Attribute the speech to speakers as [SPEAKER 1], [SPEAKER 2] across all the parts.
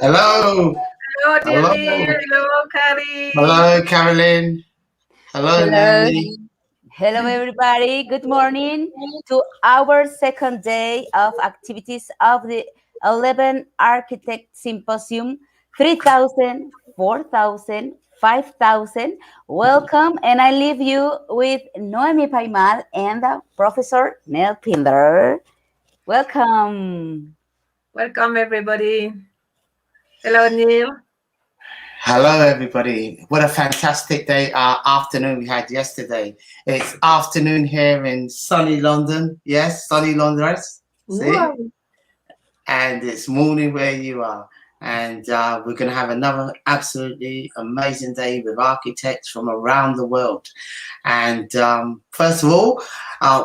[SPEAKER 1] Hello.
[SPEAKER 2] Hello,
[SPEAKER 1] Hello.
[SPEAKER 2] Jenny. Hello, Kari.
[SPEAKER 1] Hello, Carolyn. Hello,
[SPEAKER 3] Hello.
[SPEAKER 1] Naomi.
[SPEAKER 3] Hello, everybody. Good morning to our second day of activities of the 11 Architect Symposium 3000, 4000, 5000. Welcome, and I leave you with Noemi Paimal and Professor Neil Pinder. Welcome.
[SPEAKER 2] Welcome, everybody. Hello, Neil.
[SPEAKER 1] Hello, everybody. What a fantastic day, afternoon we had yesterday. It's afternoon here in sunny London. Yes, sunny London. See?
[SPEAKER 2] Wow.
[SPEAKER 1] And it's morning where you are. And we're going to have another absolutely amazing day with architects from around the world. And first of all,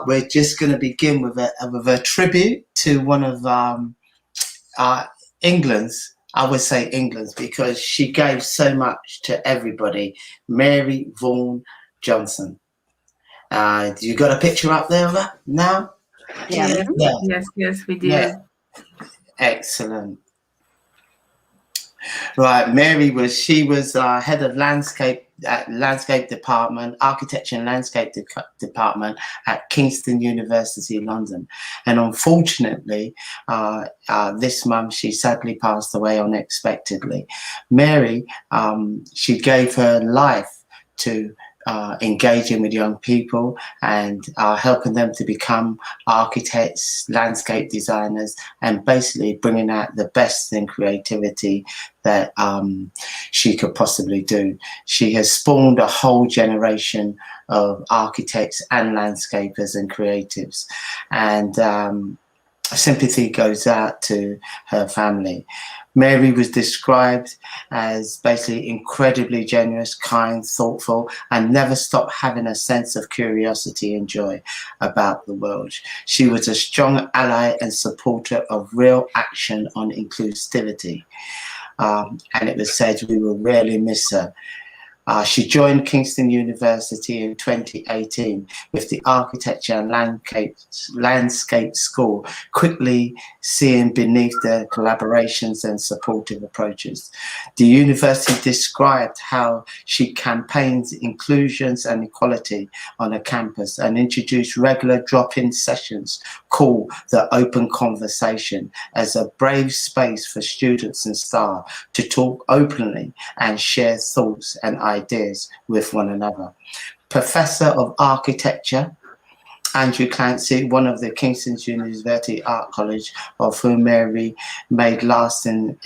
[SPEAKER 1] we're just going to begin with a tribute to one of England's, I would say England's, because she gave so much to everybody, Mary Vaughan Johnson. You got a picture up there of her now?
[SPEAKER 3] Yeah.
[SPEAKER 2] Yes, we did.
[SPEAKER 1] Yeah. Excellent. Right, Mary was head of landscape department, architecture and landscape department at Kingston University, London. And unfortunately, this month she sadly passed away unexpectedly. Mary, she gave her life to engaging with young people and helping them to become architects, landscape designers, and basically bringing out the best in creativity that she could possibly do. She has spawned a whole generation of architects and landscapers and creatives, and sympathy goes out to her family. Mary was described as basically incredibly generous, kind, thoughtful, and never stopped having a sense of curiosity and joy about the world. She was a strong ally and supporter of real action on inclusivity. And it was said we will rarely miss her. She joined Kingston University in 2018 with the Architecture and Landscape School, quickly seeing beneath the collaborations and supportive approaches. The university described how she campaigns inclusions and equality on a campus and introduced regular drop-in sessions called the Open Conversation as a brave space for students and staff to talk openly and share thoughts and ideas with one another. Professor of Architecture Andrew Clancy, one of the Kingston University Art College, of whom Mary made a lasting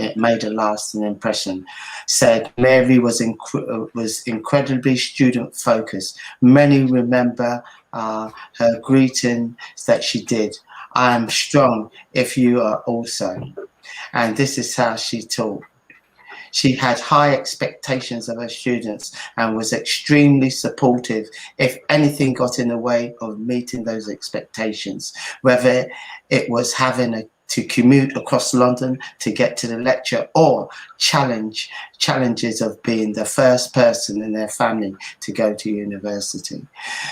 [SPEAKER 1] impression, said Mary was incredibly student focused. Many remember her greetings that she did. "I am strong if you are also." And this is how she taught. She had high expectations of her students and was extremely supportive if anything got in the way of meeting those expectations, whether it was having to commute across London to get to the lecture or challenges of being the first person in their family to go to university.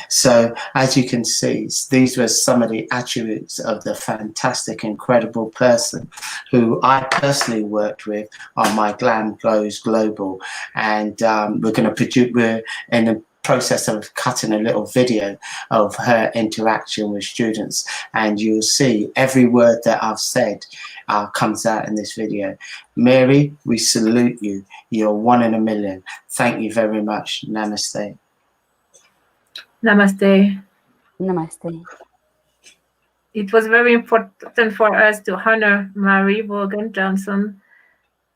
[SPEAKER 1] So as you can see, these were some of the attributes of the fantastic, incredible person who I personally worked with on my Glam Goes Global. And we're in the process of cutting a little video of her interaction with students, and you'll see every word that I've said comes out in this video. Mary, we salute you. You're one in a million. Thank you very much. Namaste.
[SPEAKER 2] Namaste.
[SPEAKER 3] Namaste.
[SPEAKER 2] It was very important for us to honor Mary Vaughan Johnson,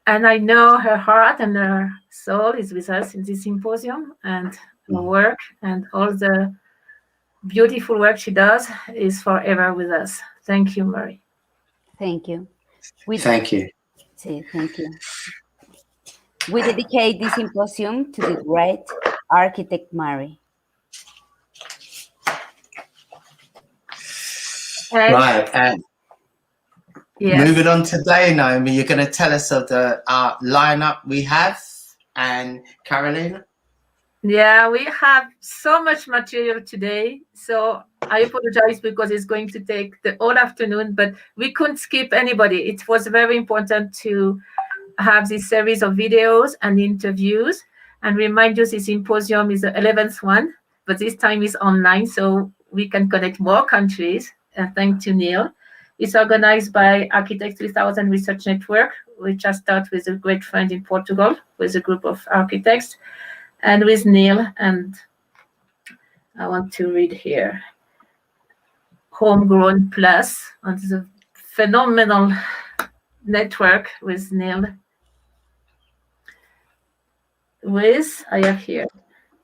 [SPEAKER 2] and I know her heart and her soul is with us in this symposium, and her work and all the beautiful work she does is forever with us. Thank you, Mary.
[SPEAKER 3] Thank you.
[SPEAKER 1] Thank you.
[SPEAKER 3] Thank you. We dedicate this symposium to the great architect Mary.
[SPEAKER 1] Right, and
[SPEAKER 2] yes.
[SPEAKER 1] Moving on today, Naomi, you're going to tell us of the lineup we have, and Carolina?
[SPEAKER 2] Yeah, we have so much material today, so I apologize because it's going to take the whole afternoon, but we couldn't skip anybody. It was very important to have this series of videos and interviews. And remind you, this symposium is the 11th one, but this time is online, so we can connect more countries. Thanks to Neil. It's organized by Architects 3000 Research Network, which I start with a great friend in Portugal, with a group of architects, and with Neil. And I want to read here. Homegrown Plus, and the phenomenal network with Neil. I have here,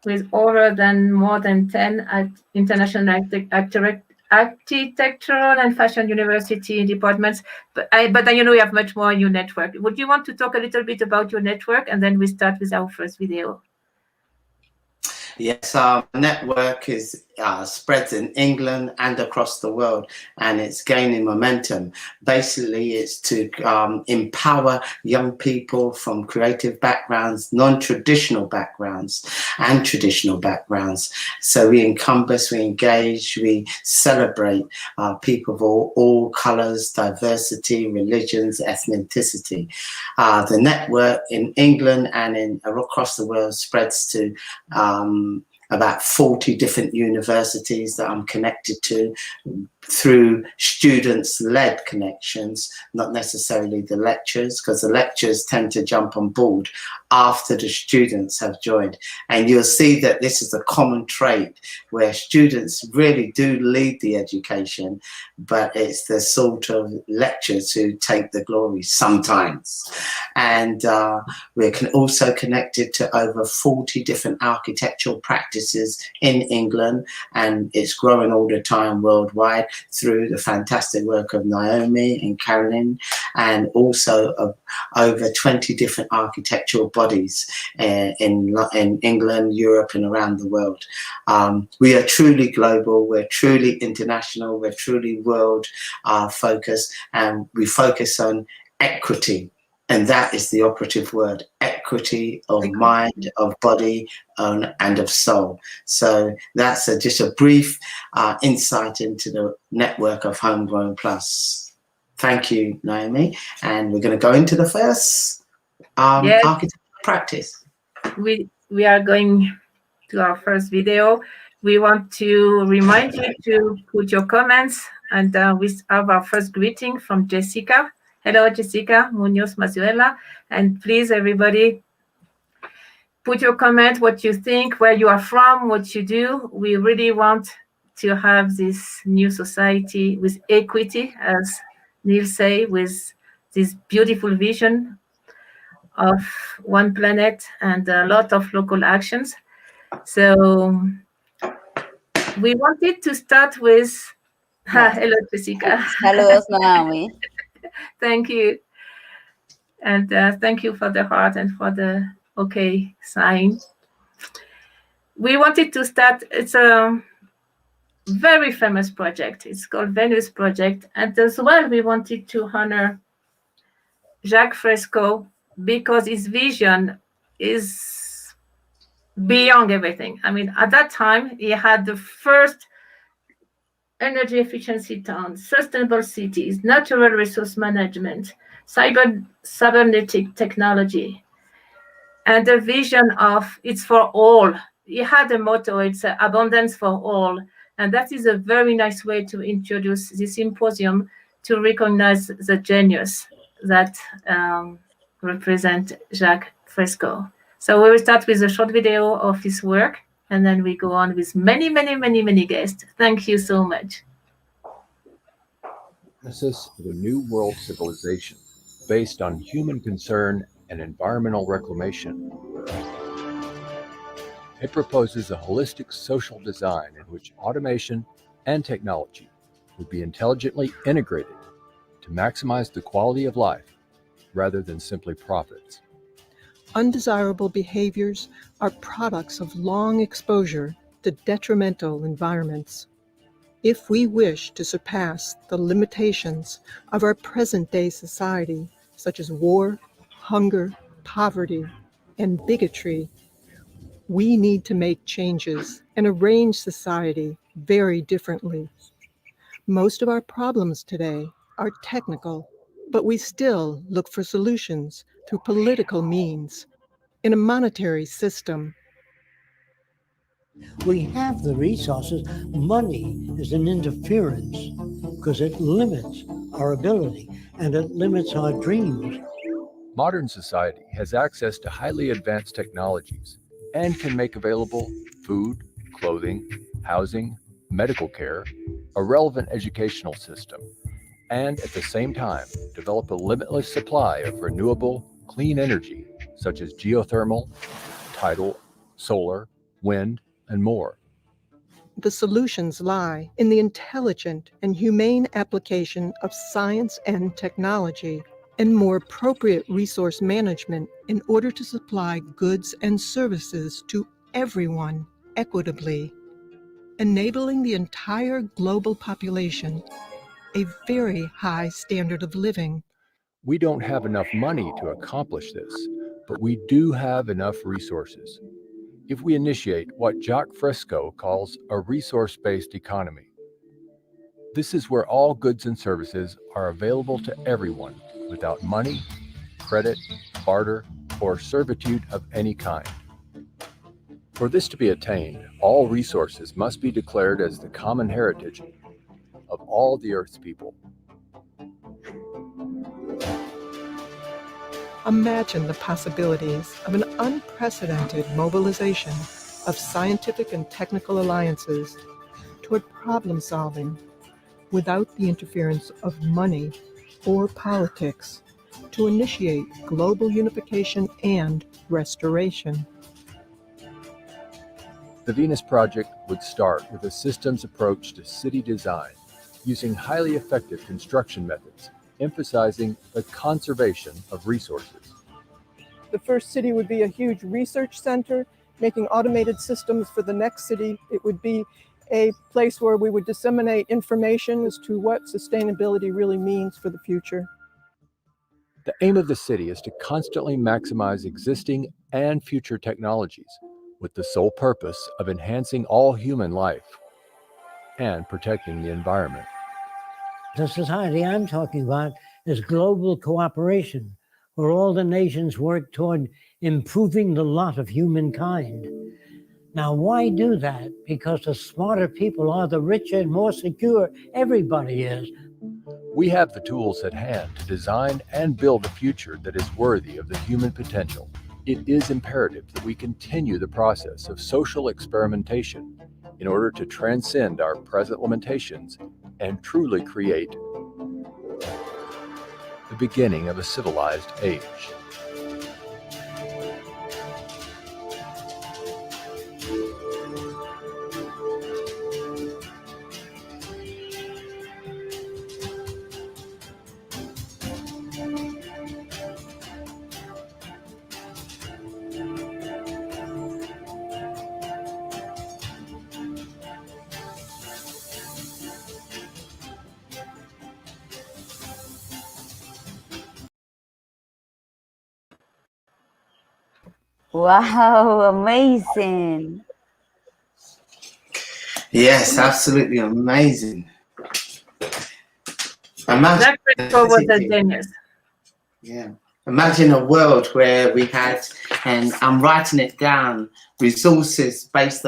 [SPEAKER 2] with more than 10 international architectural and fashion university departments. But we have much more in your network. Would you want to talk a little bit about your network, and then we start with our first video?
[SPEAKER 1] Yes, our network is spreads in England and across the world, and it's gaining momentum. Basically, it's to empower young people from creative backgrounds, non-traditional backgrounds, and traditional backgrounds. So we encompass, we engage, we celebrate people of all colours, diversity, religions, ethnicity. The network in England and across the world spreads to about 40 different universities that I'm connected to through students-led connections, not necessarily the lecturers, because the lecturers tend to jump on board after the students have joined. And you'll see that this is a common trait where students really do lead the education, but it's the sort of lecturers who take the glory sometimes. And we're also connected to over 40 different architectural practices in England, and it's growing all the time worldwide through the fantastic work of Naomi and Carolyn, and also of over 20 different architectural bodies in England, Europe, and around the world. We are truly global, we're truly international, we're truly world focused, and we focus on equity. And that is the operative word, equity of mind, of body, and of soul. So that's just a brief insight into the network of Homegrown Plus. Thank you, Naomi. And we're going to go into the first architecture practice.
[SPEAKER 2] We are going to our first video. We want to remind you to put your comments, and we have our first greeting from Jessica. Hello, Jessica Munoz Mazuela. And please, everybody, put your comment, what you think, where you are from, what you do. We really want to have this new society with equity, as Neil say, with this beautiful vision of one planet and a lot of local actions. So we wanted to start with, hello, Jessica.
[SPEAKER 3] Hello, Naomi.
[SPEAKER 2] Thank you. And thank you for the heart and for the okay sign. We wanted to start, it's a very famous project. It's called Venus Project. And as well, we wanted to honor Jacques Fresco because his vision is beyond everything. I mean, at that time, he had the first energy efficiency towns, sustainable cities, natural resource management, cybernetic technology, and the vision of it's for all. He had a motto, it's abundance for all. And that is a very nice way to introduce this symposium to recognize the genius that represent Jacques Fresco. So we will start with a short video of his work, and then we go on with many, many, many, many guests. Thank you so much.
[SPEAKER 4] Genesis of a new world civilization based on human concern and environmental reclamation. It proposes a holistic social design in which automation and technology would be intelligently integrated to maximize the quality of life rather than simply profits.
[SPEAKER 5] Undesirable behaviors are products of long exposure to detrimental environments. If we wish to surpass the limitations of our present-day society, such as war, hunger, poverty, and bigotry, we need to make changes and arrange society very differently. Most of our problems today are technical But we still look for solutions through political means in a monetary system.
[SPEAKER 6] We have the resources. Money is an interference because it limits our ability and it limits our dreams.
[SPEAKER 4] Modern society has access to highly advanced technologies and can make available food, clothing, housing, medical care, a relevant educational system, and at the same time develop a limitless supply of renewable, clean energy such as geothermal, tidal, solar, wind, and more.
[SPEAKER 5] The solutions lie in the intelligent and humane application of science and technology and more appropriate resource management in order to supply goods and services to everyone equitably, enabling the entire global population a very high standard of living.
[SPEAKER 4] We don't have enough money to accomplish this, but we do have enough resources. If we initiate what Jacques Fresco calls a resource-based economy, this is where all goods and services are available to everyone without money, credit, barter, or servitude of any kind. For this to be attained, all resources must be declared as the common heritage of all the Earth's people.
[SPEAKER 5] Imagine the possibilities of an unprecedented mobilization of scientific and technical alliances toward problem solving without the interference of money or politics to initiate global unification and restoration.
[SPEAKER 4] The Venus Project would start with a systems approach to city design using highly effective construction methods, emphasizing the conservation of resources.
[SPEAKER 5] The first city would be a huge research center, making automated systems for the next city. It would be a place where we would disseminate information as to what sustainability really means for the future.
[SPEAKER 4] The aim of the city is to constantly maximize existing and future technologies with the sole purpose of enhancing all human life and protecting the environment.
[SPEAKER 6] The society I'm talking about is global cooperation, where all the nations work toward improving the lot of humankind. Now, why do that? Because the smarter people are, the richer and more secure everybody is.
[SPEAKER 4] We have the tools at hand to design and build a future that is worthy of the human potential. It is imperative that we continue the process of social experimentation in order to transcend our present limitations and truly create the beginning of a civilized age.
[SPEAKER 3] Wow, amazing.
[SPEAKER 1] Yes, absolutely amazing. Imagine,
[SPEAKER 2] Jacques Fresco was a genius.
[SPEAKER 1] yeah. Imagine a world where we had, and I'm writing it down, resource-based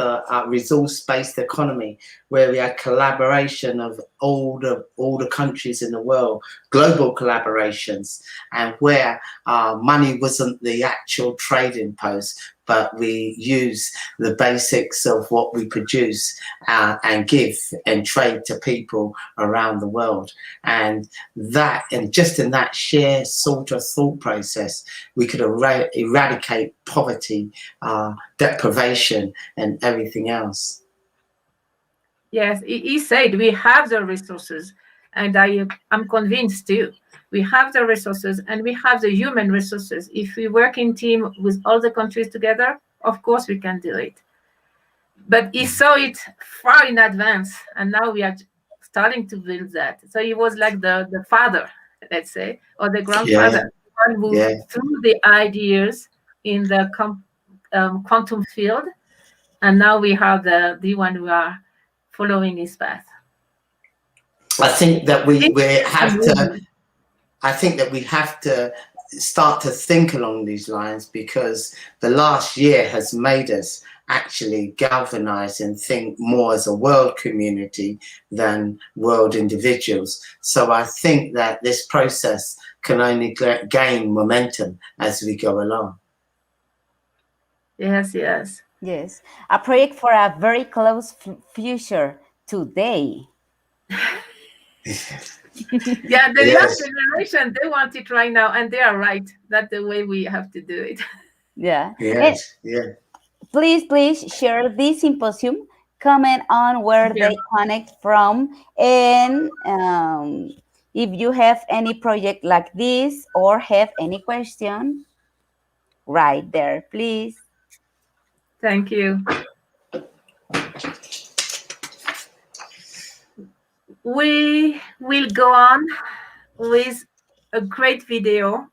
[SPEAKER 1] economy, where we had collaboration of all the countries in the world, global collaborations, and where money wasn't the actual trading post, but we use the basics of what we produce and give and trade to people around the world. And that, and just in that sheer sort of thought process, we could eradicate poverty, deprivation, and everything else.
[SPEAKER 2] Yes, he said we have the resources, and I'm convinced too. We have the resources and we have the human resources. If we work in team with all the countries together, of course we can do it. But he saw it far in advance, and now we are starting to build that. So he was like the father, let's say, or the grandfather, one who threw the ideas in the quantum field, and now we have the one who are following his path.
[SPEAKER 1] I think that we have to. I think that we have to start to think along these lines, because the last year has made us actually galvanize and think more as a world community than world individuals. So I think that this process can only gain momentum as we go along.
[SPEAKER 2] Yes, yes.
[SPEAKER 3] Yes, a project for a very close future today.
[SPEAKER 2] Yeah, the young
[SPEAKER 1] Yes.
[SPEAKER 2] generation, they want it right now, and they are right. That's the way we have to do it.
[SPEAKER 3] Yeah.
[SPEAKER 1] Yes. Yeah.
[SPEAKER 3] Please share this symposium, comment on where
[SPEAKER 2] Yeah.
[SPEAKER 3] they connect from, and if you have any project like this or have any question, right there, please.
[SPEAKER 2] Thank you. We will go on with a great video.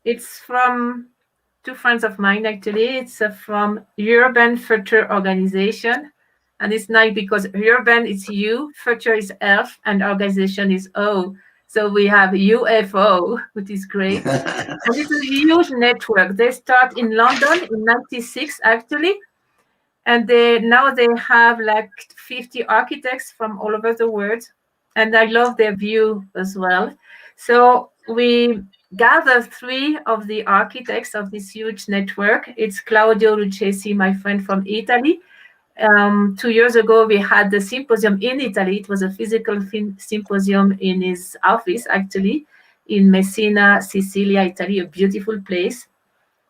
[SPEAKER 2] It's from two friends of mine, actually. It's from Urban Future Organization. And it's nice because urban is U, future is F, and organization is O. So we have UFO, which is great. And it's a huge network. They start in London in 96, actually. And now they have like 50 architects from all over the world. And I love their view as well. So we gather three of the architects of this huge network. It's Claudio Lucchesi, my friend from Italy. 2 years ago, we had the symposium in Italy. It was a physical symposium in his office, actually, in Messina, Sicilia, Italy, a beautiful place.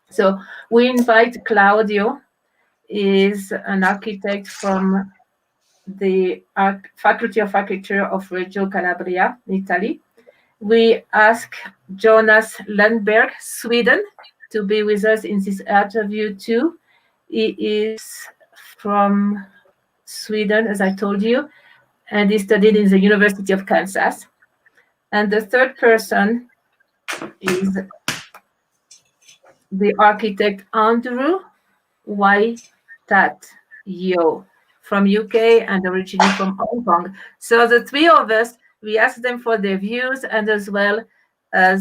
[SPEAKER 2] So we invite Claudio. Is an architect from the Faculty of Architecture of Reggio Calabria, Italy. We ask Jonas Lundberg, Sweden, to be with us in this interview too. He is from Sweden, as I told you, and he studied in the University of Kansas. And the third person is the architect Andrew Y. Tat Yo from UK and originally from Hong Kong. So the three of us, we asked them for their views and as well a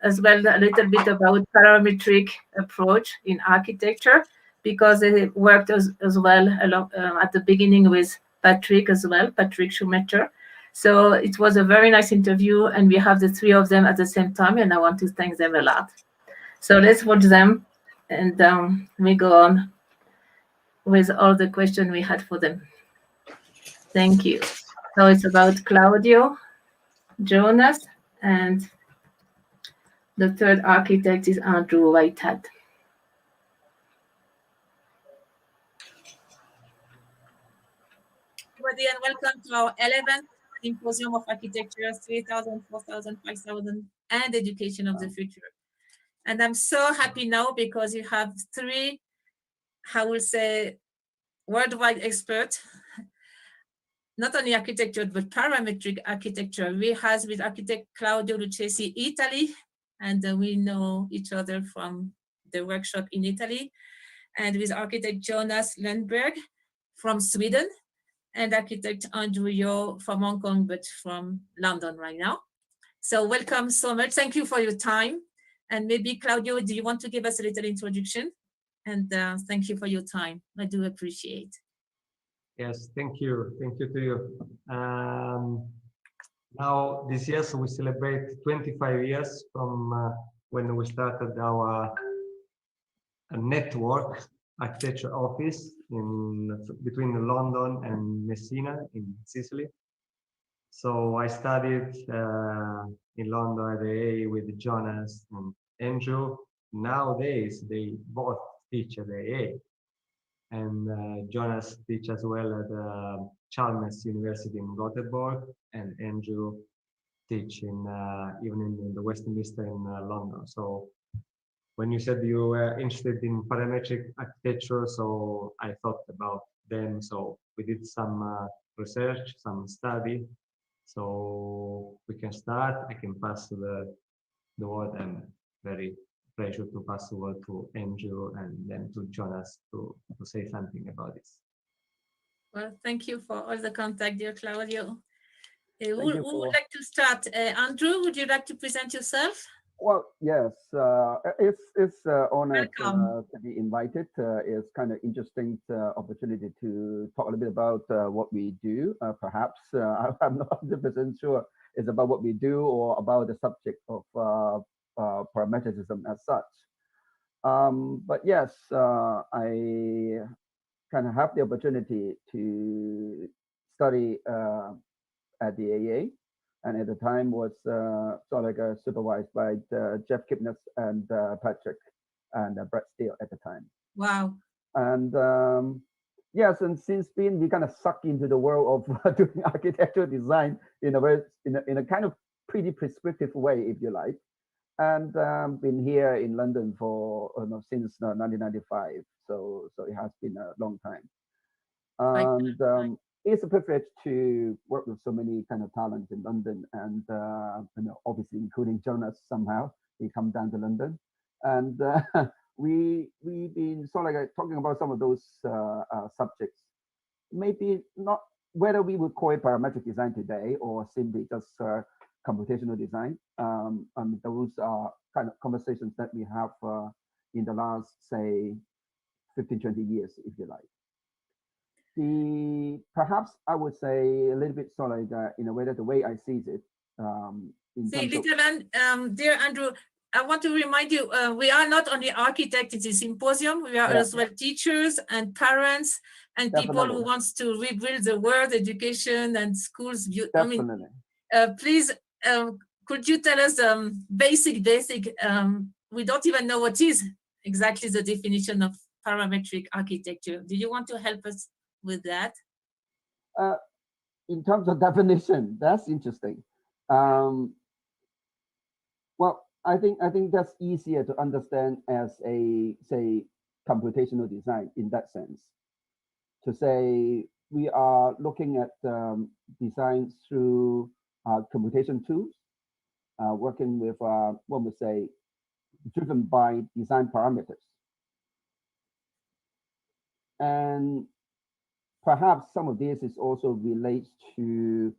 [SPEAKER 2] little bit about parametric approach in architecture, because they worked as well along, at the beginning with Patrick as well, Patrick Schumacher. So it was a very nice interview, and we have the three of them at the same time, and I want to thank them a lot. So let's watch them, and we go on with all the questions we had for them. Thank you. So it's about Claudio, Jonas, and the third architect is Andrew Whitehead. Everybody, and welcome to our 11th Symposium of Architecture, 3,000, 4,000, 5,000, and Education of the Future. And I'm so happy now because you have three, I will say, worldwide experts, not only architecture, but parametric architecture. We have with architect Claudio Lucchesi, Italy, and we know each other from the workshop in Italy, and with architect Jonas Lundberg from Sweden, and architect Andrew Yo from Hong Kong, but from London right now. So welcome so much. Thank you for your time. And maybe Claudio, do you want to give us a little introduction? And thank you for your time. I do appreciate.
[SPEAKER 7] Yes, thank you. Thank you to you. Now, this year, so we celebrate 25 years from when we started our network architecture office between London and Messina in Sicily. So I studied in London at the AA with Jonas and Andrew. Nowadays, they both teach at the AA. And Jonas teaches as well at Chalmers University in Gothenburg, and Andrew teach even in the Westminster in London. So when you said you were interested in parametric architecture, so I thought about them. So we did some research, some study. So we can start. I can pass the word. I'm very pleasure to pass the word to Andrew and then to Jonas to say something about this.
[SPEAKER 2] Well, thank you for all the contact, dear Claudio. Who would like to start? Andrew, would you like to present yourself?
[SPEAKER 8] Well, yes, it's honored
[SPEAKER 2] Welcome.
[SPEAKER 8] to be invited. It's kind of interesting opportunity to talk a little bit about what we do. Perhaps I'm not 100% sure it's about what we do or about the subject of parametricism as such. But yes, I kind of have the opportunity to study at the AA, and at the time was sort of like supervised by Jeff Kipnis and Patrick and Brett Steele at the time.
[SPEAKER 2] Wow.
[SPEAKER 8] And yes, and since then we kind of suck into the world of doing architectural design in a very in a kind of pretty prescriptive way, if you like. And been here in London for since 1995, so it has been a long time. And it's a privilege to work with so many kind of talents in London, and obviously including Jonas somehow. He come down to London, and we've been sort of like talking about some of those subjects. Maybe not whether we would call it parametric design today or simply just computational design. Those are kind of conversations that we have in the last, say, 15, 20 years, if you like. Perhaps I would say a little bit sort of like in a way that the way I see it.
[SPEAKER 2] Dear Andrew, I want to remind you, we are not only architects in the symposium, we are as well teachers and parents and people who wants to rebuild the world, education and schools.
[SPEAKER 8] Definitely.
[SPEAKER 2] I mean, please, could you tell us basic, we don't even know what is exactly the definition of parametric architecture. Do you want to help us with that?
[SPEAKER 8] In terms of definition, that's interesting. Well, I think that's easier to understand as a, say, computational design in that sense. To say we are looking at design through computation tools, working with one would say driven by design parameters. And perhaps some of this is also relates to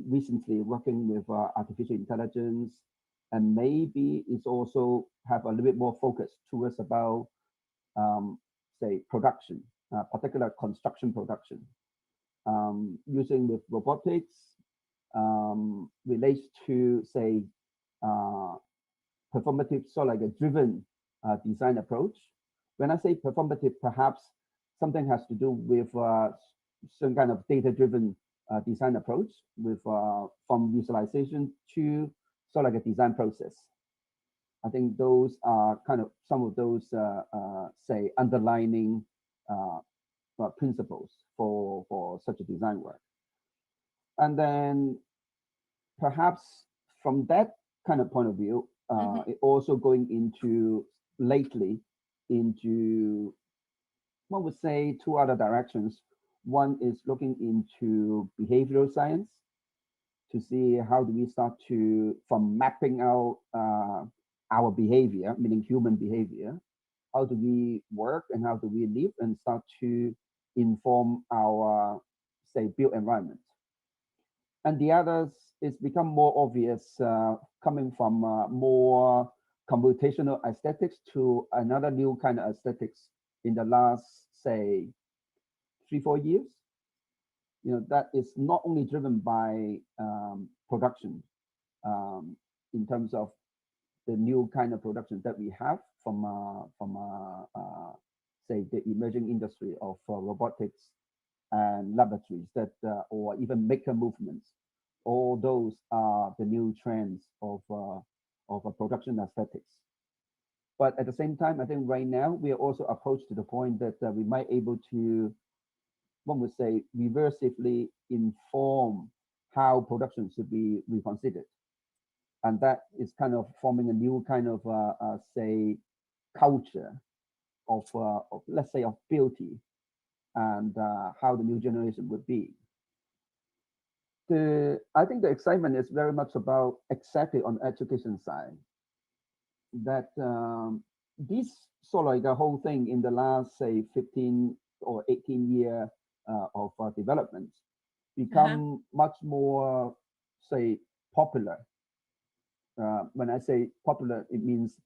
[SPEAKER 8] recently working with artificial intelligence, and maybe it's also have a little bit more focus towards about, say, production, particular construction production, using with robotics, relates to, say, performative, sort of like a driven design approach. When I say performative, perhaps something has to do with some kind of data-driven design approach, with from visualization to sort of like a design process. I think those are kind of some of those, say, underlining principles for such a design work. And then perhaps from that kind of point of view, it also going into lately into, one would say, two other directions. One is looking into behavioral science to see how do we start to, from mapping out our behavior, meaning human behavior, how do we work and how do we live, and start to inform our, say, built environment. And the others, it's become more obvious coming from more computational aesthetics to another new kind of aesthetics in the last, say, 3-4 years. You know, that is not only driven by production in terms of the new kind of production that we have from say, the emerging industry of robotics and laboratories that, or even maker movements. All those are the new trends of production aesthetics. But at the same time, I think right now we are also approached to the point that we might able to, one would say, reversively inform how production should be reconsidered. And that is kind of forming a new kind of, say, culture of let's say, of beauty, and how the new generation would be. I think the excitement is very much about exactly on the education side, that this sort of like the whole thing in the last, say, 15 or 18 year of development, become much more, say, popular. When I say popular, it means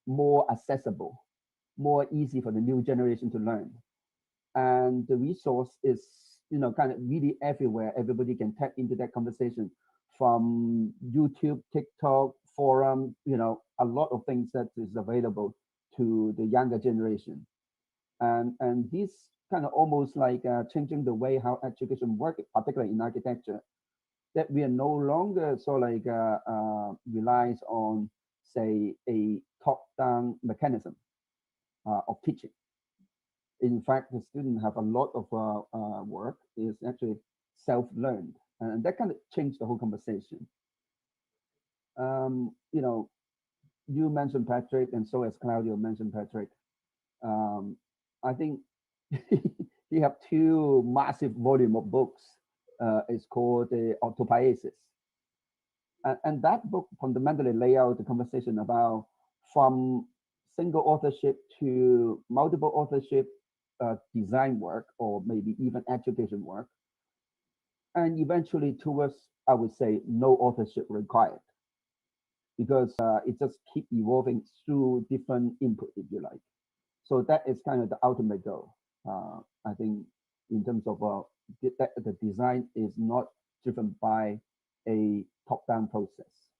[SPEAKER 8] more accessible, more easy for the new generation to learn. And the resource is, you know, kind of really everywhere. Everybody can tap into that conversation, from YouTube, TikTok, forum, you know, a lot of things that is available to the younger generation. And this kind of almost like changing the way how education works, particularly in architecture, that we are no longer so like relies on, say, a top-down mechanism of teaching. In fact, the students have a lot of work is actually self-learned, and that kind of changed the whole conversation. You know, you mentioned Patrick, and so as Claudio mentioned Patrick. I think you have two massive volume of books. It's called the Autopoiesis. And that book fundamentally lay out the conversation about from single authorship to multiple authorship, design work, or maybe even education work, and eventually towards, I would say, no authorship required, because it just keep evolving through different input, if you like. So that is kind of the ultimate goal. I think in terms of the design is not driven by a top-down process.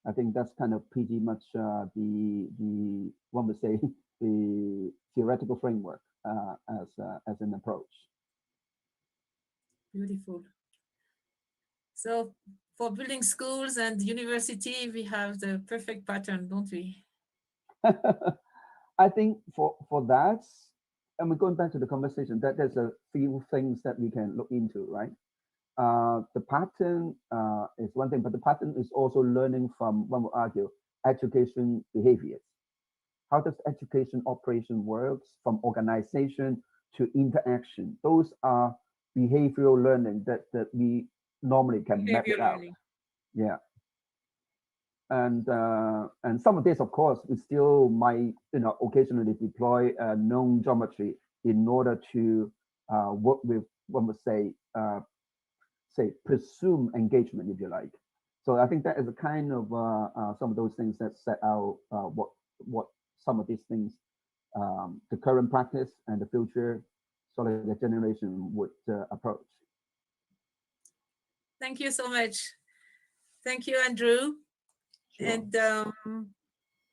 [SPEAKER 8] I think that's kind of pretty much the one would say the theoretical framework as an approach.
[SPEAKER 2] Beautiful. So for building schools and university, we have the perfect pattern, don't we?
[SPEAKER 8] I think for that, and we're going back to the conversation, that there's a few things that we can look into, right? The pattern is one thing, but the pattern is also learning from, one would argue, education behaviors. How does education operation works, from organization to interaction? Those are behavioral learning that we normally can map it out. Yeah. And some of this, of course, we still might, you know, occasionally deploy known geometry in order to work with, one would say presume engagement, if you like. So I think that is a kind of some of those things that set out what some of these things, the current practice and the future sort of the generation would approach.
[SPEAKER 2] Thank you so much. Thank you, Andrew. Sure. And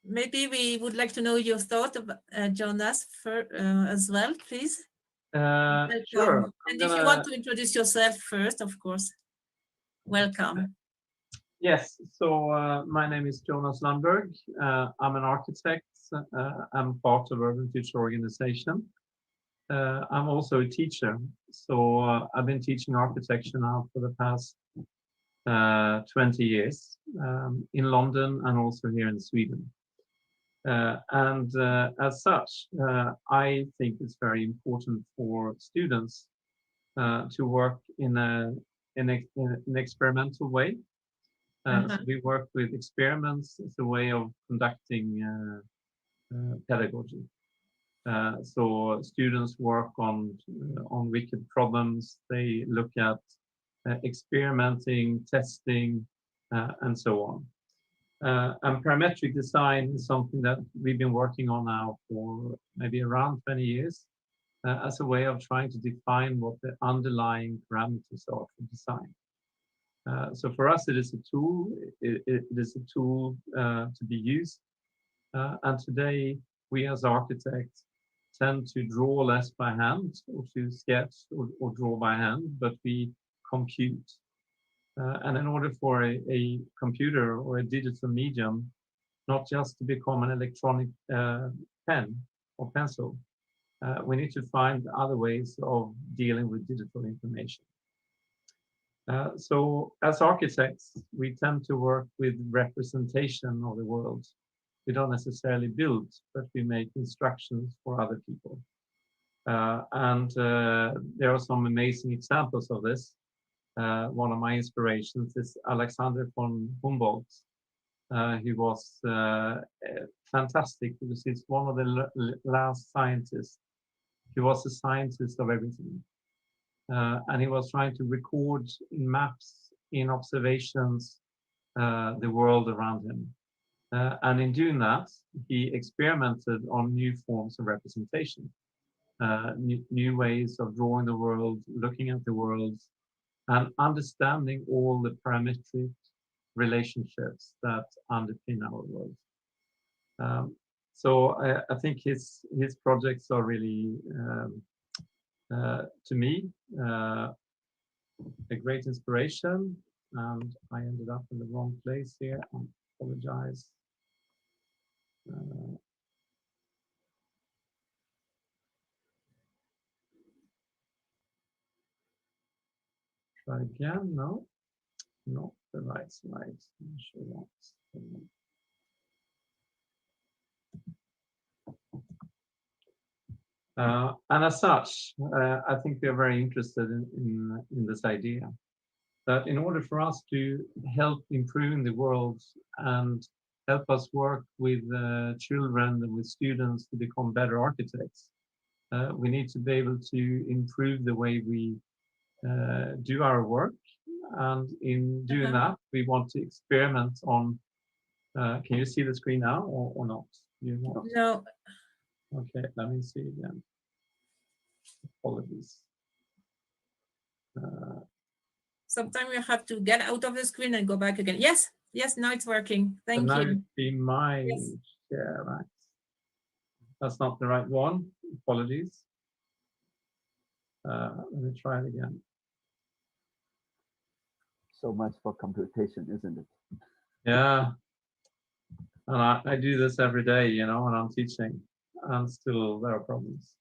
[SPEAKER 2] maybe we would like to know your thought about Jonas as well, please.
[SPEAKER 9] Sure.
[SPEAKER 2] And if you want to introduce yourself first, of course, welcome.
[SPEAKER 9] Yes, so my name is Jonas Lundberg. I'm an architect. I'm part of Urban Future Organization. I'm also a teacher. So I've been teaching architecture now for the past 20 years in London and also here in Sweden. And as such, I think it's very important for students to work in an experimental way. So we work with experiments as a way of conducting pedagogy. So students work on wicked problems. They look at experimenting, testing, and so on. And parametric design is something that we've been working on now for maybe around 20 years as a way of trying to define what the underlying parameters are for design. So for us, it is a tool. It is a tool to be used. And today, we as architects tend to draw less by hand, or to sketch or draw by hand, but we compute. And in order for a computer or a digital medium not just to become an electronic pen or pencil, we need to find other ways of dealing with digital information. So as architects, we tend to work with representation of the world. We don't necessarily build, but we make instructions for other people. And there are some amazing examples of this. One of my inspirations is Alexander von Humboldt. He was fantastic because he's one of the last scientists. He was a scientist of everything. and he was trying to record in maps, in observations, the world around him. And in doing that, he experimented on new forms of representation, new ways of drawing the world, looking at the world, and understanding all the parametric relationships that underpin our world. So I think his projects are really, to me, a great inspiration. And I ended up in the wrong place here. I apologize. Try again. No, not the right slide. I'm sure that's the one. And as such, I think we are very interested in this idea that in order for us to help improving the world and help us work with children and with students to become better architects, we need to be able to improve the way we do our work. And in doing that, we want to experiment on, can you see the screen now or not?
[SPEAKER 2] No.
[SPEAKER 9] Okay, let me see again. Apologies.
[SPEAKER 2] Sometimes you have to get out of the screen and go back again. Yes, yes, now it's working. Thank you.
[SPEAKER 9] Be my
[SPEAKER 2] Yes.
[SPEAKER 9] share, right? That's not the right one. Apologies. Let me try it again.
[SPEAKER 8] So much for computation, isn't it?
[SPEAKER 9] Yeah. And I do this every day, you know, when I'm teaching, and still there are problems.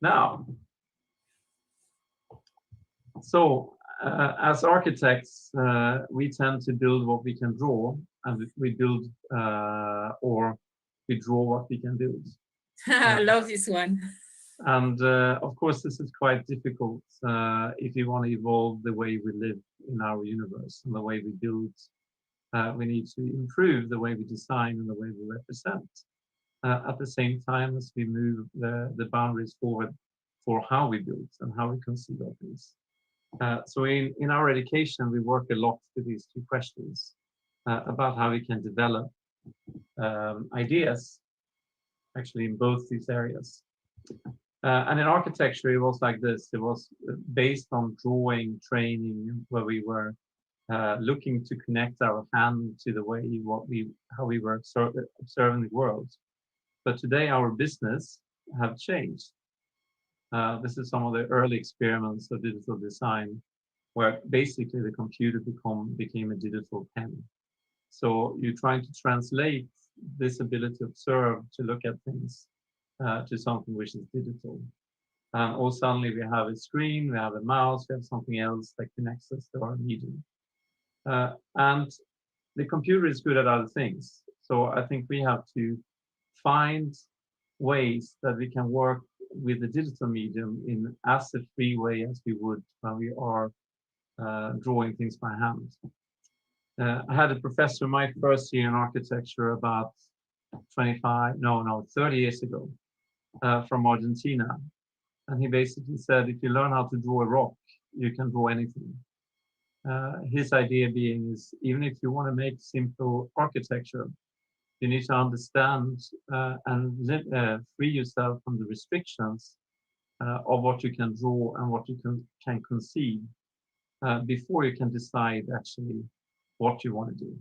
[SPEAKER 9] Now, so as architects, we tend to build what we can draw, and we build or we draw what we can build.
[SPEAKER 2] I love this one.
[SPEAKER 9] And of course, this is quite difficult if you want to evolve the way we live in our universe and the way we build. We need to improve the way we design and the way we represent. At the same time as we move the boundaries forward for how we build and how we conceive of things. So in our education, we work a lot with these two questions about how we can develop ideas, actually in both these areas. And in architecture, it was like this. It was based on drawing training, where we were looking to connect our hand to the way how we were observing the world. But today, our business have changed. This is some of the early experiments of digital design, where basically the computer became a digital pen. So you're trying to translate this ability to observe, to look at things, to something which is digital. Or suddenly we have a screen, we have a mouse, we have something else that connects us to our medium. And the computer is good at other things. So I think we have to find ways that we can work with the digital medium in as a free way as we would when we are drawing things by hand. I had a professor my first year in architecture about 30 years ago from Argentina. And he basically said, if you learn how to draw a rock, you can draw anything. His idea being is, even if you want to make simple architecture, you need to understand and free yourself from the restrictions of what you can draw and what you can conceive before you can decide actually what you want to do.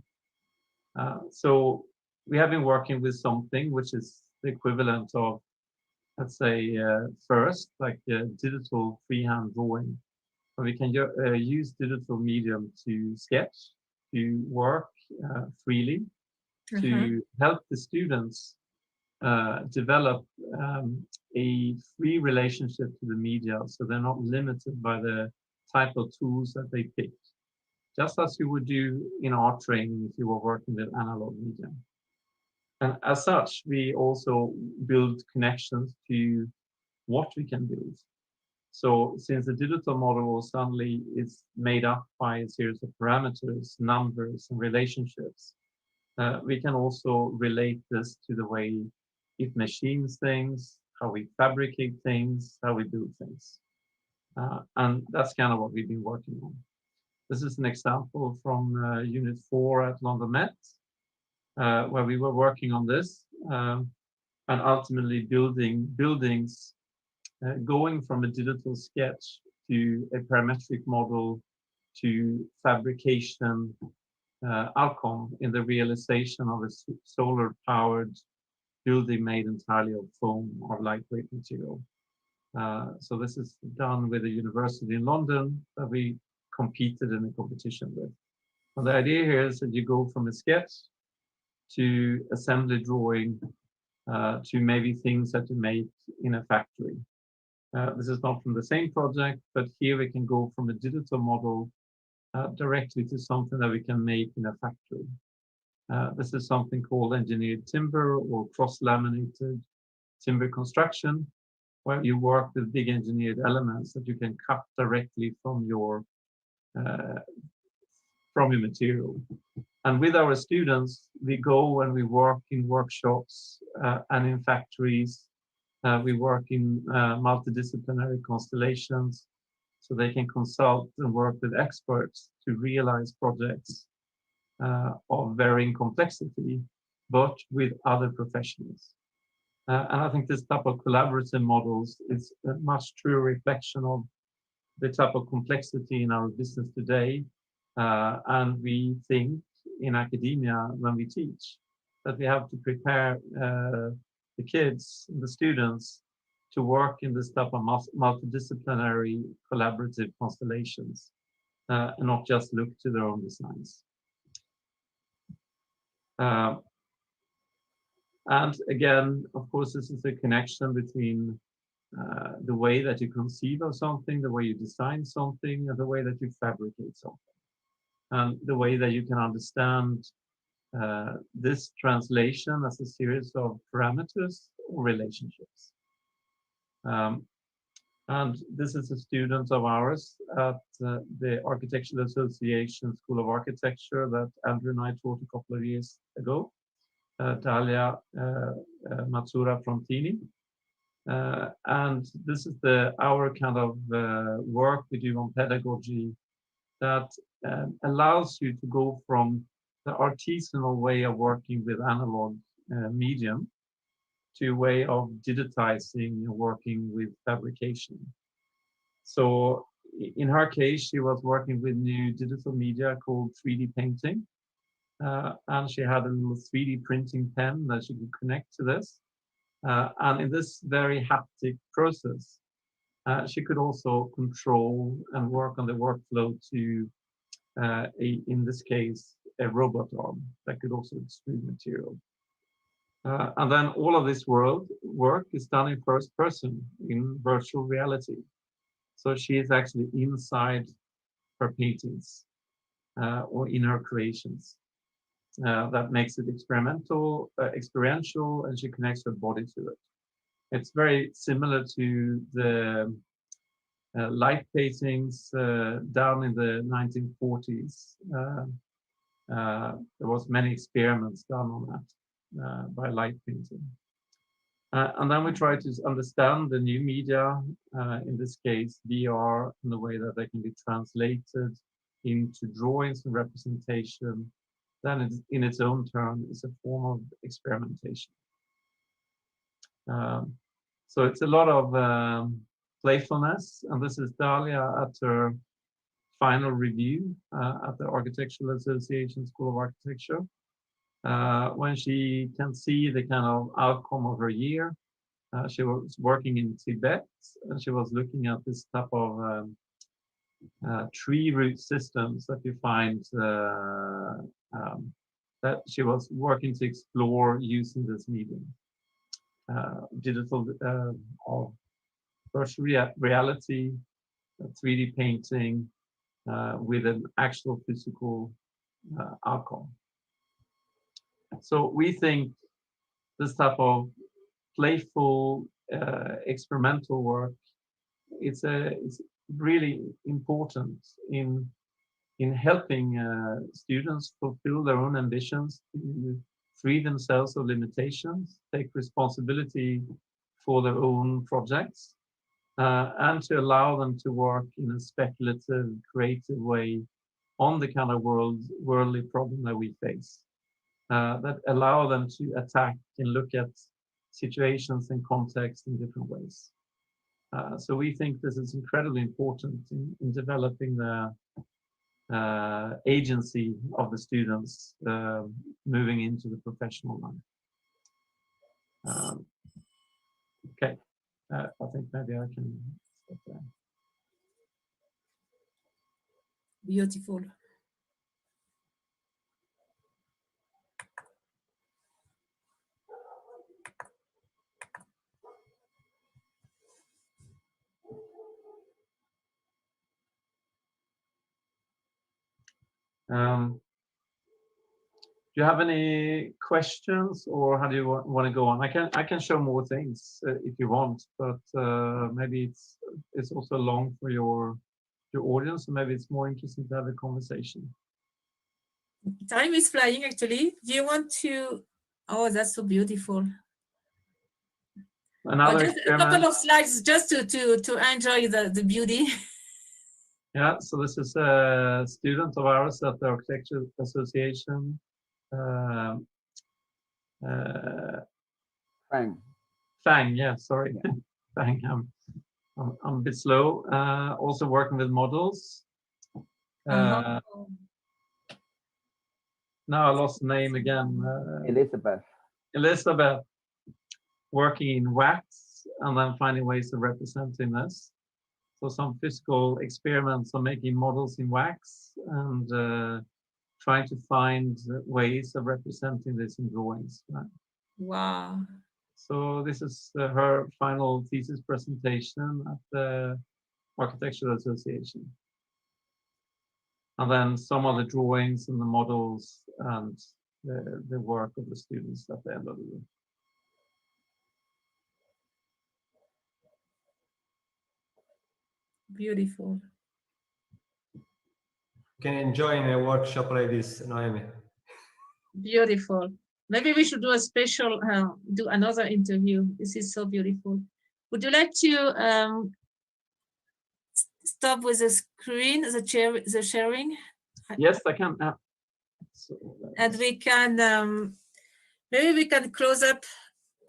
[SPEAKER 9] So we have been working with something which is the equivalent of, let's say, first, like digital freehand drawing. We can use digital medium to sketch, to work freely, to help the students develop a free relationship to the media, so they're not limited by the type of tools that they pick, just as you would do in art training if you were working with analog media. And as such, we also build connections to what we can build. So since the digital model suddenly is made up by a series of parameters, numbers, and relationships, we can also relate this to the way it machines things, how we fabricate things, how we build things. And that's kind of what we've been working on. This is an example from Unit 4 at London Met, where we were working on this and ultimately building buildings, going from a digital sketch to a parametric model to fabrication outcome in the realization of a solar-powered building made entirely of foam or lightweight material. So this is done with a university in London that we competed in a competition with. And the idea here is that you go from a sketch to assembly drawing to maybe things that you make in a factory. This is not from the same project, but here we can go from a digital model directly to something that we can make in a factory. This is something called engineered timber or cross-laminated timber construction, where you work with big engineered elements that you can cut directly from your material. And with our students, we go and we work in workshops and in factories. We work in multidisciplinary constellations, so they can consult and work with experts to realize projects of varying complexity, but with other professionals. And I think this type of collaborative models is a much truer reflection of the type of complexity in our business today. And we think in academia, when we teach, that we have to prepare the kids, the students, to work in this type of multidisciplinary collaborative constellations, and not just look to their own designs. And again, of course, this is a connection between the way that you conceive of something, the way you design something, and the way that you fabricate something, and the way that you can understand this translation as a series of parameters or relationships. And this is a student of ours at the Architectural Association School of Architecture that Andrew and I taught a couple of years ago, Dalia Matsura Frontini. And this is our kind of work we do on pedagogy that allows you to go from the artisanal way of working with analog medium to a way of digitizing and working with fabrication. So in her case, she was working with new digital media called 3D painting. And she had a little 3D printing pen that she could connect to this. And in this very haptic process, she could also control and work on the workflow to, in this case, a robot arm that could also extrude material. And then all of this work is done in first person in virtual reality. So she is actually inside her paintings or in her creations. That makes it experiential, and she connects her body to it. It's very similar to the light paintings down in the 1940s. There was many experiments done on that by light painting. And then we try to understand the new media, in this case, VR, in the way that they can be translated into drawings and representation. Then it, in its own turn, is a form of experimentation. So it's a lot of playfulness, and this is Dalia at her final review at the Architectural Association School of Architecture, when she can see the kind of outcome of her year. She was working in Tibet, and she was looking at this type of tree root systems that you find that she was working to explore using this medium. Digital of virtual reality, 3D painting with an actual physical outcome. So we think this type of playful experimental work, it's really important in helping students fulfill their own ambitions, to free themselves of limitations, take responsibility for their own projects, and to allow them to work in a speculative, creative way on the kind of worldly problem that we face, that allow them to attack and look at situations and context in different ways. So we think this is incredibly important in developing the agency of the students moving into the professional life. Okay, I think maybe I can stop there.
[SPEAKER 2] Beautiful.
[SPEAKER 9] Do you have any questions, or how do you want to go on? I can show more things if you want, but maybe it's also long for your audience, so maybe it's more interesting to have a conversation.
[SPEAKER 2] Time is flying, actually. Do you want to? Oh, that's so beautiful.
[SPEAKER 9] Another
[SPEAKER 2] just a couple of slides just to enjoy the beauty.
[SPEAKER 9] Yeah, so this is a student of ours at the Architecture Association. Fang, yeah, sorry. Fang, I'm a bit slow. Also working with models. Now I lost the name again. Elizabeth, working in wax and then finding ways of representing this. So some physical experiments on making models in wax and trying to find ways of representing this in drawings. Right?
[SPEAKER 2] Wow.
[SPEAKER 9] So this is her final thesis presentation at the Architectural Association. And then some of the drawings and the models and the work of the students at the end of the year.
[SPEAKER 2] Beautiful.
[SPEAKER 7] You can enjoy in a workshop like this, Noemi.
[SPEAKER 2] Beautiful. Maybe we should do a special, do another interview. This is so beautiful. Would you like to stop with the screen, the sharing?
[SPEAKER 9] Yes, I can.
[SPEAKER 2] And we can, maybe we can close up.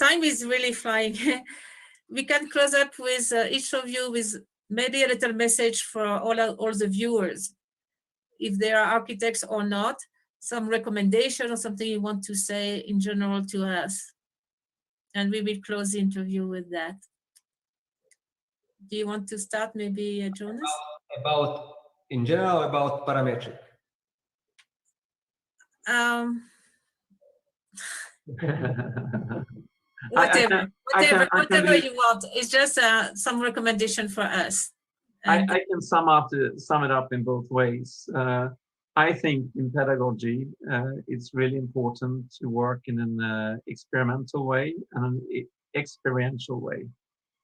[SPEAKER 2] Time is really flying. We can close up with each of you with maybe a little message for all the viewers, if they are architects or not, some recommendation or something you want to say in general to us. And we will close the interview with that. Do you want to start, maybe, Jonas?
[SPEAKER 7] In general, about parametric.
[SPEAKER 2] Whatever you want. It's just some recommendation for us.
[SPEAKER 9] I can sum it up in both ways. I think in pedagogy, it's really important to work in an experimental way and an experiential way.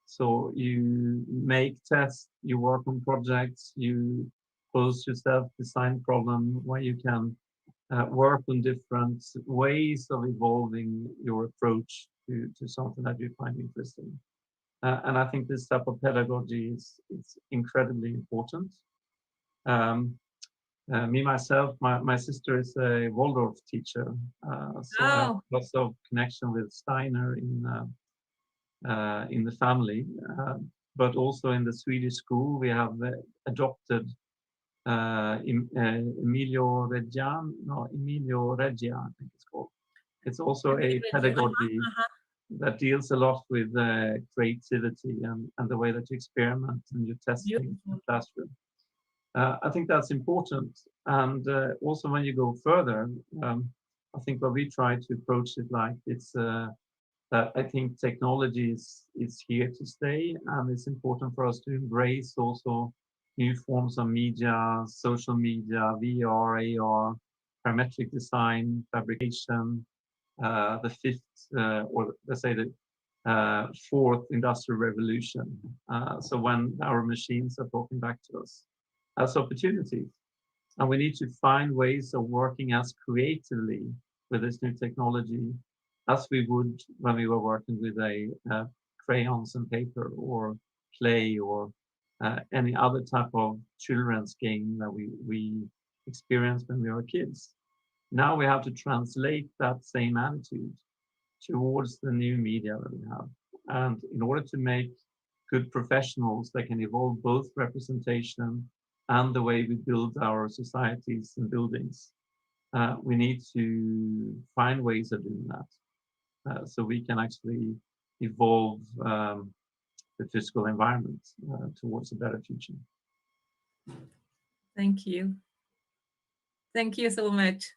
[SPEAKER 9] So you make tests, you work on projects, you pose yourself, design problem where you can work on different ways of evolving your approach to something that you find interesting. And I think this type of pedagogy is incredibly important. Me, myself, my sister is a Waldorf teacher, so I have lots of connection with Steiner in the family, but also in the Swedish school we have adopted Emilio Reggia, I think it's called. It's also a pedagogy that deals a lot with creativity and the way that you experiment and you test things in the classroom. I think that's important. And also when you go further, I think what we try to approach it like it's that I think technology is here to stay, and it's important for us to embrace also new forms of media, social media, VR, AR, parametric design, fabrication, the fifth, or let's say the fourth industrial revolution. So when our machines are talking back to us as opportunities, and we need to find ways of working as creatively with this new technology as we would when we were working with a crayons and paper or clay or any other type of children's game that we experienced when we were kids. Now we have to translate that same attitude towards the new media that we have. And in order to make good professionals that can evolve both representation and the way we build our societies and buildings, we need to find ways of doing that so we can actually evolve the physical environment towards a better future.
[SPEAKER 2] Thank you. Thank you so much.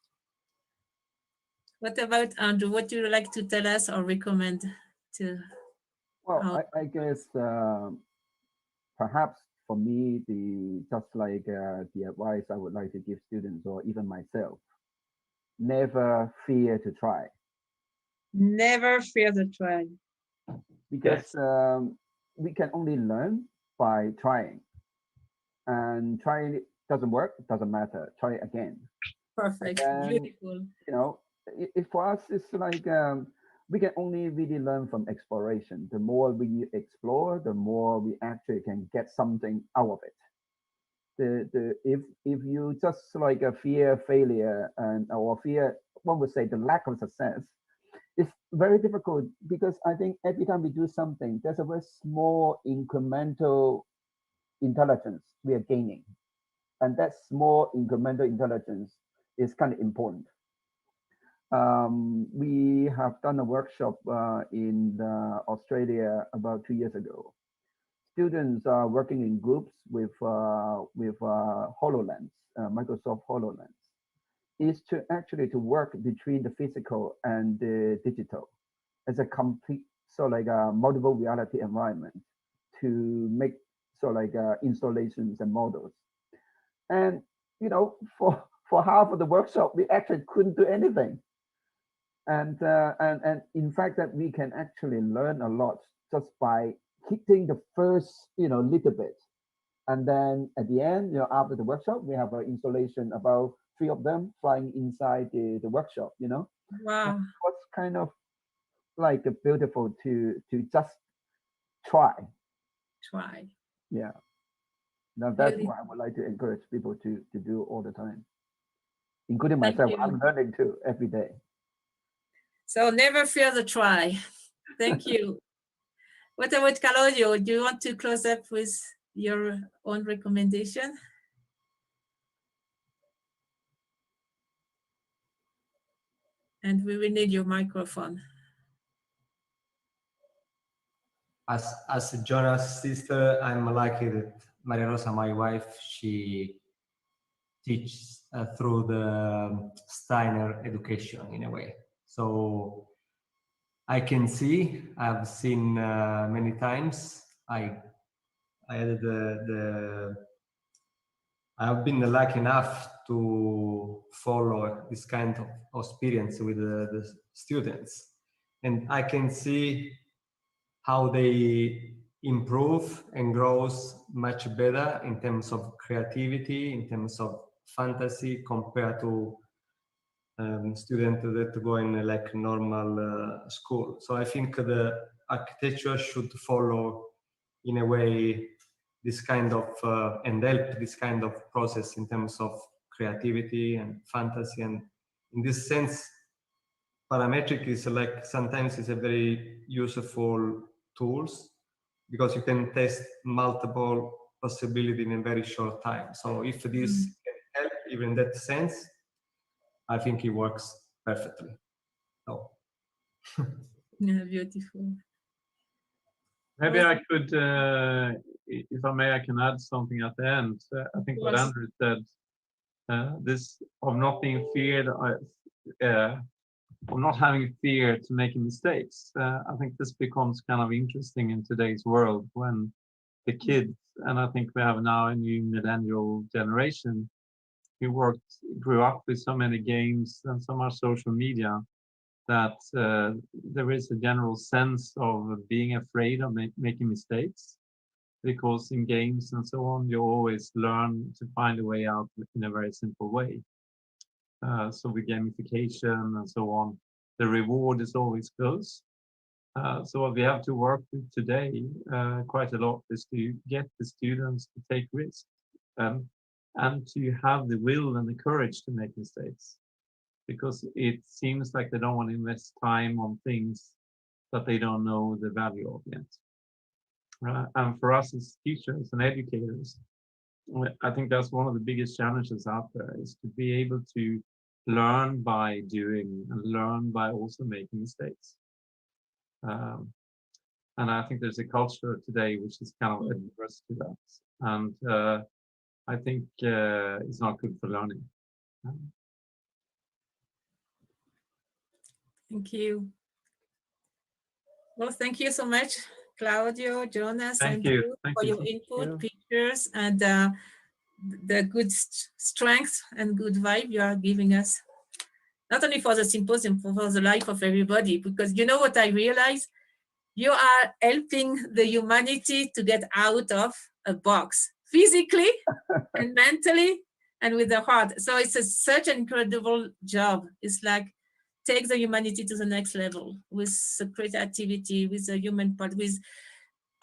[SPEAKER 2] What about Andrew? What do you like to tell us or recommend to?
[SPEAKER 8] Well, I guess perhaps for me, just like the advice I would like to give students or even myself, never fear to try.
[SPEAKER 2] Never fear to try.
[SPEAKER 8] Because we can only learn by trying. And trying it doesn't work, it doesn't matter. Try it again.
[SPEAKER 2] Perfect.
[SPEAKER 8] And,
[SPEAKER 2] beautiful.
[SPEAKER 8] You know, for us, it's like we can only really learn from exploration. The more we explore, the more we actually can get something out of it. If you just like a fear failure or fear, one would say the lack of success, it's very difficult because I think every time we do something, there's a very small incremental intelligence we are gaining. And that small incremental intelligence is kind of important. We have done a workshop in Australia about 2 years ago. Students are working in groups with HoloLens, Microsoft HoloLens, is to actually to work between the physical and the digital as a complete, so like a multiple reality environment to make so like installations and models. And, you know, for half of the workshop, we actually couldn't do anything. And in fact, that we can actually learn a lot just by hitting the first, little bit. And then at the end, after the workshop, we have an installation about 3 of them flying inside the workshop,
[SPEAKER 2] Wow.
[SPEAKER 8] It was kind of like beautiful to just try.
[SPEAKER 2] Try.
[SPEAKER 8] Yeah. Now that's
[SPEAKER 2] Really?
[SPEAKER 8] what I would like to encourage people to do all the time, including myself. I'm learning too every day.
[SPEAKER 2] So never fear the try. Thank you. What about Claudio? Do you want to close up with your own recommendation? And we will need your microphone.
[SPEAKER 7] As Jonah's sister, I'm lucky that Maria Rosa, my wife, she teaches through the Steiner education in a way. So I can see, I've seen many times. I've been lucky enough to follow this kind of experience with the students, and I can see how they improve and grows much better in terms of creativity, in terms of fantasy, compared to students that go in like normal school. So I think the architecture should follow in a way this kind of and help this kind of process in terms of creativity and fantasy. And in this sense, parametric is like sometimes it's a very useful tools because you can test multiple possibilities in a very short time. So if this can help even in that sense, I think it works perfectly. So.
[SPEAKER 2] Yeah, beautiful.
[SPEAKER 9] Maybe I could, if I may, I can add something at the end. I think what Andrew said, this of not being feared, of not having fear to making mistakes. I think this becomes kind of interesting in today's world when the kids, and I think we have now a new millennial generation who grew up with so many games and so much social media that there is a general sense of being afraid of making mistakes, because in games and so on, you always learn to find a way out in a very simple way. So with gamification and so on, the reward is always close. So what we have to work with today quite a lot is to get the students to take risks and to have the will and the courage to make mistakes, because it seems like they don't want to invest time on things that they don't know the value of yet. And for us as teachers and educators, I think that's one of the biggest challenges out there, is to be able to learn by doing and learn by also making mistakes. And I think there's a culture today which is kind of adverse to that. And I think it's not good for learning.
[SPEAKER 2] Thank you. Well, thank you so much, Claudio, Jonas,
[SPEAKER 9] Thank
[SPEAKER 2] and
[SPEAKER 9] you.
[SPEAKER 2] Drew,
[SPEAKER 9] Thank
[SPEAKER 2] for
[SPEAKER 9] you.
[SPEAKER 2] your input, pictures, and the good strength and good vibe you are giving us. Not only for the symposium, but for the life of everybody. Because you know what I realize? You are helping the humanity to get out of a box, physically and mentally and with the heart. So it's such an incredible job. It's like take the humanity to the next level with the creativity, with the human part, with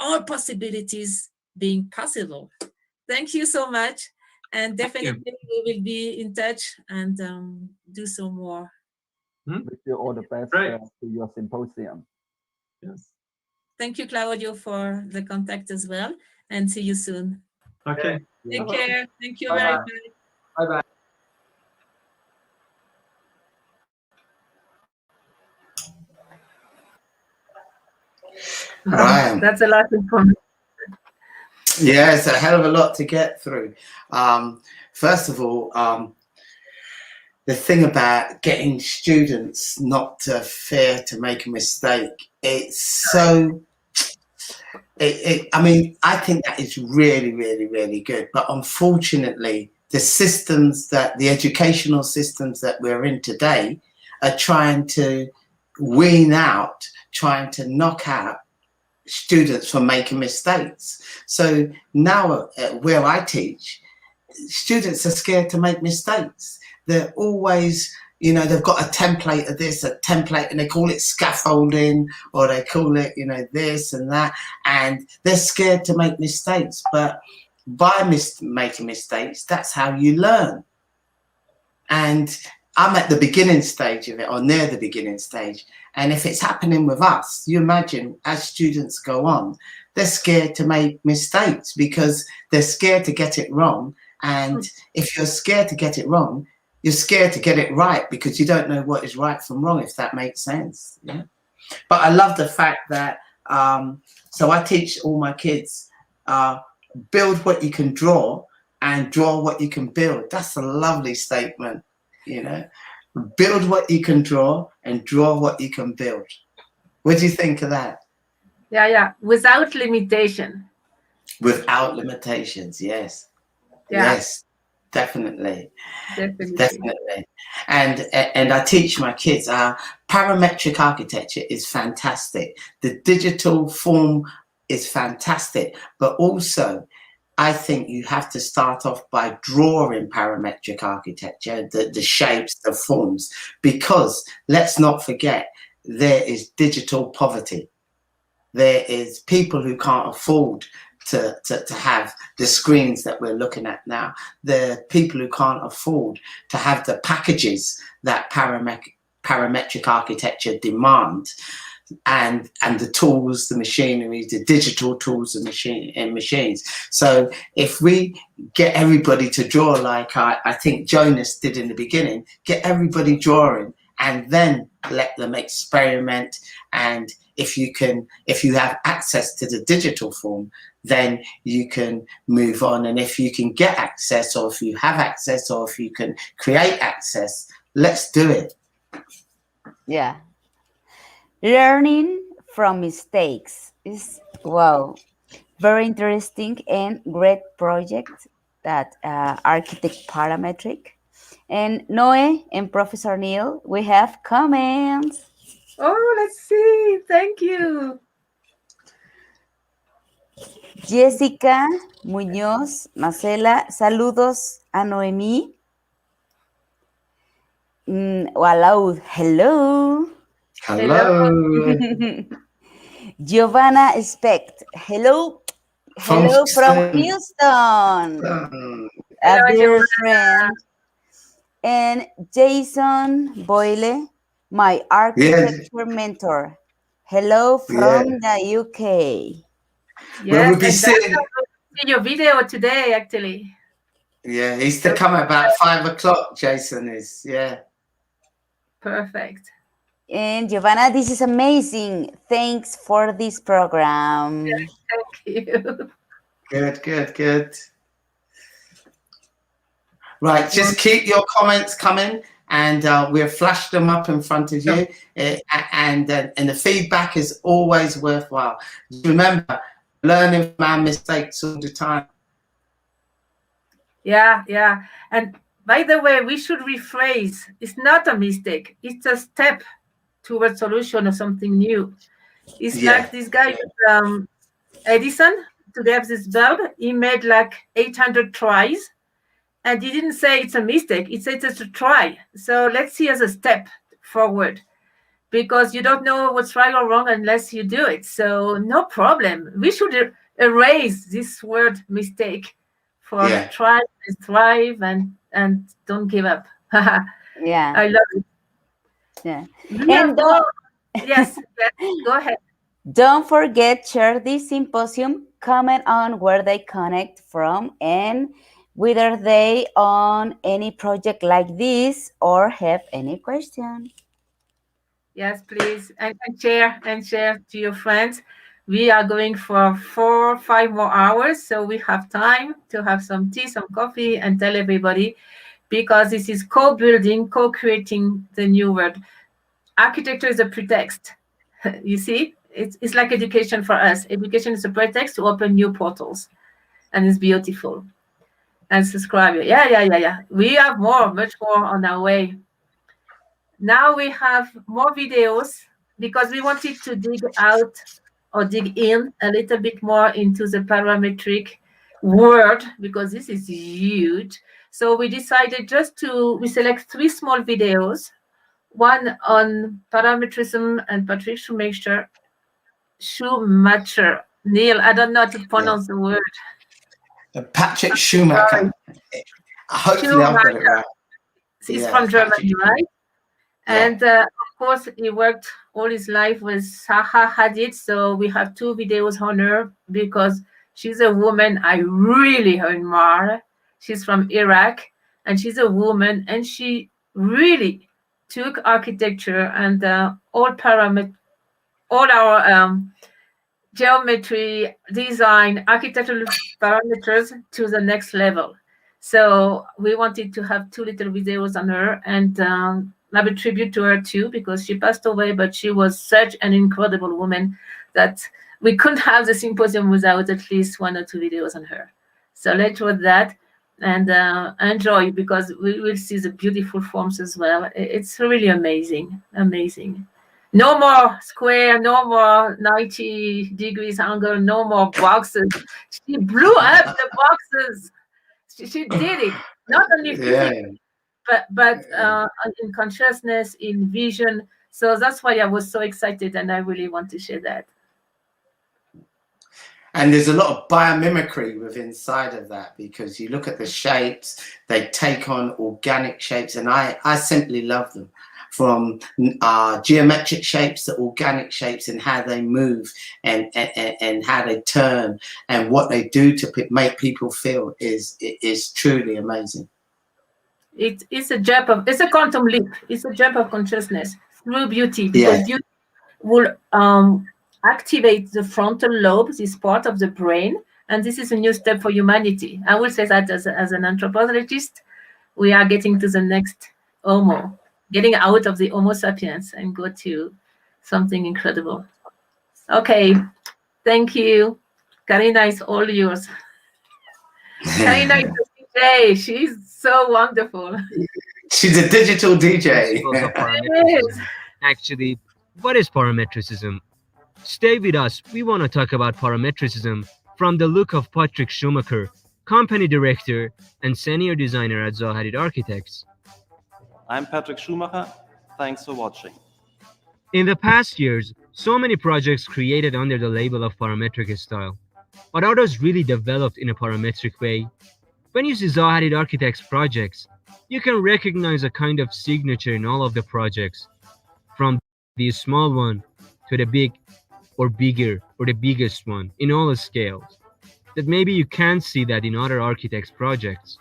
[SPEAKER 2] all possibilities being possible. Thank you so much. And definitely we will be in touch and do some more.
[SPEAKER 8] Wish you all the best
[SPEAKER 9] Great.
[SPEAKER 8] to your symposium.
[SPEAKER 9] Yes.
[SPEAKER 2] Thank you, Claudio, for the contact as well. And see you soon.
[SPEAKER 9] Okay.
[SPEAKER 2] Take care. Thank you
[SPEAKER 8] Bye-bye.
[SPEAKER 2] very much.
[SPEAKER 7] Bye-bye.
[SPEAKER 1] Right.
[SPEAKER 2] That's a lot of fun.
[SPEAKER 1] Yeah, it's a hell of a lot to get through. First of all, the thing about getting students not to fear to make a mistake, it's so, I mean, I think that is really, really, really good. But unfortunately, the systems the educational systems that we're in today are trying to wean out, trying to knock out students from making mistakes. So now where I teach, students are scared to make mistakes. They're always, you know, they've got a template of this, a template, and they call it scaffolding, or they call it, you know, this and that, and they're scared to make mistakes. But by making mistakes, that's how you learn. And I'm at the beginning stage of it, or near the beginning stage. And if it's happening with us, you imagine as students go on, they're scared to make mistakes because they're scared to get it wrong. And if you're scared to get it wrong, you're scared to get it right because you don't know what is right from wrong, if that makes sense. Yeah. But I love the fact that, so I teach all my kids, build what you can draw and draw what you can build. That's a lovely statement, you know. Build what you can draw and draw what you can build. What do you think of that?
[SPEAKER 2] Yeah. Without limitation.
[SPEAKER 1] Without limitations, yes.
[SPEAKER 2] Yeah.
[SPEAKER 1] Yes, definitely. Definitely. And I teach my kids, parametric architecture is fantastic. The digital form is fantastic, but also I think you have to start off by drawing parametric architecture, the shapes, the forms, because let's not forget, there is digital poverty. There is people who can't afford to have the screens that we're looking at now. There are people who can't afford to have the packages that parametric architecture demand. And the tools, the machinery, the digital tools and machines. So if we get everybody to draw like I think Jonas did in the beginning, get everybody drawing and then let them experiment. And if you have access to the digital form, then you can move on. And if you can get access, or if you have access, or if you can create access, let's do it.
[SPEAKER 3] Yeah. Learning from mistakes is, wow, very interesting and great project that Architect Parametric. And Noe and Professor Neil, we have comments.
[SPEAKER 2] Oh, let's see. Thank you.
[SPEAKER 3] Jessica Muñoz Macela, saludos a Noemí. Hello.
[SPEAKER 1] Hello.
[SPEAKER 3] Giovanna Specht. Hello. Hello from Houston. A
[SPEAKER 2] Hello,
[SPEAKER 3] dear
[SPEAKER 2] Giovanna.
[SPEAKER 3] friend. And Jason Boyle, my architecture mentor. Hello from the UK.
[SPEAKER 2] Yes,
[SPEAKER 1] we'll be
[SPEAKER 2] and
[SPEAKER 1] sitting.
[SPEAKER 2] see your video today, actually.
[SPEAKER 1] Yeah, he's to come about 5 o'clock. Jason is, yeah.
[SPEAKER 2] Perfect.
[SPEAKER 3] And Giovanna, this is amazing. Thanks for this program.
[SPEAKER 2] Yes, thank you.
[SPEAKER 1] Good. Right, just keep your comments coming, and we'll flash them up in front of you. And the feedback is always worthwhile. Remember, learning from our mistakes all the time.
[SPEAKER 2] Yeah. And by the way, we should rephrase. It's not a mistake. It's a step towards solution of something new. It's like this guy, Edison, to get this bulb, he made like 800 tries. And he didn't say it's a mistake. He said it's a try. So let's see as a step forward, because you don't know what's right or wrong unless you do it. So no problem. We should erase this word mistake for try and thrive and don't give up.
[SPEAKER 3] Yeah.
[SPEAKER 2] I love it.
[SPEAKER 3] Yeah.
[SPEAKER 2] And yes, go ahead.
[SPEAKER 3] Don't forget, share this symposium, comment on where they connect from and whether they on any project like this or have any question.
[SPEAKER 2] Yes, please. And share to your friends. We are going for 4 or 5 more hours, so we have time to have some tea, some coffee, and tell everybody, because this is co-building, co-creating the new world. Architecture is a pretext. You see, it's like education for us. Education is a pretext to open new portals, and it's beautiful. And subscribe. Yeah. We have much more on our way. Now we have more videos because we wanted to dig out or dig in a little bit more into the parametric world, because this is huge. So we decided we select 3 small videos, one on parametrism and Patrick Schumacher. Neil, I don't know how to pronounce the word.
[SPEAKER 1] Patrick Schumacher. Hopefully I've got it right.
[SPEAKER 2] He's from Germany, right? And of course, he worked all his life with Zaha Hadid. So we have 2 videos on her because she's a woman I really admire. She's from Iraq and she's a woman, and she really took architecture and all our geometry, design, architectural parameters to the next level. So we wanted to have 2 little videos on her and have a tribute to her too, because she passed away, but she was such an incredible woman that we couldn't have the symposium without at least 1 or 2 videos on her. So let's watch that and enjoy, because we will see the beautiful forms as well. It's really amazing. No more square, no more 90 degrees angle, no more boxes. She blew up the boxes. She did it, not only physically, but in consciousness, in vision. So that's why I was so excited, and I really want to share that.
[SPEAKER 1] And there's a lot of biomimicry within inside of that, because you look at the shapes, they take on organic shapes, and I simply love them. From geometric shapes to organic shapes, and how they move and how they turn and what they do to make people feel is truly amazing.
[SPEAKER 2] It's a quantum leap. It's a jump of consciousness through beauty, because beauty will activate the frontal lobe, this part of the brain, and this is a new step for humanity. I will say that as an anthropologist, we are getting to the next Homo. Getting out of the Homo sapiens and go to something incredible. Okay, thank you. Karina is all yours. Karina is a DJ. She's so wonderful.
[SPEAKER 1] She's a digital DJ.
[SPEAKER 10] Actually, what is parametricism? Stay with us. We want to talk about parametricism from the look of Patrick Schumacher, company director and senior designer at Zaha Hadid Architects.
[SPEAKER 11] I'm Patrick Schumacher. Thanks for watching.
[SPEAKER 10] In the past years, So many projects created under the label of parametric style, but are those really developed in a parametric way? When you see Zaha Hadid Architects projects, you can recognize a kind of signature in all of the projects, from the small one to the big or bigger or the biggest one in all the scales, that maybe you can't see that in other architects' projects.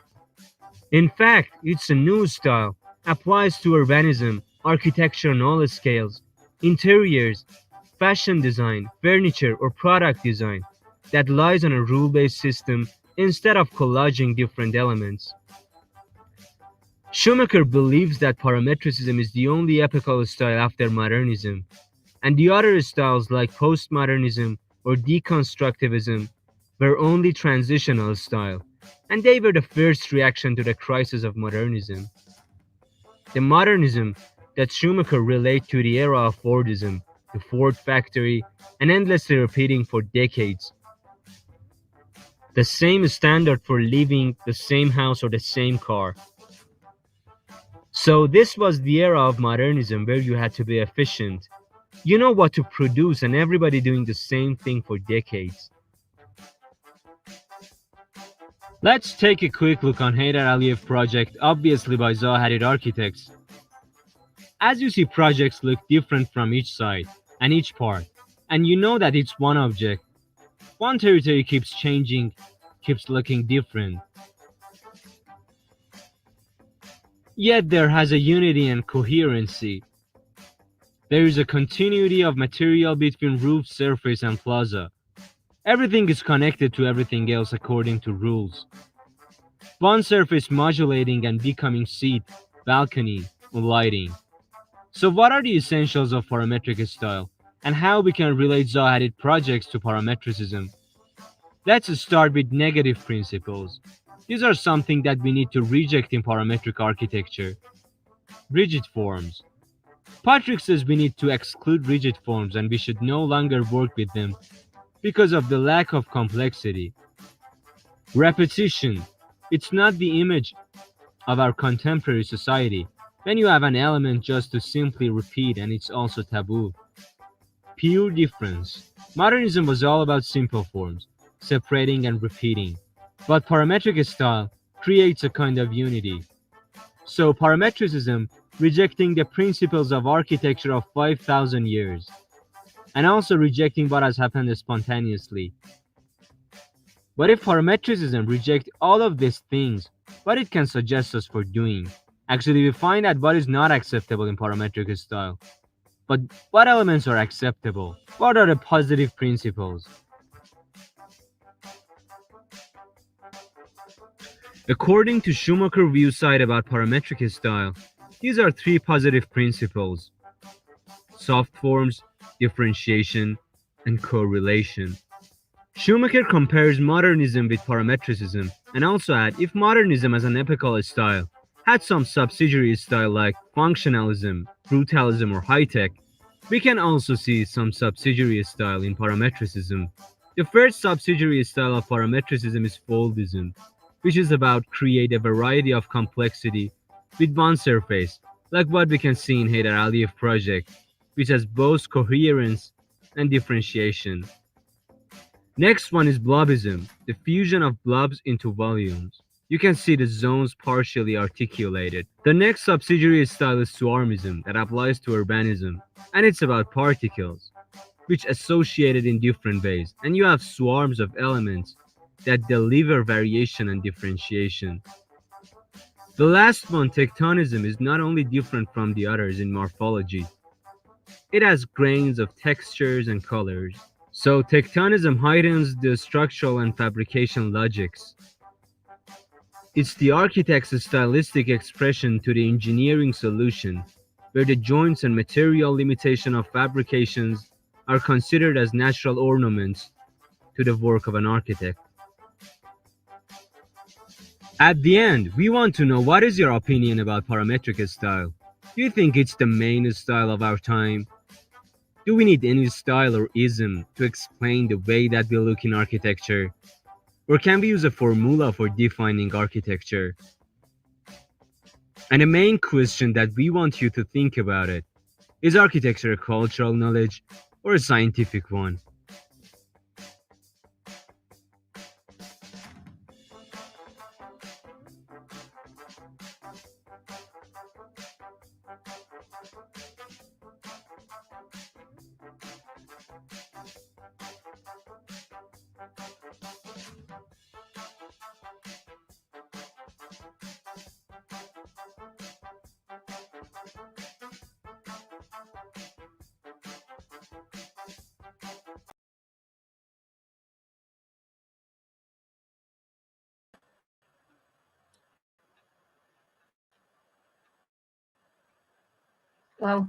[SPEAKER 10] In fact, it's a new style, applies to urbanism, architecture on all scales, interiors, fashion design, furniture or product design, that lies on a rule-based system instead of collaging different elements. Schumacher believes that parametricism is the only epochal style after modernism, and the other styles like postmodernism or deconstructivism were only transitional style, and they were the first reaction to the crisis of modernism. The modernism that Schumacher relates to the era of Fordism, the Ford factory, and endlessly repeating for decades the same standard for living, the same house or the same car. So this was the era of modernism where you had to be efficient. You know what to produce and everybody doing the same thing for decades. Let's take a quick look on Heydar Aliyev project, obviously by Zaha Hadid Architects. As you see, projects look different from each side and each part, and you know that it's one object. One territory keeps changing, keeps looking different. Yet there has a unity and coherency. There is a continuity of material between roof, surface, and plaza. Everything is connected to everything else according to rules. One surface modulating and becoming seat, balcony, or lighting. So what are the essentials of parametric style, and how we can relate Zaha Hadid projects to parametricism? Let's start with negative principles. These are something that we need to reject in parametric architecture. Rigid forms. Patrick says we need to exclude rigid forms and we should no longer work with them because of the lack of complexity. Repetition. It's not the image of our contemporary society when you have an element just to simply repeat, and it's also taboo. Pure difference. Modernism was all about simple forms, separating and repeating, but parametric style creates a kind of unity. So parametricism, rejecting the principles of architecture of 5,000 years, and also rejecting what has happened spontaneously. But if parametricism rejects all of these things, what it can suggest us for doing? Actually, we find that what is not acceptable in parametric style. But what elements are acceptable? What are the positive principles? According to Schumacher view site about parametric style, these are three positive principles: soft forms, differentiation, and correlation. Schumacher compares modernism with parametricism and also adds if modernism as an epochal style had some subsidiary style like functionalism, brutalism, or high-tech, we can also see some subsidiary style in parametricism. The first subsidiary style of parametricism is foldism, which is about create a variety of complexity with one surface, like what we can see in Heydar Aliyev project, which has both coherence and differentiation. Next one is blobism, the fusion of blobs into volumes. You can see the zones partially articulated. The next subsidiary style is swarmism that applies to urbanism, and it's about particles, which associated in different ways, and you have swarms of elements that deliver variation and differentiation. The last one, tectonism, is not only different from the others in morphology. It has grains of textures and colors. So tectonism heightens the structural and fabrication logics. It's the architect's stylistic expression to the engineering solution, where the joints and material limitation of fabrications are considered as natural ornaments to the work of an architect. At the end, we want to know what is your opinion about parametric style. Do you think it's the main style of our time? Do we need any style or ism to explain the way that we look in architecture? Or can we use a formula for defining architecture? And the main question that we want you to think about it, is architecture a cultural knowledge or a scientific one?
[SPEAKER 2] Well,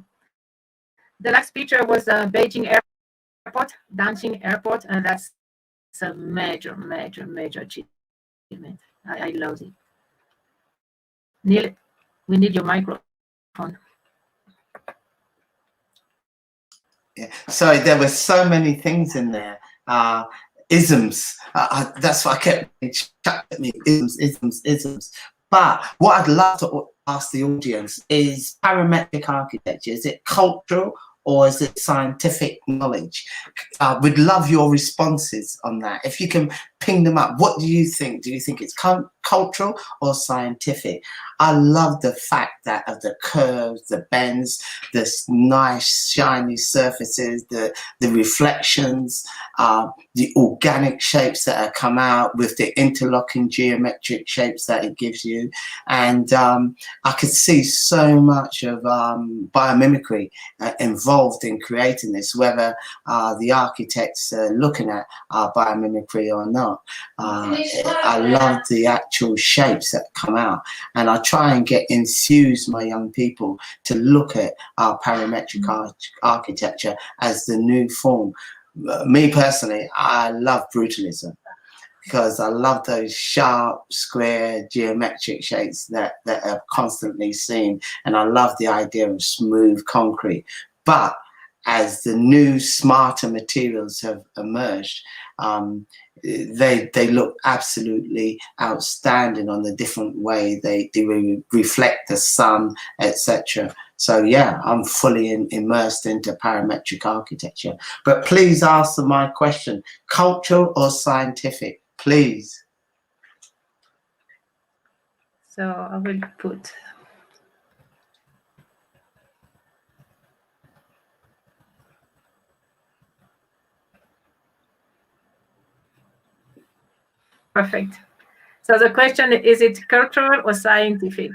[SPEAKER 2] the last picture was Beijing Airport, dancing airport, and that's a major, major, major achievement. I love it. Neil, we need your microphone.
[SPEAKER 1] Yeah. Sorry, there were so many things in there. Isms. That's what I kept chucked at me. Isms. But what I'd love to ask the audience is parametric architecture. Is it cultural or is it scientific knowledge? We'd love your responses on that. If you can ping them up, what do you think? Do you think it's cultural or scientific? I love the fact that of the curves, the bends, the nice shiny surfaces, the reflections, the organic shapes that have come out with the interlocking geometric shapes that it gives you. And I could see so much of biomimicry involved in creating this, whether the architects are looking at biomimicry or not. I love the actual shapes that come out, and I try and enthuse my young people to look at our parametric architecture as the new form. Me personally, I love brutalism because I love those sharp, square, geometric shapes that are constantly seen, and I love the idea of smooth concrete. But as the new, smarter materials have emerged, they look absolutely outstanding on the different way they reflect the sun, etc. So yeah, I'm fully immersed into parametric architecture. But please answer my question: cultural or scientific, please.
[SPEAKER 2] So I will put. Perfect. So the question is it cultural or scientific?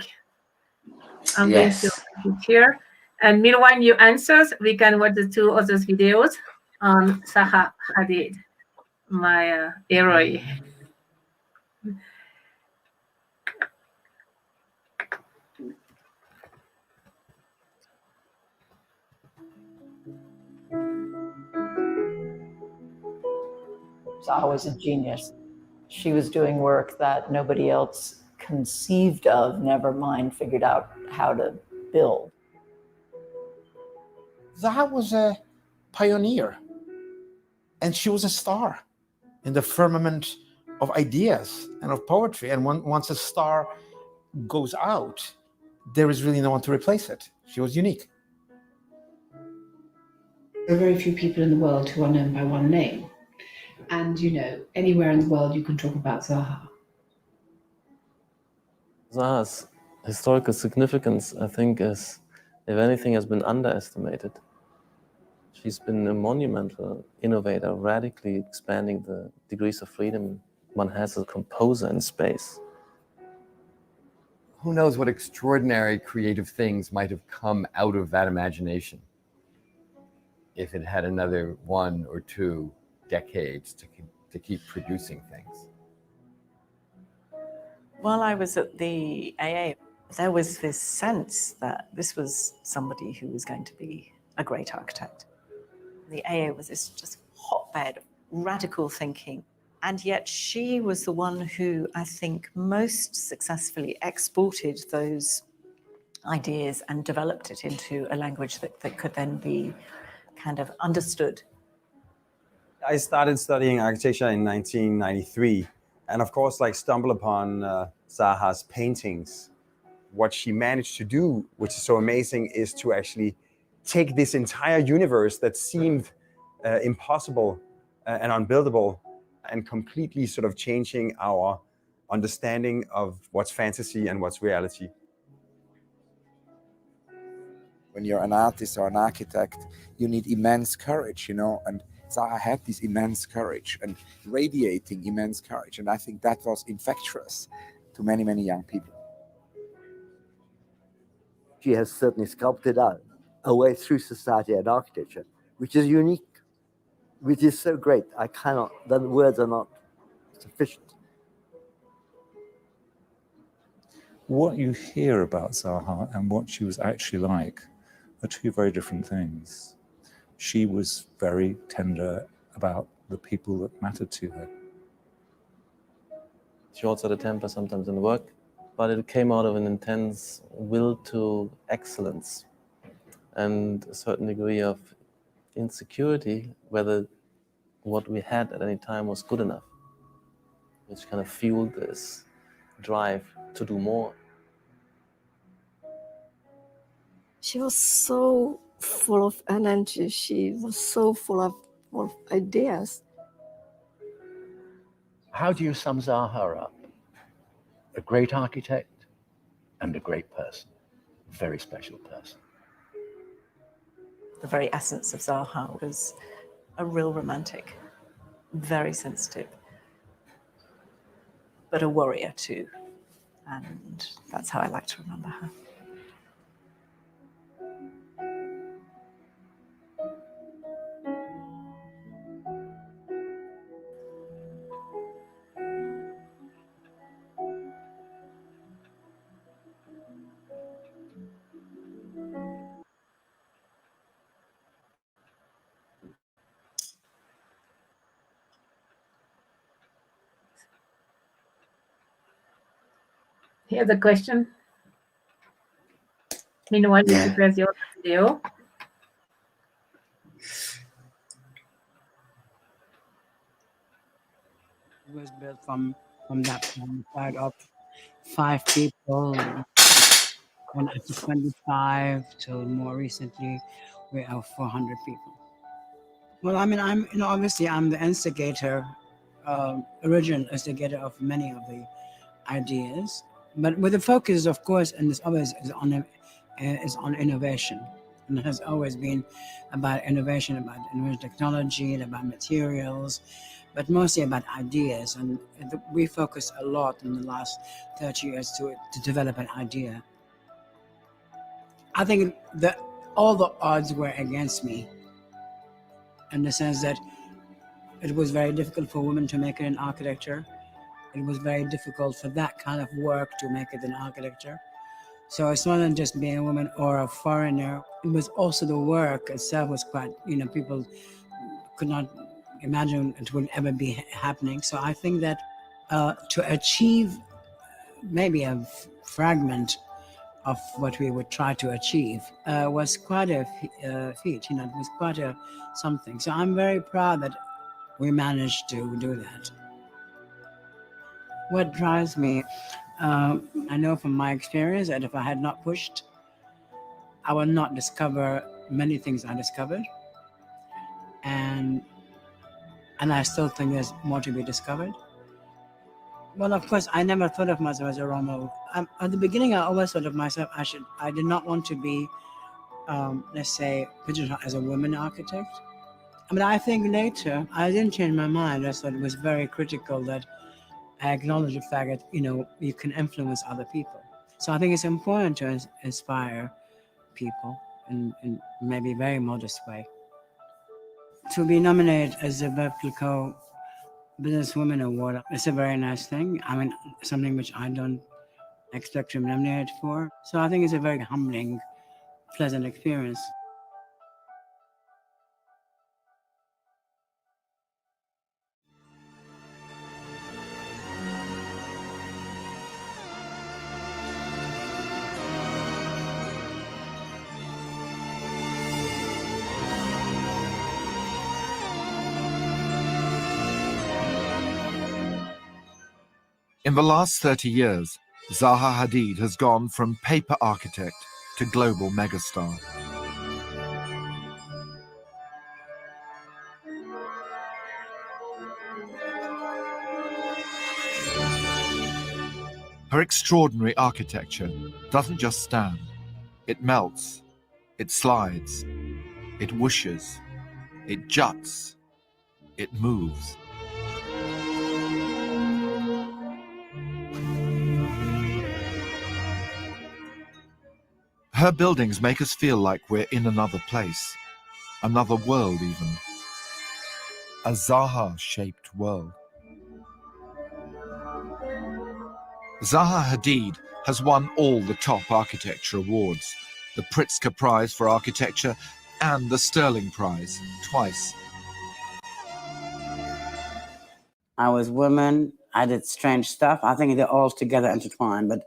[SPEAKER 2] I'm going to put it here. And meanwhile you answers, we can watch the two other videos on Zaha Hadid, my hero.
[SPEAKER 11] Zaha was a genius. She was doing work that nobody else conceived of, never mind figured out how to build.
[SPEAKER 12] Zaha was a pioneer, and she was a star in the firmament of ideas and of poetry. And once a star goes out, there is really no one to replace it. She was unique.
[SPEAKER 13] There are very few people in the world who are known by one name. And, you know, anywhere in the world you can talk about Zaha.
[SPEAKER 14] Zaha's historical significance, I think, is, if anything, has been underestimated. She's been a monumental innovator, radically expanding the degrees of freedom one has as a composer in space.
[SPEAKER 4] Who knows what extraordinary creative things might have come out of that imagination if it had another 1 or 2 decades to keep producing things.
[SPEAKER 15] While I was at the AA, there was this sense that this was somebody who was going to be a great architect. The AA was this just hotbed of radical thinking. And yet she was the one who, I think, most successfully exported those ideas and developed it into a language that could then be kind of understood.
[SPEAKER 16] I started studying architecture in 1993, and of course, stumbled upon Zaha's paintings. What she managed to do, which is so amazing, is to actually take this entire universe that seemed impossible and unbuildable, and completely sort of changing our understanding of what's fantasy and what's reality.
[SPEAKER 17] When you're an artist or an architect, you need immense courage, you know, and Zaha had this immense courage and radiating immense courage. And I think that was infectious to many, many young people.
[SPEAKER 18] She has certainly sculpted out a way through society and architecture, which is unique, which is so great. The words are not sufficient.
[SPEAKER 19] What you hear about Zaha and what she was actually like are two very different things. She was very tender about the people that mattered to her.
[SPEAKER 14] She also had a temper sometimes in work, but it came out of an intense will to excellence and a certain degree of insecurity whether what we had at any time was good enough, which kind of fueled this drive to do more.
[SPEAKER 20] She was so full of energy. She was so full of ideas.
[SPEAKER 21] How do you sum Zaha up? A great architect and a great person, a very special person.
[SPEAKER 15] The very essence of Zaha was a real romantic, very sensitive, but a warrior too. And that's how I like to remember her.
[SPEAKER 2] Here's a question. Meanwhile, you prepare your video.
[SPEAKER 22] It was built from that side of 5 people, and after 25 till more recently, we have 400 people. Well, I mean, obviously I'm the instigator, original instigator of many of the ideas, but with the focus, of course, and this always is on innovation, and it has always been about innovation, about technology, and about materials, but mostly about ideas. And we focused a lot in the last 30 years to develop an idea. I think that all the odds were against me, in the sense that it was very difficult for women to make it in architecture. It was very difficult for that kind of work to make it in architecture. So it's not just being a woman or a foreigner. It was also the work itself was quite, people could not imagine it would ever be happening. So I think that to achieve maybe a fragment of what we would try to achieve was quite a feat, it was quite a something. So I'm very proud that we managed to do that. What drives me, I know from my experience that if I had not pushed, I would not discover many things I discovered. And I still think there's more to be discovered. Well, of course, I never thought of myself as a role model. At the beginning, I always thought of myself, I did not want to be, let's say, pigeonholed as a woman architect. I mean, I think later, I didn't change my mind. I thought it was very critical that I acknowledge the fact that, you can influence other people. So I think it's important to inspire people in maybe a very modest way. To be nominated as the Vertical Businesswoman Award, it's a very nice thing. I mean, something which I don't expect to be nominated for. So I think it's a very humbling, pleasant experience.
[SPEAKER 23] In the last 30 years, Zaha Hadid has gone from paper architect to global megastar. Her extraordinary architecture doesn't just stand. It melts, it slides, it whooshes, it juts, it moves. Her buildings make us feel like we're in another place, another world even. A Zaha-shaped world. Zaha Hadid has won all the top architecture awards, the Pritzker Prize for Architecture and the Sterling Prize, twice.
[SPEAKER 5] I was women, I did strange stuff. I think they're all together intertwined, but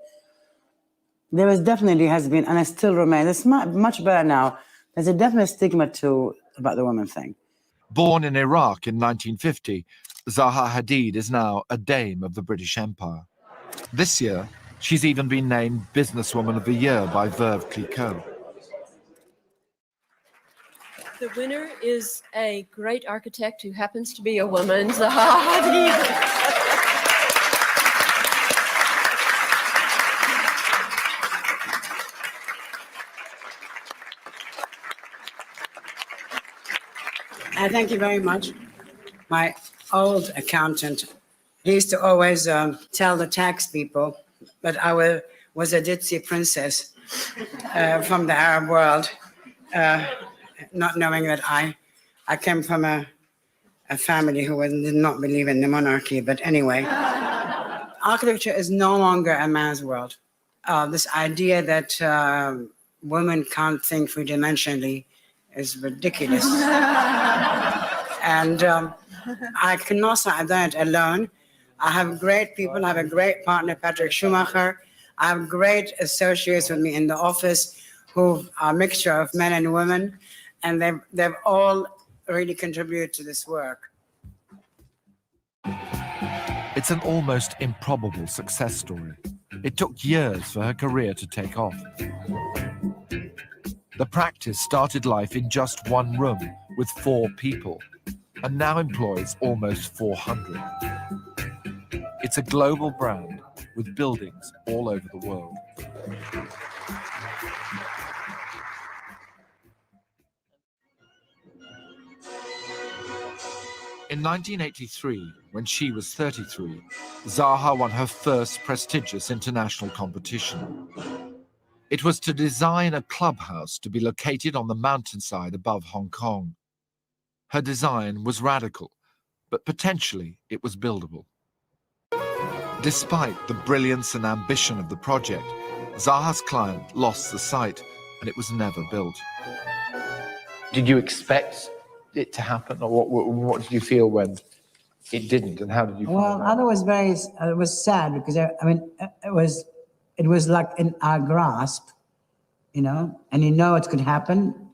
[SPEAKER 5] there is definitely has been, and it still remains, it's much better now. There's a definite stigma too about the women thing.
[SPEAKER 23] Born in Iraq in 1950, Zaha Hadid is now a dame of the British Empire. This year, she's even been named Businesswoman of the Year by Verve Clicquot.
[SPEAKER 6] The winner is a great architect who happens to be a woman, Zaha Hadid.
[SPEAKER 22] Thank you very much. My old accountant, he used to always tell the tax people that I was a ditzy princess from the Arab world, not knowing that I came from a family who did not believe in the monarchy. But anyway, architecture is no longer a man's world. This idea that women can't think three-dimensionally is ridiculous. And I cannot say I've done it alone. I have great people. I have a great partner, Patrick Schumacher. I have great associates with me in the office who are a mixture of men and women, and they've all really contributed to this work.
[SPEAKER 23] It's an almost improbable success story. It took years for her career to take off. The practice started life in just one room with 4 people and now employs almost 400. It's a global brand with buildings all over the world. In 1983, when she was 33, Zaha won her first prestigious international competition. It was to design a clubhouse to be located on the mountainside above Hong Kong. Her design was radical, but potentially it was buildable. Despite the brilliance and ambition of the project, Zaha's client lost the site and it was never built.
[SPEAKER 9] Did you expect it to happen, or what did you feel when it didn't, and how did you
[SPEAKER 22] Well, I thought it was sad because it was like in our grasp, and it could happen.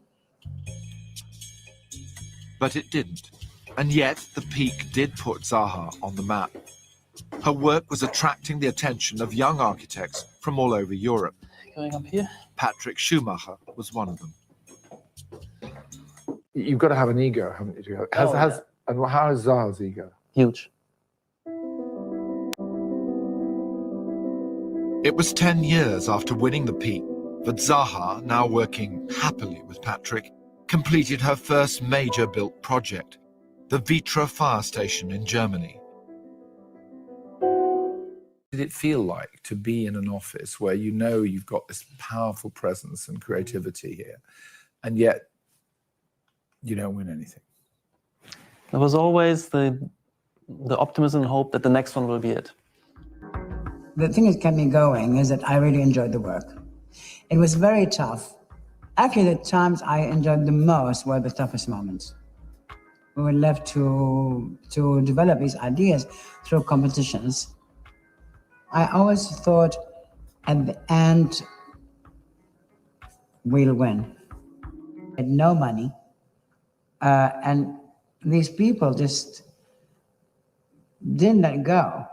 [SPEAKER 23] But it didn't. And yet the peak did put Zaha on the map. Her work was attracting the attention of young architects from all over Europe.
[SPEAKER 21] Going up here?
[SPEAKER 23] Patrick Schumacher was one of them.
[SPEAKER 9] You've got to have an ego, haven't you? And how is Zaha's ego?
[SPEAKER 21] Huge.
[SPEAKER 23] It was 10 years after winning the peak that Zaha, now working happily with Patrick, completed her first major built project, the Vitra fire station in Germany.
[SPEAKER 9] Did it feel like to be in an office where you know you've got this powerful presence and creativity here, and yet you don't win anything?
[SPEAKER 14] There was always the optimism and hope that the next one will be it.
[SPEAKER 22] The thing that kept me going is that I really enjoyed the work. It was very tough. Actually, the times I enjoyed the most were the toughest moments. We were left to develop these ideas through competitions. I always thought at the end, we'll win. I had no money. And these people just didn't let go.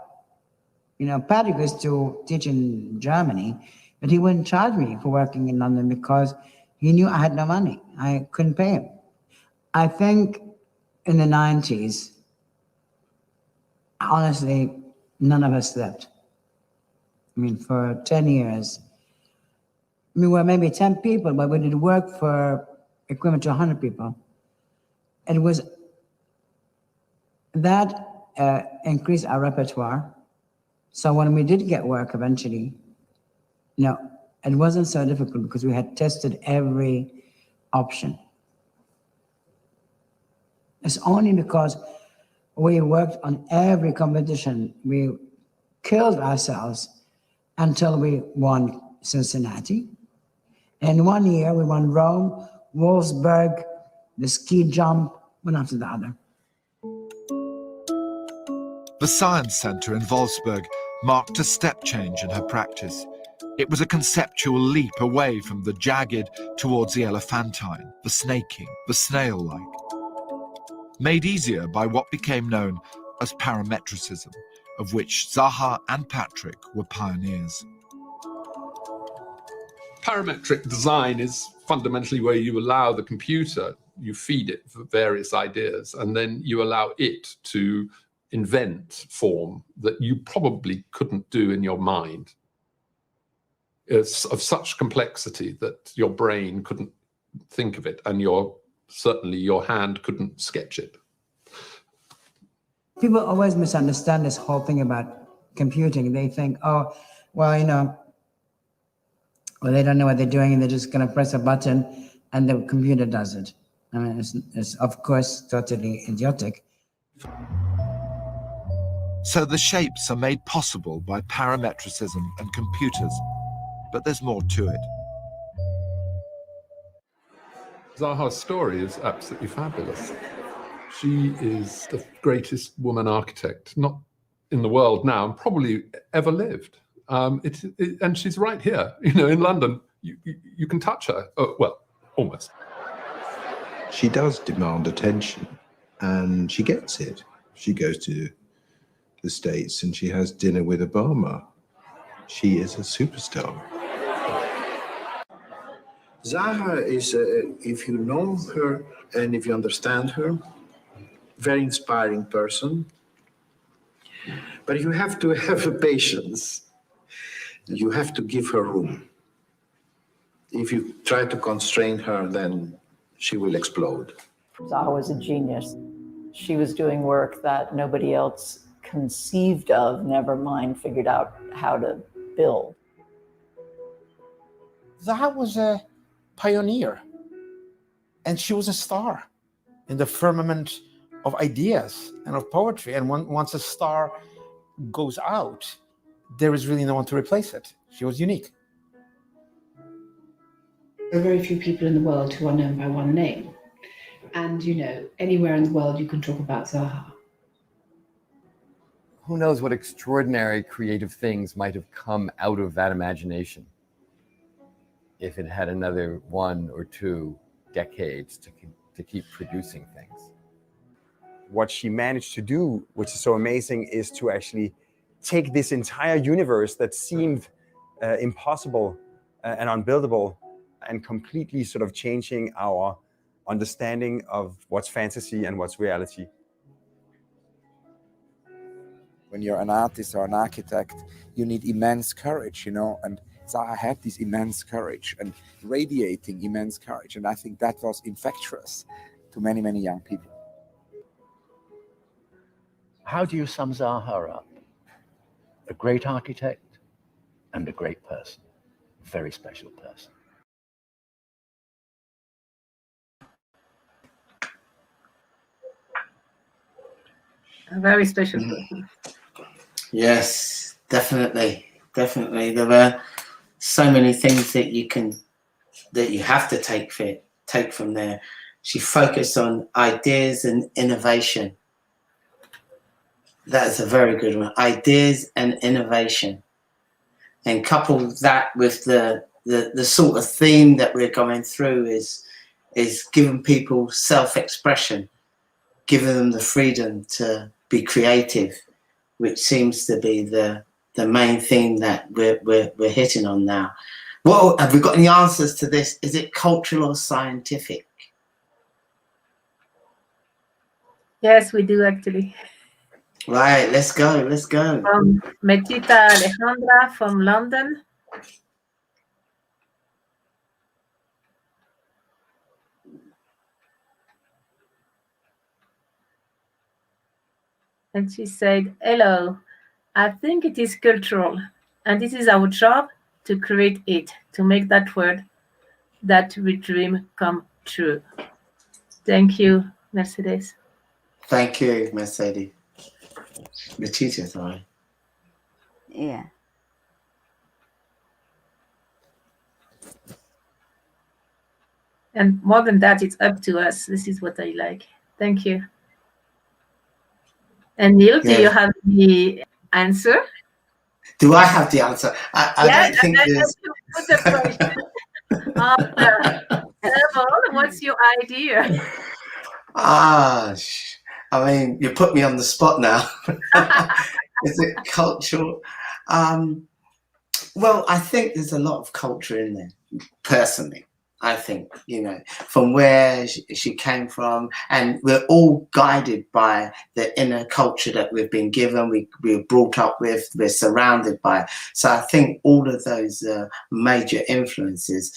[SPEAKER 22] Patrick used to teach in Germany, but he wouldn't charge me for working in London because he knew I had no money. I couldn't pay him. I think in the 90s, honestly, none of us slept. I mean, for 10 years. I mean, we're maybe 10 people, but we did work for equivalent to 100 people. It was that increased our repertoire. So when we did get work eventually, it wasn't so difficult because we had tested every option. It's only because we worked on every competition, we killed ourselves until we won Cincinnati. In 1 year, we won Rome, Wolfsburg, the ski jump, one after the other.
[SPEAKER 23] The Science Centre in Wolfsburg marked a step change in her practice. It was a conceptual leap away from the jagged towards the elephantine, the snaking, the snail-like. Made easier by what became known as parametricism, of which Zaha and Patrick were pioneers.
[SPEAKER 3] Parametric design is fundamentally where you allow the computer, you feed it for various ideas, and then you allow it to invent form that you probably couldn't do in your mind. It's of such complexity that your brain couldn't think of it, and certainly your hand couldn't sketch it.
[SPEAKER 22] People always misunderstand this whole thing about computing. They think, oh, well, they don't know what they're doing and they're just going to press a button and the computer does it. I mean, it's of course totally idiotic.
[SPEAKER 23] So the shapes are made possible by parametricism and computers, but there's more to it.
[SPEAKER 3] Zaha's story is absolutely fabulous. She is the greatest woman architect, not in the world now, and probably ever lived. And she's right here, in London. You can touch her. Oh, well, almost.
[SPEAKER 7] She does demand attention, and she gets it. She goes to the States and she has dinner with Obama. She is a superstar. Zaha is, if you know her and if you understand her, very inspiring person. But you have to have patience. You have to give her room. If you try to constrain her, then she will explode.
[SPEAKER 11] Zaha was a genius. She was doing work that nobody else conceived of, never mind figured out how to build.
[SPEAKER 12] Zaha was a pioneer, and she was a star in the firmament of ideas and of poetry. And once a star goes out, there is really no one to replace it. She was unique.
[SPEAKER 13] There are very few people in the world who are known by one name. And, anywhere in the world you can talk about Zaha.
[SPEAKER 8] Who knows what extraordinary creative things might have come out of that imagination if it had another 1 or 2 decades to keep producing things.
[SPEAKER 16] What she managed to do, which is so amazing, is to actually take this entire universe that seemed impossible and unbuildable and completely sort of changing our understanding of what's fantasy and what's reality.
[SPEAKER 17] When you're an artist or an architect, you need immense courage, and Zaha had this immense courage and radiating immense courage. And I think that was infectious to many, many young people.
[SPEAKER 21] How do you sum Zaha up? A great architect and a great person, a very special person.
[SPEAKER 2] A very special person.
[SPEAKER 1] Yes, definitely. There were so many things that you have to take from there. She focused on ideas and innovation. That's a very good one. Ideas and innovation. And couple that with the sort of theme that we're going through is giving people self-expression, giving them the freedom to be creative, which seems to be the main thing that we're hitting on now. Well, have we got any answers to this? Is it cultural or Right, let's go, let's go.
[SPEAKER 2] From Metita Alejandra from London. And she said, hello, I think it is cultural, and this is our job to create it, to make that word that we dream come true. Thank you, Mercedes.
[SPEAKER 1] Thank you, Mercedes. Letitia, sorry.
[SPEAKER 4] Yeah.
[SPEAKER 2] And more than that, it's up to us. This is what I like. Thank you. And Neil, do you have the answer?
[SPEAKER 1] Do I have the answer? I don't think there's...
[SPEAKER 2] Put the question. What's your idea?
[SPEAKER 1] I mean, you put me on the spot now. Is it cultural? Well, I think there's a lot of culture in there, personally. I think, you know, from where she came from, and we're all guided by the inner culture that we've been given, we're brought up with, we're surrounded by. So I think all of those major influences.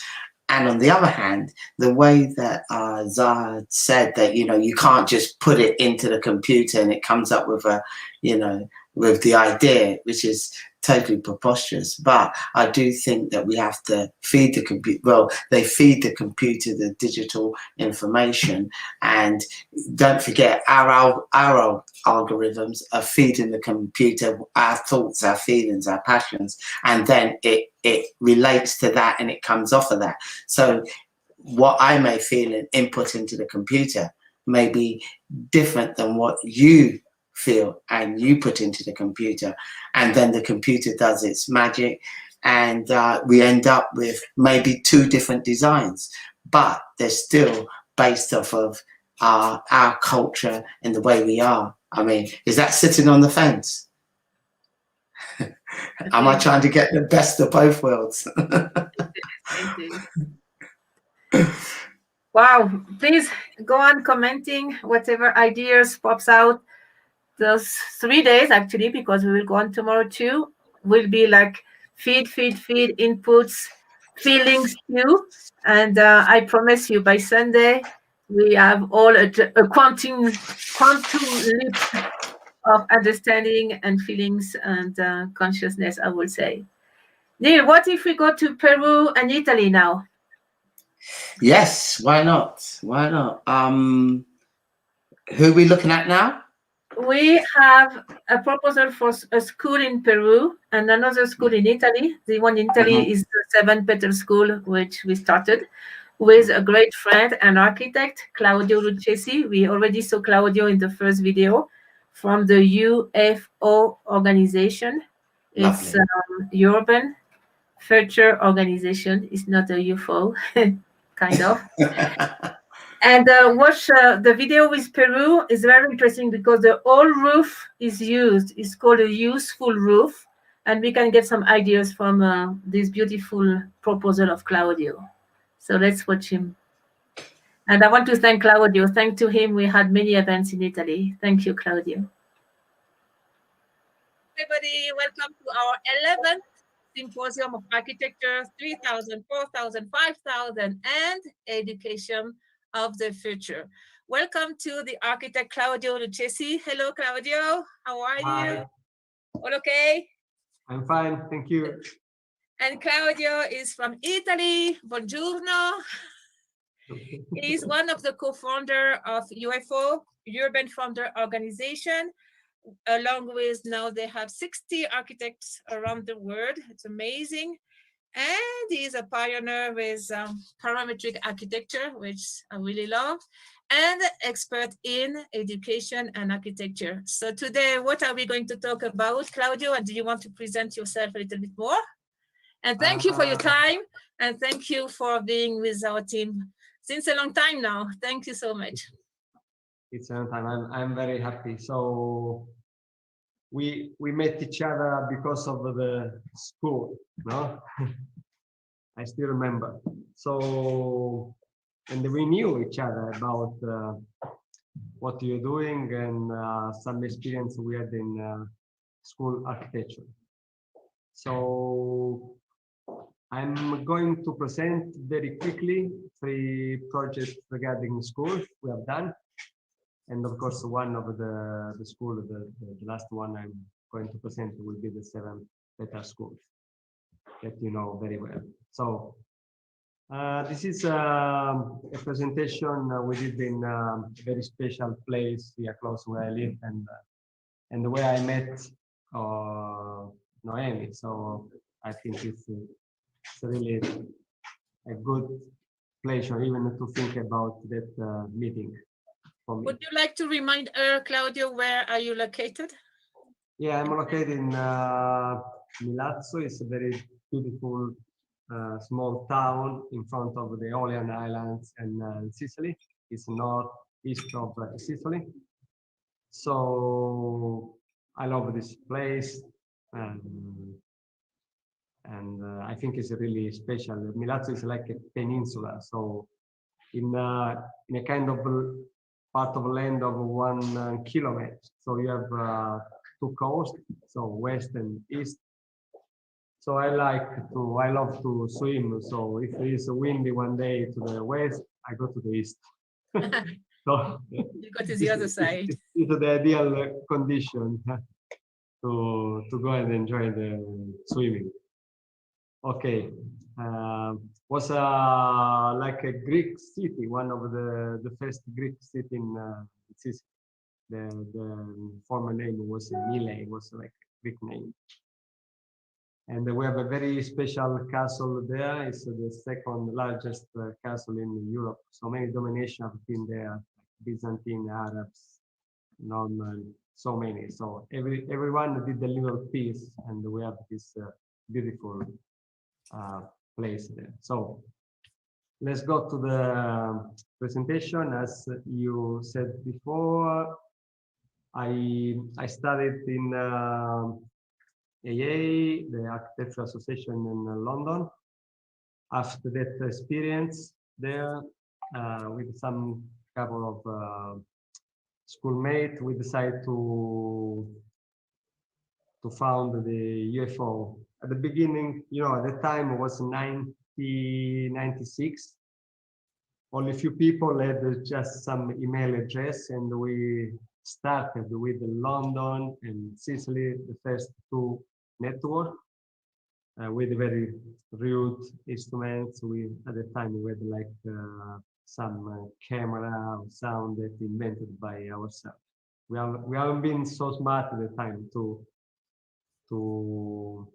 [SPEAKER 1] And on the other hand, the way that Zaha said that, you know, you can't just put it into the computer and it comes up with a, you know, with the idea, which is totally preposterous. But I do think that we have to feed the computer. Well, they feed the computer the digital information, and don't forget our algorithms are feeding the computer our thoughts, our feelings, our passions, and then it relates to that and it comes off of that. So what I may feel and input into the computer may be different than what you feel and you put into the computer, and then the computer does its magic, and we end up with maybe two different designs, but they're still based off of our culture and the way we are. I mean, is that sitting on the fence? Am I trying to get the best of both worlds?
[SPEAKER 2] Wow, please go on commenting whatever ideas pops out. Those 3 days, actually, because we will go on tomorrow too, will be like feed, inputs, feelings too. And I promise you by Sunday, we have all a quantum leap of understanding and feelings and consciousness, I will say. Neil, what if we go to Peru and Italy now?
[SPEAKER 1] Yes, why not? Why not? Who are we looking at now?
[SPEAKER 2] We have a proposal for a school in Peru and another school in Italy. The one in Italy is the 7 Petal School, which we started with a great friend and architect, Claudio Lucchesi. We already saw Claudio in the first video from the UFO organization. It's Urban Future Organization. It's not a UFO, kind of. And watch the video with Peru is very interesting because the whole roof is used. It's called a useful roof. And we can get some ideas from this beautiful proposal of Claudio. So let's watch him. And I want to thank Claudio. Thanks to him, we had many events in Italy. Thank you, Claudio. Everybody, welcome to our 11th Symposium of Architecture, 3,000, 4,000, 5,000, and Education of the Future. Welcome to the architect Claudio Lucchesi. Hello, Claudio. How are you? All okay?
[SPEAKER 10] I'm fine, thank you.
[SPEAKER 2] And Claudio is from Italy. Buongiorno. He's one of the co-founder of UFO, Urban Founder Organization. Along with now they have 60 architects around the world. It's amazing. And he's a pioneer with parametric architecture, which I really love, and expert in education and architecture. So today, what are we going to talk about, Claudio? And do you want to present yourself a little bit more? And thank you for your time. And thank you for being with our team since a long time now. Thank you so much.
[SPEAKER 10] It's a long time. I'm very happy. So we met each other because of the school, no? I still remember. So, and we knew each other about what you're doing and some experience we had in school architecture. So I'm going to present very quickly 3 projects regarding schools we have done. And of course, one of the school, the last one I'm going to present will be the 7 Petal Schools that you know very well. So this is a presentation we did in a very special place here close where I live and where I met Noemi. So I think it's really a good pleasure even to think about that meeting for me.
[SPEAKER 2] Would you like to remind her, Claudio, where are you located?
[SPEAKER 10] Yeah, I'm located in Milazzo. It's a very beautiful small town in front of the Aeolian Islands and Sicily. It's northeast of Sicily. So I love this place and I think it's really special. Milazzo is like a peninsula. So in a kind of part of land of 1 kilometer. So you have 2 coasts, so west and east. So I love to swim. So if it is windy one day to the west, I go to the east. So
[SPEAKER 2] You go to the other side.
[SPEAKER 10] It's the ideal condition to go and enjoy the swimming. Okay, was like a Greek city, one of the first Greek city in Sicily. The former name was Mile, was like a Greek name. And we have a very special castle there. It's the 2nd largest castle in Europe. So many dominations have been there, Byzantine, Arabs, Norman, so many. So everyone did a little piece, and we have this beautiful place there. So let's go to the presentation. As you said before, I studied in AA, the Architecture Association in London. After that experience there, with some couple of schoolmates, we decided to found the UFO. At the beginning, you know, at the time it was 1996. Only a few people had just some email address, and we started with London and Sicily, the first 2 networks, with very rude instruments. At the time we had like some camera or sound that invented by ourselves. We haven't been so smart at the time to do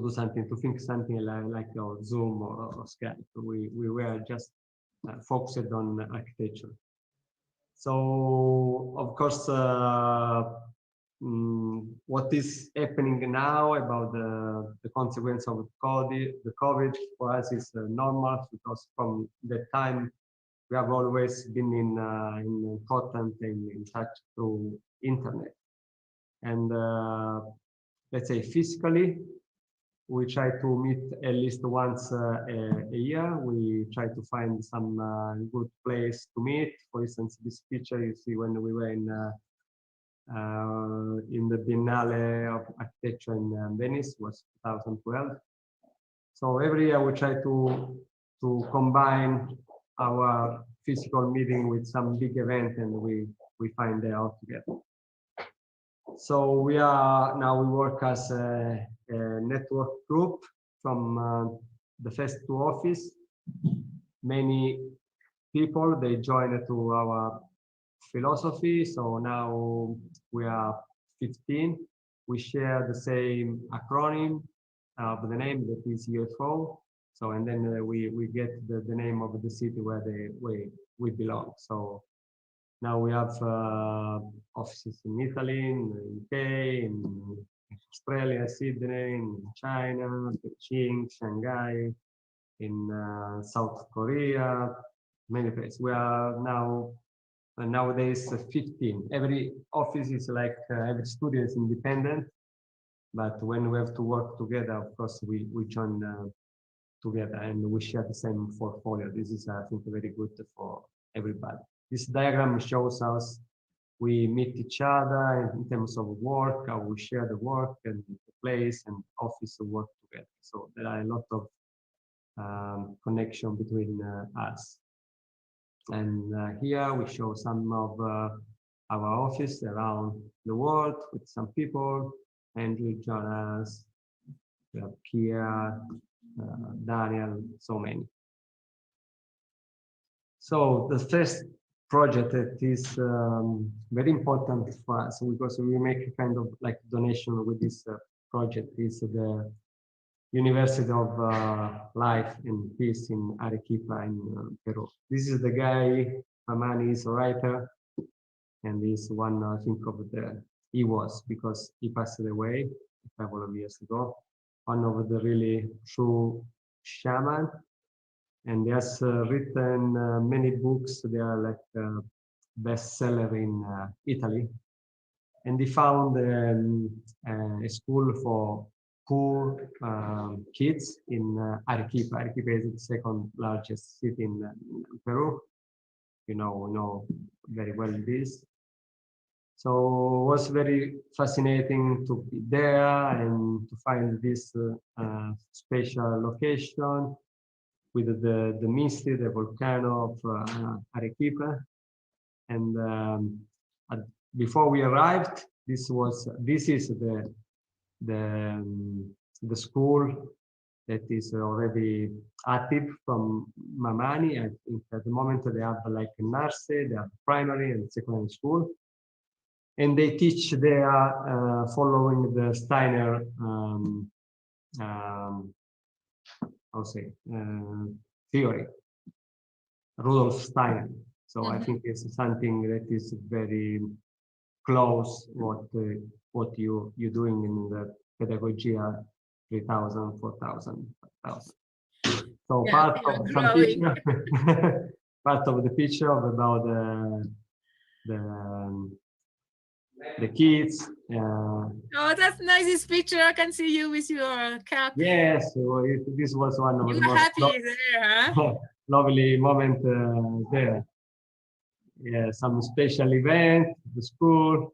[SPEAKER 10] something, to think something like Zoom or Skype. We were just focused on architecture. So of course, what is happening now about the consequence of the COVID for us is normal, because from that time we have always been in contact and in touch through internet. And let's say physically, we try to meet at least once a year. We try to find some good place to meet. For instance, this picture you see when we were in the Biennale of Architecture in Venice, was 2012. So every year we try to combine our physical meeting with some big event, and we find there all together. So we work as a network group from the first 2 offices. Many people, they joined to our philosophy. So now we are 15. We share the same acronym of the name, that is UFO. So, and then we get the name of the city where we belong. So now we have offices in Italy, in the UK, in Australia, Sydney, in China, Beijing, Shanghai, in South Korea, many places. We are nowadays 15. Every office is like, every studio is independent, but when we have to work together, of course, we join together and we share the same portfolio. This is, I think, very good for everybody. This diagram shows us we meet each other in terms of work, how we share the work and the place and office work together. So there are a lot of connection between us. And here we show some of our office around the world with some people. Andrew, Jonas, Pierre, Daniel, so many. So the first project that is very important for us, because we make a kind of like donation with this project, is the University of Life and Peace in Arequipa in Peru. This is the guy, Mamani is a writer, and he's one, I think, he was, because he passed away a couple of years ago, one of the really true shaman. And he has written many books. They are like bestseller in Italy. And he found a school for poor kids in Arequipa. Arequipa is the second largest city in Peru. You know very well this. So it was very fascinating to be there and to find this special location with the misty, the volcano of Arequipa. And before we arrived, this is the school that is already active from Mamani. I think at the moment they have like a nursery, they have primary and secondary school. And they teach there following the Steiner theory, Rudolf Steiner. So I think it's something that is very close what you're doing in the Pedagogia 3000, 4000, 5000. So
[SPEAKER 2] Yeah,
[SPEAKER 10] part of some
[SPEAKER 2] growing.
[SPEAKER 10] picture, part of the picture about the kids.
[SPEAKER 2] Oh, that's nice, this picture. I can see you with your cap.
[SPEAKER 10] Yes, so this was one of the
[SPEAKER 2] You're
[SPEAKER 10] most
[SPEAKER 2] happy there, huh?
[SPEAKER 10] lovely moment there. Yeah, some special event, the school.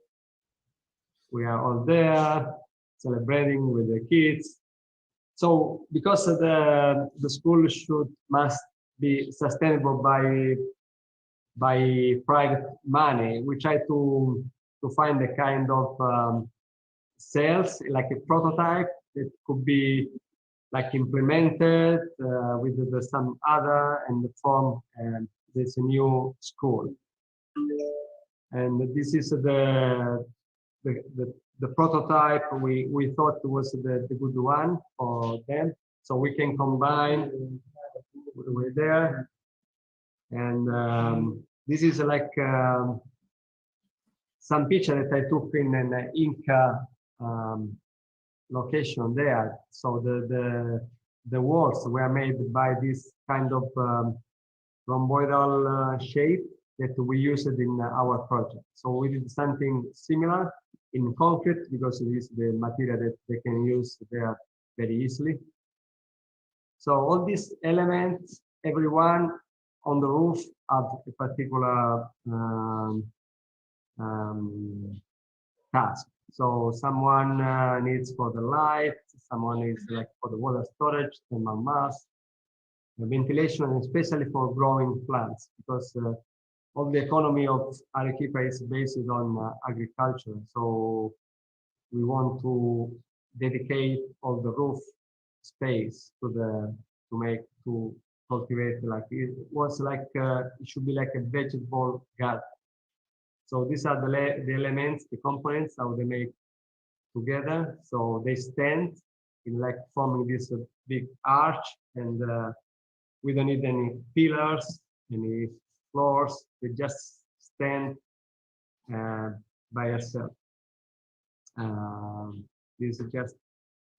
[SPEAKER 10] We are all there celebrating with the kids. So because the school must be sustainable by private money, we try to find a kind of sales, like a prototype that could be like implemented with some other and form this new school. And this is the prototype we thought was the good one for them. So we can combine with there. And this is like some picture that I took in an Inca location there. So the walls were made by this kind of rhomboidal shape that we used in our project. So we did something similar in concrete because it is the material that they can use there very easily. So all these elements, everyone on the roof have a particular task. So someone needs for the light, someone needs like for the water storage, thermal mass, the ventilation, and especially for growing plants, because all the economy of Arequipa is based on agriculture. So we want to dedicate all the roof space to cultivate, like it was like it should be like a vegetable garden. So these are the elements, the components, how they make together. So they stand in like forming this big arch, and we don't need any pillars, any floors. They just stand by yourself. This is just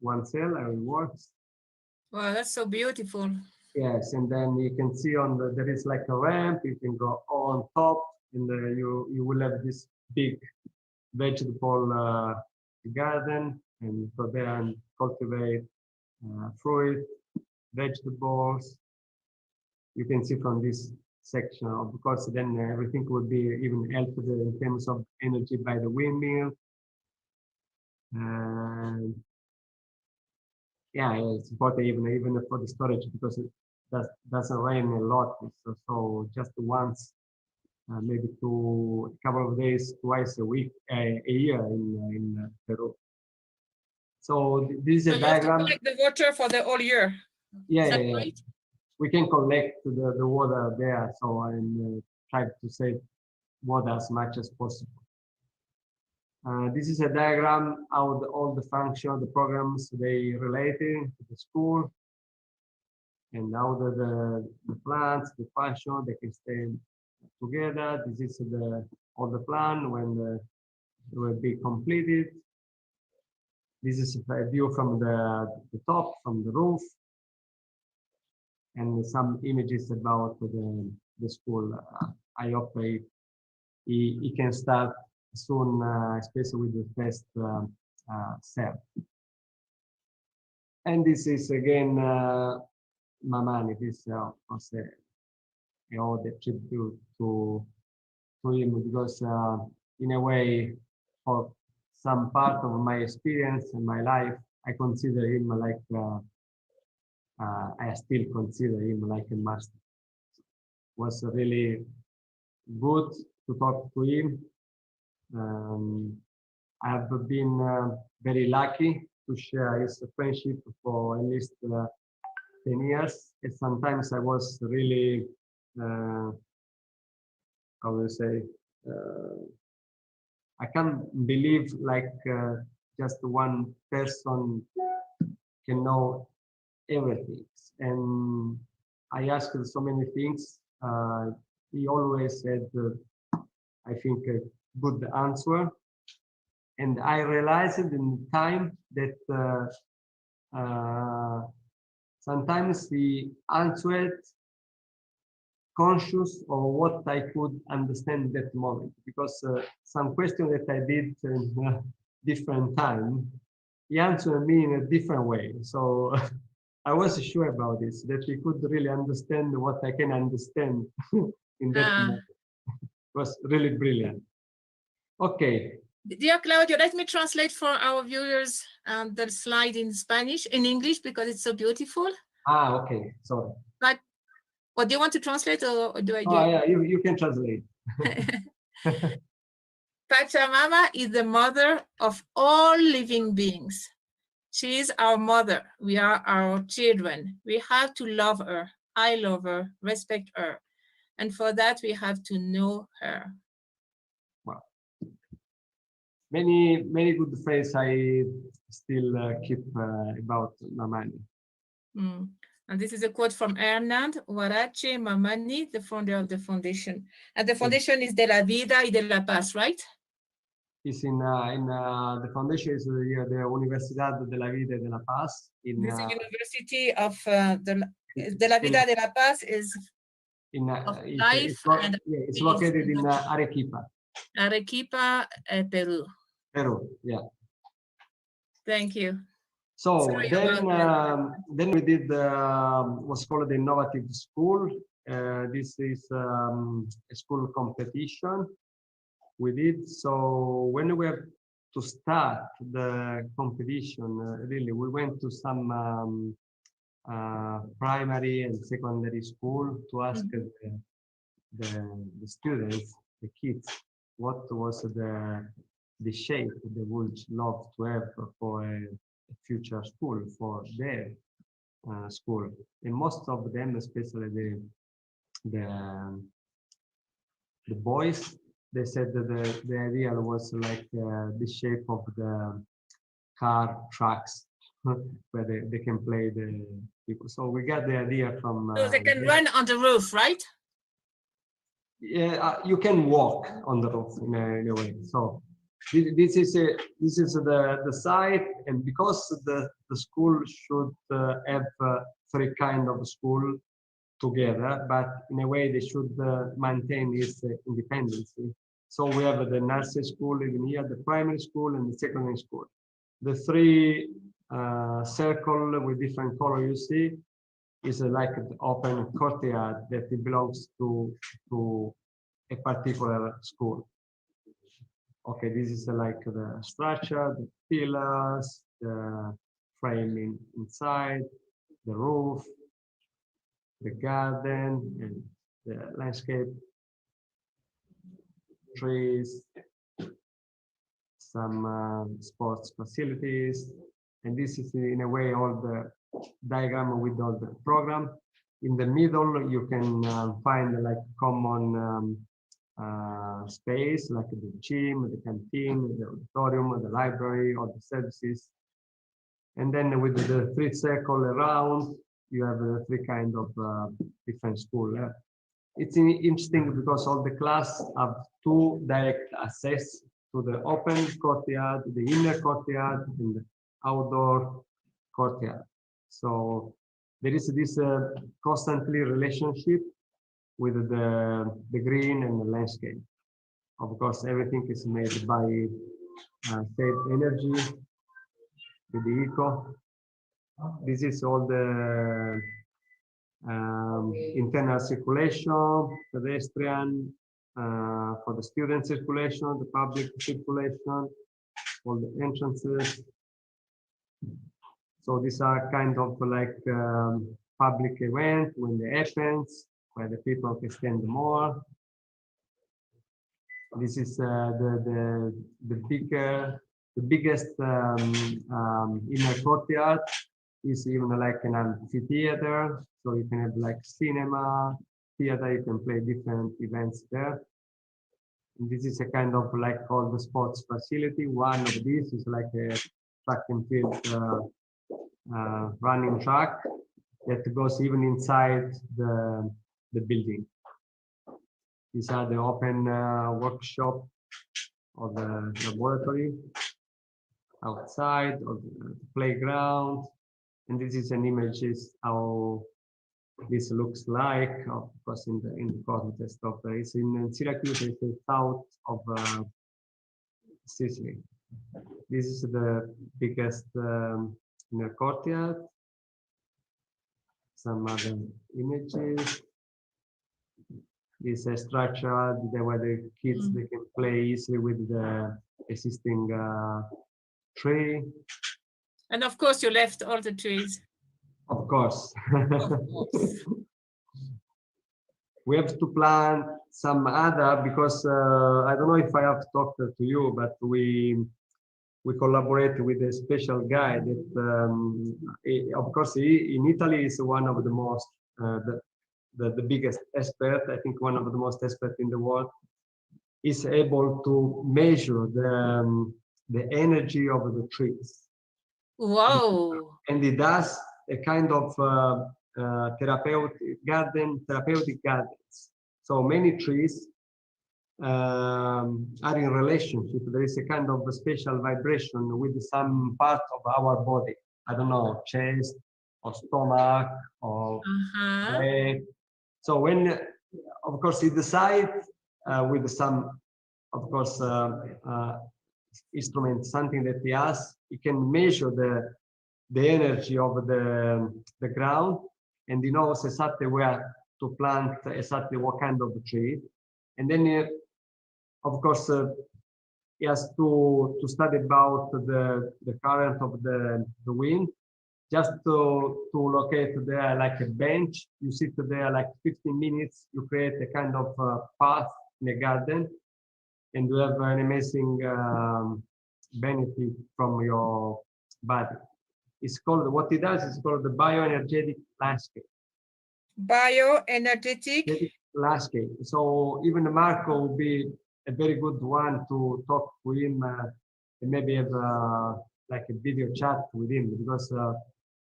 [SPEAKER 10] one cell, how it works.
[SPEAKER 2] Wow, that's so beautiful.
[SPEAKER 10] Yes, and then you can see there is like a ramp. You can go on top, and you will have this big vegetable garden, and go there and cultivate fruit, vegetables. You can see from this section, because then everything would be even helped in terms of energy by the windmill. And yeah, it's important even for the storage, because it doesn't rain a lot. So just once, maybe a couple of days, twice a week, a year in Peru. So this is a diagram.
[SPEAKER 2] You have to collect the water for the whole year.
[SPEAKER 10] Yeah,
[SPEAKER 2] Is that right?
[SPEAKER 10] We can collect the water there. So I'm trying to save water as much as possible. This is a diagram how all the functions, the programs, they related to the school, and how the plants, the function, they can stay together. This is all the plan when it will be completed. This is a view from the top, from the roof, and some images about the school. I hope he can start soon, especially with the first cell. And this is again Mamani. This is the tribute to him, because in a way, for some part of my experience in my life, I consider him like I still consider him like a master. It was really good to talk to him. I've been very lucky to share his friendship for at least 10 years. And sometimes I was really, how do I say, I can't believe like just one person can know everything. And I asked so many things. He always had, I think, a good answer. And I realized in time that sometimes he answered conscious of what I could understand at that moment, because some question that I did in a different time, he answered me in a different way. So I was sure about this, that he could really understand what I can understand in that moment. It was really brilliant. Okay.
[SPEAKER 2] Dear Claudio, let me translate for our viewers the slide in Spanish, in English, because it's so beautiful.
[SPEAKER 10] Okay, sorry.
[SPEAKER 2] But what do you want to translate, or do I do?
[SPEAKER 10] Oh, yeah, you can translate.
[SPEAKER 2] Pachamama is the mother of all living beings. She is our mother. We are our children. We have to love her. I love her, respect her. And for that, we have to know her.
[SPEAKER 10] Wow. Many good phrases I still keep about Mamani.
[SPEAKER 2] And this is a quote from Hernand Huarache Mamani, the founder of the foundation. And the foundation is De la Vida y de la Paz, right?
[SPEAKER 10] It's in the foundation is the Universidad de la Vida y de la Paz.
[SPEAKER 2] The University of De la Vida de la Paz is
[SPEAKER 10] it's located in Arequipa.
[SPEAKER 2] Arequipa, Peru.
[SPEAKER 10] Peru, yeah.
[SPEAKER 2] Thank you.
[SPEAKER 10] So then we did what's called the innovative school. This is a school competition we did. So when we have to start the competition, really, we went to some primary and secondary school to ask the students, the kids, what was the shape they would love to have for a future school, for their school. And most of them, especially the boys, they said that the idea was like the shape of the car tracks where they can play the people. So we got the idea from
[SPEAKER 2] so they can run on the roof, right?
[SPEAKER 10] Yeah, you can walk on the roof in a way. So this is the site, and because the school should have three kind of school together, but in a way they should maintain its independence. So we have the nursery school even here, the primary school, and the secondary school. The three circle with different color you see is like an open courtyard that it belongs to a particular school. Okay, this is like the structure, the pillars, the framing inside, the roof, the garden, and the landscape, trees, some sports facilities, and this is in a way all the diagram with all the program. In the middle, you can find like common space, like the gym, the canteen, the auditorium, the library, all the services. And then with the three circle around, you have three kind of different school. It's interesting because all the class have two direct access to the open courtyard, the inner courtyard, and the outdoor courtyard. So there is this constantly relationship with the green and the landscape. Of course, everything is made by save energy with the eco. This is all the internal circulation, pedestrian, for the student circulation, the public circulation, all the entrances. So these are kind of like public event when they happens, where the people can stand more. This is the biggest inner courtyard is even like an amphitheater, so you can have like cinema, theater, you can play different events there. And this is a kind of like called the sports facility. One of these is like a track and field running track that goes even inside the building. These are the open workshop or the laboratory outside or the playground. And this is an image is how this looks like, of course, in the context of it's in Syracuse, it's the south of Sicily. This is the biggest inner courtyard. Some other images. This structure where the kids they can play easily with the existing tree.
[SPEAKER 2] And of course, you left all the trees.
[SPEAKER 10] Of course.
[SPEAKER 2] Of course.
[SPEAKER 10] We have to plant some other because I don't know if I have talked to you, but we collaborate with a special guy that, of course, he in Italy is one of the most the biggest expert. I think one of the most expert in the world is able to measure the energy of the trees.
[SPEAKER 2] Wow!
[SPEAKER 10] And it does a kind of therapeutic gardens. So many trees are in relationship. There is a kind of a special vibration with some part of our body. I don't know, chest or stomach or leg. So when, of course, he decide with some, of course, instrument, something that he has, he can measure the energy of the ground, and he knows exactly where to plant exactly what kind of tree. And then, of course, he has to study about the current of the wind, just to locate there like a bench. You sit there like 15 minutes, you create a kind of path in a garden, and you have an amazing benefit from your body. It's called, what it does is called the bioenergetic landscape.
[SPEAKER 2] Bioenergetic
[SPEAKER 10] landscape. So even Marco will be a very good one to talk to him and maybe have like a video chat with him, because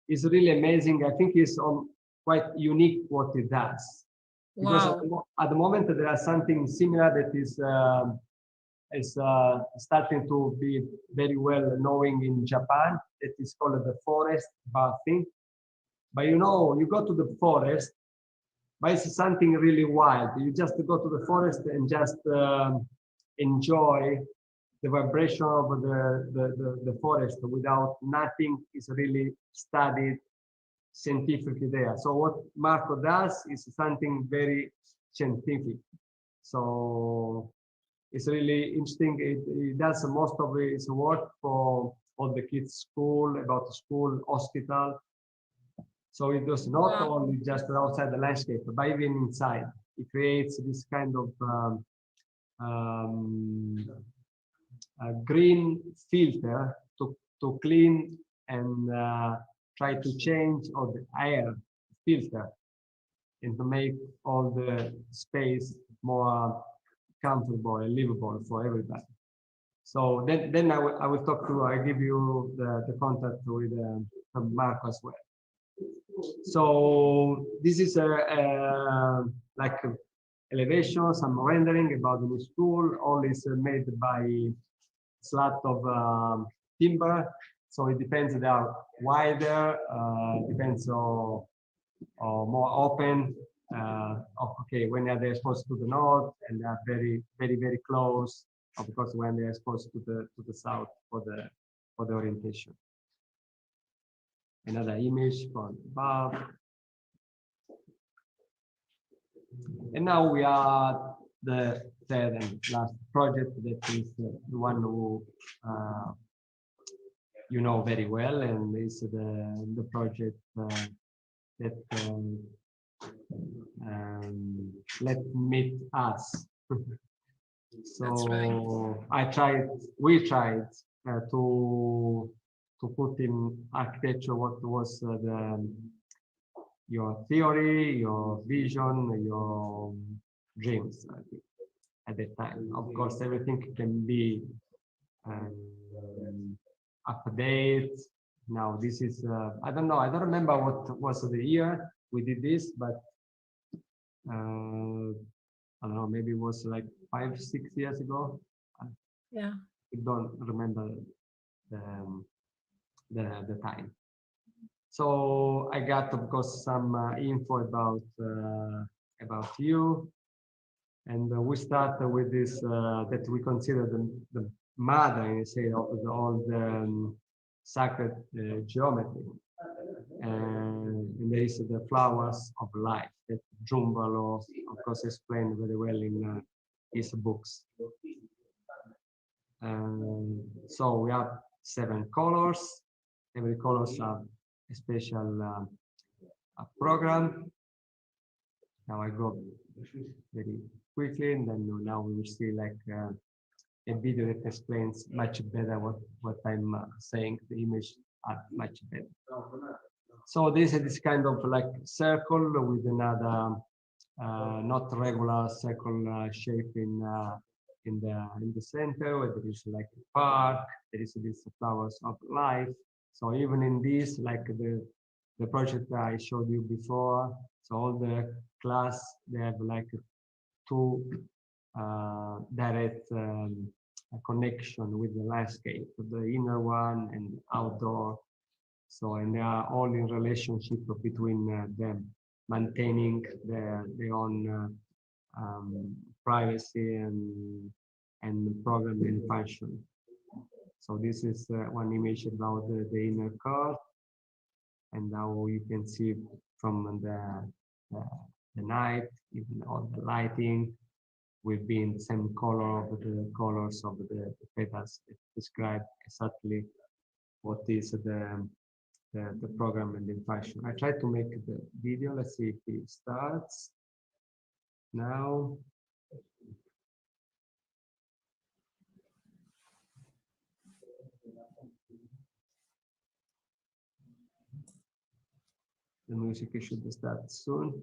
[SPEAKER 10] it's really amazing. I think it's quite unique what it does. Because at the moment there is something similar that is starting to be very well knowing in Japan. That is called the forest bathing. But you know, you go to the forest, but it's something really wild. You just go to the forest and just enjoy the vibration of the forest without nothing is really studied scientifically there. So what Marco does is something very scientific. So it's really interesting. It does most of his work for all the kids' school, about the school, hospital. So it does not only just outside the landscape, but even inside. It creates this kind of a green filter to clean and try to change all the air filter and to make all the space more comfortable and livable for everybody. So then I will talk to, I give you the contact with Marco as well. So this is like elevation, some rendering about the new school. All is made by slat of timber. So it depends, they are wider, depends on more open. Okay, when they are exposed to the north, and they are very, very, very close. Of course, when they are exposed to the south for the orientation. Another image from above. And now we are the third and last project, that is the one who you know very well, and is the project that Let Meet Us. So we tried to put in architecture what was your theory, your vision, your dreams at that time. Of course, everything can be updated. Now this is, I don't know, I don't remember what was the year we did this, but I don't know, maybe it was like 5-6 years ago.
[SPEAKER 2] Yeah.
[SPEAKER 10] I don't remember the time. So I got, of course, some info about you, and we start with this that we consider the mother, you say, of all the sacred geometry, and there is the flowers of life that Jumbalo, of course, explained very well in his books. So we have 7 colors. Every colors have a special program. Now I go very quickly, and then now we will see like a video that explains much better what I'm saying. The image are much better. So this is this kind of like circle with another not regular circle shape in the center, where there is like a park. There is these flowers of life. So even in this, like the project I showed you before, so all the class, they have like 2 direct connection with the landscape, the inner one and outdoor. So, and they are all in relationship between them, maintaining their own privacy and program and function. So this is one image about the inner core, and now you can see from the night, even all the lighting will be in the same color of the colors of the petals that describe exactly what is the program and the function. I tried to make the video. Let's see if it starts now. The music should start soon.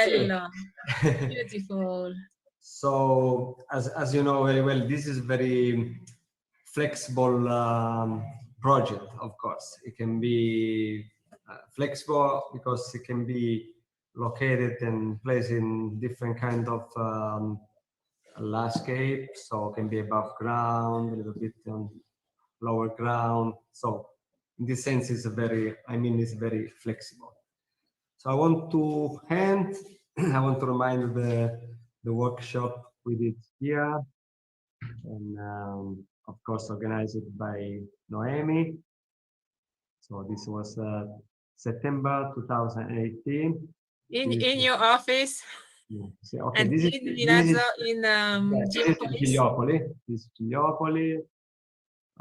[SPEAKER 2] bello. Beautiful.
[SPEAKER 10] So, as you know very well, this is very flexible project. Of course, it can be flexible because it can be located and placed in different kind of landscape. So it can be above ground, a little bit on lower ground. So in this sense, it's it's very flexible. So I want to remind the workshop we did here, and of course organized by Noemi. So this was September 2018.
[SPEAKER 2] In your office.
[SPEAKER 10] So, okay,
[SPEAKER 2] And
[SPEAKER 10] this
[SPEAKER 2] in Milazzo, in
[SPEAKER 10] Gigliopoli. This is Gigliopoli.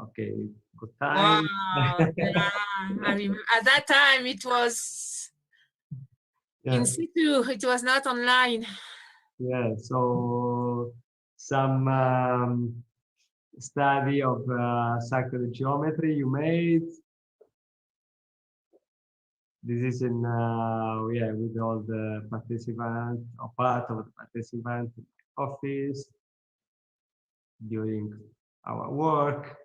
[SPEAKER 10] Okay, good time.
[SPEAKER 2] Wow. Yeah. I remember, at that time it was in situ, it was not online.
[SPEAKER 10] Yeah, so some study of sacred geometry you made. This is in with all the participants, or part of the participants in the office during our work.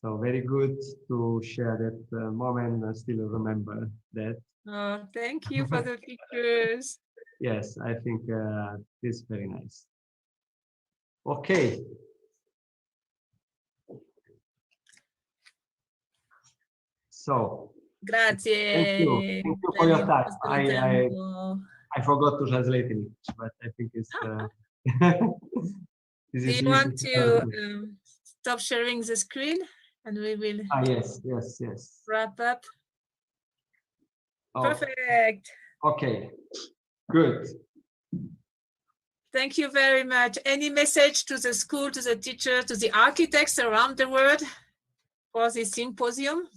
[SPEAKER 10] So very good to share that moment. I still remember that.
[SPEAKER 2] Oh, thank you for the pictures.
[SPEAKER 10] Yes, I think this is very nice. Okay. So.
[SPEAKER 2] Grazie.
[SPEAKER 10] Thank you for your time. I forgot to translate in English, but I think it's.
[SPEAKER 2] Do you want to stop sharing the screen, and we will?
[SPEAKER 10] Yes.
[SPEAKER 2] Wrap up.
[SPEAKER 10] Oh.
[SPEAKER 2] Perfect.
[SPEAKER 10] Okay. Good.
[SPEAKER 2] Thank you very much. Any message to the school, to the teachers, to the architects around the world for this symposium?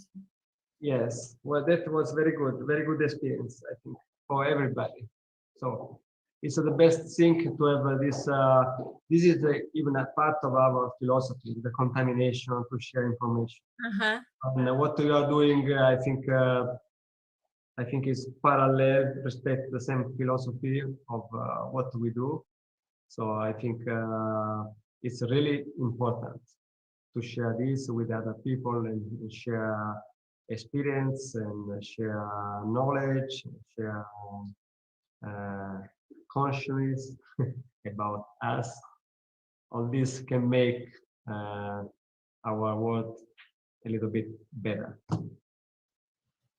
[SPEAKER 10] Yes, well, that was very good experience, I think, for everybody. So it's the best thing to have this. This is even a part of our philosophy, the contamination, to share information. And what we are doing, I think is parallel, respect the same philosophy of what we do. So I think it's really important to share this with other people and share experience and share knowledge, share consciousness about us. All this can make our world a little bit better.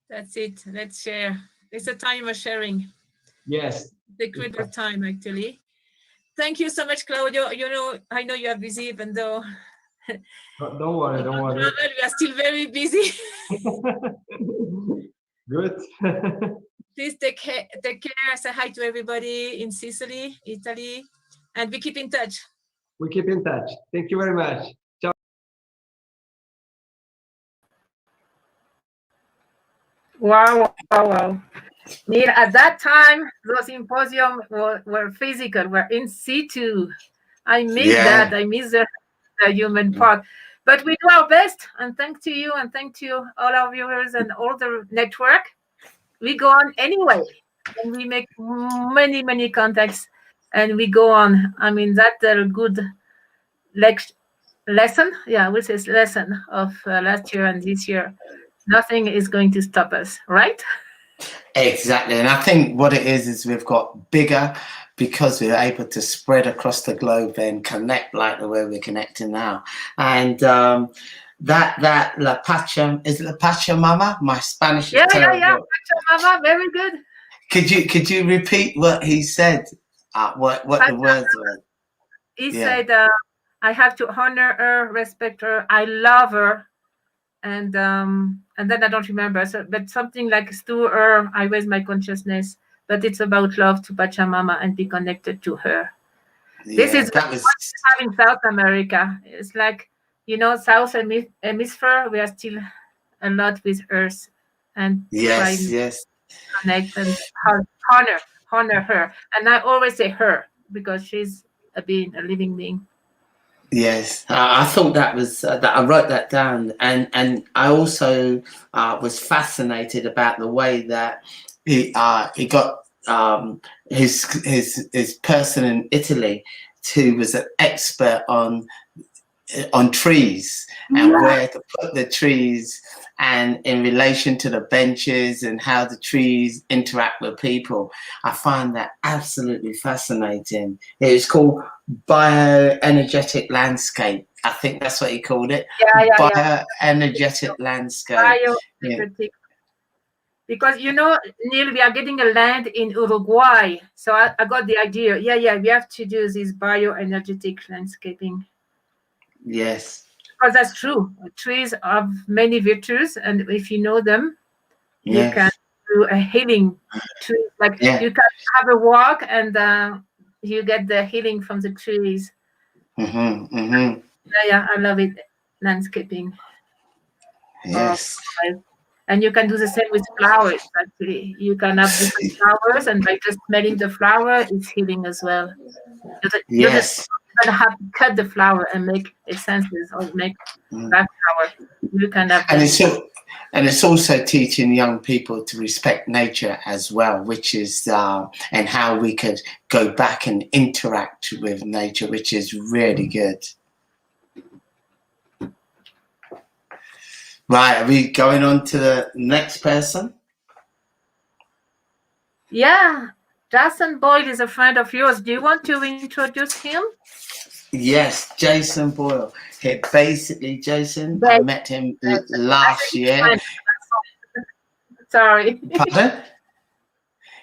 [SPEAKER 2] That's it. Let's share. It's a time of sharing.
[SPEAKER 10] Yes.
[SPEAKER 2] The critical time, actually. Thank you so much, Claudio. You know, I know you are busy, even though.
[SPEAKER 10] Don't worry.
[SPEAKER 2] We are still very busy.
[SPEAKER 10] Good.
[SPEAKER 2] Please take care. Say hi to everybody in Sicily, Italy, and we keep in touch.
[SPEAKER 10] We keep in touch. Thank you very much. Ciao.
[SPEAKER 2] Wow. Neil, at that time, those symposiums were physical, were in situ. I miss that. I miss the human part. But we do our best, and thanks to you, and thanks to all our viewers and all the network. We go on anyway, and we make many contacts, and we go on. I mean, that's a good lesson. Yeah, which is lesson of last year and this year. Nothing is going to stop us, right?
[SPEAKER 1] Exactly. And I think what it is we've got bigger because we're able to spread across the globe and connect like the way we're connecting now. And that La Pacha, is it La Pachamama? My Spanish is terrible.
[SPEAKER 2] Yeah, Pachamama, very good.
[SPEAKER 1] Could you repeat what he said? What the words were?
[SPEAKER 2] He said, I have to honor her, respect her, I love her. And then I don't remember, but something like to her, I raise my consciousness, but it's about love to Pachamama and be connected to her. This is what we have in South America. It's like, you know, South Hemisphere, we are still a lot with Earth and try to connect and honor her. And I always say her because she's a being, a living being.
[SPEAKER 1] Yes, I thought that was that. I wrote that down, and I also was fascinated about the way that he got his person in Italy who was an expert on trees and where to put the trees and in relation to the benches and how the trees interact with people. I find that absolutely fascinating. It's called bioenergetic landscape. I think that's what he called it. Bioenergetic landscape.
[SPEAKER 2] Bioenergetic. Because, you know, Neil, we are getting a land in Uruguay. So I got the idea. Yeah, we have to do this bioenergetic landscaping.
[SPEAKER 1] Yes.
[SPEAKER 2] Because that's true. Trees have many virtues, and if you know them, you can do a healing tree. Like you can have a walk, and you get the healing from the trees. Yeah, I love it. Landscaping.
[SPEAKER 1] Yes.
[SPEAKER 2] And you can do the same with flowers. Actually, you can have different flowers, and by just smelling the flower, it's healing as well. You just have to cut the flower and make essences or make that flower. You can have.
[SPEAKER 1] And it's also teaching young people to respect nature as well, which is and how we could go back and interact with nature, which is really good. Right, are we going on to the next person?
[SPEAKER 2] Yeah, Jason Boyle is a friend of yours. Do you want to introduce him?
[SPEAKER 1] Yes, Jason Boyle. Basically, Jason, I met him last year.
[SPEAKER 2] Sorry.
[SPEAKER 1] Pardon?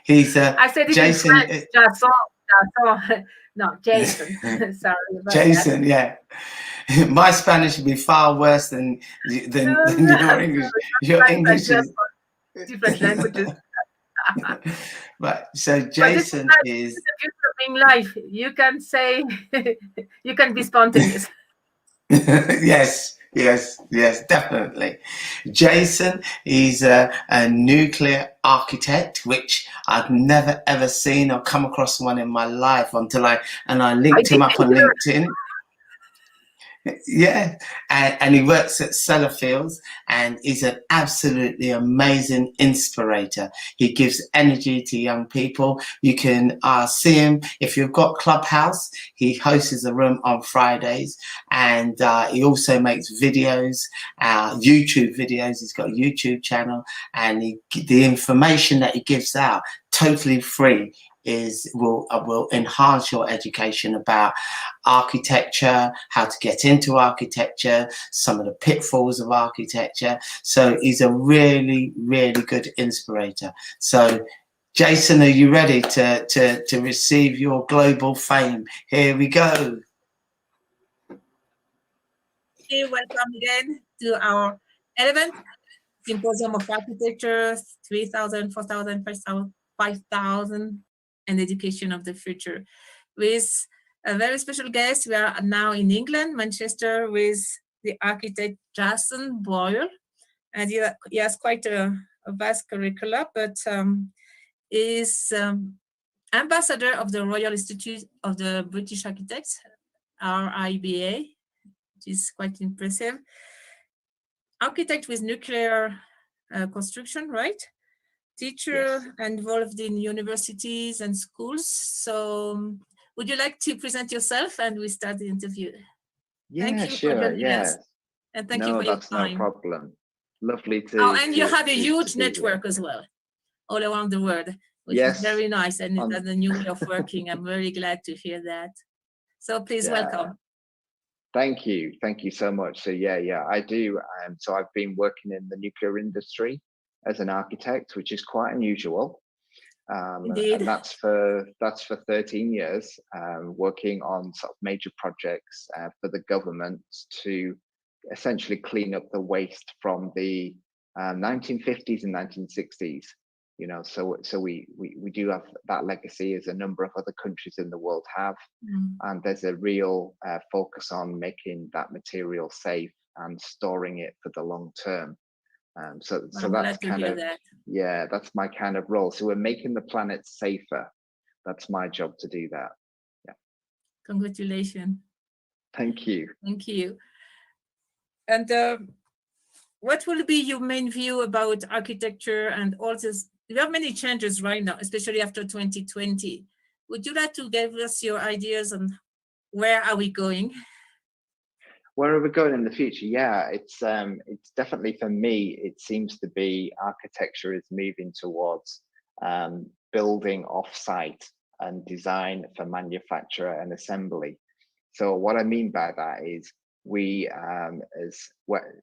[SPEAKER 1] He's
[SPEAKER 2] I said
[SPEAKER 1] Jason.
[SPEAKER 2] Jason. No, Jason. Sorry about
[SPEAKER 1] Jason,
[SPEAKER 2] that.
[SPEAKER 1] My Spanish would be far worse than your English. Your English is
[SPEAKER 2] different languages.
[SPEAKER 1] Right. So Jason is
[SPEAKER 2] the beauty of being life. You can say you can be spontaneous.
[SPEAKER 1] yes, definitely. Jason is a nuclear architect, which I've never ever seen or come across one in my life until I linked him up on LinkedIn. Yeah, and he works at Sellafields and is an absolutely amazing inspirator. He gives energy to young people. You can see him if you've got Clubhouse. He hosts a room on Fridays, and he also makes videos, YouTube videos. He's got a YouTube channel, and the information that he gives out totally free will enhance your education about architecture, how to get into architecture, some of the pitfalls of architecture. So he's a really, really good inspirator. So Jason, are you ready to receive your global fame? Here we go.
[SPEAKER 18] Okay, welcome again to our 11th Symposium of Architecture, 3,000, 4,000, 5,000, and Education of the Future. With a very special guest, we are now in England, Manchester, with the architect Jason Boyle. And he has quite a vast curricula, but is ambassador of the Royal Institute of the British Architects, RIBA, which is quite impressive. Architect with nuclear construction, right? Teacher involved in universities and schools. So would you like to present yourself and we start the interview?
[SPEAKER 19] Yeah,
[SPEAKER 18] thank you
[SPEAKER 19] sure.
[SPEAKER 18] for joining us.
[SPEAKER 19] Yes.
[SPEAKER 18] And thank you for your time.
[SPEAKER 19] No problem. Lovely to.
[SPEAKER 18] Oh, and you have a huge network as well, all around the world, which is very nice. And that's a new way of working. I'm very glad to hear that. So please welcome.
[SPEAKER 19] Thank you. Thank you so much. So yeah, I do. So I've been working in the nuclear industry as an architect, which is quite unusual. And that's for 13 years, working on sort of major projects for the government to essentially clean up the waste from the 1950s and 1960s. You know, so we do have that legacy, as a number of other countries in the world have, and there's a real focus on making that material safe and storing it for the long term. So that's kind of that's my kind of role. So we're making the planet safer. That's my job to do that. Yeah.
[SPEAKER 18] Congratulations.
[SPEAKER 19] Thank you.
[SPEAKER 18] Thank you. And what will be your main view about architecture and all this we have many changes right now, especially after 2020. Would you like to give us your ideas on where are we going?
[SPEAKER 19] Where are we going in the future? Yeah, it's definitely, for me, it seems to be architecture is moving towards building off-site and design for manufacture and assembly. So what I mean by that is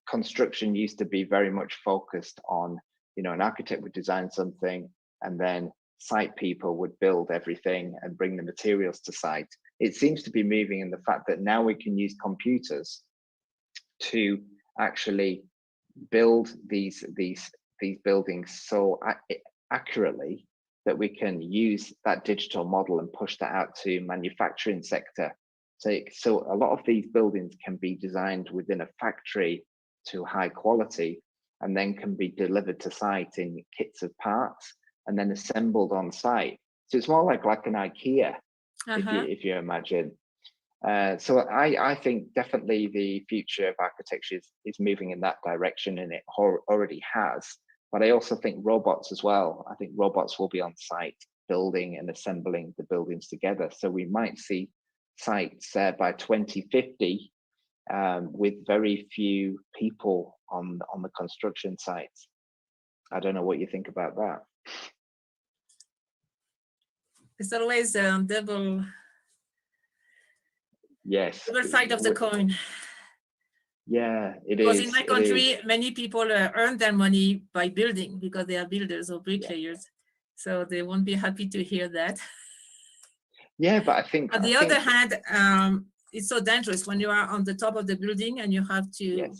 [SPEAKER 19] construction used to be very much focused on, an architect would design something and then site people would build everything and bring the materials to site. It seems to be moving in the fact that now we can use computers to actually build these buildings so accurately that we can use that digital model and push that out to manufacturing sector. So a lot of these buildings can be designed within a factory to high quality and then can be delivered to site in kits of parts and then assembled on site. So it's more like an IKEA, if you imagine. So I think definitely the future of architecture is moving in that direction, and it already has. But I also think robots as well. I think robots will be on site building and assembling the buildings together. So we might see sites by 2050 with very few people on the construction sites. I don't know what you think about that.
[SPEAKER 18] It's always double side of the coin.
[SPEAKER 19] Yeah, it
[SPEAKER 18] because
[SPEAKER 19] is.
[SPEAKER 18] in my country, many people earn their money by building because they are builders or bricklayers. So they won't be happy to hear that.
[SPEAKER 19] Yeah, but I think
[SPEAKER 18] on the other hand, it's so dangerous when you are on the top of the building and you have to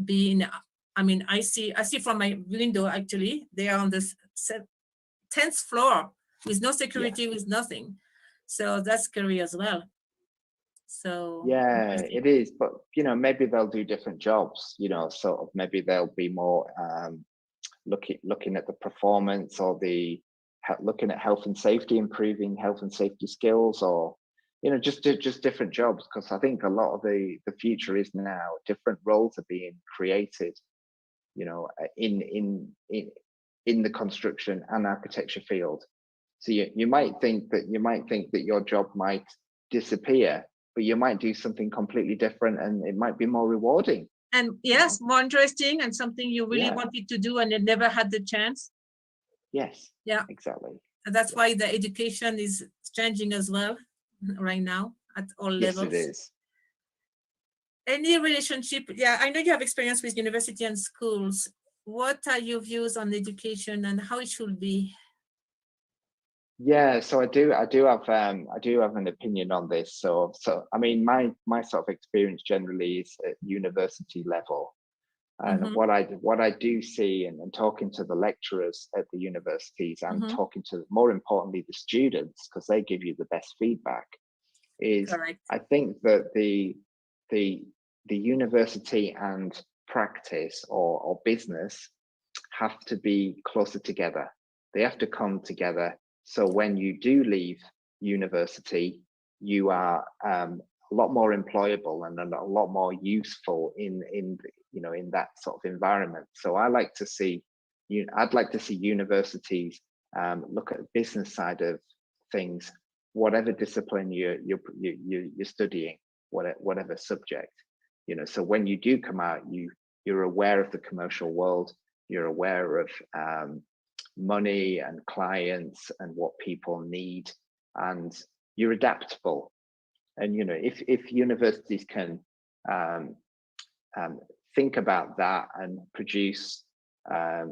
[SPEAKER 18] be in. I mean, I see from my window, actually, they are on the 10th floor with no security, with nothing. So that's scary as well. So
[SPEAKER 19] yeah, it is, but maybe they'll do different jobs, sort of maybe they'll be more looking at the performance or looking at health and safety, improving health and safety skills, or just different jobs, because I think a lot of the future is now different roles are being created, in the construction and architecture field. So you might think that your job might disappear, but you might do something completely different and it might be more rewarding.
[SPEAKER 18] And yes, more interesting and something you really wanted to do and you never had the chance.
[SPEAKER 19] Yes.
[SPEAKER 18] Yeah.
[SPEAKER 19] Exactly.
[SPEAKER 18] And that's why the education is changing as well right now at all levels.
[SPEAKER 19] Yes, it is.
[SPEAKER 18] Any relationship? Yeah, I know you have experience with university and schools. What are your views on education and how it should be?
[SPEAKER 19] Yeah, so I do have an opinion on this. So I mean, my sort of experience generally is at university level, and what I do see, and talking to the lecturers at the universities and talking to, more importantly, the students, because they give you the best feedback, is correct. I think that the university and practice or business have to be closer together. They have to come together. So when you do leave university, you are a lot more employable and a lot more useful in that sort of environment. So I'd like to see universities look at the business side of things, whatever discipline you're studying, whatever subject. So when you do come out, you're aware of the commercial world, you're aware of money and clients and what people need, and you're adaptable. And if universities can think about that and produce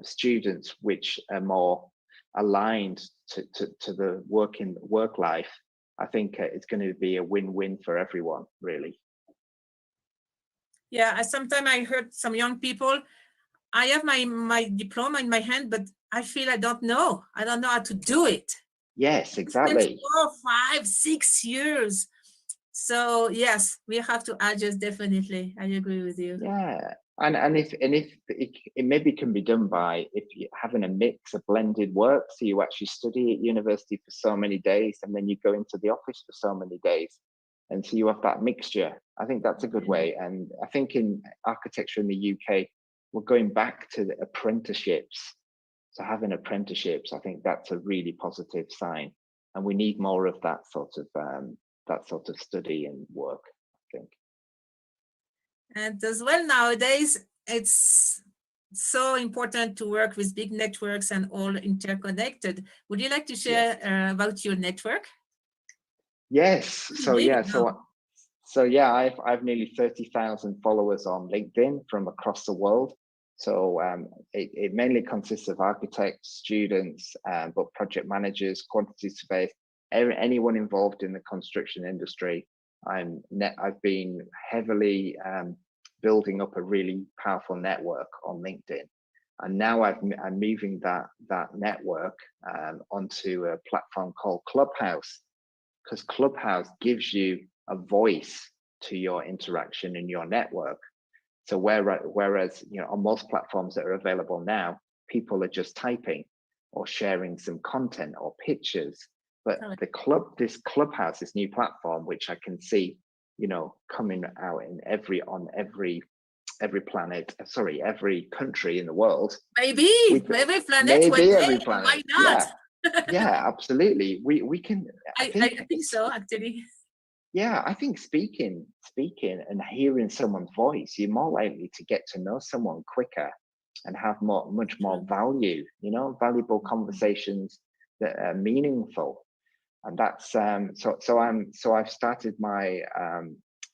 [SPEAKER 19] students which are more aligned to the work life, I think it's going to be a win-win for everyone, really.
[SPEAKER 18] Yeah, sometimes I heard some young people, I have my diploma in my hand, but I feel I don't know how to do it.
[SPEAKER 19] Yes, exactly.
[SPEAKER 18] 4, 5, 6 years. So yes, we have to adjust, definitely. I agree with you.
[SPEAKER 19] Yeah, and if it maybe can be done by if you having a mix of blended work, so you actually study at university for so many days and then you go into the office for so many days, and so you have that mixture. I think that's a good way. And I think in architecture in the UK, we're going back to the apprenticeships. So having apprenticeships, I think that's a really positive sign, and we need more of that sort of study and work, I think.
[SPEAKER 18] And as well, nowadays, it's so important to work with big networks and all interconnected. Would you like to share about your network?
[SPEAKER 19] Yes. So yeah. So yeah, I've nearly 30,000 followers on LinkedIn from across the world. So it mainly consists of architects, students, but project managers, quantity surveyors, anyone involved in the construction industry. I've been heavily building up a really powerful network on LinkedIn, and now I'm moving that network onto a platform called Clubhouse, because Clubhouse gives you a voice to your interaction in your network. So whereas on most platforms that are available now, people are just typing or sharing some content or pictures. But this Clubhouse, this new platform, which I can see, coming out in every planet, every country in the world.
[SPEAKER 18] Maybe every planet.
[SPEAKER 19] Maybe every planet.
[SPEAKER 18] Why not?
[SPEAKER 19] Yeah, absolutely. We can.
[SPEAKER 18] I think so, actually.
[SPEAKER 19] Yeah, I think speaking and hearing someone's voice, you're more likely to get to know someone quicker and have much more value, valuable conversations that are meaningful. And that's so I've started my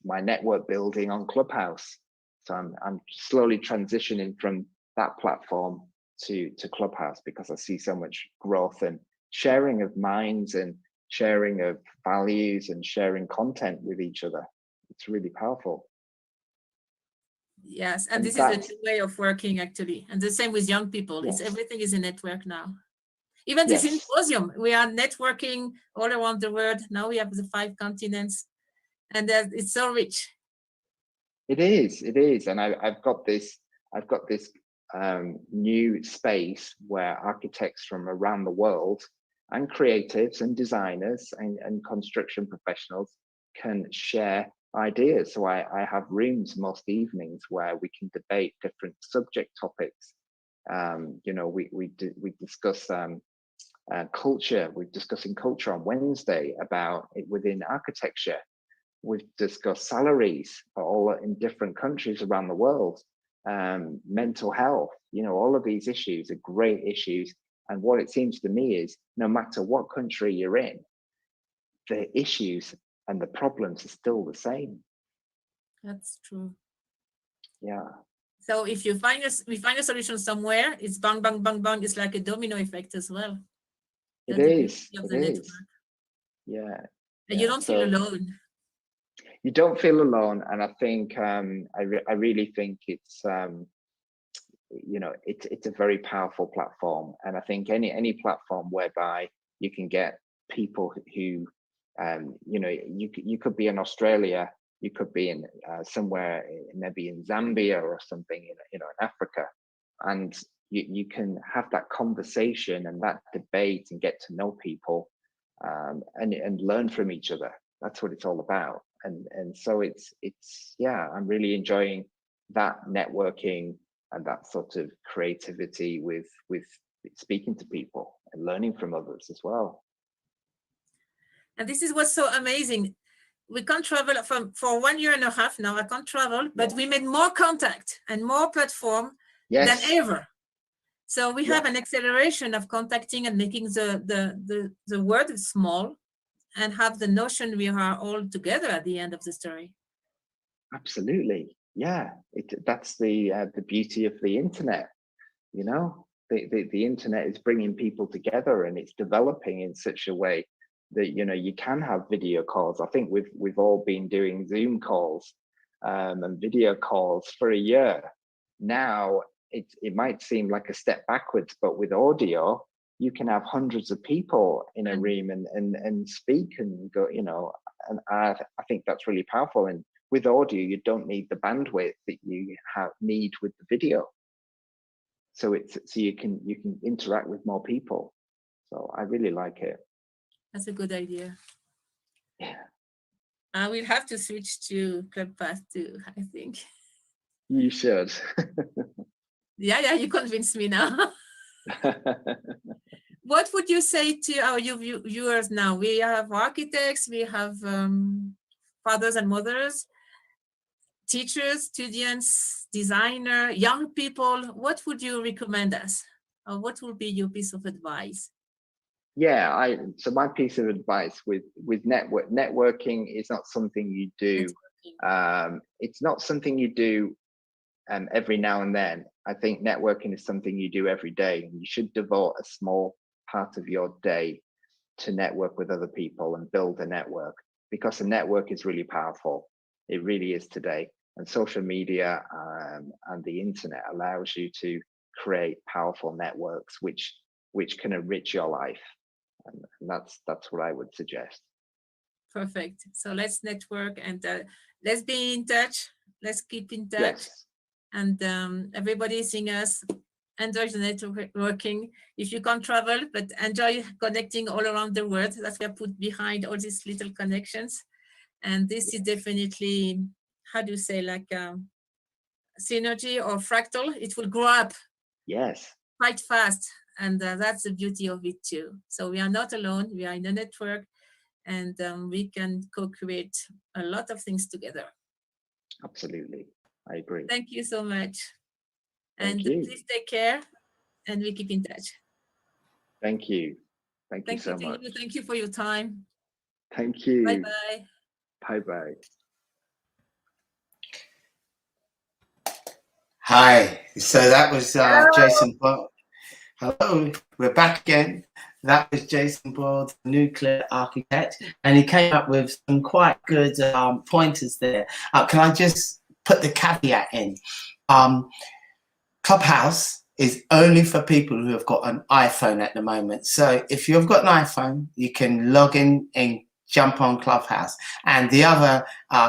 [SPEAKER 19] my network building on Clubhouse. So I'm slowly transitioning from that platform to Clubhouse, because I see so much growth and sharing of minds and sharing of values and sharing content with each other. It's really powerful.
[SPEAKER 18] Yes, and this is a new way of working, actually. And the same with young people.
[SPEAKER 19] Yes.
[SPEAKER 18] Everything is a network now. Even the Symposium, we are networking all around the world. Now we have the 5 continents, and it's so rich.
[SPEAKER 19] It is, and I've got this new space where architects from around the world and creatives and designers and construction professionals can share ideas. So I have rooms most evenings where we can debate different subject topics. We discuss culture. We're discussing culture on Wednesday about it within architecture. We've discussed salaries all in different countries around the world, mental health, all of these issues are great issues. And what it seems to me is no matter what country you're in, the issues and the problems are still the same.
[SPEAKER 18] That's true.
[SPEAKER 19] Yeah.
[SPEAKER 18] So if we find a solution somewhere, it's bang, bang, bang, bang. It's like a domino effect as well.
[SPEAKER 19] It is. Yeah.
[SPEAKER 18] And you don't feel alone.
[SPEAKER 19] You don't feel alone, and I think I really think it's it's a very powerful platform, and I think any platform whereby you can get people who you could be in Australia, you could be in somewhere maybe in Zambia or something in Africa, and you can have that conversation and that debate and get to know people and learn from each other. That's what it's all about. And so it's I'm really enjoying that networking and that sort of creativity with speaking to people and learning from others as well.
[SPEAKER 18] And this is what's so amazing. We can't travel for 1.5 years now. I can't travel, but we made more contact and more platform than ever. So we have an acceleration of contacting and making the world small, and have the notion we are all together at the end of the story.
[SPEAKER 19] Absolutely, yeah. That's the beauty of the internet. The internet is bringing people together, and it's developing in such a way that you can have video calls. I think we've all been doing Zoom calls and video calls for a year now. It might seem like a step backwards, but with audio, you can have hundreds of people in a room and speak and go, and I think that's really powerful. And with audio, you don't need the bandwidth that you need with the video. So you can interact with more people. So I really like it.
[SPEAKER 18] That's a good idea. Yeah. I will have to switch to Clubhouse too, I think.
[SPEAKER 19] You should.
[SPEAKER 18] Yeah, you convinced me now. What would you say to our viewers now? We have architects, we have fathers and mothers, teachers, students, designer, young people. What would you recommend us? Or what would be your piece of advice?
[SPEAKER 19] Yeah, so my piece of advice with networking is not something you do. It's not something you do every now and then. I think networking is something you do every day, and you should devote a small part of your day to network with other people and build a network, because a network is really powerful. It really is today. And social media and the internet allows you to create powerful networks which can enrich your life. And that's what I would suggest.
[SPEAKER 18] Perfect. So let's network and let's be in touch. Let's keep in touch.
[SPEAKER 19] Yes.
[SPEAKER 18] And everybody seeing us, enjoy the networking. If you can't travel, but enjoy connecting all around the world. That's what I put behind all these little connections. And this is definitely, how do you say, like synergy or fractal. It will grow up.
[SPEAKER 19] Yes.
[SPEAKER 18] Quite fast. And that's the beauty of it too. So we are not alone. We are in a network, and we can co-create a lot of things together.
[SPEAKER 19] Absolutely. I agree.
[SPEAKER 18] Thank you so much.
[SPEAKER 19] Thank
[SPEAKER 18] and
[SPEAKER 19] you.
[SPEAKER 18] Please take care, and we keep in touch.
[SPEAKER 19] Thank you. Thank you so much.
[SPEAKER 18] Thank you for your time.
[SPEAKER 19] Thank you.
[SPEAKER 18] Bye-bye.
[SPEAKER 19] Bye-bye.
[SPEAKER 1] Hi. So that was Jason Boyle. Hello, we're back again. That was Jason Boyle, the nuclear architect, and he came up with some quite good pointers there. Can I just put the caveat in? Clubhouse is only for people who have got an iPhone at the moment. So if you've got an iPhone, you can log in and jump on Clubhouse. And the other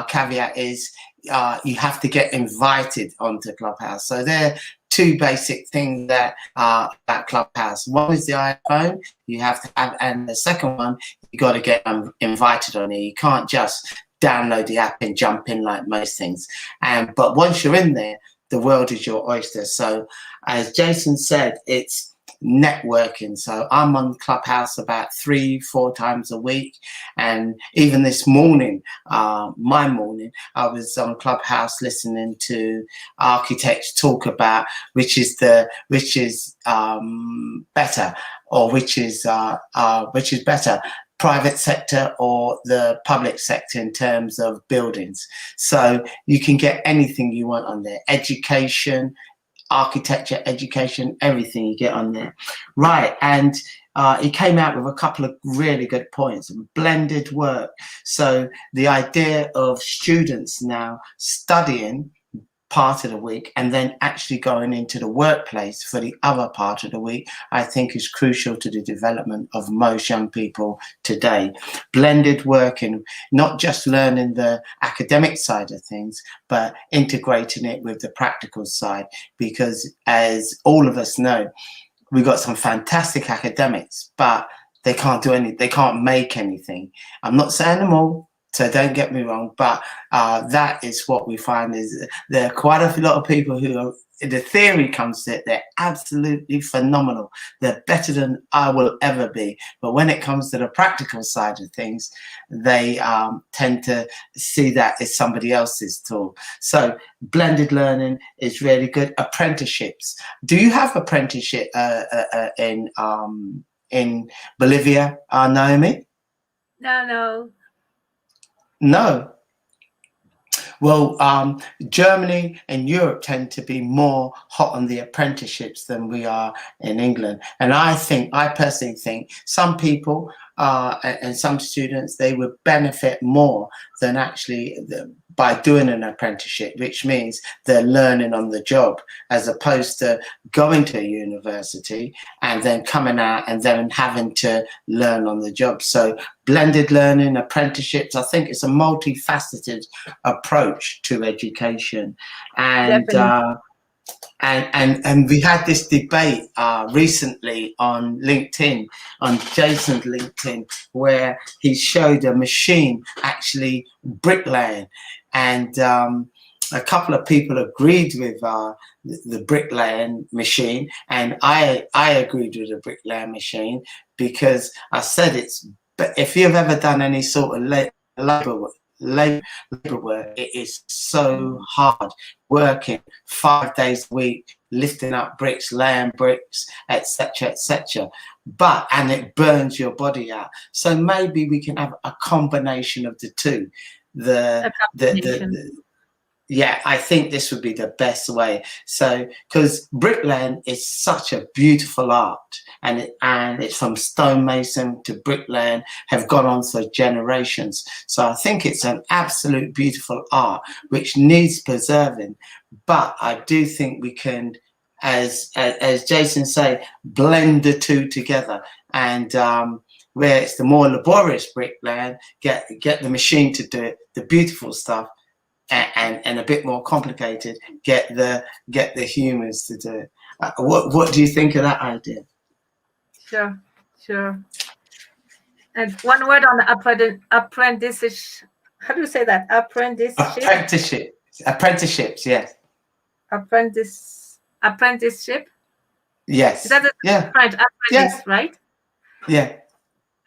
[SPEAKER 1] caveat is you have to get invited onto Clubhouse. So there are two basic things that that Clubhouse. One is the iPhone you have to have, and the second one, you got to get invited on it. You can't just download the app and jump in like most things. But once you're in there, the world is your oyster. So as Jason said, it's networking. So I'm on Clubhouse about 3-4 times a week, and even this morning, my morning, I was on Clubhouse listening to architects talk about which is better, or which is better, private sector or the public sector in terms of buildings. So you can get anything you want on there. Education, architecture, education, everything you get on there. Right, and he came out with a couple of really good points. Blended work. So the idea of students now studying part of the week and then actually going into the workplace for the other part of the week, I think is crucial to the development of most young people today. Blended working, not just learning the academic side of things, but integrating it with the practical side, because as all of us know, we've got some fantastic academics, but they can't do anything, they can't make anything. I'm not saying them all, so don't get me wrong, but that is what we find is there are quite a lot of people who are, the theory comes to it, they're absolutely phenomenal. They're better than I will ever be. But when it comes to the practical side of things, they tend to see that as somebody else's tool. So blended learning is really good. Apprenticeships. Do you have apprenticeship in Bolivia, Naomi?
[SPEAKER 2] No.
[SPEAKER 1] No. Well, Germany and Europe tend to be more hot on the apprenticeships than we are in England. And I personally think some people and some students, they would benefit more than actually by doing an apprenticeship, which means they're learning on the job, as opposed to going to a university and then coming out and then having to learn on the job. So blended learning, apprenticeships, I think it's a multifaceted approach to education. And and we had this debate recently on LinkedIn, on Jason's LinkedIn, where he showed a machine actually bricklaying, and a couple of people agreed with the bricklaying machine, and I agreed with the bricklaying machine because I said it's. But if you've ever done any sort of labor work, it is so hard working 5 days a week, lifting up bricks, laying bricks, etc., etc. And it burns your body out. So maybe we can have a combination of the two. Yeah, I think this would be the best way. So, because bricklaying is such a beautiful art, and it's from stonemason to bricklaying have gone on for generations. So I think it's an absolute beautiful art which needs preserving. But I do think we can, as Jason say, blend the two together, and where it's the more laborious bricklaying, get the machine to do it, the beautiful stuff. And a bit more complicated, get the humans to do it. What do you think of that idea?
[SPEAKER 2] Sure. And one word on apprenticeship. How do you say that? Apprenticeships, yes. Apprenticeship.
[SPEAKER 1] Yes.
[SPEAKER 2] Is that apprentice, right?
[SPEAKER 1] Yeah.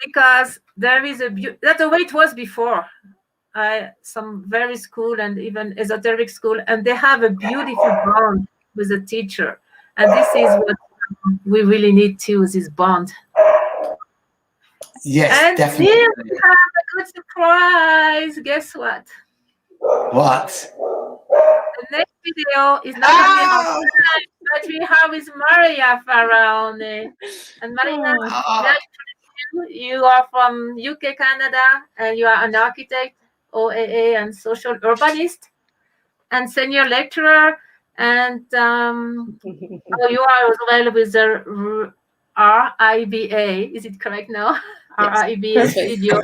[SPEAKER 2] Because there is that's the way it was before. Some very school and even esoteric school, and they have a beautiful bond with the teacher, and this is what we really need too, this bond.
[SPEAKER 1] Yes,
[SPEAKER 2] and
[SPEAKER 1] definitely.
[SPEAKER 2] Here we have a good surprise. Guess what?
[SPEAKER 1] What?
[SPEAKER 2] The next video is not only our friend, but we have with Maria Faraone. And Maria, you are from UK, Canada, and you are an architect, OAA, and social urbanist, and senior lecturer, and you are as well with the RIBA. Is it correct now?
[SPEAKER 5] Yes,
[SPEAKER 2] RIBA studio.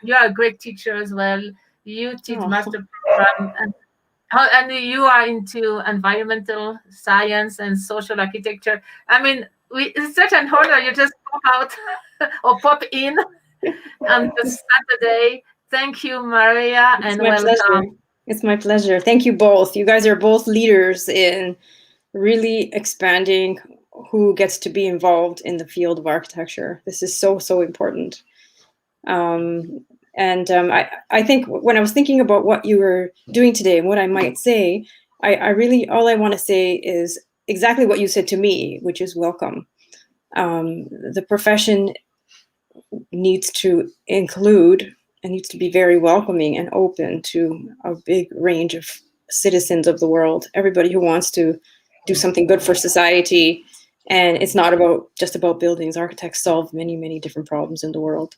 [SPEAKER 2] You are a great teacher as well. You teach master program, and you are into environmental science and social architecture. I mean, it's such an honor you just pop out or pop in on this Saturday. Thank you, Maria, and welcome.
[SPEAKER 5] Pleasure. It's my pleasure. Thank you both. You guys are both leaders in really expanding who gets to be involved in the field of architecture. This is so important. I think when I was thinking about what you were doing today and what I might say, I really, all I want to say is exactly what you said to me, which is welcome. The profession needs to include and needs to be very welcoming and open to a big range of citizens of the world, everybody who wants to do something good for society. And it's not just about buildings. Architects solve many different problems in the world.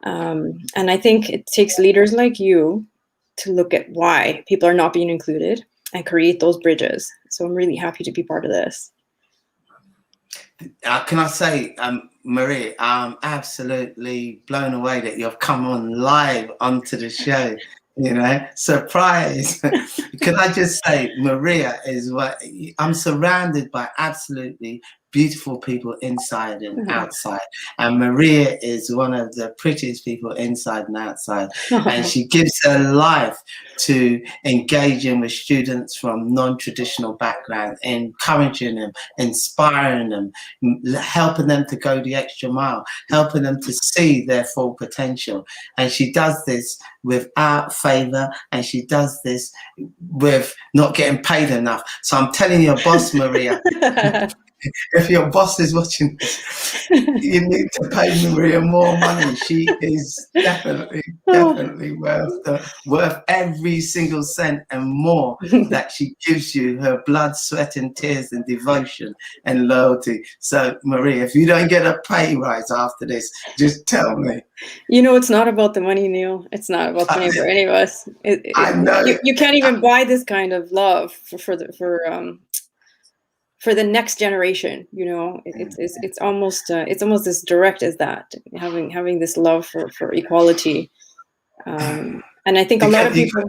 [SPEAKER 5] And I think it takes leaders like you to look at why people are not being included and create those bridges. So I'm really happy to be part of this.
[SPEAKER 1] Can I say, Marie, I'm absolutely blown away that you've come on live onto the show. You know, surprise. Can I just say, Maria is what I'm surrounded by absolutely beautiful people inside and outside. And Maria is one of the prettiest people inside and outside. And she gives her life to engaging with students from non-traditional backgrounds, encouraging them, inspiring them, helping them to go the extra mile, helping them to see their full potential. And she does this without favor, and she does this with not getting paid enough. So I'm telling your boss, Maria, if your boss is watching this, you need to pay Maria more money. She is definitely worth every single cent and more that she gives you, her blood, sweat, and tears, and devotion and loyalty. So, Maria, if you don't get a pay rise after this, just tell me.
[SPEAKER 5] You know, it's not about the money, Neil. It's not about the money for any of us.
[SPEAKER 1] I know.
[SPEAKER 5] You can't even buy this kind of love for the next generation. You know, it's almost as direct as that. Having this love for equality, and I think a lot of people.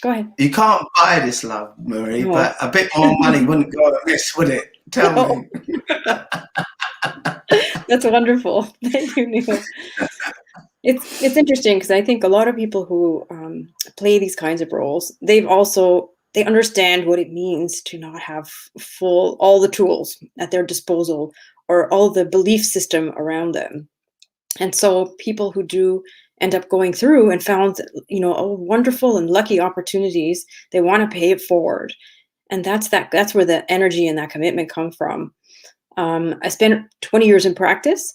[SPEAKER 5] Go ahead.
[SPEAKER 1] You can't buy this love, Marie, but a bit more money wouldn't go amiss, would it? Tell me.
[SPEAKER 5] That's wonderful. Thank you, Neil. It's interesting because I think a lot of people who play these kinds of roles, they understand what it means to not have all the tools at their disposal or all the belief system around them. And so people who do end up going through and found, wonderful and lucky opportunities, they want to pay it forward. And that's where the energy and that commitment come from. I spent 20 years in practice,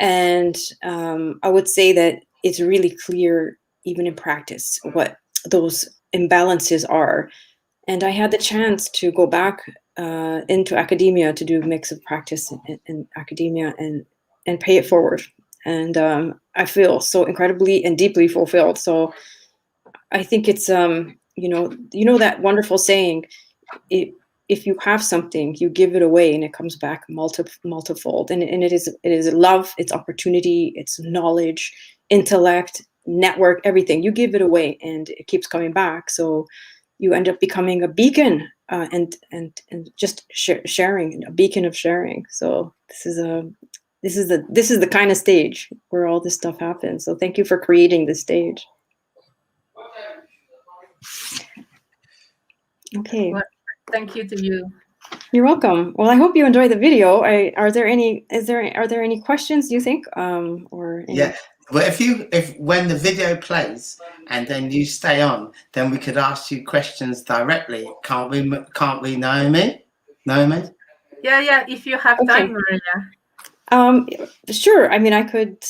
[SPEAKER 5] and I would say that it's really clear, even in practice, what those imbalances are. And I had the chance to go back into academia to do a mix of practice and academia and pay it forward. And I feel so incredibly and deeply fulfilled. So I think it's, that wonderful saying, if you have something, you give it away and it comes back multifold. And it is love, it's opportunity, it's knowledge, intellect, network, everything. You give it away and it keeps coming back. So you end up becoming a beacon and just sharing, a beacon of sharing. So this is the kind of stage where all this stuff happens. So thank you for creating this stage. Okay.
[SPEAKER 2] Well, thank you to you.
[SPEAKER 5] You're welcome. Well, I hope you enjoyed the video. Are there any questions, you think? Or any...
[SPEAKER 1] Yeah. Well, when the video plays and then you stay on, then we could ask you questions directly, can't we, Naomi? Naomi?
[SPEAKER 2] Yeah. If you have time, Maria.
[SPEAKER 5] Sure. I mean, I could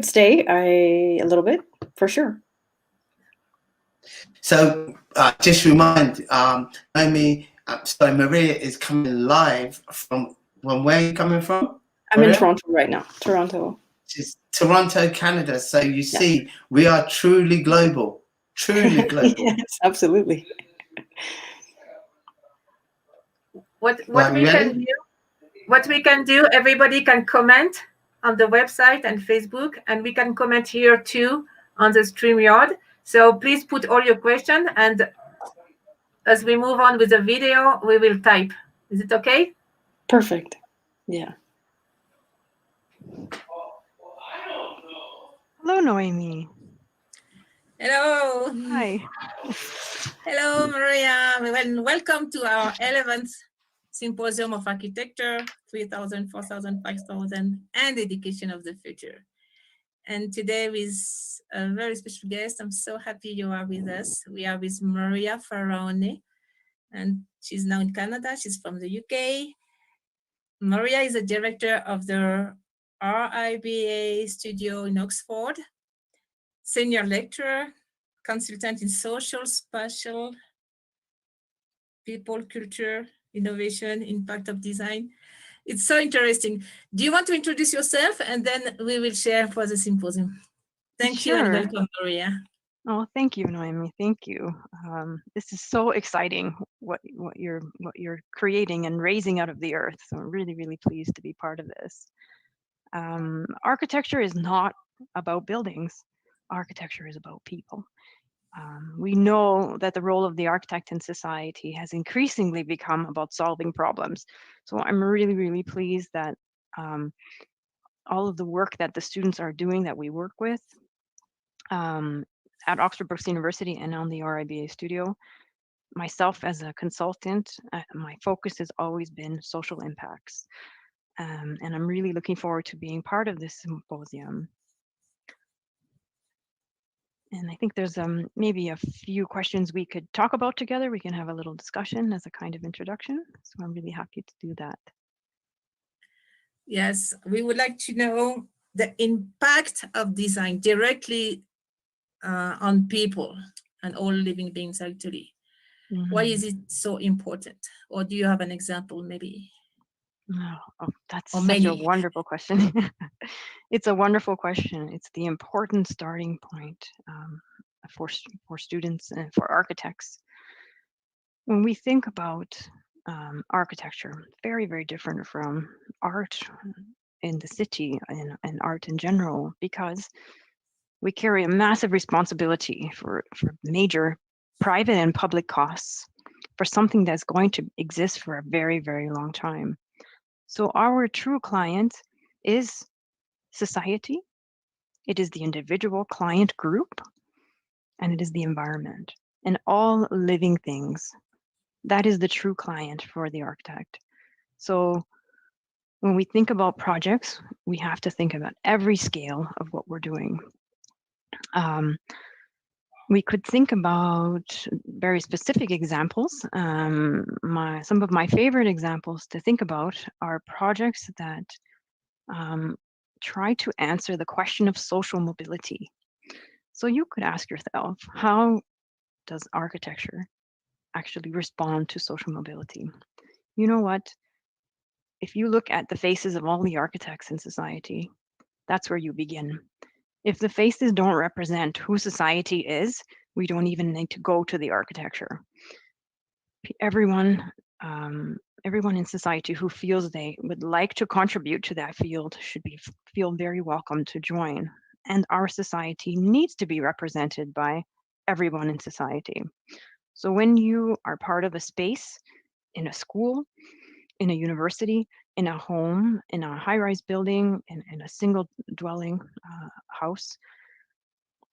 [SPEAKER 5] stay a little bit for sure.
[SPEAKER 1] So just remind Naomi. So Maria is coming live from where are you coming from?
[SPEAKER 5] I'm in Toronto right now. Toronto.
[SPEAKER 1] It's Toronto, Canada. So you see, we are truly global. Truly global.
[SPEAKER 5] Yes, absolutely.
[SPEAKER 2] What we can do, everybody can comment on the website and Facebook, and we can comment here too on the StreamYard. So please put all your questions, and as we move on with the video, we will type. Is it okay?
[SPEAKER 5] Perfect. Yeah.
[SPEAKER 6] Hello, Noemi.
[SPEAKER 18] Hello.
[SPEAKER 6] Hi.
[SPEAKER 18] Hello, Maria. Welcome to our 11th Symposium of Architecture, 3,000, 4,000, 5,000, and Education of the Future. And today with a very special guest, I'm so happy you are with us. We are with Maria Faraone, and she's now in Canada. She's from the UK. Maria is the director of the RIBA studio in Oxford, senior lecturer, consultant in social, spatial, people, culture, innovation, impact of design. It's so interesting. Do you want to introduce yourself, and then we will share for the symposium? Thank you and welcome, Maria.
[SPEAKER 6] Oh, thank you, Noemi. Thank you. This is so exciting what you're creating and raising out of the earth. So I'm really, really pleased to be part of this. Architecture is not about buildings. Architecture is about people. We know that the role of the architect in society has increasingly become about solving problems. So I'm really, really pleased that all of the work that the students are doing that we work with at Oxford Brookes University and on the RIBA studio, myself as a consultant, my focus has always been social impacts. And I'm really looking forward to being part of this symposium. And I think there's maybe a few questions we could talk about together. We can have a little discussion as a kind of introduction. So I'm really happy to do that.
[SPEAKER 18] Yes, we would like to know the impact of design directly on people and all living beings actually. Mm-hmm. Why is it so important? Or do you have an example maybe?
[SPEAKER 6] Oh, that's such a wonderful question. It's a wonderful question. It's the important starting point for students and for architects. When we think about architecture, very, very different from art in the city and art in general, because we carry a massive responsibility for major private and public costs for something that's going to exist for a very, very long time. So our true client is society, it is the individual client group, and it is the environment. And all living things, that is the true client for the architect. So when we think about projects, we have to think about every scale of what we're doing. We could think about very specific examples. Some of my favorite examples to think about are projects that try to answer the question of social mobility. So you could ask yourself, how does architecture actually respond to social mobility? You know what? If you look at the faces of all the architects in society, that's where you begin. If the faces don't represent who society is, we don't even need to go to the architecture. Everyone in society who feels they would like to contribute to that field should feel very welcome to join. And our society needs to be represented by everyone in society. So when you are part of a space, in a school, in a university, in a home, in a high-rise building, in a single dwelling house,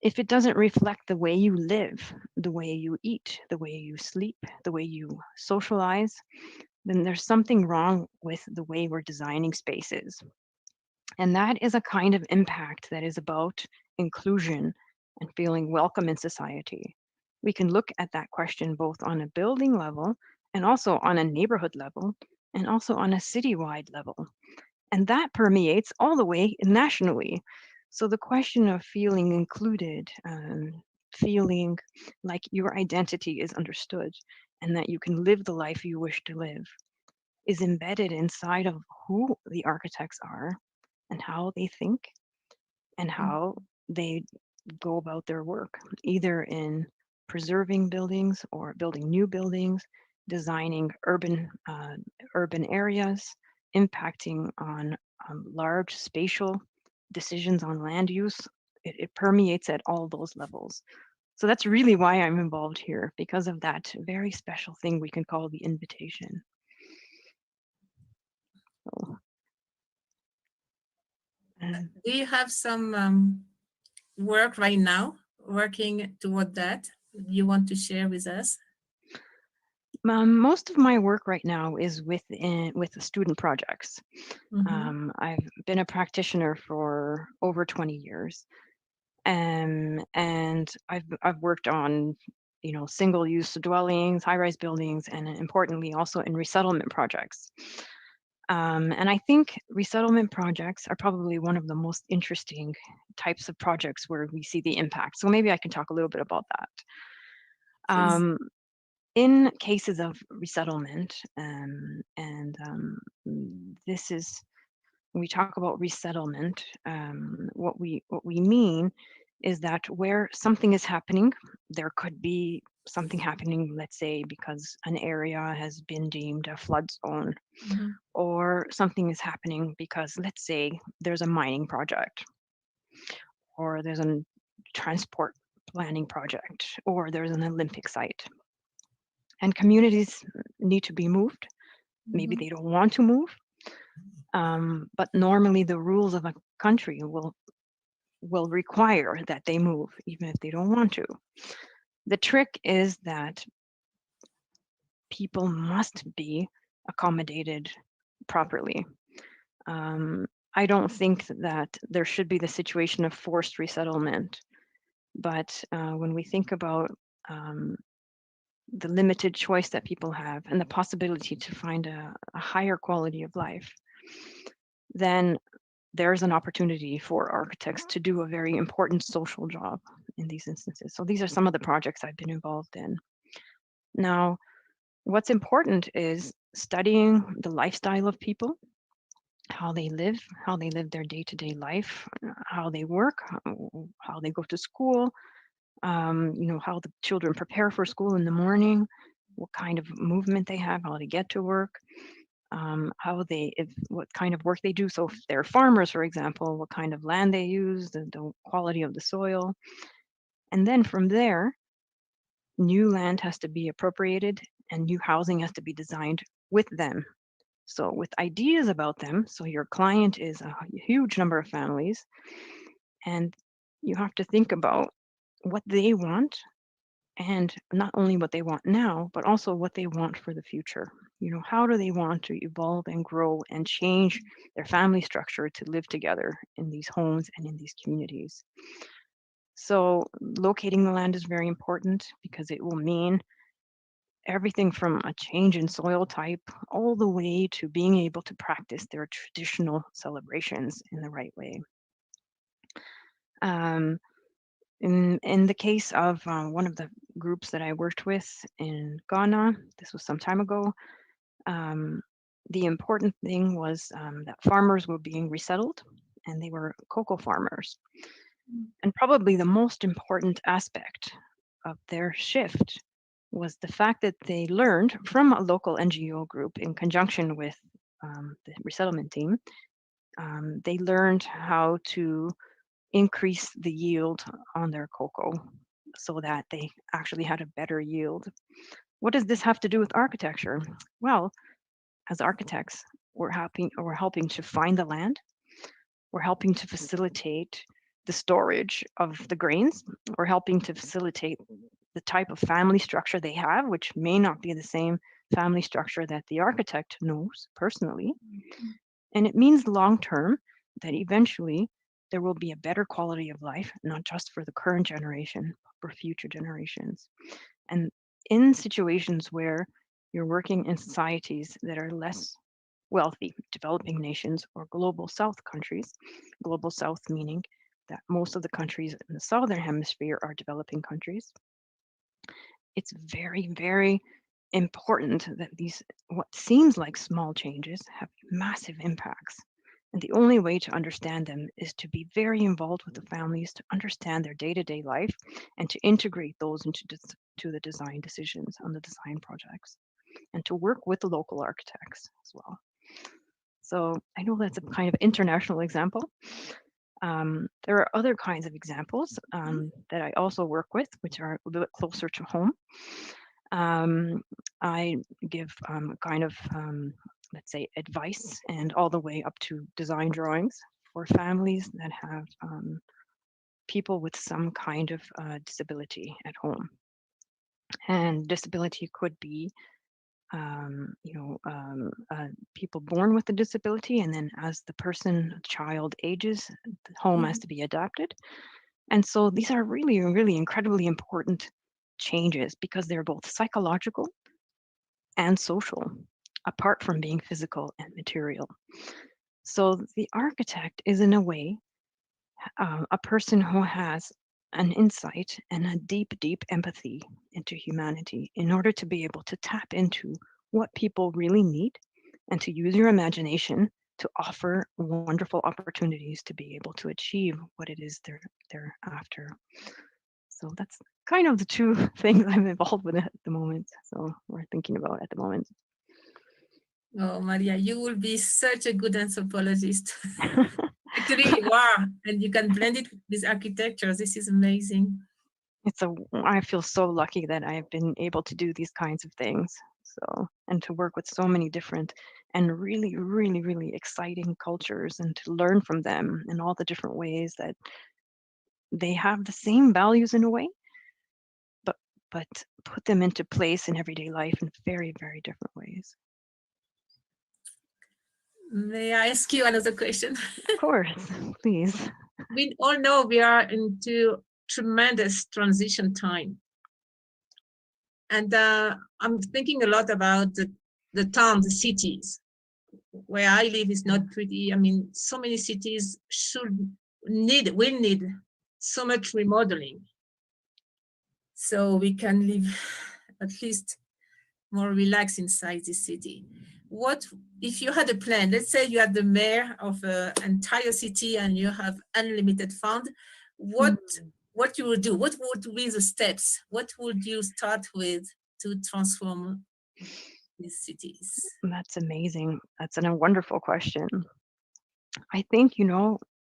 [SPEAKER 6] if it doesn't reflect the way you live, the way you eat, the way you sleep, the way you socialize, then there's something wrong with the way we're designing spaces. And that is a kind of impact that is about inclusion and feeling welcome in society. We can look at that question both on a building level and also on a neighborhood level and also on a citywide level. And that permeates all the way nationally. So the question of feeling included, feeling like your identity is understood and that you can live the life you wish to live is embedded inside of who the architects are and how they think and how they go about their work, either in preserving buildings or building new buildings, designing urban areas, impacting on large spatial decisions on land use. It permeates at all those levels. So that's really why I'm involved here, because of that very special thing we can call the invitation. So,
[SPEAKER 18] do you have some work right now working toward that you want to share with us?
[SPEAKER 6] Most of my work right now is with student projects. I've been a practitioner for over 20 years, and I've worked on single-use dwellings, high-rise buildings, and importantly also in resettlement projects. And I think resettlement projects are probably one of the most interesting types of projects where we see the impact. So maybe I can talk a little bit about that. In cases of resettlement, this is when we talk about resettlement, what we mean is that where something is happening, there could be something happening, let's say, because an area has been deemed a flood zone, or something is happening because, let's say, there's a mining project, or there's a transport planning project, or there's an Olympic site. And communities need to be moved. Maybe they don't want to move, but normally the rules of a country will require that they move, even if they don't want to. The trick is that people must be accommodated properly. I don't think that there should be the situation of forced resettlement, but when we think about the limited choice that people have and the possibility to find a higher quality of life, then there's an opportunity for architects to do a very important social job in these instances. So these are some of the projects I've been involved in. Now, what's important is studying the lifestyle of people, how they live their day-to-day life, how they work, how they go to school, how the children prepare for school in the morning, what kind of movement they have, how they get to work, what kind of work they do. So if they're farmers, for example, what kind of land they use, the quality of the soil. And then from there, new land has to be appropriated and new housing has to be designed with them. So with ideas about them, so your client is a huge number of families, and you have to think about what they want, and not only what they want now, but also what they want for the future. You know, how do they want to evolve and grow and change their family structure to live together in these homes and in these communities? So locating the land is very important because it will mean everything from a change in soil type all the way to being able to practice their traditional celebrations in the right way. In the case of one of the groups that I worked with in Ghana, this was some time ago, the important thing was that farmers were being resettled, and they were cocoa farmers. And probably the most important aspect of their shift was the fact that they learned from a local NGO group in conjunction with the resettlement team. They learned how to increase the yield on their cocoa so that they actually had a better yield. What does this have to do with architecture? Well, as architects, we're helping to find the land. We're helping to facilitate the storage of the grains. We're helping to facilitate the type of family structure they have, which may not be the same family structure that the architect knows personally. And it means long-term that eventually there will be a better quality of life, not just for the current generation, but for future generations. And in situations where you're working in societies that are less wealthy, developing nations or global south countries, global south meaning that most of the countries in the southern hemisphere are developing countries, it's very, very important that these, what seems like small changes, have massive impacts. And the only way to understand them is to be very involved with the families, to understand their day-to-day life, and to integrate those into the design decisions on the design projects, and to work with the local architects as well. So I know that's a kind of international example. There are other kinds of examples that I also work with, which are a little bit closer to home. I give kind of, let's say, advice and all the way up to design drawings for families that have people with some kind of disability at home. And disability could be people born with a disability, and then as the child ages, the home has to be adapted. And so these are really, really incredibly important changes because they're both psychological and social, apart from being physical and material. So the architect is, in a way, a person who has an insight and a deep, deep empathy into humanity in order to be able to tap into what people really need and to use your imagination to offer wonderful opportunities to be able to achieve what it is they're after. So that's kind of the two things I'm involved with at the moment. So we're thinking about at the moment.
[SPEAKER 18] Oh, Maria, you will be such a good anthropologist. Actually, you are, and you can blend it with architecture. This is amazing.
[SPEAKER 6] I feel so lucky that I've been able to do these kinds of things. So, and to work with so many different and really, really, really exciting cultures, and to learn from them in all the different ways that they have the same values in a way, but put them into place in everyday life in very, very different ways.
[SPEAKER 18] May I ask you another question?
[SPEAKER 6] Of course, please.
[SPEAKER 18] We all know we are into tremendous transition time. And I'm thinking a lot about the towns, the cities. Where I live is not pretty. I mean, so many cities will need so much remodeling. So we can live at least more relaxed inside the city. What if you had a plan? Let's say you are the mayor of an entire city and you have unlimited fund. What you would do? What would be the steps? What would you start with to transform these cities?
[SPEAKER 6] That's amazing. That's a wonderful question. I think,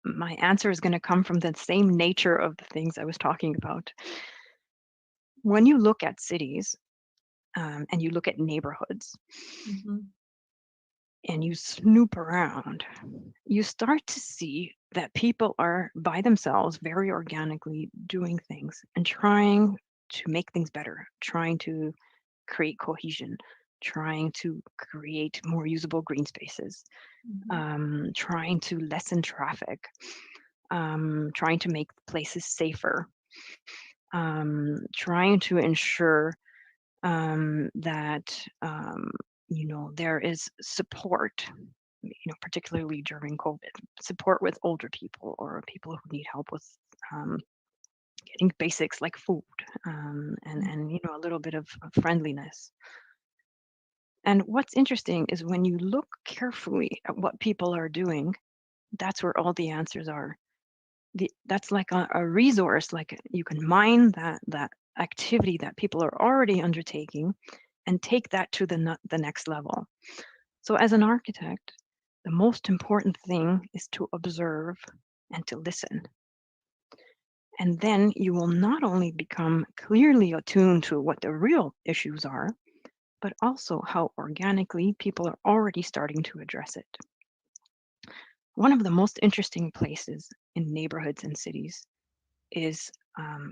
[SPEAKER 6] my answer is going to come from the same nature of the things I was talking about. When you look at cities and you look at neighborhoods, and you snoop around, you start to see that people are by themselves very organically doing things and trying to make things better, trying to create cohesion, trying to create more usable green spaces, trying to lessen traffic, trying to make places safer, trying to ensure that there is support, particularly during COVID, support with older people or people who need help with getting basics like food, and a little bit of friendliness. And what's interesting is when you look carefully at what people are doing, that's where all the answers are. That's like a resource, like you can mine that activity that people are already undertaking and take that to the next level. So as an architect, the most important thing is to observe and to listen. And then you will not only become clearly attuned to what the real issues are, but also how organically people are already starting to address it. One of the most interesting places in neighborhoods and cities is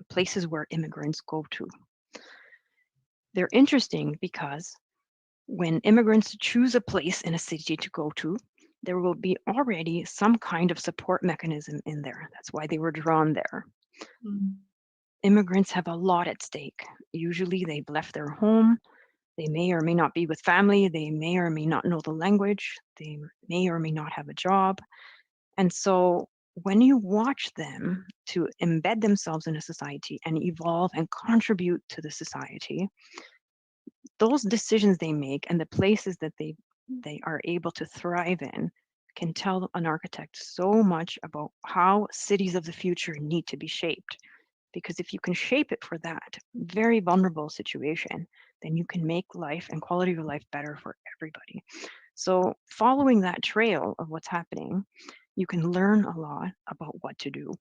[SPEAKER 6] places where immigrants go to. They're interesting because when immigrants choose a place in a city to go to, there will be already some kind of support mechanism in there. That's why they were drawn there. Immigrants have a lot at stake. Usually they've left their home. They may or may not be with family. They may or may not know the language. They may or may not have a job. And so when you watch them to embed themselves in a society and evolve and contribute to the society, those decisions they make and the places that they are able to thrive in can tell an architect so much about how cities of the future need to be shaped. Because if you can shape it for that very vulnerable situation, then you can make life and quality of life better for everybody. So following that trail of what's happening, you can learn a lot about what to do.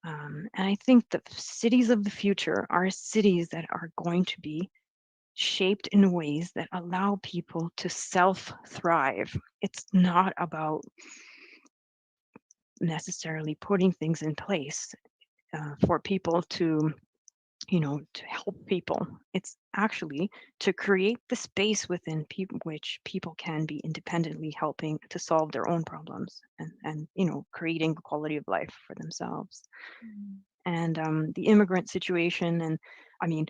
[SPEAKER 6] And I think the cities of the future are cities that are going to be shaped in ways that allow people to self-thrive. It's not about necessarily putting things in place for people to help people. It's actually to create the space within which people can be independently helping to solve their own problems and creating the quality of life for themselves. And the immigrant situation, and I mean,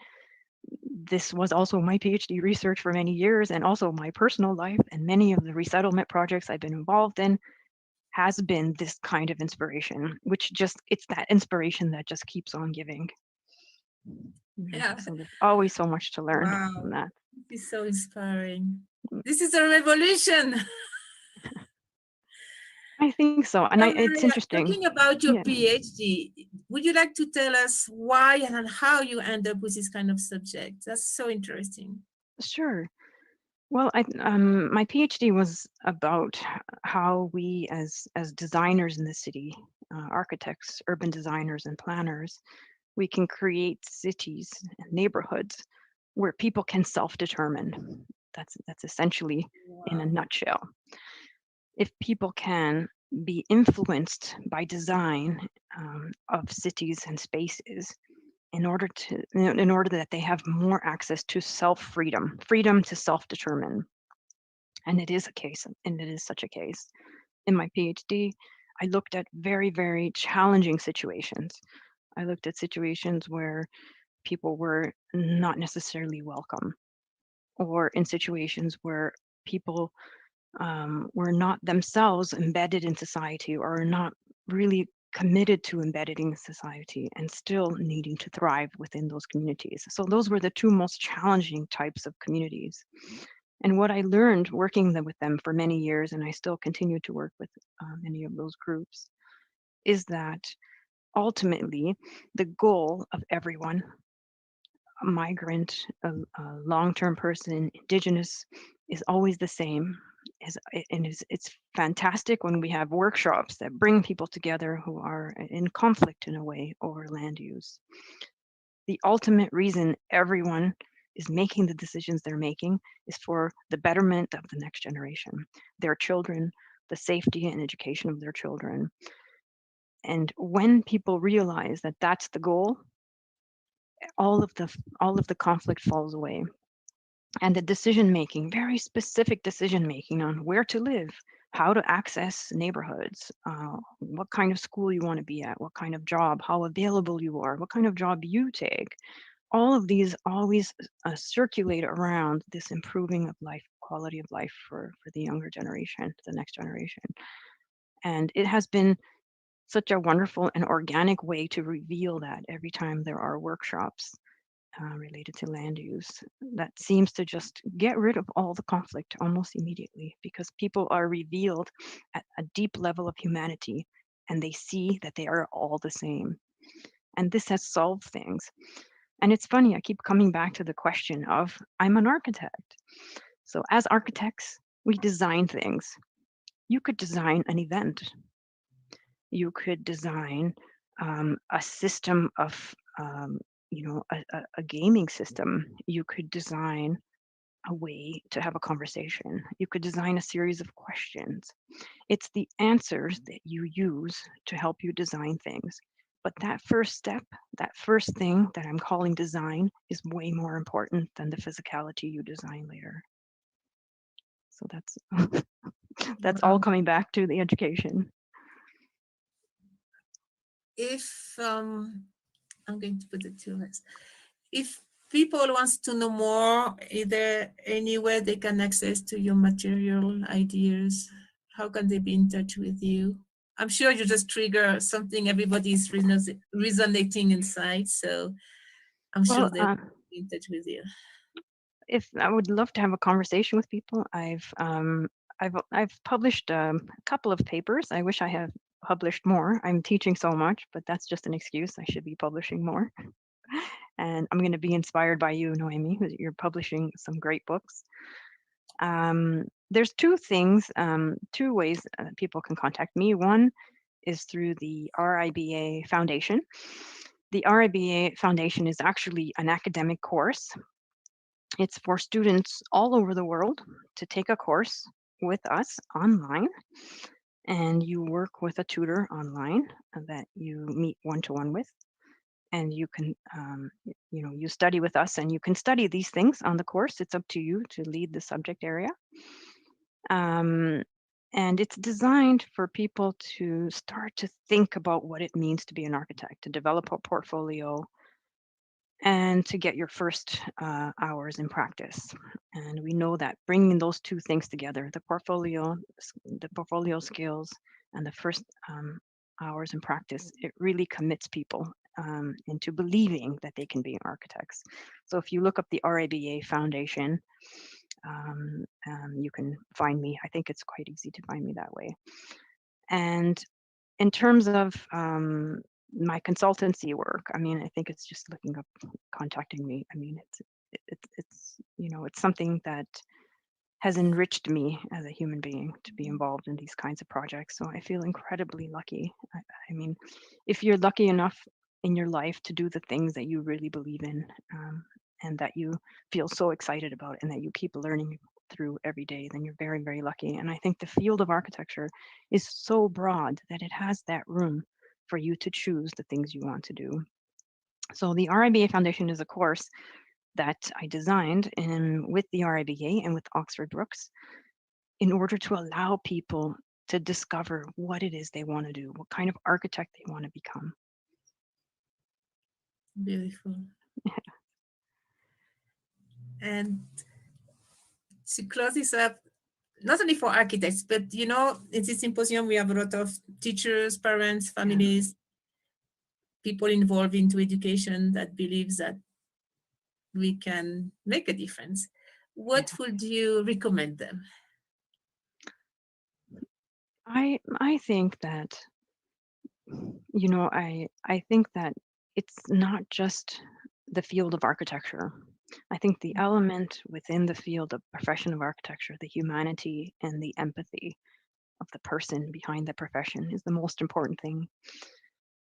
[SPEAKER 6] this was also my PhD research for many years and also my personal life, and many of the resettlement projects I've been involved in has been this kind of inspiration, which it's that inspiration that just keeps on giving.
[SPEAKER 18] Yeah.
[SPEAKER 6] So there's always so much to learn from that.
[SPEAKER 18] This is so inspiring. This is a revolution.
[SPEAKER 6] I think so. And it's interesting.
[SPEAKER 18] Talking about your PhD, would you like to tell us why and how you end up with this kind of subject? That's so interesting.
[SPEAKER 6] Sure. Well, my PhD was about how we as designers in the city, architects, urban designers and planners, we can create cities and neighborhoods where people can self-determine. That's essentially in a nutshell. If people can be influenced by design of cities and spaces in order that they have more access to freedom to self-determine. And it is a case, and it is such a case. In my PhD, I looked at very, very challenging situations. I looked at situations where people were not necessarily welcome, or in situations where people were not themselves embedded in society or not really committed to embedded in society and still needing to thrive within those communities. So those were the two most challenging types of communities. And what I learned working with them for many years, and I still continue to work with many of those groups, is that ultimately the goal of everyone, a migrant, a long-term person, indigenous, is always the same. It's fantastic when we have workshops that bring people together who are in conflict in a way over land use. The ultimate reason everyone is making the decisions they're making is for the betterment of the next generation, their children, the safety and education of their children. And when people realize that that's the goal, all of the conflict falls away. And the decision making, very specific decision making on where to live, how to access neighborhoods, what kind of school you want to be at, what kind of job, how available you are, what kind of job you take. All of these always circulate around this improving of life, quality of life for the younger generation, the next generation. And it has been such a wonderful and organic way to reveal that every time there are workshops related to land use. That seems to just get rid of all the conflict almost immediately, because people are revealed at a deep level of humanity and they see that they are all the same. And this has solved things. And it's funny, I keep coming back to the question of, I'm an architect. So as architects, we design things. You could design an event. You could design a system of, a gaming system. You could design a way to have a conversation. You could design a series of questions. It's the answers that you use to help you design things. But that first step, that first thing that I'm calling design, is way more important than the physicality you design later. So that's all coming back to the education.
[SPEAKER 18] If I'm going to put it to this, if people wants to know more, is there anywhere they can access to your material, ideas? How can they be in touch with you? I'm sure you just trigger something everybody's resonating inside, so I'm sure they'll be in touch with you.
[SPEAKER 6] If I would love to have a conversation with people, I've published a couple of papers. I wish I had published more. I'm teaching so much, but that's just an excuse. I should be publishing more. And I'm going to be inspired by you, Noemi, because you're publishing some great books. There's two ways people can contact me. One is through the RIBA Foundation. The RIBA Foundation is actually an academic course. It's for students all over the world to take a course with us online, and you work with a tutor online that you meet one-to-one with, and you can, you study with us, and you can study these things on the course. It's up to you to lead the subject area. And it's designed for people to start to think about what it means to be an architect, to develop a portfolio, and to get your first hours in practice. And we know that bringing those two things together, the portfolio skills and the first hours in practice, it really commits people into believing that they can be architects. So if you look up the RIBA Foundation, you can find me. I think it's quite easy to find me that way. And in terms of my consultancy work, I mean, I think it's just looking up, contacting me. I mean, it's something that has enriched me as a human being to be involved in these kinds of projects. So I feel incredibly lucky. I mean, if you're lucky enough in your life to do the things that you really believe in, and that you feel so excited about, and that you keep learning through every day, then you're very, very lucky. And I think the field of architecture is so broad that it has that room for you to choose the things you want to do. So the RIBA Foundation is a course that I designed with the RIBA and with Oxford Brookes in order to allow people to discover what it is they want to do, what kind of architect they want to become.
[SPEAKER 18] Beautiful. And to close this up, not only for architects, but in this symposium, we have a lot of teachers, parents, families, people involved into education that believes that we can make a difference. What would you recommend them?
[SPEAKER 6] I think that, I think that it's not just the field of architecture. I think the element within the field of profession of architecture, the humanity and the empathy of the person behind the profession, is the most important thing.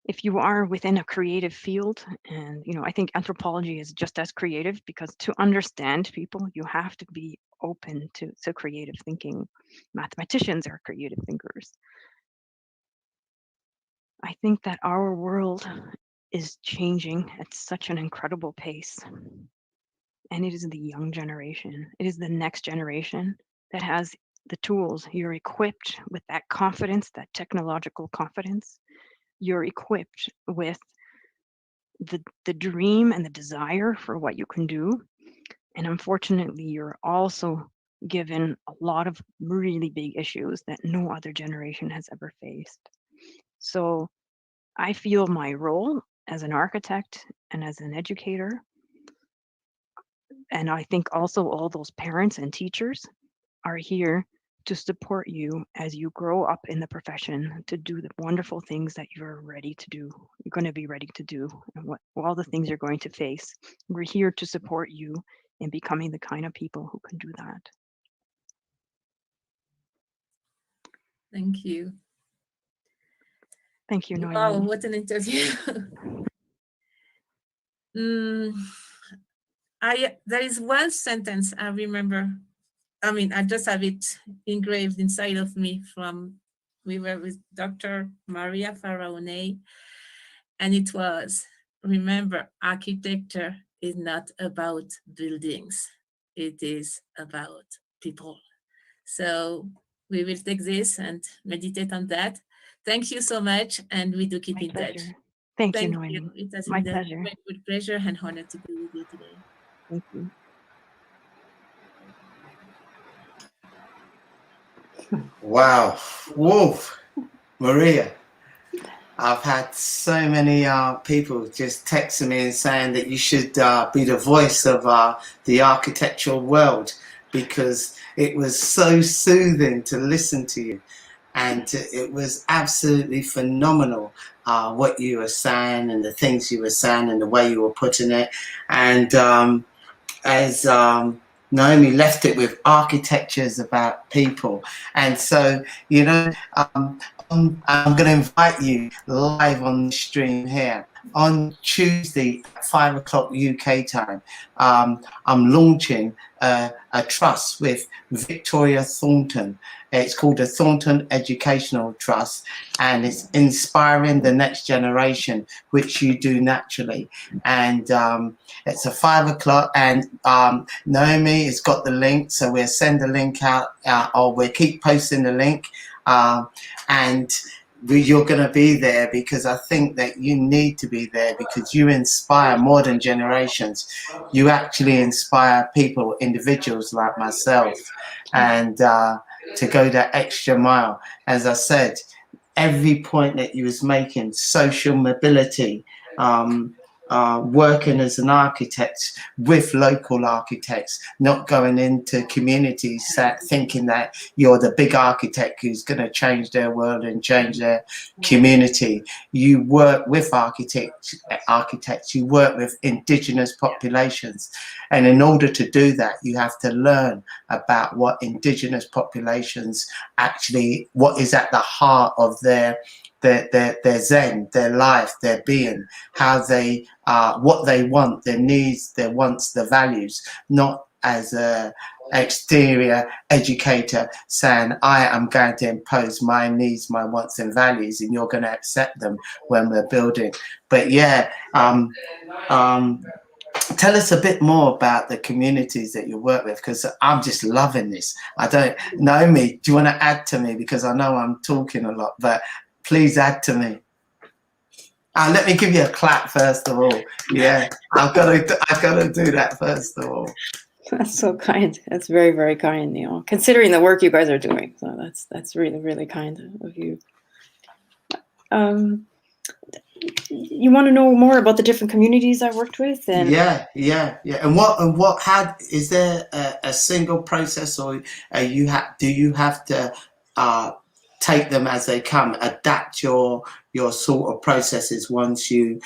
[SPEAKER 6] If you are within a creative field, and I think anthropology is just as creative, because to understand people, you have to be open to creative thinking. Mathematicians are creative thinkers. I think that our world is changing at such an incredible pace. And it is the young generation, it is the next generation that has the tools. You're equipped with that confidence, that technological confidence. You're equipped with the dream and the desire for what you can do. And unfortunately, you're also given a lot of really big issues that no other generation has ever faced. So I feel my role as an architect and as an educator, and I think also all those parents and teachers are here to support you as you grow up in the profession to do the wonderful things that you're ready to do. You're going to be ready to do, and all the things you're going to face. We're here to support you in becoming the kind of people who can do that.
[SPEAKER 18] Thank you.
[SPEAKER 6] Thank you, Noémie.
[SPEAKER 18] Wow, what an interview. There is one sentence I remember. I mean, I just have it engraved inside of me we were with Dr. Maria Faraone, and it was, remember, architecture is not about buildings. It is about people. So we will take this and meditate on that. Thank you so much, and we do keep in touch.
[SPEAKER 6] Thank you, Noémie.
[SPEAKER 18] It has
[SPEAKER 6] My
[SPEAKER 18] been
[SPEAKER 6] pleasure.
[SPEAKER 18] a great pleasure and honor to be with you today.
[SPEAKER 6] Thank you.
[SPEAKER 1] Wow. Whoa, Maria. I've had so many people just texting me and saying that you should be the voice of the architectural world, because it was so soothing to listen to you. And it was absolutely phenomenal what you were saying and the things you were saying and the way you were putting it. And as Noémie left it with, architecture is about people. And so, you know, I'm going to invite you live on the stream here on Tuesday at 5 o'clock UK time. I'm launching a trust with Victoria Thornton. It's called the Thornton Educational Trust, and it's inspiring the next generation, which you do naturally. And it's a 5 o'clock, and Noémie has got the link, so we'll send the link out, or we'll keep posting the link. And you're going to be there, because I think that you need to be there, because you inspire more than generations. You actually inspire people, individuals like myself, and to go that extra mile. As I said, every point that you was making, social mobility, working as an architect with local architects, not going into communities thinking that you're the big architect who's going to change their world and change their community. You work with architects, you work with indigenous populations. And in order to do that, you have to learn about what indigenous populations actually, what is at the heart of their zen, their life, their being, how they, what they want, their needs, their wants, their values, not as a exterior educator saying, I am going to impose my needs, my wants and values, and you're going to accept them when we're building. But yeah, tell us a bit more about the communities that you work with, because I'm just loving this. I don't know me. Do you want to add to me? Because I know I'm talking a lot, but please add to me. Let me give you a clap first of all. Yeah, I've got to do that first of all.
[SPEAKER 5] That's so kind. That's very, very kind, Neil, considering the work you guys are doing. So that's really, really kind of you. You want to know more about the different communities I worked with? And
[SPEAKER 1] yeah. And what is there a single process, or do you have to take them as they come, adapt your sort of processes once you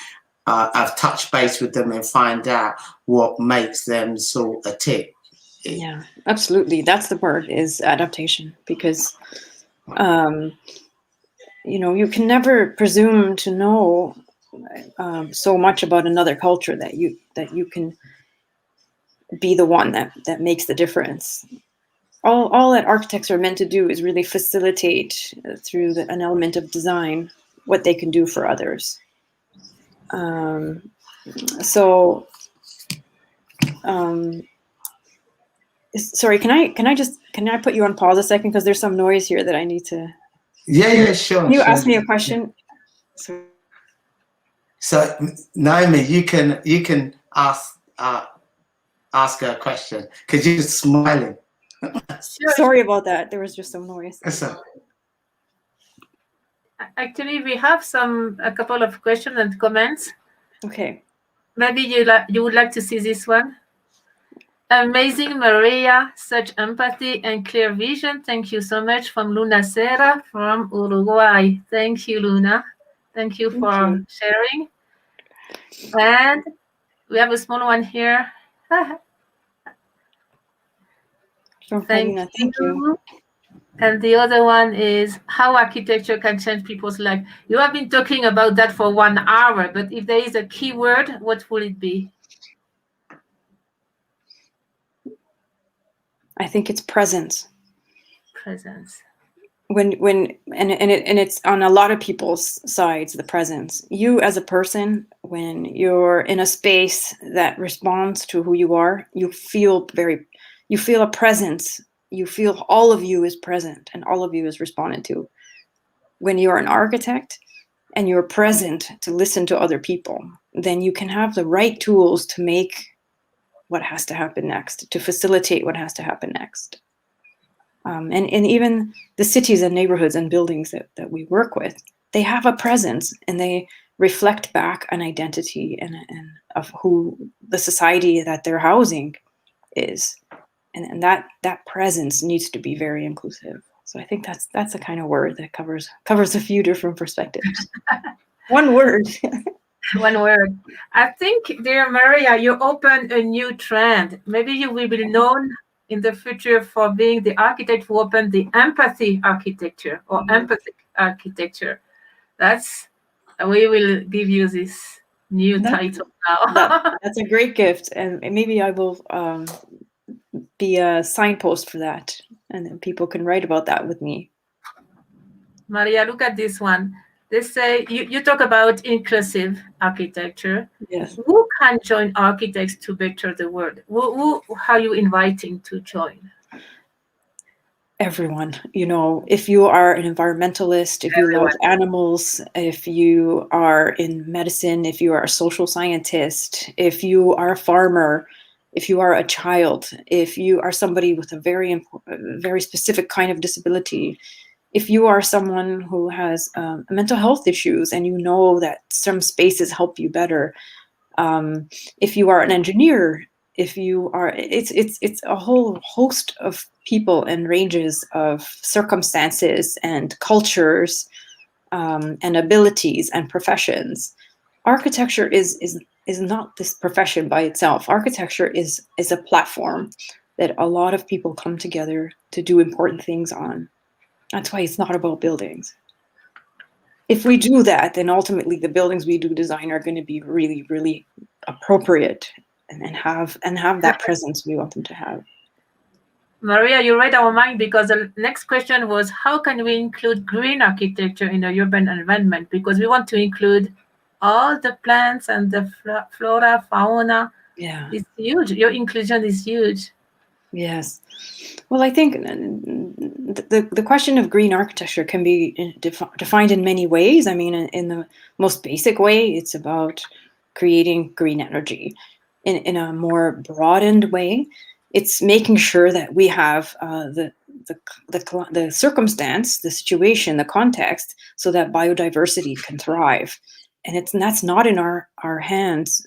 [SPEAKER 1] have touched base with them and find out what makes them sort of tick?
[SPEAKER 5] Yeah, absolutely. That's the word, is adaptation, because you know, you can never presume to know so much about another culture that you can be the one that makes the difference. All that architects are meant to do is really facilitate through an element of design what they can do for others. Sorry, can I put you on pause a second, because there's some noise here that I need to.
[SPEAKER 1] Yeah, sure.
[SPEAKER 5] Can you
[SPEAKER 1] sure.
[SPEAKER 5] ask me a question?
[SPEAKER 1] So Naomi, you can ask her a question because you're smiling.
[SPEAKER 5] Sorry about that. There was just some noise.
[SPEAKER 2] Actually, we have a couple of questions and comments.
[SPEAKER 5] Okay.
[SPEAKER 2] Maybe you would like to see this one. Amazing, Maria, such empathy and clear vision. Thank you so much, from Luna Serra from Uruguay. Thank you, Luna. Thank you for sharing. And we have a small one here. Thank you. And the other one is how architecture can change people's life. You have been talking about that for 1 hour, but if there is a key word, what will it be?
[SPEAKER 5] I think it's presence.
[SPEAKER 2] Presence.
[SPEAKER 5] And it's on a lot of people's sides, the presence. You as a person, when you're in a space that responds to who you are, you feel a presence. You feel all of you is present and all of you is responded to. When you're an architect and you're present to listen to other people, then you can have the right tools to make what has to happen next, to facilitate what has to happen next. And even the cities and neighborhoods and buildings that we work with, they have a presence and they reflect back an identity and of who the society that they're housing is. And that presence needs to be very inclusive. So I think that's a kind of word that covers a few different perspectives. One word.
[SPEAKER 2] One word. I think, dear Maria, you opened a new trend. Maybe you will be known in the future for being the architect who opened the empathy architecture or empathic architecture. We will give you this new title now.
[SPEAKER 5] That's a great gift, and maybe I will be a signpost for that, and then people can write about that with me.
[SPEAKER 2] Maria, look at this one. They say you talk about inclusive architecture.
[SPEAKER 5] Yes.
[SPEAKER 2] Who can join architects to better the world? Who are you inviting to join?
[SPEAKER 5] Everyone. If you are an environmentalist, if you love animals, if you are in medicine, if you are a social scientist, if you are a farmer, if you are a child, if you are somebody with a very specific kind of disability, if you are someone who has mental health issues and you know that some spaces help you better, if you are an engineer, if you are, it's a whole host of people and ranges of circumstances and cultures and abilities and professions. Architecture is not this profession by itself. Architecture is a platform that a lot of people come together to do important things on. That's why it's not about buildings. If we do that, then ultimately the buildings we do design are going to be really, really appropriate and have that presence we want them to have.
[SPEAKER 2] Maria, you read our mind, because the next question was, how can we include green architecture in a urban environment? Because we want to include all the plants and the flora, fauna.
[SPEAKER 5] Yeah.
[SPEAKER 2] It's huge. Your inclusion is huge.
[SPEAKER 5] Yes. Well, I think the question of green architecture can be defined in many ways. I mean, in the most basic way, it's about creating green energy. In a more broadened way, it's making sure that we have the circumstance, the situation, the context, so that biodiversity can thrive. And that's not in our hands,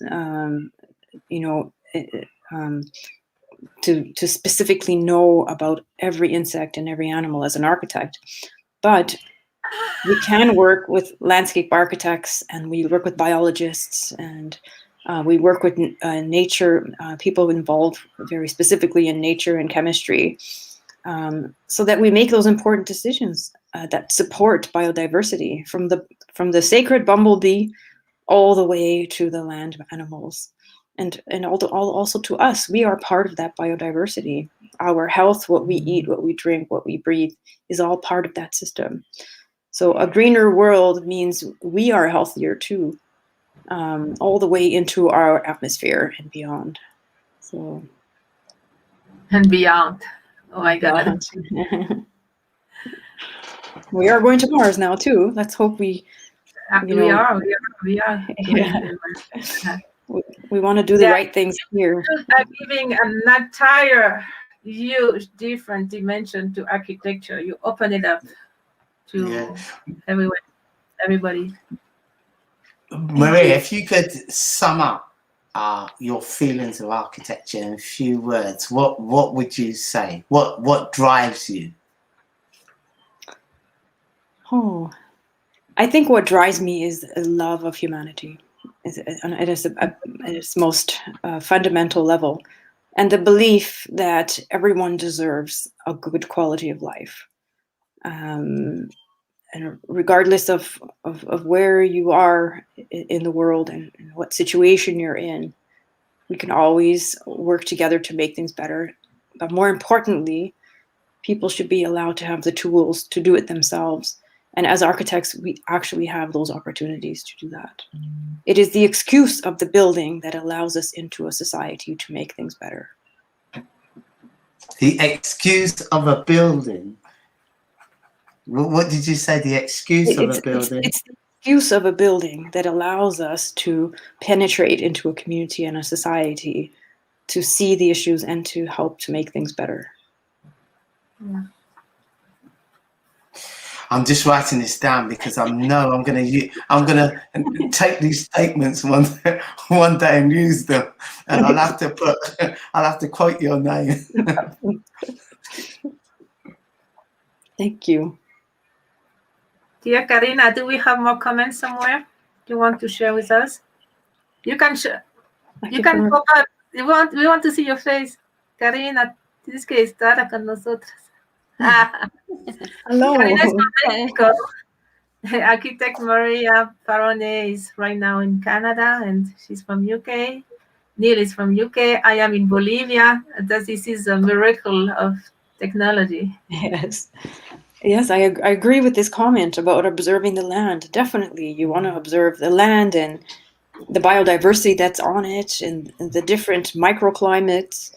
[SPEAKER 5] to specifically know about every insect and every animal as an architect. But we can work with landscape architects, and we work with biologists, and we work with nature, people involved very specifically in nature and chemistry, so that we make those important decisions that support biodiversity, from the sacred bumblebee all the way to the land animals. And also to us, we are part of that biodiversity. Our health, what we eat, what we drink, what we breathe, is all part of that system. So a greener world means we are healthier too, all the way into our atmosphere and beyond. So.
[SPEAKER 2] And beyond. Oh my God.
[SPEAKER 5] We are going to Mars now too. Let's hope we.
[SPEAKER 2] We are.
[SPEAKER 5] Yeah. We want to do the right things here.
[SPEAKER 2] Giving an entire huge different dimension to architecture. You open it up to everybody.
[SPEAKER 1] Maria, if you could sum up your feelings of architecture in a few words, what would you say? What drives you?
[SPEAKER 5] Oh, I think what drives me is a love of humanity. It is at its most fundamental level, and the belief that everyone deserves a good quality of life, and regardless of where you are in the world and what situation you're in, we can always work together to make things better. But more importantly, people should be allowed to have the tools to do it themselves. And as architects, we actually have those opportunities to do that. It is the excuse of the building that allows us into a society to make things better.
[SPEAKER 1] The excuse of a building? What did you say? The excuse of a building?
[SPEAKER 5] It's the excuse of a building that allows us to penetrate into a community and a society to see the issues and to help to make things better.
[SPEAKER 2] Yeah.
[SPEAKER 1] I'm just writing this down because I'm gonna take these statements one day and use them, and I'll have to quote your name.
[SPEAKER 5] Thank you.
[SPEAKER 2] Dear Karina, do we have more comments somewhere you want to share with us? You can share. You can pop up. We want to see your face, Karina. Tienes que estar con nosotros.
[SPEAKER 5] Hello.
[SPEAKER 2] Karina is from Mexico. Architect Maria Parone is right now in Canada, and she's from UK. Neil is from UK. I am in Bolivia. This is a miracle of technology.
[SPEAKER 5] Yes. Yes, I agree with this comment about observing the land. Definitely, you want to observe the land and the biodiversity that's on it and the different microclimates,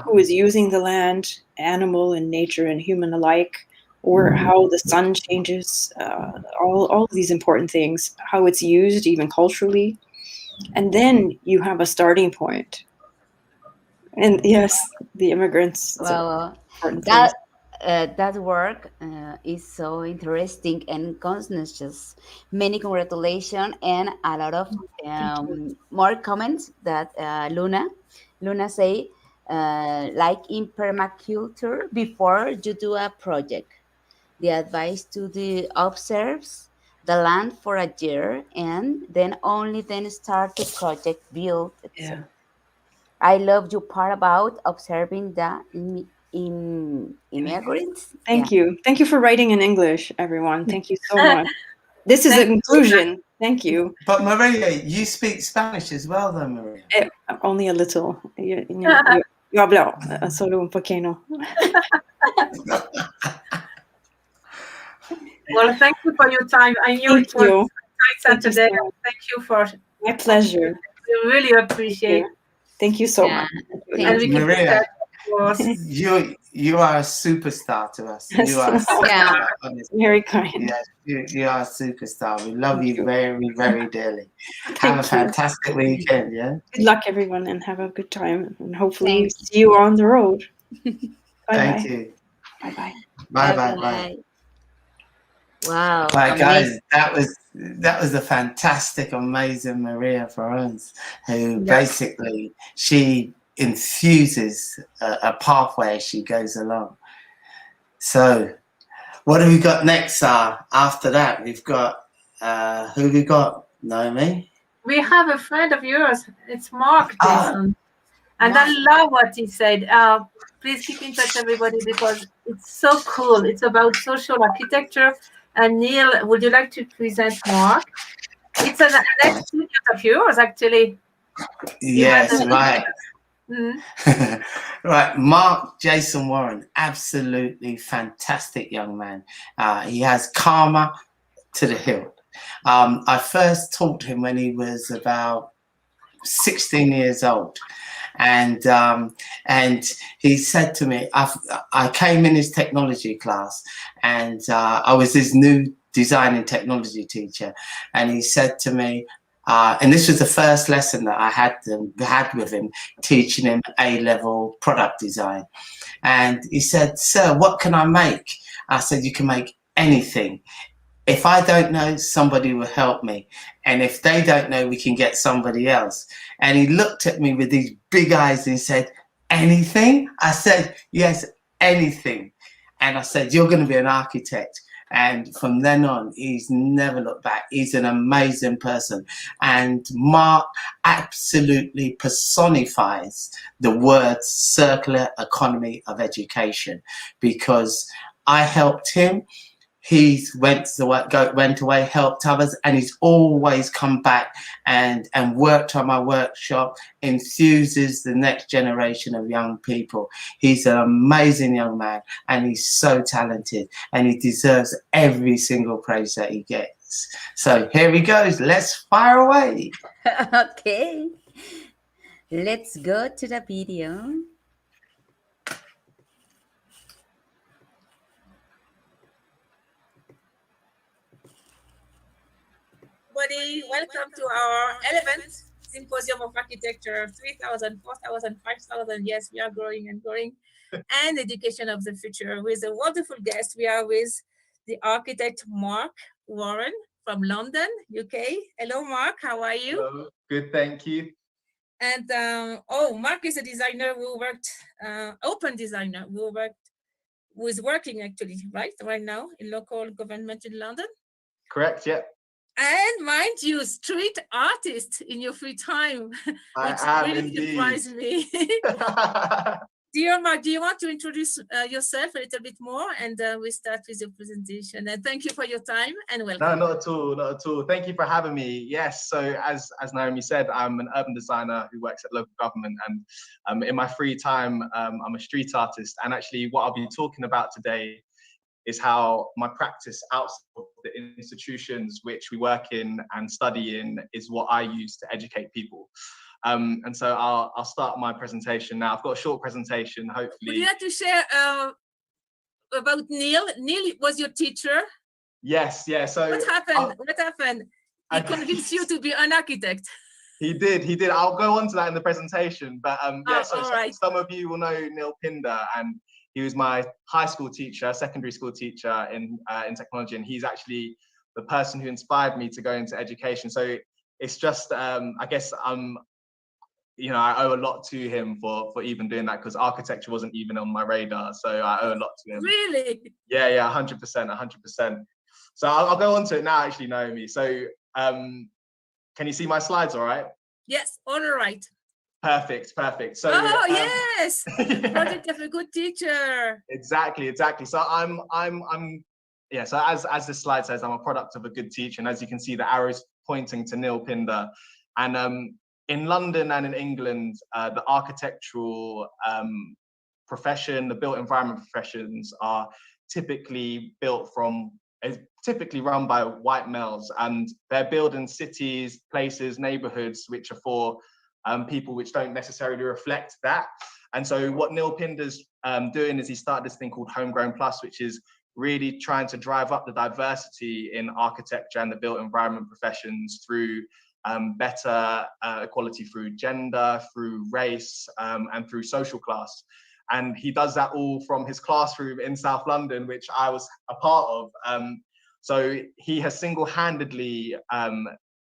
[SPEAKER 5] who is using the land, animal and nature and human alike, or how the sun changes, all of these important things, how it's used even culturally. And then you have a starting point. And yes, the immigrants.
[SPEAKER 4] Well, that work is so interesting and conscientious. Many congratulations and a lot of more comments that Luna say, like in permaculture, before you do a project, the advice to the observes the land for a year and then start the project build.
[SPEAKER 5] Yeah.
[SPEAKER 4] I love your part about observing the immigrants.
[SPEAKER 5] Thank you. Thank you for writing in English, everyone. Thank you so much. This is an inclusion. Thank you.
[SPEAKER 1] But Maria, you speak Spanish as well, though, Maria.
[SPEAKER 5] Only a little. Yo hablo solo un poquito.
[SPEAKER 2] Well, thank you for your time. I knew it was a tight Saturday. Thank you for
[SPEAKER 5] my pleasure.
[SPEAKER 2] We really appreciate.
[SPEAKER 5] Thank you so much.
[SPEAKER 1] Maria, you are a superstar to us. You are a superstar,
[SPEAKER 5] very kind.
[SPEAKER 1] Yes, you are a superstar. We love you very, very dearly. Have a fantastic weekend, yeah?
[SPEAKER 5] Good luck, everyone, and have a good time. And hopefully see you on the road.
[SPEAKER 1] Thank you.
[SPEAKER 5] Bye-bye.
[SPEAKER 1] Bye-bye.
[SPEAKER 4] Wow.
[SPEAKER 1] Right, guys, that was a fantastic, amazing Maria Ferrans, who basically, she infuses a pathway as she goes along. So what have we got next? After that, we've got, who have we got, Naomi?
[SPEAKER 2] We have a friend of yours. It's Mark Jason. And I love what he said. Please keep in touch, everybody, because it's so cool. It's about social architecture. And Neil, would you like to present Mark? It's an student of yours, actually.
[SPEAKER 1] Yes, right.
[SPEAKER 2] Mm.
[SPEAKER 1] Right, Mark Jason Warren, absolutely fantastic young man. He has karma to the hilt. I first taught him when he was about 16 years old, and he said to me, I came in his technology class, and I was his new design and technology teacher, and he said to me, and this was the first lesson that I had with him, teaching him A-level product design. And he said, "Sir, what can I make?" I said, "You can make anything. If I don't know, somebody will help me. And if they don't know, we can get somebody else." And he looked at me with these big eyes and he said, "Anything?" I said, "Yes, anything." And I said, "You're going to be an architect." And from then on, he's never looked back. He's an amazing person. And Mark absolutely personifies the word circular economy of education, because I helped him. He went away, helped others, and he's always come back and worked on my workshop, enthuses the next generation of young people. He's an amazing young man, and he's so talented, and he deserves every single praise that he gets. So here he goes. Let's fire away.
[SPEAKER 4] Okay. Let's go to the video.
[SPEAKER 18] Everybody, welcome to our 11th Symposium of Architecture, 3,000, 4,000, 5,000. Yes, we are growing and growing. And Education of the Future with a wonderful guest. We are with the architect Mark Warren from London, UK. Hello, Mark. How are you?
[SPEAKER 9] Hello. Good, thank you.
[SPEAKER 18] And Mark is a designer who worked, open designer who is working actually right now in local government in London.
[SPEAKER 9] Correct, yeah.
[SPEAKER 18] And mind you, street artist in your free time, which really surprised me. Dear Mark, do you want to introduce yourself a little bit more, and we start with your presentation? And thank you for your time and welcome.
[SPEAKER 9] No, not at all, not at all. Thank you for having me. Yes, so as Naomi said, I'm an urban designer who works at local government, and in my free time, I'm a street artist. And actually, what I'll be talking about today is how my practice outside of the institutions which we work in and study in is what I use to educate people. And so I'll start my presentation now. I've got a short presentation, hopefully.
[SPEAKER 18] Would you like to share about Neil? Neil was your teacher?
[SPEAKER 9] Yes, yeah. So
[SPEAKER 18] what happened? He convinced you to be an architect.
[SPEAKER 9] He did. I'll go on to that in the presentation. But some of you will know Neil Pinder, and he was my high school teacher, secondary school teacher in technology, and he's actually the person who inspired me to go into education. So it's just, I guess I owe a lot to him for even doing that, because architecture wasn't even on my radar. So I owe a lot to him.
[SPEAKER 18] Really?
[SPEAKER 9] Yeah, 100%. So I'll go on to it now, actually, Naomi. So can you see my slides all right?
[SPEAKER 18] Yes, all right.
[SPEAKER 9] Perfect. So
[SPEAKER 18] yes, project of a good teacher.
[SPEAKER 9] Exactly. So so as this slide says, I'm a product of a good teacher, and as you can see, the arrows pointing to Neil Pinder. And in London and in England, the architectural profession, the built environment professions are typically run by white males, and they're building cities, places, neighborhoods which are for people which don't necessarily reflect that. And so what Neil Pinder's doing is he started this thing called Homegrown Plus, which is really trying to drive up the diversity in architecture and the built environment professions through better equality through gender, through race, and through social class. And he does that all from his classroom in South London, which I was a part of. So he has single-handedly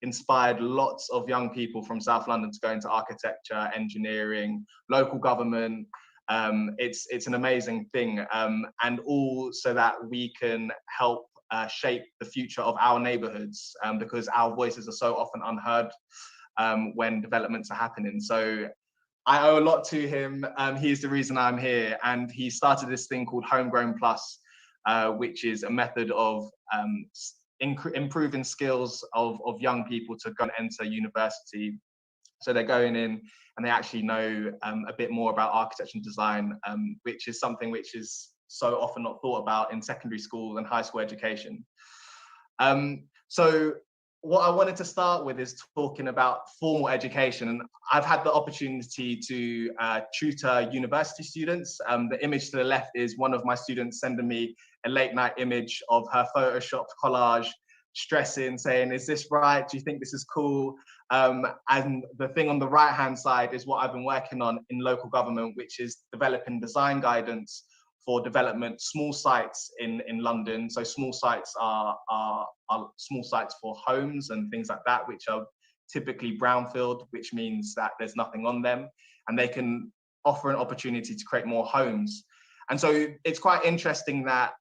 [SPEAKER 9] inspired lots of young people from South London to go into architecture, engineering, local government. It's an amazing thing, and all so that we can help shape the future of our neighborhoods, because our voices are so often unheard when developments are happening. So I owe a lot to him. He's the reason I'm here, and he started this thing called Homegrown Plus, which is a method of improving skills of young people to go and enter university. So they're going in and they actually know a bit more about architecture and design, which is something which is so often not thought about in secondary school and high school education. So what I wanted to start with is talking about formal education. And I've had the opportunity to tutor university students. The image to the left is one of my students sending me a late night image of her Photoshop collage, stressing, saying, is this right? Do you think this is cool? And the thing on the right hand side is what I've been working on in local government, which is developing design guidance for development, small sites in London. So small sites are small sites for homes and things like that, which are typically brownfield, which means that there's nothing on them, and they can offer an opportunity to create more homes. And so it's quite interesting that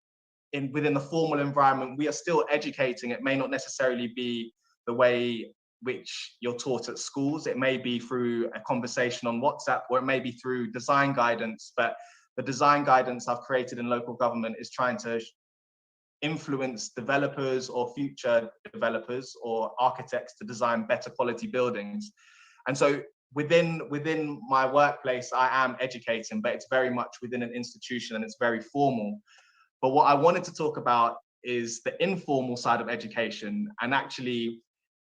[SPEAKER 9] within the formal environment, we are still educating. It may not necessarily be the way which you're taught at schools. It may be through a conversation on WhatsApp, or it may be through design guidance, but the design guidance I've created in local government is trying to influence developers or future developers or architects to design better quality buildings. And so within my workplace, I am educating, but it's very much within an institution and it's very formal. But what I wanted to talk about is the informal side of education. And actually,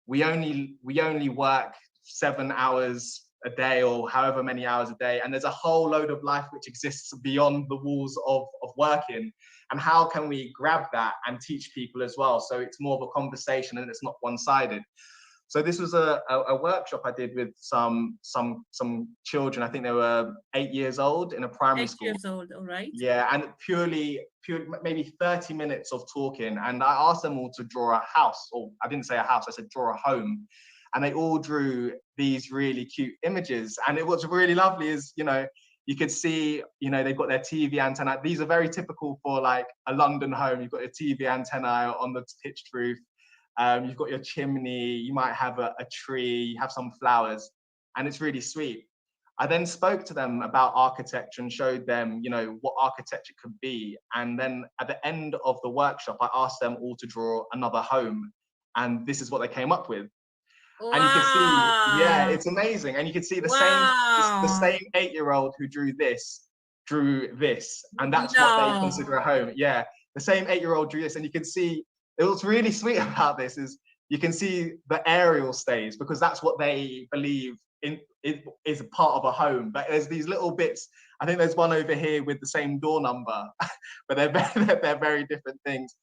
[SPEAKER 9] we only work 7 hours a day or however many hours a day, and there's a whole load of life which exists beyond the walls of working. And how can we grab that and teach people as well, so it's more of a conversation and it's not one-sided? So this was a workshop I did with some children. I think they were 8 years old in a primary school.
[SPEAKER 18] 8 years old, all right.
[SPEAKER 9] Yeah, and purely maybe 30 minutes of talking, and I asked them all to draw a house, or I didn't say a house, I said draw a home. And they all drew these really cute images. And what's really lovely is, you could see, they've got their TV antenna. These are very typical for like a London home. You've got your TV antenna on the pitched roof. You've got your chimney. You might have a tree, you have some flowers, and it's really sweet. I then spoke to them about architecture and showed them, what architecture could be. And then at the end of the workshop, I asked them all to draw another home. And this is what they came up with.
[SPEAKER 18] Wow.
[SPEAKER 9] And you can see, yeah, it's amazing. And you can see the same 8-year-old who drew this, and that's what they consider a home. Yeah, the same 8-year-old drew this, and you can see, what's really sweet about this is you can see the aerial stays, because that's what they believe is a part of a home. But there's these little bits. I think there's one over here with the same door number, but they're very different things.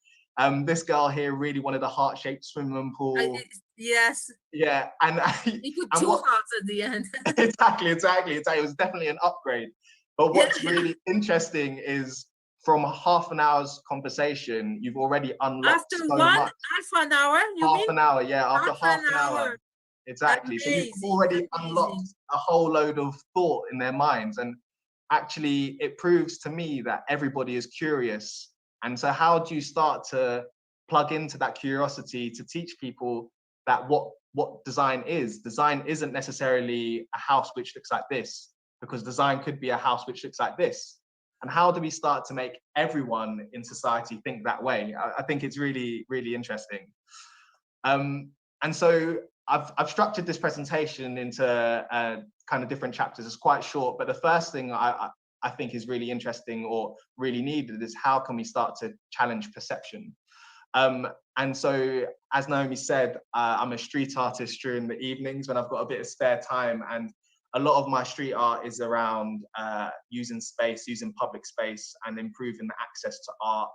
[SPEAKER 9] This girl here really wanted a heart-shaped swimming pool.
[SPEAKER 18] Yes.
[SPEAKER 9] Yeah, and
[SPEAKER 18] you put two hearts at the end.
[SPEAKER 9] Exactly. It was definitely an upgrade. But what's really interesting is from half an hour's conversation, you've already unlocked
[SPEAKER 18] after
[SPEAKER 9] so
[SPEAKER 18] half an hour.
[SPEAKER 9] Half an hour, yeah. After half an hour. Exactly.
[SPEAKER 18] Amazing.
[SPEAKER 9] So you've already unlocked a whole load of thought in their minds, and actually, it proves to me that everybody is curious. And so how do you start to plug into that curiosity to teach people that what design is? Design isn't necessarily a house which looks like this, because design could be a house which looks like this. And how do we start to make everyone in society think that way? I think it's really, really interesting. And so I've structured this presentation into kind of different chapters. It's quite short, but the first thing I think is really interesting or really needed is how can we start to challenge perception? And so, as Naomi said, I'm a street artist during the evenings when I've got a bit of spare time, and a lot of my street art is around using public space and improving the access to art,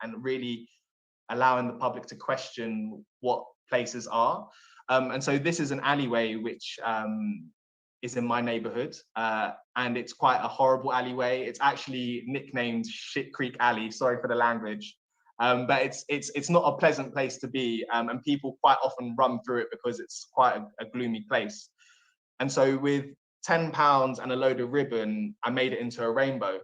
[SPEAKER 9] and really allowing the public to question what places are. And so this is an alleyway which is in my neighborhood, and it's quite a horrible alleyway. It's actually nicknamed Shit Creek Alley, sorry for the language. But it's not a pleasant place to be, and people quite often run through it because it's quite a gloomy place. And so with £10 and a load of ribbon, I made it into a rainbow.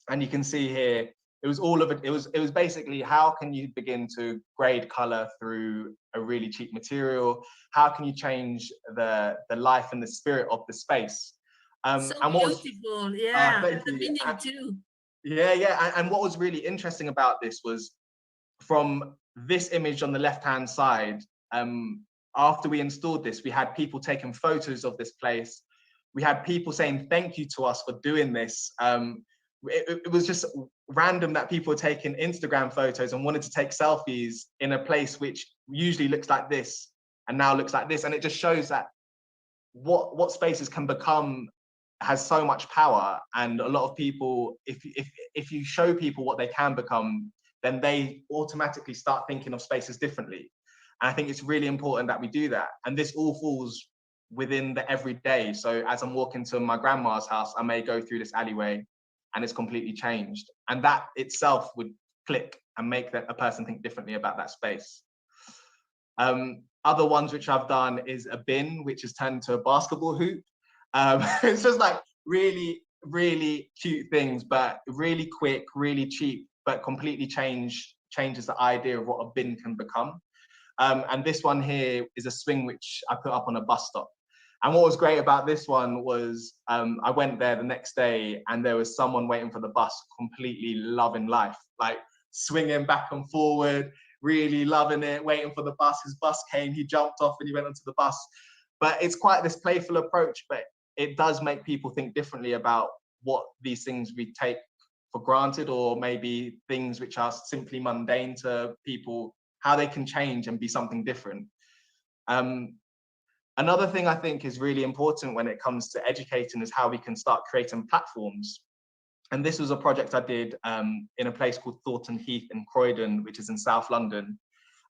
[SPEAKER 9] And you can see here, it was basically, how can you begin to grade color through a really cheap material? How can you change the life and the spirit of the space?
[SPEAKER 18] So and beautiful, yeah, and the meaning too.
[SPEAKER 9] Yeah, and what was really interesting about this was, from this image on the left-hand side, after we installed this, we had people taking photos of this place. We had people saying thank you to us for doing this. It was just random that people were taking Instagram photos and wanted to take selfies in a place which usually looks like this and now looks like this. And it just shows that what spaces can become has so much power. And a lot of people, if you show people what they can become, then they automatically start thinking of spaces differently. And I think it's really important that we do that. And this all falls within the everyday. So as I'm walking to my grandma's house, I may go through this alleyway and it's completely changed. And that itself would click and make a person think differently about that space. Other ones which I've done is a bin, which has turned into a basketball hoop. It's just like really, really cute things, but really quick, really cheap, but completely changes the idea of what a bin can become. And this one here is a swing which I put up on a bus stop. And what was great about this one was I went there the next day and there was someone waiting for the bus, completely loving life, like swinging back and forward, really loving it, waiting for the bus. His bus came, he jumped off and he went onto the bus. But it's quite this playful approach, but it does make people think differently about what these things we take for granted, or maybe things which are simply mundane to people, how they can change and be something different. Another thing I think is really important when it comes to educating is how we can start creating platforms. And this was a project I did in a place called Thornton Heath in Croydon, which is in South London.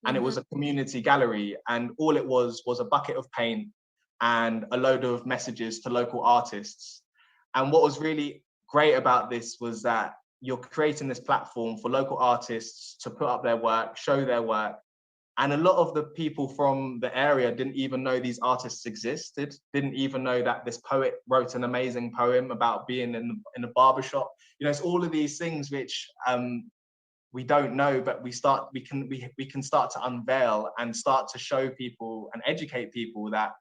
[SPEAKER 9] And it was a community gallery. And all it was a bucket of paint and a load of messages to local artists. And what was really great about this was that you're creating this platform for local artists to put up their work, show their work. And a lot of the people from the area didn't even know these artists existed, didn't even know that this poet wrote an amazing poem about being in a barbershop. You know, it's all of these things which we don't know, but we can start to unveil and start to show people and educate people that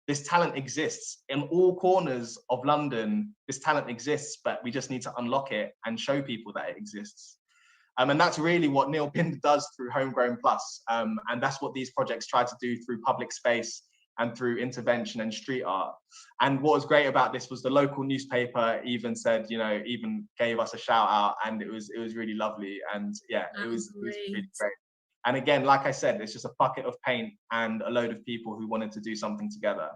[SPEAKER 9] this talent exists in all corners of London. This talent exists, but we just need to unlock it and show people that it exists. And that's really what Neil Pinder does through Homegrown Plus. And that's what these projects try to do through public space and through intervention and street art. And what was great about this was the local newspaper even said, you know, even gave us a shout out, and it was really lovely. And yeah, it was really great. And again, like I said, it's just a bucket of paint and a load of people who wanted to do something together.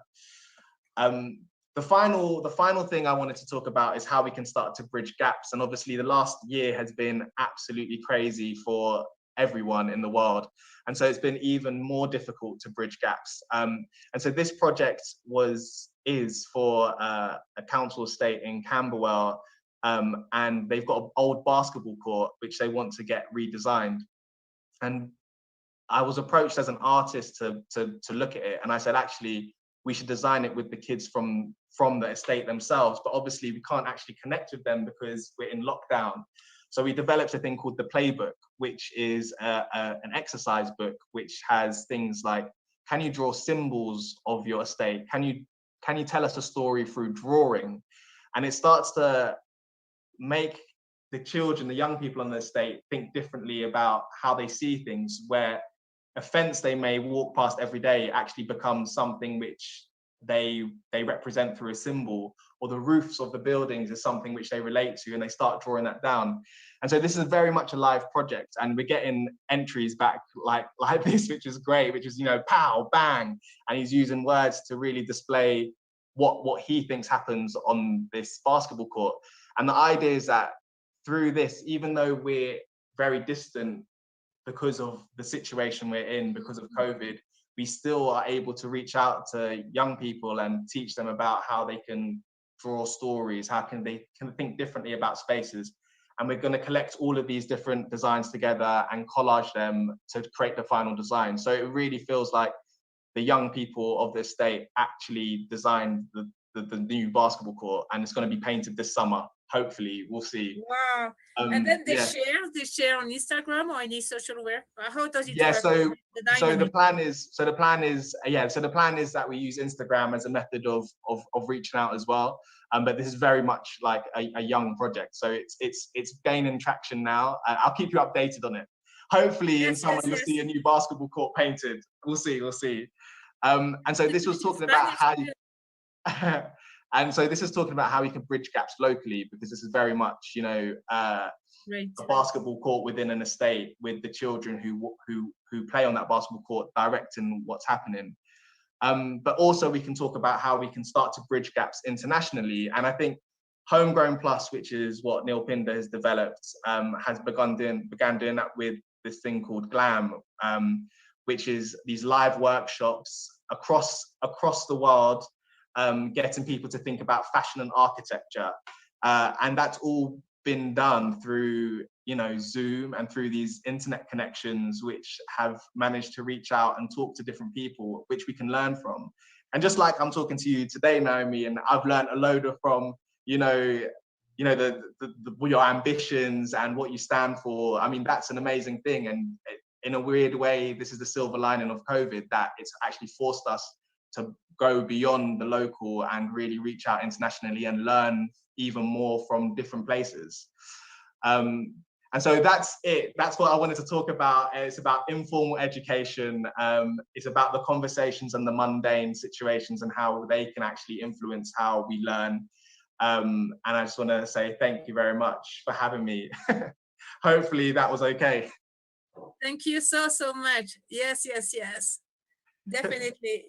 [SPEAKER 9] The final thing I wanted to talk about is how we can start to bridge gaps. And obviously the last year has been absolutely crazy for everyone in the world. And so it's been even more difficult to bridge gaps. And so this project is for a council estate in Camberwell. And they've got an old basketball court, which they want to get redesigned. And I was approached as an artist to look at it. And I said, actually, we should design it with the kids from the estate themselves. But obviously we can't actually connect with them because we're in lockdown. So we developed a thing called the Playbook, which is an exercise book, which has things like, can you draw symbols of your estate? Can you tell us a story through drawing? And it starts to make the children, the young people on the estate, think differently about how they see things, where a fence they may walk past every day actually becomes something which they represent through a symbol, or the roofs of the buildings is something which they relate to, and they start drawing that down. And so this is very much a live project, and we're getting entries back like this, which is great, which is, you know, pow, bang, and he's using words to really display what he thinks happens on this basketball court. And the idea is that through this, even though we're very distant because of the situation we're in, because of COVID, we still are able to reach out to young people and teach them about how they can draw stories, how they can think differently about spaces. And we're going to collect all of these different designs together and collage them to create the final design. So it really feels like the young people of the estate actually designed the new basketball court, and it's going to be painted this summer. Hopefully, we'll see.
[SPEAKER 18] Wow. And then they share on Instagram or any social where? How does it work?
[SPEAKER 9] So the plan is that we use Instagram as a method of reaching out as well. But this is very much like a young project. So it's gaining traction now. I'll keep you updated on it. Hopefully in summer you'll see a new basketball court painted. We'll see. And so this was talking about how you, and so this is talking about how we can bridge gaps locally, because this is very much, you know, a basketball court within an estate with the children who play on that basketball court directing what's happening. But also we can talk about how we can start to bridge gaps internationally. And I think Homegrown Plus, which is what Neil Pinder has developed, has began doing that with this thing called GLAM, which is these live workshops across the world, getting people to think about fashion and architecture. And that's all been done through, you know, Zoom and through these internet connections, which have managed to reach out and talk to different people, which we can learn from. And just like I'm talking to you today, Naomi, and I've learned a load from, you know, your ambitions and what you stand for. I mean, that's an amazing thing. And in a weird way, this is the silver lining of COVID, that it's actually forced us to go beyond the local and really reach out internationally and learn even more from different places. And so that's it. That's what I wanted to talk about. It's about informal education. It's about the conversations and the mundane situations and how they can actually influence how we learn. And I just want to say thank you very much for having me. Hopefully that was okay.
[SPEAKER 18] Thank you so much. Yes. Definitely.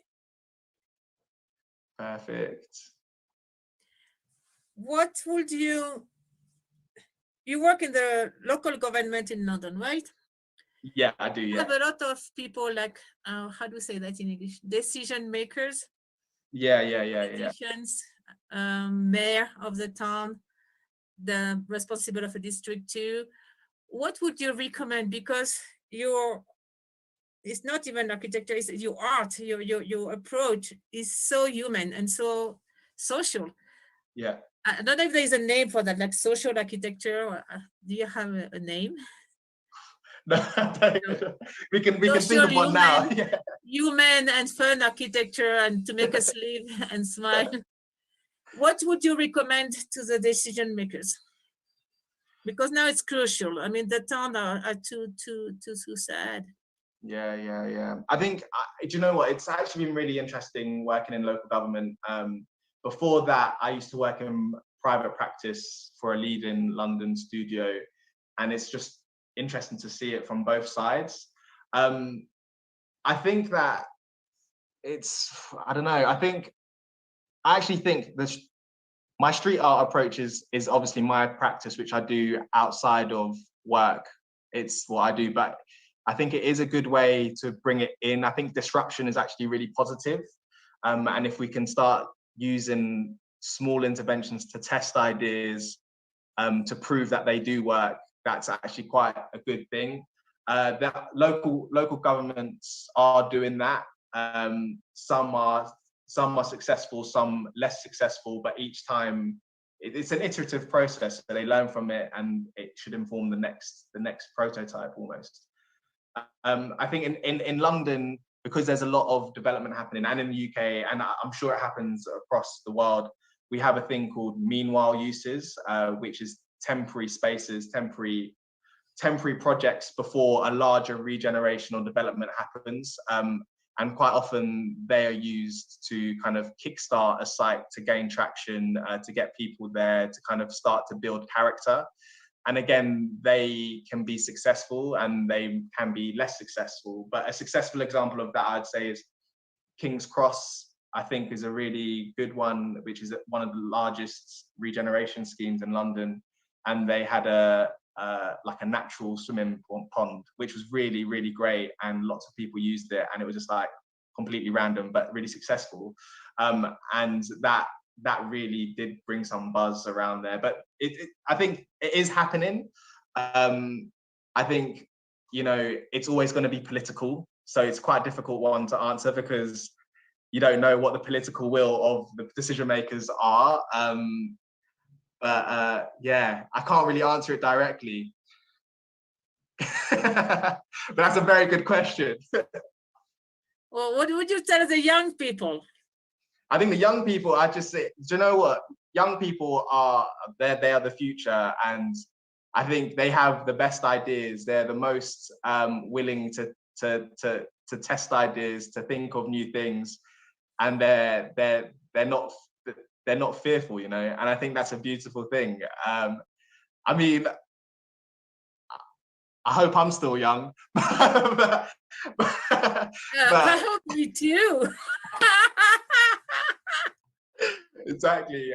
[SPEAKER 9] Perfect.
[SPEAKER 18] What would you work in the local government in London, right?
[SPEAKER 9] Yeah, I do,
[SPEAKER 18] You
[SPEAKER 9] yeah.
[SPEAKER 18] have a lot of people like, how do you say that in English? Decision makers.
[SPEAKER 9] Yeah.
[SPEAKER 18] Politicians, mayor of the town, the responsible of a district too. What would you recommend? Because it's not even architecture, it's your art, your approach is so human and so social.
[SPEAKER 9] Yeah.
[SPEAKER 18] I don't know if there's a name for that, like social architecture. Or, do you have a name?
[SPEAKER 9] No, we can think of one now. Yeah.
[SPEAKER 18] Human and fun architecture, and to make us live and smile. What would you recommend to the decision makers? Because now it's crucial. I mean, the town are too sad.
[SPEAKER 9] Yeah. I think, do you know what? It's actually been really interesting working in local government. Before that, I used to work in private practice for a leading London studio, and it's just interesting to see it from both sides. I think that I don't know. I actually think my street art approach is obviously my practice, which I do outside of work. It's what I do, but I think it is a good way to bring it in. I think disruption is actually really positive. And if we can start using small interventions to test ideas, to prove that they do work, that's actually quite a good thing. That local governments are doing that. Some are successful, some less successful, but each time it's an iterative process. So they learn from it, and it should inform the next prototype almost. I think in London, because there's a lot of development happening, and in the UK, and I'm sure it happens across the world, we have a thing called meanwhile uses, which is temporary spaces, temporary projects before a larger regeneration or development happens. And quite often they are used to kind of kickstart a site to gain traction, to get people there, to kind of start to build character. And again, they can be successful and they can be less successful. But a successful example of that, I'd say, is King's Cross, I think, is a really good one, which is one of the largest regeneration schemes in London. And they had like a natural swimming pond, which was really, really great. And lots of people used it, and it was just like completely random, but really successful. And that really did bring some buzz around there. But I think it is happening. I think, it's always going to be political. So it's quite a difficult one to answer because you don't know what the political will of the decision makers are. But I can't really answer it directly. But that's a very good question.
[SPEAKER 18] Well, what would you tell the young people?
[SPEAKER 9] I think the young people, I just say, do you know what? Young people they are the future, and I think they have the best ideas. They're the most willing to to test ideas, to think of new things, and they're not fearful, you know. And I think that's a beautiful thing. I mean, I hope I'm still young.
[SPEAKER 18] I hope me too.
[SPEAKER 9] Exactly.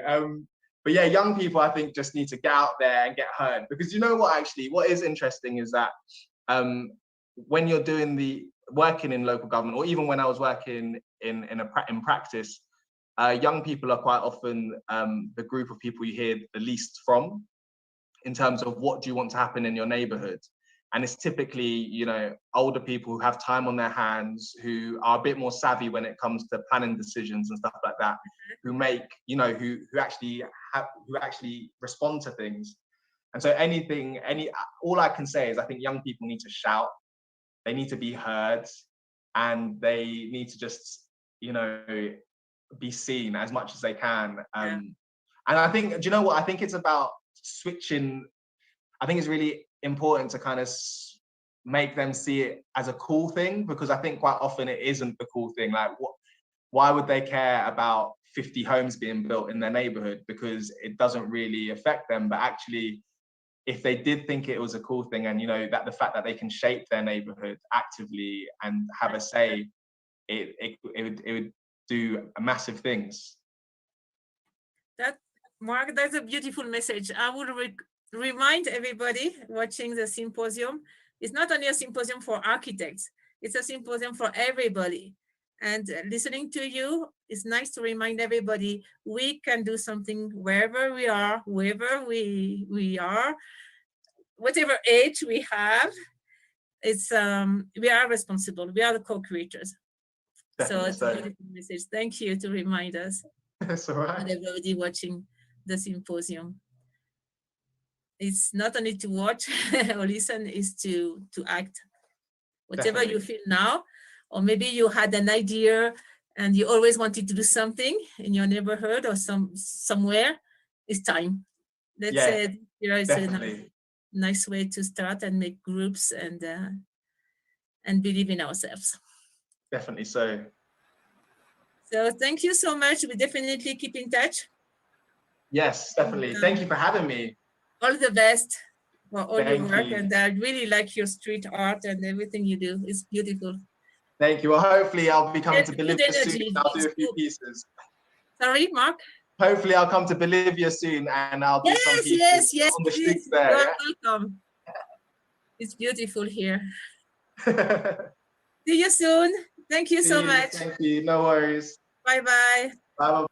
[SPEAKER 9] But yeah, young people, I think, just need to get out there and get heard. Because you know what, actually, what is interesting is that when you're working in local government, or even when I was working in practice, young people are quite often the group of people you hear the least from in terms of what do you want to happen in your neighborhood. And it's typically, you know, older people who have time on their hands, who are a bit more savvy when it comes to planning decisions and stuff like that, who make, you know, who actually respond to things. And so all I can say is I think young people need to shout, they need to be heard, and they need to just, you know, be seen as much as they can. And I think, do you know what? I think it's about switching. I think it's really important to kind of make them see it as a cool thing, because I think quite often it isn't the cool thing. Like, why would they care about 50 homes being built in their neighborhood? Because it doesn't really affect them. But actually, if they did think it was a cool thing, and, you know, that the fact that they can shape their neighborhood actively and have a say, it would do massive things.
[SPEAKER 18] Mark, that's a beautiful message. I would remind everybody watching the symposium, it's not only a symposium for architects, it's a symposium for everybody. And listening to you, it's nice to remind everybody we can do something wherever we are, wherever we are, whatever age we have. It's we are responsible. We are the co-creators. So it's a beautiful message. Thank you to remind us.
[SPEAKER 9] That's all right.
[SPEAKER 18] And everybody watching the symposium. It's not only to watch or listen, is to act. Whatever
[SPEAKER 9] Definitely.
[SPEAKER 18] you feel now, or maybe you had an idea and you always wanted to do something in your neighborhood or somewhere, it's time. That's it. You know, it's a nice way to start and make groups and believe in ourselves.
[SPEAKER 9] Definitely so.
[SPEAKER 18] So thank you so much. We definitely keep in touch.
[SPEAKER 9] Yes, definitely. Thank you for having me.
[SPEAKER 18] All the best for all your work.
[SPEAKER 9] You.
[SPEAKER 18] And I really like your street art and everything you do. It's beautiful.
[SPEAKER 9] Thank you. Well, hopefully I'll be coming to Bolivia soon. I'll do a few pieces.
[SPEAKER 18] Sorry, Mark?
[SPEAKER 9] Hopefully I'll come to Bolivia soon and I'll do some pieces on the streets there.
[SPEAKER 18] You're welcome. It's beautiful here. See you soon. Thank you so much.
[SPEAKER 9] Thank you. No worries.
[SPEAKER 18] Bye-bye.
[SPEAKER 9] Bye-bye.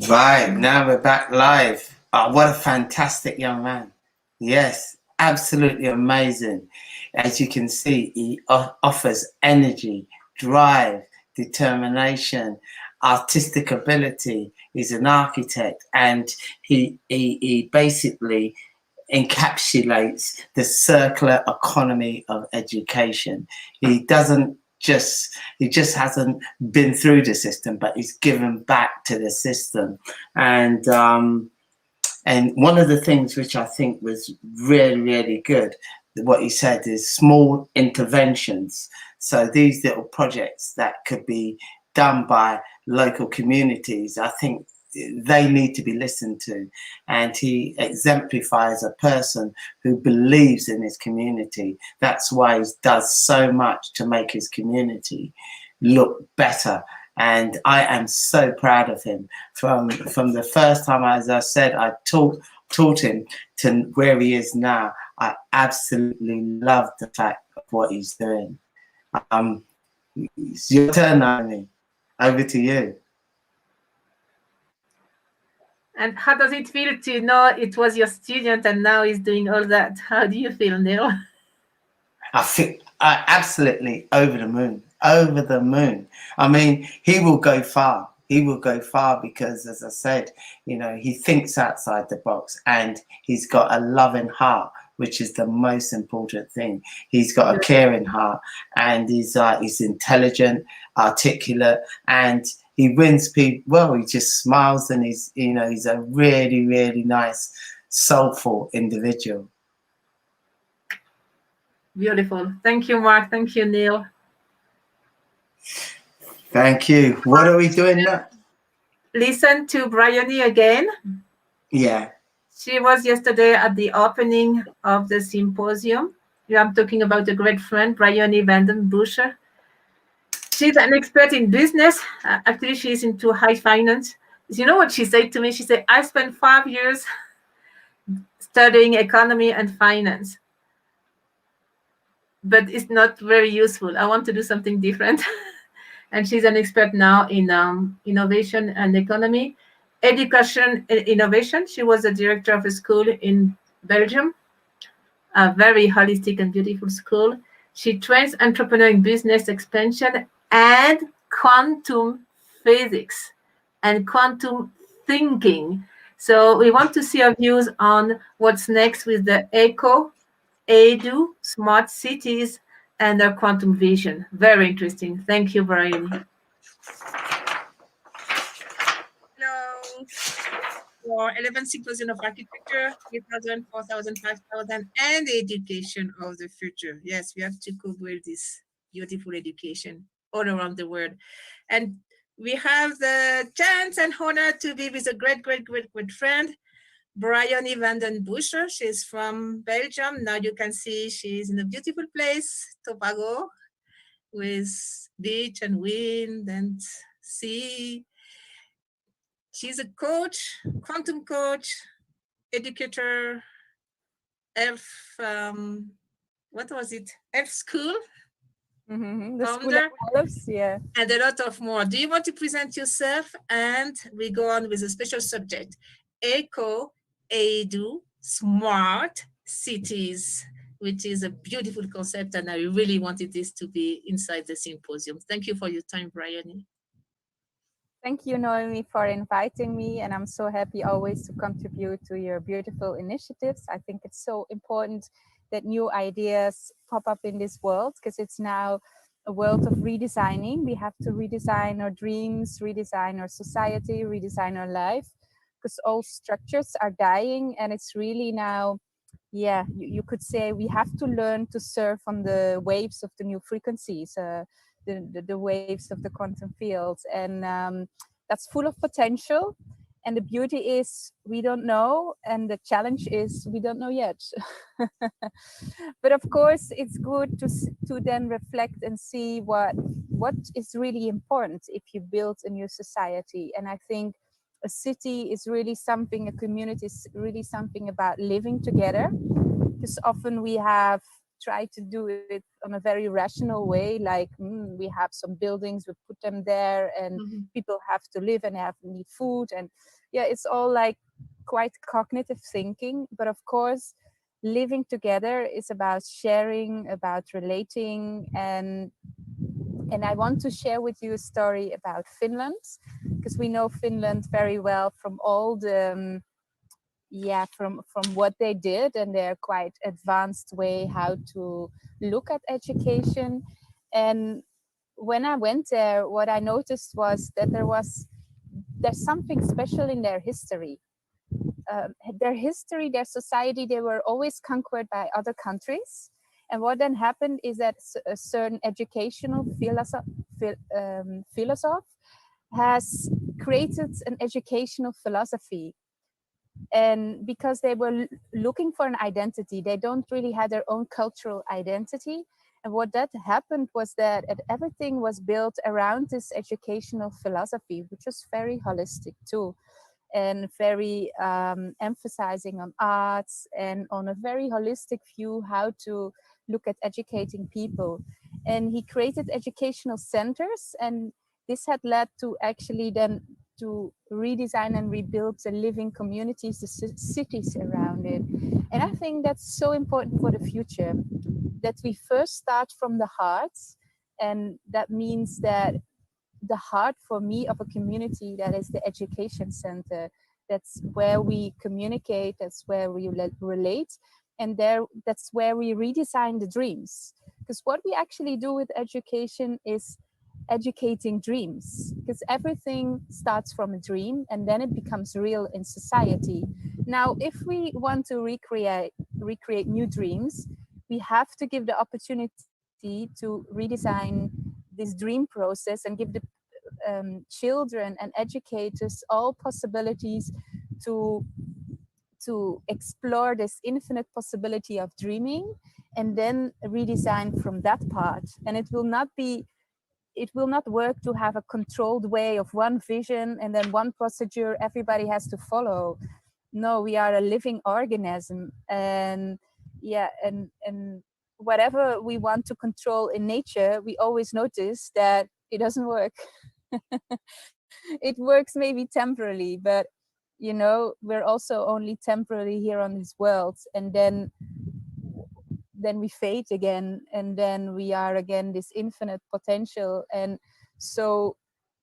[SPEAKER 1] Right, now we're back live. Oh, what a fantastic young man. Yes, absolutely amazing. As you can see, he offers energy, drive, determination, artistic ability. He's an architect, and he basically encapsulates the circular economy of education. He just hasn't been through the system, but he's given back to the system. And one of the things which I think was really, really good, what he said is small interventions. So these little projects that could be done by local communities, I think they need to be listened to. And he exemplifies a person who believes in his community. That's why he does so much to make his community look better. And I am so proud of him. From the first time, as I said, I taught him to where he is now. I absolutely love the fact of what he's doing. It's your turn, Naomi. Over to you.
[SPEAKER 2] And how does it feel to know it was your student and now he's doing all that? How do you feel, Neil?
[SPEAKER 1] I feel absolutely over the moon. Over the moon. I mean, he will go far. He will go far because, as I said, you know, he thinks outside the box and he's got a loving heart, which is the most important thing. He's got a caring heart, and he's intelligent, articulate, and he wins people. Well, he just smiles, and he's a really, really nice, soulful individual.
[SPEAKER 2] Beautiful. Thank you, Mark. Thank you, Neil.
[SPEAKER 1] Thank you. What are we doing now?
[SPEAKER 2] Listen to Bryony again.
[SPEAKER 1] Yeah.
[SPEAKER 2] She was yesterday at the opening of the symposium. I'm talking about a great friend, Bryony Vandenbuscher. She's an expert in business. Actually, she's into high finance. You know what she said to me? She said, I spent 5 years studying economy and finance, but it's not very useful. I want to do something different. And she's an expert now in innovation and economy. Education innovation. She was a director of a school in Belgium, a very holistic and beautiful school. She trains entrepreneur in business expansion and quantum physics and quantum thinking. So we want to see your views on what's next with the Eco-Edu-Smart Cities and their quantum vision. Very interesting. Thank you, Brian.
[SPEAKER 18] Hello. For 11th Symposium of Architecture, 3,000, 4,000, 5,000, and education of the future. Yes, we have to co-build this beautiful education all around the world. And we have the chance and honor to be with a great friend, Bryony Vandenbuscher. She's from Belgium. Now you can see she's in a beautiful place, Tobago, with beach and wind and sea. She's a coach, quantum coach, educator, what was it? School?
[SPEAKER 14] The School of Elves, yeah.
[SPEAKER 18] And a lot of more. Do you want to present yourself? And we go on with a special subject, Eco-Edu-Smart Cities, which is a beautiful concept, and I really wanted this to be inside the symposium. Thank you for your time, Bryony.
[SPEAKER 14] Thank you, Noemi, for inviting me, and I'm so happy always to contribute to your beautiful initiatives. I think it's so important that new ideas pop up in this world, because it's now a world of redesigning. We have to redesign our dreams, redesign our society, redesign our life, because all structures are dying, and it's really now, yeah, you could say we have to learn to surf on the waves of the new frequencies, the waves of the quantum fields, and that's full of potential. And the beauty is we don't know, and the challenge is we don't know yet. But of course, it's good to then reflect and see what is really important if you build a new society. And I think a city is really something, a community is really something about living together, because often we have tried to do it on a very rational way, like we have some buildings, we put them there, and people have to live and need food, and yeah, it's all like quite cognitive thinking. But of course, living together is about sharing, about relating, and I want to share with you a story about Finland, because we know Finland very well from all the from what they did, and their quite advanced way how to look at education. And when I went there, what I noticed was that there's something special in their history. Their society, they were always conquered by other countries. And what then happened is that a certain educational philosopher has created an educational philosophy. And because they were looking for an identity, they don't really have their own cultural identity. And what that happened was that everything was built around this educational philosophy, which was very holistic too, and very emphasizing on arts and on a very holistic view how to look at educating people. And he created educational centers, and this had led to actually then to redesign and rebuild the living communities, the cities around it. And I think that's so important for the future, that we first start from the heart. And that means that the heart for me of a community, that is the education center. That's where we communicate, that's where we relate, and that's where we redesign the dreams. Because what we actually do with education is educating dreams, because everything starts from a dream and then it becomes real in society. Now, if we want to recreate new dreams, we have to give the opportunity to redesign this dream process and give the children and educators all possibilities to explore this infinite possibility of dreaming, and then redesign from that part. And it will not work to have a controlled way of one vision and then one procedure everybody has to follow. No, we are a living organism, and whatever we want to control in nature, we always notice that it doesn't work. It works maybe temporarily, but we're also only temporarily here on this world, and then we fade again, and then we are again this infinite potential. And so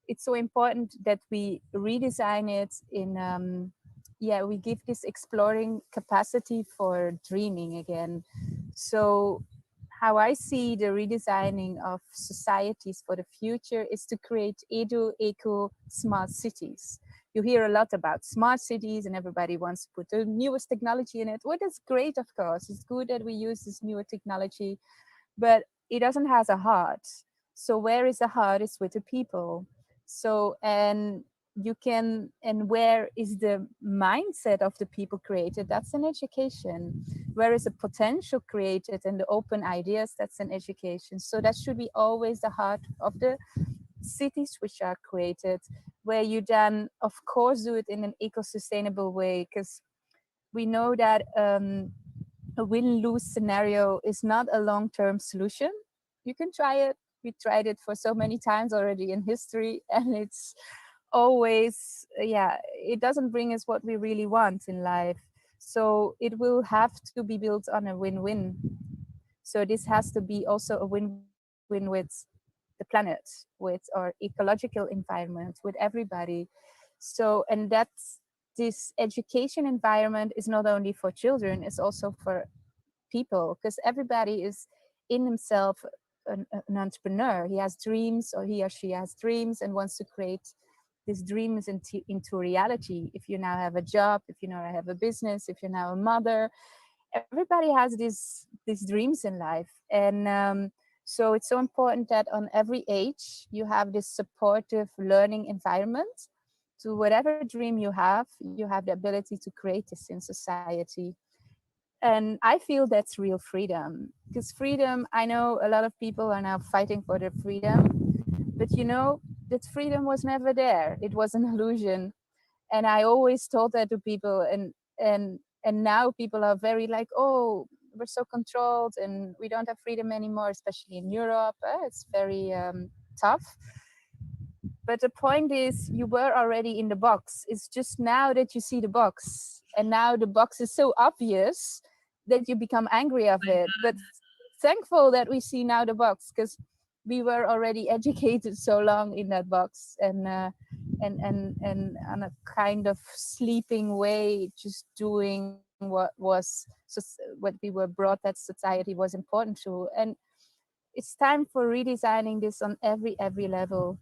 [SPEAKER 14] it's so important that we redesign it in we give this exploring capacity for dreaming again. So how I see the redesigning of societies for the future is to create Eco-Smart Cities. You hear a lot about smart cities and everybody wants to put the newest technology in it. Well, that's great, of course. It's good that we use this newer technology, but it doesn't have a heart. So where is the heart? It's with the people. So, and where is the mindset of the people created? That's an education. Where is the potential created and the open ideas? That's an education. So that should be always the heart of the cities which are created, where you then of course do it in an eco-sustainable way, because we know that a win-lose scenario is not a long-term solution. You can try it. We tried it for so many times already in history, and it's always, it doesn't bring us what we really want in life. So it will have to be built on a win-win. So this has to be also a win-win with the planet, with our ecological environment, with everybody. So, and that's this education environment is not only for children, it's also for people, because everybody is in himself an entrepreneur. He has dreams, or he or she has dreams and wants to create these dreams into reality. If you now have a job, if you now have a business, if you're now a mother, everybody has these dreams in life. And so it's so important that on every age you have this supportive learning environment to whatever dream you have the ability to create this in society. And I feel that's real freedom, because freedom, I know a lot of people are now fighting for their freedom, but that freedom was never there. It was an illusion. And I always told that to people, and now people are very like, oh, we're so controlled and we don't have freedom anymore, especially in Europe. It's very tough. But the point is, you were already in the box. It's just now that you see the box, and now the box is so obvious that you become angry of it. But thankful that we see now the box, because we were already educated so long in that box, and on a kind of sleeping way, just doing what we were brought that society was important to. And it's time for redesigning this on every level.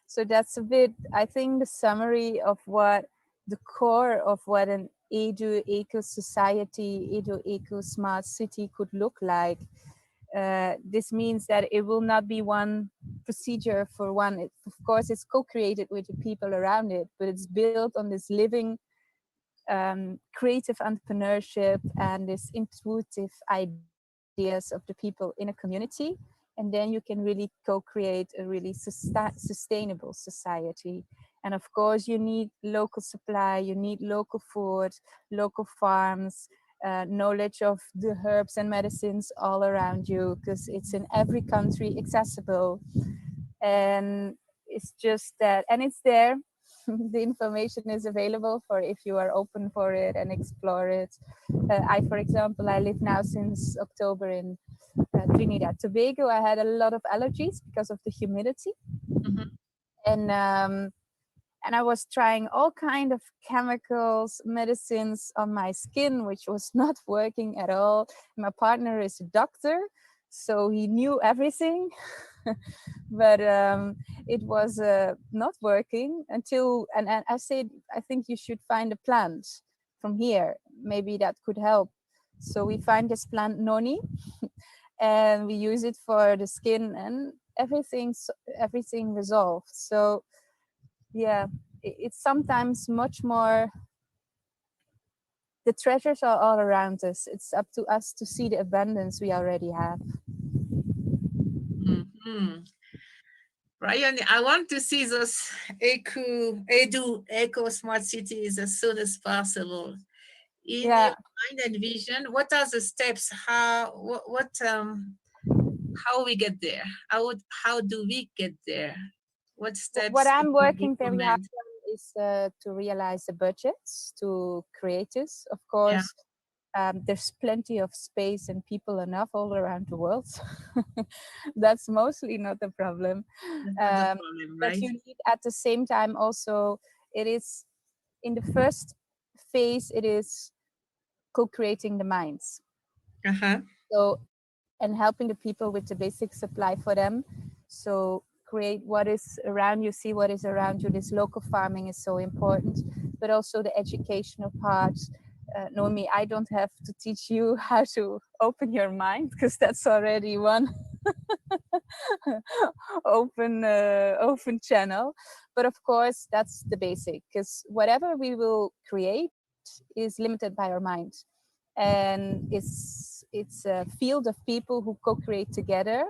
[SPEAKER 14] So that's a bit, I think, the summary of what the core of what an Eco-Society, Eco-Smart City could look like. This means that it will not be one procedure for one. Of course, it's co-created with the people around it, but it's built on this living creative entrepreneurship and this intuitive ideas of the people in a community. And then you can really co-create a really sustainable society. And of course, you need local supply, you need local food, local farms, knowledge of the herbs and medicines all around you, because it's in every country accessible. And it's just that, and it's there. The information is available for if you are open for it and explore it. For example, I live now since October in Trinidad Tobago. I had a lot of allergies because of the humidity. Mm-hmm. And I was trying all kind of chemicals, medicines on my skin, which was not working at all. My partner is a doctor, so he knew everything, but it was not working until, and I said, I think you should find a plant from here. maybe that could help. So we find this plant noni and we use it for the skin, and everything resolved. So yeah, it's sometimes much more, the treasures are all around us. It's up to us to see the abundance we already have.
[SPEAKER 18] Brian, I want to see those Eco-Smart cities as soon as possible. In your mind and vision, what are the steps? How we get there? How do we get there? What steps?
[SPEAKER 14] What I'm working very hard on is to realize the budgets to creators. Of course, there's plenty of space and people enough all around the world. That's mostly not a problem.
[SPEAKER 18] Right?
[SPEAKER 14] But you need at the same time also, it is in the first phase, it is co-creating the minds. So, and helping the people with the basic supply for them. So create what is around you, see what is around you. This local farming is so important, but also the educational part. Naomi, I don't have to teach you how to open your mind, because that's already one open channel. But of course, that's the basic, because whatever we will create is limited by our mind. And it's a field of people who co-create together,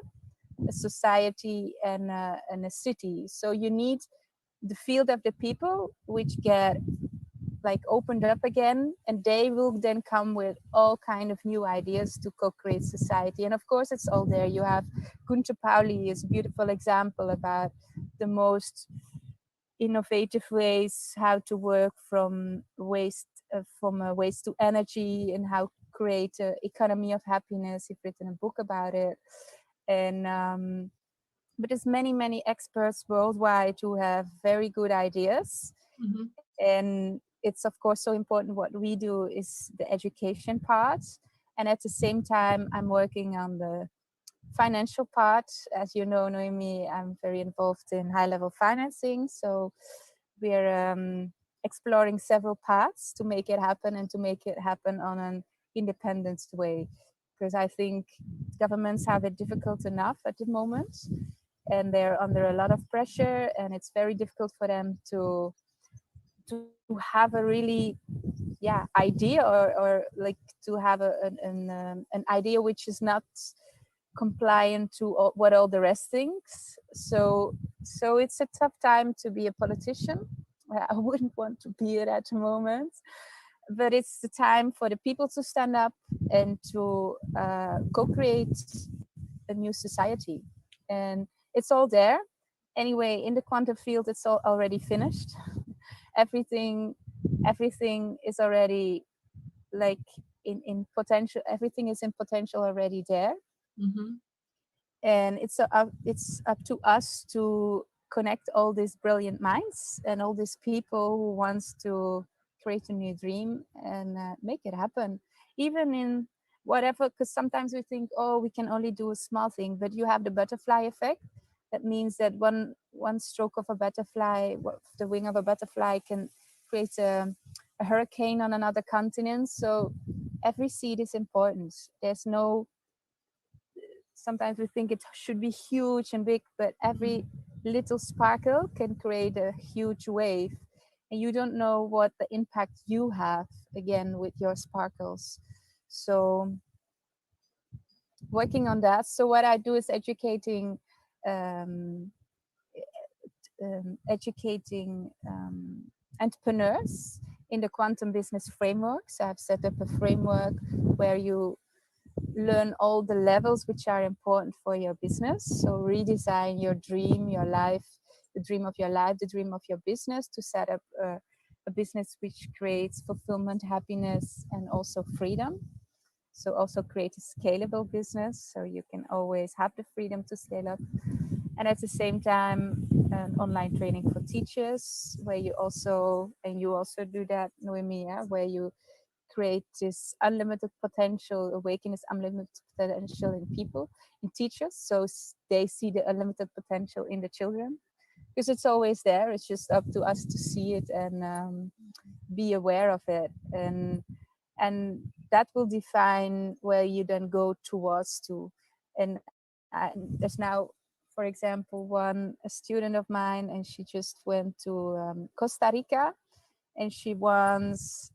[SPEAKER 14] a society and a city. So you need the field of the people which get like opened up again, and they will then come with all kind of new ideas to co-create society. And of course, it's all there. You have Gunther Pauli is a beautiful example about the most innovative ways how to work from waste to energy, and how create an economy of happiness. He's written a book about it. And but there's many experts worldwide who have very good ideas. And it's of course so important. What we do is the education part, and at the same time I'm working on the financial part. As you know, Noemi, I'm very involved in high-level financing, so we're exploring several paths to make it happen, and to make it happen on an independent way, because I think governments have it difficult enough at the moment, and they're under a lot of pressure, and it's very difficult for them to have a really idea, or like to have an idea which is not compliant to what all the rest thinks. So it's a tough time to be a politician. I wouldn't want to be it at the moment, but it's the time for the people to stand up and to co-create a new society. And it's all there. Anyway, in the quantum field, it's all already finished. Everything is already like in potential. Everything is in potential already there. And it's up to us to connect all these brilliant minds and all these people who wants to create a new dream and make it happen, even in whatever. Because sometimes we think, oh, we can only do a small thing, but you have the butterfly effect. That means that one stroke of a butterfly, the wing of a butterfly, can create a hurricane on another continent. So every seed is important. There's no, sometimes we think it should be huge and big, but every little sparkle can create a huge wave. And you don't know what the impact you have, again, with your sparkles. So working on that. So what I do is educating entrepreneurs in the quantum business framework. So I've set up a framework where you learn all the levels which are important for your business. So redesign your dream, your life, the dream of your life, the dream of your business, to set up a business which creates fulfillment, happiness, and also freedom. So also create a scalable business, so you can always have the freedom to scale up. And at the same time, an online training for teachers, where you also do that, Noemi, where you create this unlimited potential, awaken this unlimited potential in people, in teachers, so they see the unlimited potential in the children. Because it's always there, it's just up to us to see it and be aware of it. And and that will define where you then go towards to. And there's now, for example, a student of mine, and she just went to Costa Rica, and she wants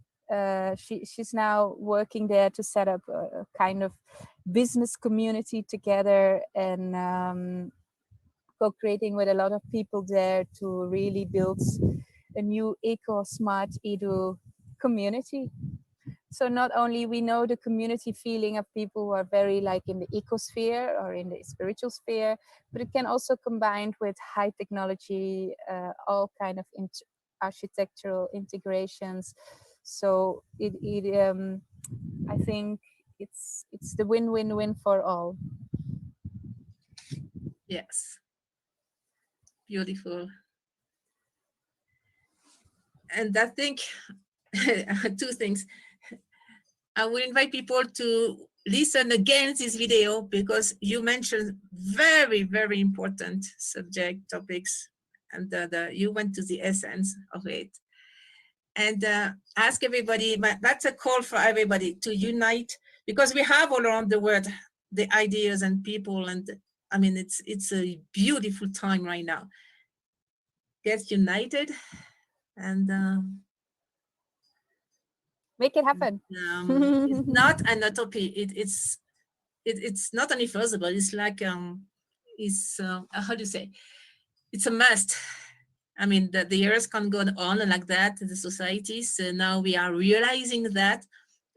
[SPEAKER 14] she's now working there to set up a kind of business community together, and co-creating with a lot of people there to really build a new Eco-Smart Edu community. So not only we know the community feeling of people who are very like in the ecosphere or in the spiritual sphere, but it can also combine with high technology, all kind of architectural integrations. So I think it's the win-win-win for all.
[SPEAKER 18] Yes, beautiful. And I think two things. I will invite people to listen again this video, because you mentioned very, very important subject topics, and you went to the essence of it. And ask everybody, that's a call for everybody to unite, because we have all around the world the ideas and people, and I mean, it's a beautiful time right now. Get united and
[SPEAKER 14] make it happen.
[SPEAKER 18] It's not an utopia. It's not only feasible. It's like how do you say? It's a must. I mean, the years can go on like that in the societies. So now we are realizing that,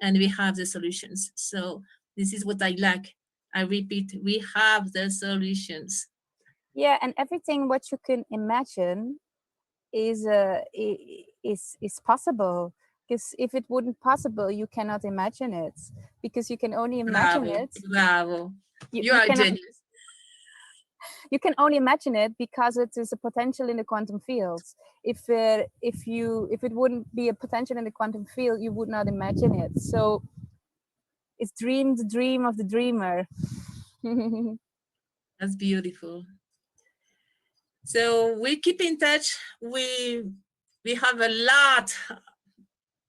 [SPEAKER 18] and we have the solutions. So this is what I like. I repeat, we have the solutions.
[SPEAKER 14] Yeah, and everything what you can imagine is possible. Because if it wouldn't possible, you cannot imagine it. Because you can only imagine it.
[SPEAKER 18] Bravo. You are genius.
[SPEAKER 14] You can only imagine it because it is a potential in the quantum fields. If it wouldn't be a potential in the quantum field, you would not imagine it. So it's the dream of the dreamer.
[SPEAKER 18] That's beautiful. So we keep in touch. We have a lot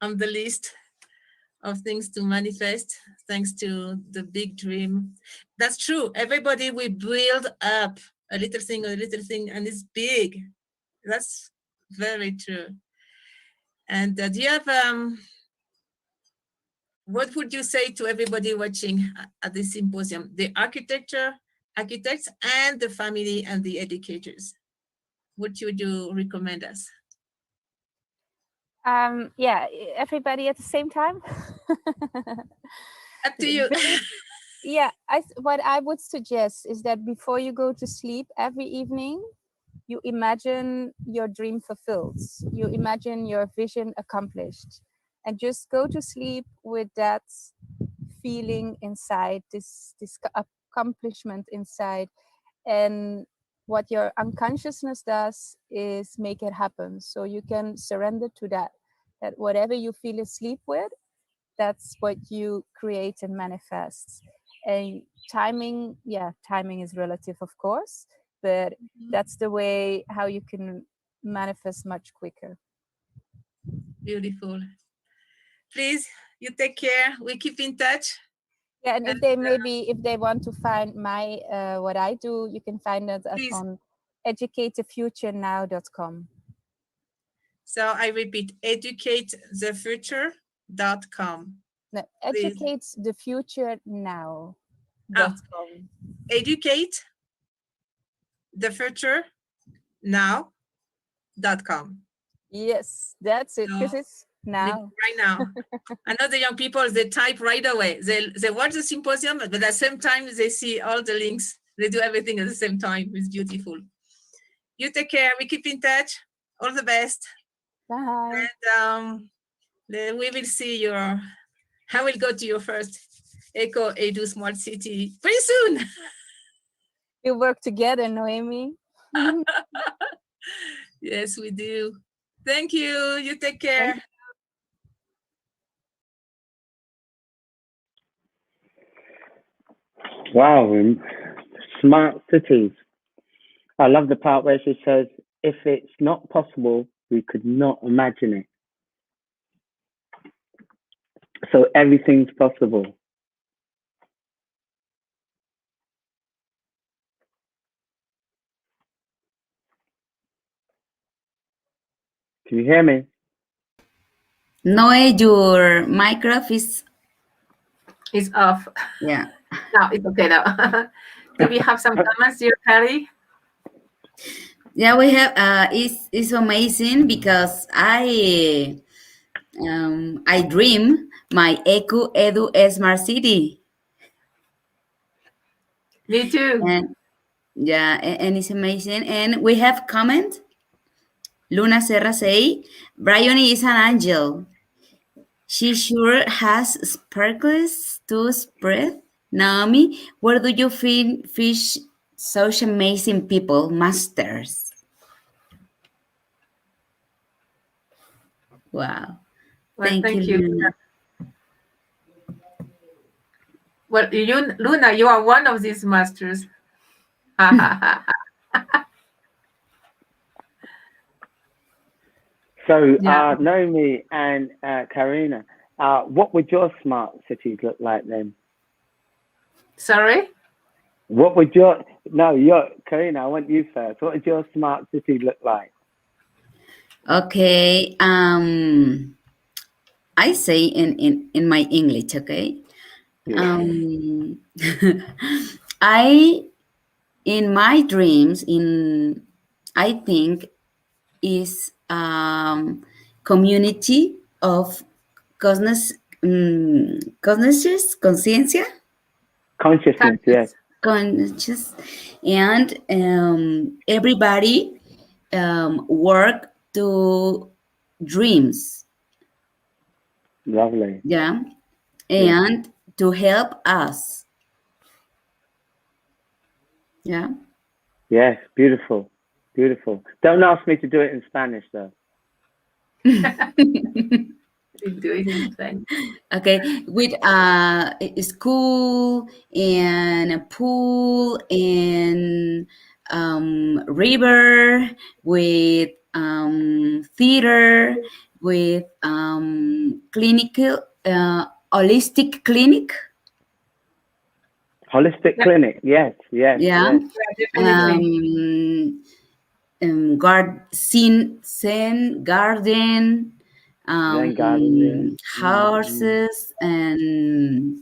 [SPEAKER 18] on the list of things to manifest, thanks to the big dream. That's true. Everybody will build up a little thing, and it's big. That's very true. And do you have, what would you say to everybody watching at this symposium, the architects and the family and the educators? What would you recommend us?
[SPEAKER 14] Yeah, everybody at the same time.
[SPEAKER 18] Up to you.
[SPEAKER 14] Yeah, what I would suggest is that before you go to sleep every evening, you imagine your dream fulfilled. You imagine your vision accomplished, and just go to sleep with that feeling inside, this accomplishment inside. And what your unconsciousness does is make it happen. So you can surrender to that whatever you feel asleep with, that's what you create and manifest. And timing is relative, of course, but that's the way how you can manifest much quicker.
[SPEAKER 18] Beautiful. Please, you take care. We keep in touch.
[SPEAKER 14] Yeah, and if they want to find my what I do, you can find it on educatethefuturenow.com.
[SPEAKER 18] So I repeat, educatethefuture.com.
[SPEAKER 14] No, educatethefuturenow.com.
[SPEAKER 18] Educatethefuturenow.com.
[SPEAKER 14] Yes, that's it. Because it's now.
[SPEAKER 18] Right now. I know the young people, they type right away. They watch the symposium, but at the same time, they see all the links. They do everything at the same time. It's beautiful. You take care. We keep in touch. All the best.
[SPEAKER 14] Bye.
[SPEAKER 18] And we will see I will go to your first Eco-Edu-Smart City pretty soon.
[SPEAKER 14] We'll work together, Noemi.
[SPEAKER 18] Yes, we do. Thank you. You take care.
[SPEAKER 15] Wow, smart cities. I love the part where she says, if it's not possible, we could not imagine it. So everything's possible. Can you hear me?
[SPEAKER 4] Noe, your microphone
[SPEAKER 2] is off.
[SPEAKER 4] Yeah.
[SPEAKER 2] No, it's okay now. Do we have some comments here, Carrie?
[SPEAKER 4] Yeah, we have. It's amazing because I dream my Eco-Edu-Smart City.
[SPEAKER 2] Me too.
[SPEAKER 4] And yeah, and it's amazing. And we have comment. Luna Serra say, Bryony is an angel. She sure has sparkles to spread. Naomi, where do you fish such amazing people, masters? Wow.
[SPEAKER 2] Well,
[SPEAKER 4] Thank you, Luna.
[SPEAKER 2] Well, Luna, you are one of these masters.
[SPEAKER 15] So, Naomi and Karina, what would your smart cities look like then?
[SPEAKER 2] Sorry?
[SPEAKER 15] What would Karina, I want you first. What would your smart city look like?
[SPEAKER 4] Okay. I say in my English, okay?
[SPEAKER 15] Yeah.
[SPEAKER 4] In my dreams, I think is community of consciousness, conciencia?
[SPEAKER 15] Consciousness, yes.
[SPEAKER 4] Conscious, and everybody work to dreams.
[SPEAKER 15] Lovely.
[SPEAKER 4] Yeah, and to help us. Yeah.
[SPEAKER 15] Yes, beautiful, beautiful. Don't ask me to do it in Spanish though.
[SPEAKER 2] Do it in Spanish.
[SPEAKER 4] Okay, with a school and a pool and river, with theater, with clinical holistic clinic.
[SPEAKER 15] Holistic clinic, yes.
[SPEAKER 4] Yeah.
[SPEAKER 15] Yes.
[SPEAKER 4] Zen garden. Horses and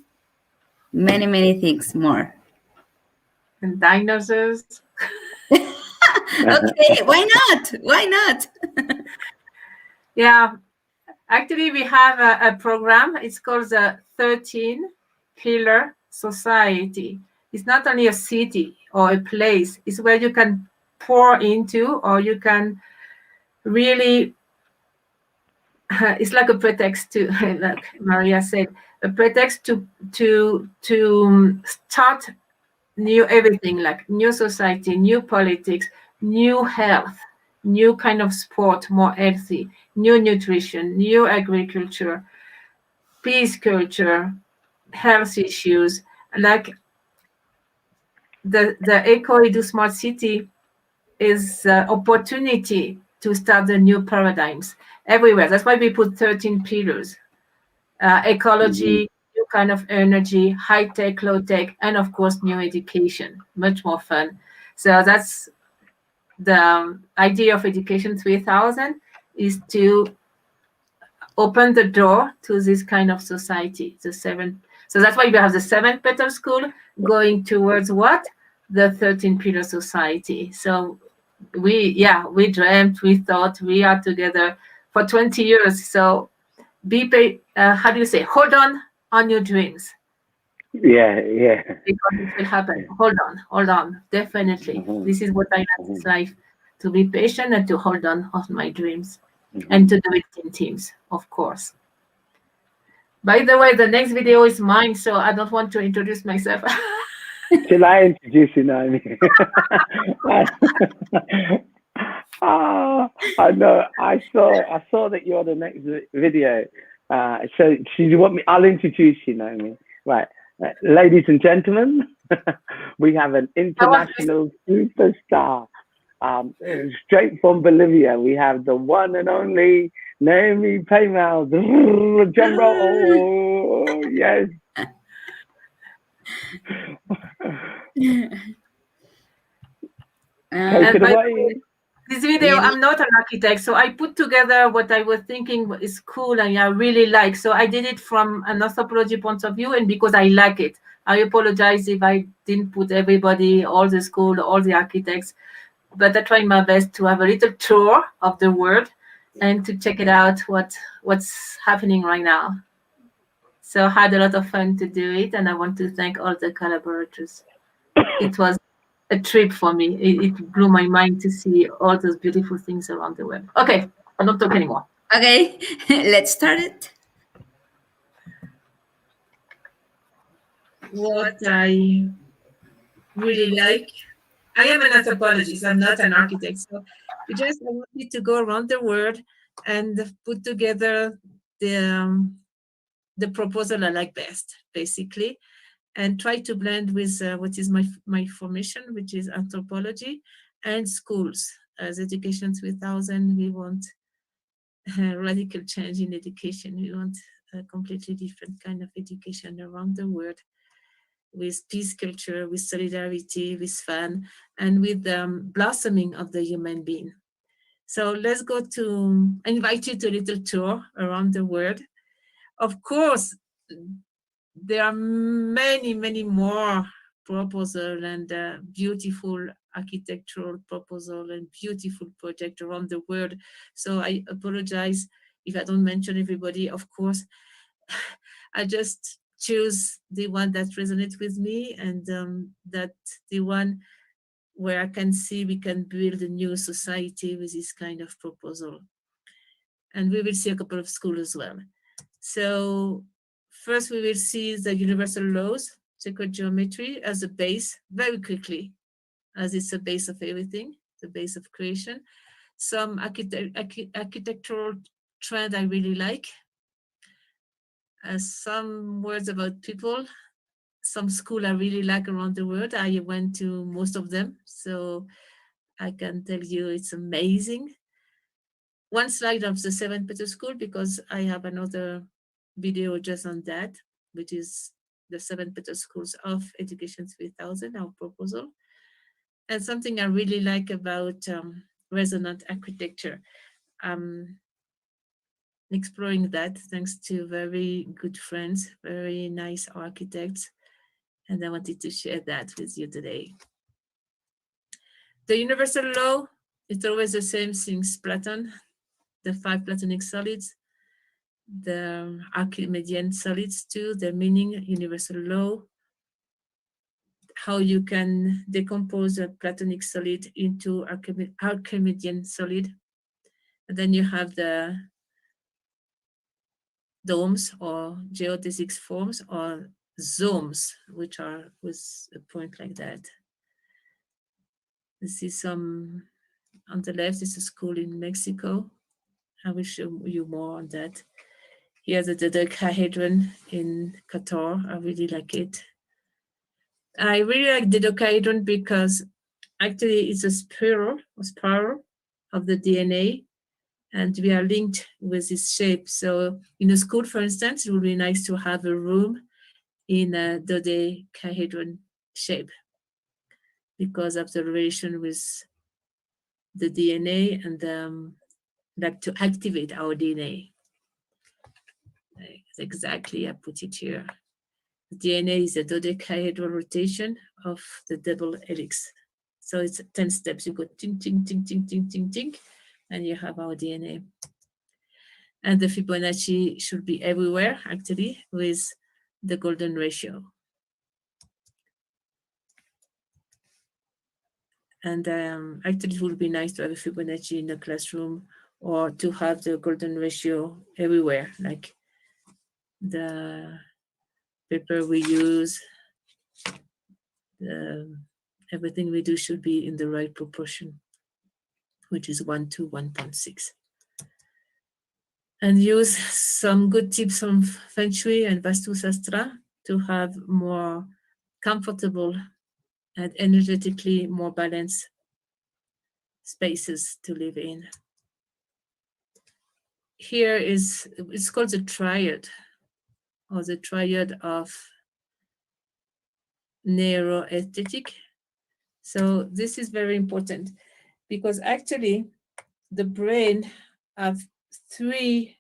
[SPEAKER 4] many things more.
[SPEAKER 2] And dinosaurs.
[SPEAKER 4] Okay, why not?
[SPEAKER 2] Yeah, actually we have a program. It's called the 13 Pillar Society. It's not only a city or a place. It's where you can pour into, or you can really, it's like a pretext to, like Maria said, a pretext to start new everything, like new society, new politics, new health, new kind of sport, more healthy, new nutrition, new agriculture, peace culture, health issues. Like the Eco-Edu-Smart City is opportunity to start the new paradigms everywhere. That's why we put 13 pillars: ecology, new kind of energy, high tech, low tech, and of course new education, much more fun. So that's the idea of Education 3000, is to open the door to this kind of society. So that's why we have the 7 Petal School going towards what? The 13 Pillar Society. So we dreamt, we thought, we are together for 20 years. So how do you say? Hold on your dreams.
[SPEAKER 15] Yeah.
[SPEAKER 2] Because it will happen. Hold on, definitely. This is what I like in life, to be patient and to hold on my dreams, and to do it in teams, of course. By the way, the next video is mine, so I don't want to introduce myself.
[SPEAKER 15] Shall I introduce you, Naomi? I know. I saw that you're the next video. So you want me? I'll introduce you, Naomi. Right, ladies and gentlemen, we have an international superstar. Straight from Bolivia, we have the one and only Naomi Paymal. Drum roll. Yes. Take it
[SPEAKER 2] By the
[SPEAKER 15] away.
[SPEAKER 2] way, this video, I'm not an architect, so I put together what I was thinking is cool and I really like. So I did it from an anthropology point of view, and because I like it. I apologize if I didn't put everybody, all the school, all the architects, but I tried my best to have a little tour of the world and to check it out what's happening right now. So I had a lot of fun to do it, and I want to thank all the collaborators. It was a trip for me. It blew my mind to see all those beautiful things around the world. Okay, I'll not talk anymore.
[SPEAKER 20] Okay, let's start it.
[SPEAKER 18] What I really like, I am an anthropologist, I'm not an architect. So I wanted to go around the world and put together the proposal I like best, basically, and try to blend with what is my formation, which is anthropology and schools. As Education 3000, we want radical change in education. We want a completely different kind of education around the world, with peace culture, with solidarity, with fun, and with the blossoming of the human being. So let's go to, I invite you to a little tour around the world. Of course, there are many, many more proposals and beautiful architectural proposal and beautiful project around the world. So I apologize if I don't mention everybody. Of course, I just choose the one that resonates with me, and that the one where I can see we can build a new society with this kind of proposal. And we will see a couple of schools as well. So first we will see the universal laws, sacred geometry as a base very quickly, as it's a base of everything, the base of creation. Some architectural trend I really like. Some words about people. Some school I really like around the world. I went to most of them, so I can tell you it's amazing. One slide of the 7 Petal School, because I have another video just on that, which is the 7 Petal Schools of Education 3000, our proposal. And something I really like about resonant architecture. Exploring that thanks to very good friends, very nice architects. And I wanted to share that with you today. The universal law, it's always the same since Platon, the 5 Platonic solids, the Archimedean solids too, the meaning, universal law, how you can decompose a Platonic solid into Archimedean solid. And then you have the domes or geodesic forms, or zones, which are with a point like that. This is some, on the left is a school in Mexico. I will show you more on that. Here's the dodecahedron in Qatar. I really like it. I really like the dodecahedron because actually it's a spiral of the DNA, and we are linked with this shape. So in a school, for instance, it would be nice to have a room in a dodecahedron shape because of the relation with the DNA and like to activate our DNA. Exactly, I put it here. The DNA is a dodecahedral rotation of the double helix. So it's 10 steps. You go ting, ting, ting, ting, ting, ting, ting, and you have our DNA. And the Fibonacci should be everywhere, actually, with the golden ratio. And actually, it would be nice to have a Fibonacci in the classroom, or to have the golden ratio everywhere, like the paper we use, everything we do should be in the right proportion, which is 1 to 1.6. And use some good tips from Feng Shui and Vastu Sastra to have more comfortable and energetically more balanced spaces to live in. Here is, it's called the triad.
[SPEAKER 2] or the triad of neuroaesthetic. So this is very important because actually the brain have three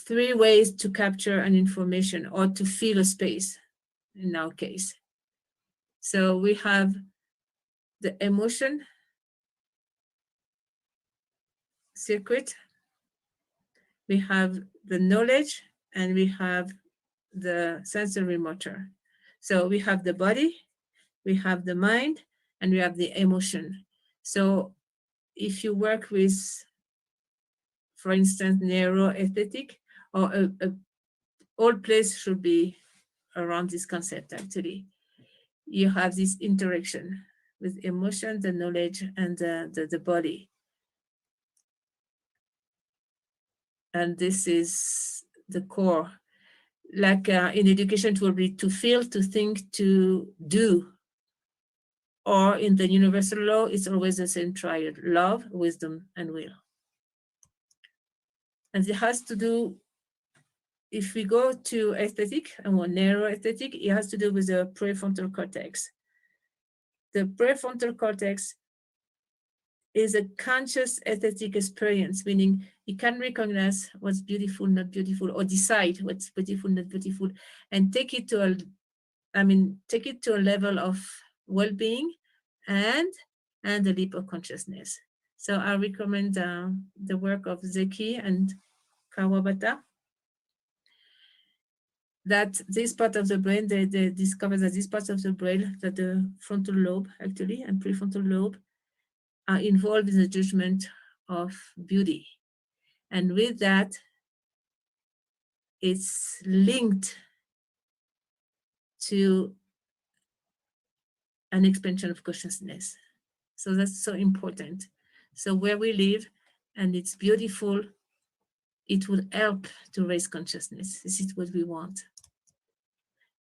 [SPEAKER 2] ways to capture an information or to fill a space in our case. So we have the emotion circuit, we have the knowledge, and we have the sensory motor. So we have the body, we have the mind, and we have the emotion. So if you work with, for instance, neuroaesthetic, or all place should be around this concept actually. You have this interaction with emotion, the knowledge, and the body. And this is the core. Like in education, it will be to feel, to think, to do. Or in the universal law, it's always the same triad: love, wisdom, and will. And it has to do, if we go to aesthetic and more narrow aesthetic, it has to do with the prefrontal cortex. The prefrontal cortex is a conscious aesthetic experience, meaning it can recognize what's beautiful, not beautiful, or decide what's beautiful, not beautiful, and take it to a level of well-being and a leap of consciousness. So I recommend the work of Zeki and Kawabata, that this part of the brain, they discover that this part of the brain, that the frontal lobe actually and prefrontal lobe, are involved in the judgment of beauty. And with that, it's linked to an expansion of consciousness. So that's so important. So where we live, and it's beautiful, it will help to raise consciousness. This is what we want.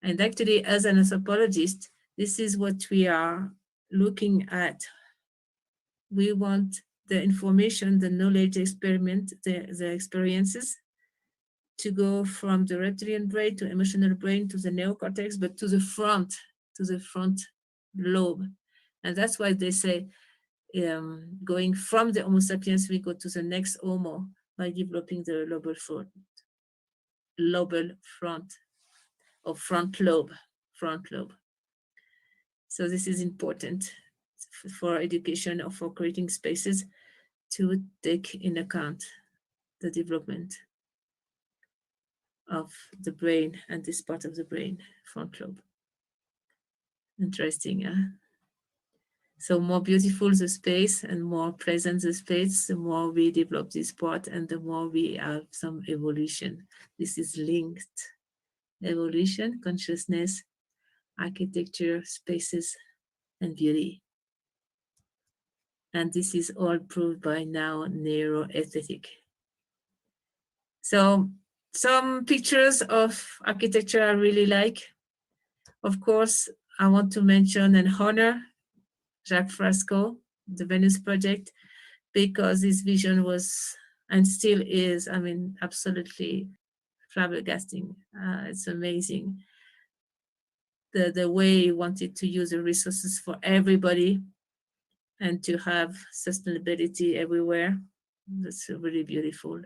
[SPEAKER 2] And actually, as an anthropologist, this is what we are looking at. We want the information, the knowledge, experiment, the experiences to go from the reptilian brain to emotional brain to the neocortex, but to the front lobe. And that's why they say going from the Homo sapiens, we go to the next Homo by developing the lobal front or front lobe. So this is important for education or for creating spaces to take in account the development of the brain and this part of the brain, front lobe. Interesting, huh? So more beautiful the space and more pleasant the space, the more we develop this part and the more we have some evolution. This is linked. Evolution, consciousness, architecture, spaces, and beauty. And this is all proved by now neuroaesthetic. So some pictures of architecture I really like. Of course, I want to mention and honor Jacques Fresco, the Venus Project, because his vision was and still is, absolutely flabbergasting. It's amazing. The way he wanted to use the resources for everybody and to have sustainability everywhere. That's really beautiful.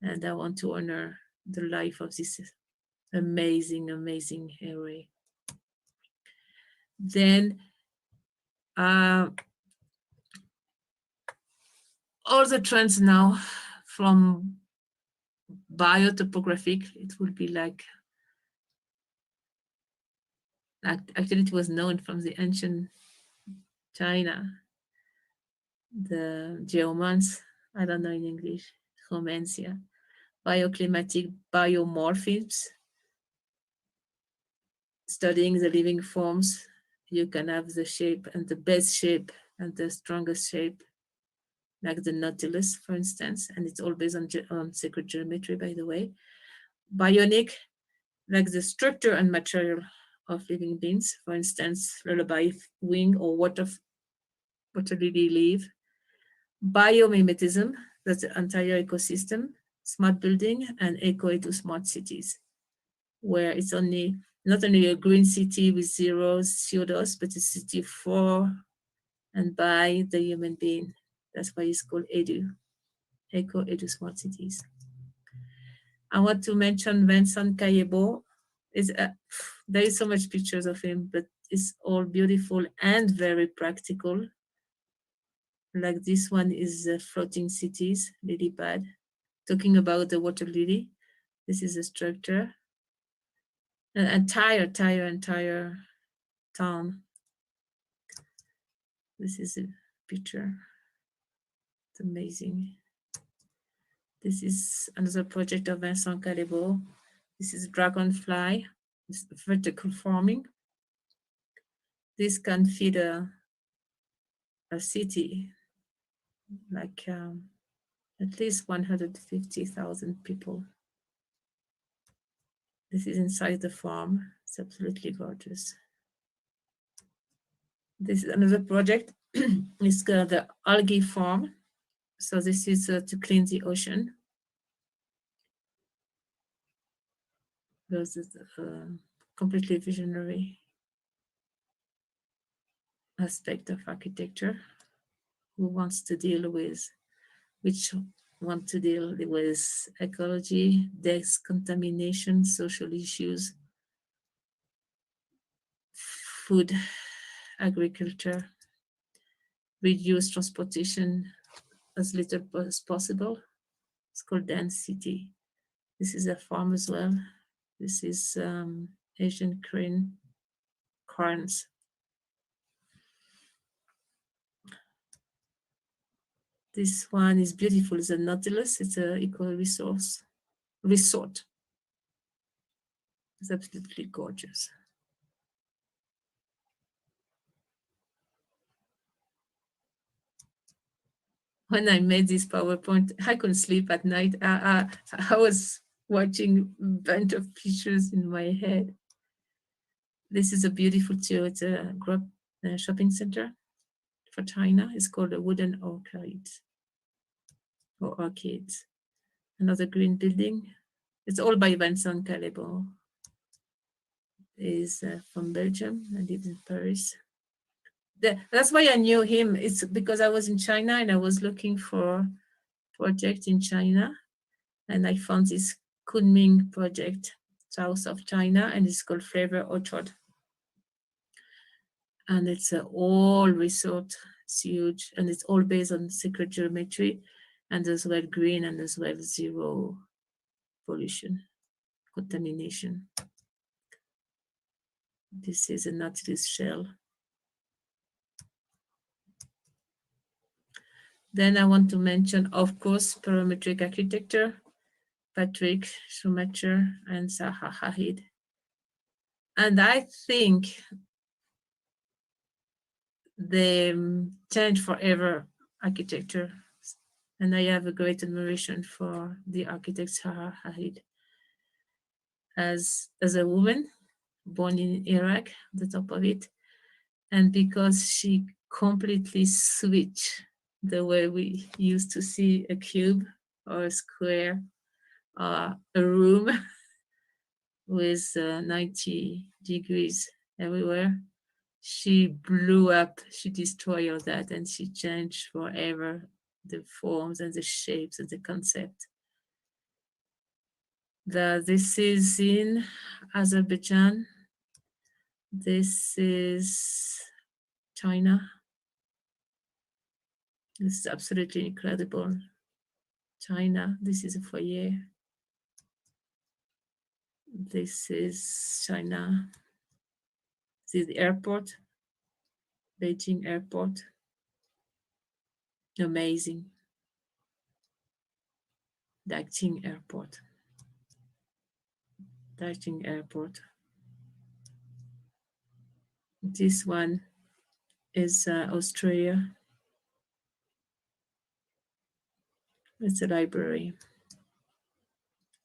[SPEAKER 2] And I want to honor the life of this amazing, amazing hero. Then all the trends now from biotopographic, it will be like actually it was known from the ancient China, the geomans, I don't know in English, Romancia, bioclimatic biomorphisms, studying the living forms. You can have the shape and the best shape and the strongest shape, like the Nautilus, for instance, and it's all based on sacred geometry, by the way. Bionic, like the structure and material of living beings, for instance, lullaby wing or water lily leaf. Biomimetism, that's the entire ecosystem,
[SPEAKER 18] smart building and Eco-Edu-Smart Cities, where it's not only a green city with zero CO2, but a city for and by the human being. That's why it's called Eco-Edu-Smart Cities. I want to mention Vincent Cayebo. There is so much pictures of him, but it's all beautiful and very practical. Like this one is floating cities, lily pad. Talking about the water lily, this is a structure. An entire town. This is a picture. It's amazing. This is another project of Vincent Cayebo. This is dragonfly. It's vertical farming. This can feed a city, like at least 150,000 people. This is inside the farm. It's absolutely gorgeous. This is another project. It's called the algae farm. So this is to clean the ocean. This is completely visionary aspect of architecture. Who wants to deal with, which want to deal with ecology, contamination, social issues, food, agriculture, reduce transportation as little as possible. It's called dense city. This is a farm as well. This is Asian crane corns. This one is beautiful. It's a Nautilus. It's an eco-resource resort. It's absolutely gorgeous. When I made this PowerPoint, I couldn't sleep at night. I was watching a bunch of pictures in my head. This is a beautiful Toyota group shopping center for China. It's called a Wooden Orchid or Arcades. Another green building. It's all by Vincent Cayebo. He's from Belgium and lives in Paris. That's why I knew him. It's because I was in China and I was looking for project in China, and I found this Kunming project south of China, and it's called Flavor Orchard. And it's an all resort. It's huge, and it's all based on sacred geometry, and as well green, and as well zero pollution, contamination. This is a Nautilus shell. Then I want to mention, of course, Parametric Architecture, Patrick Schumacher and Zaha Hadid. And I think they changed forever architecture. And I have a great admiration for the architect Zaha Hadid. As a woman, born in Iraq, the top of it, and because she completely switched the way we used to see a cube or a square, a room with 90 degrees everywhere. She blew up, she destroyed all that, and she changed forever the forms and the shapes and the concept. This is in Azerbaijan. This is China. This is absolutely incredible. China, this is a foyer. This is China. This is the airport, Beijing airport. Amazing. Daqing airport. Daqing airport. This one is Australia. It's a library.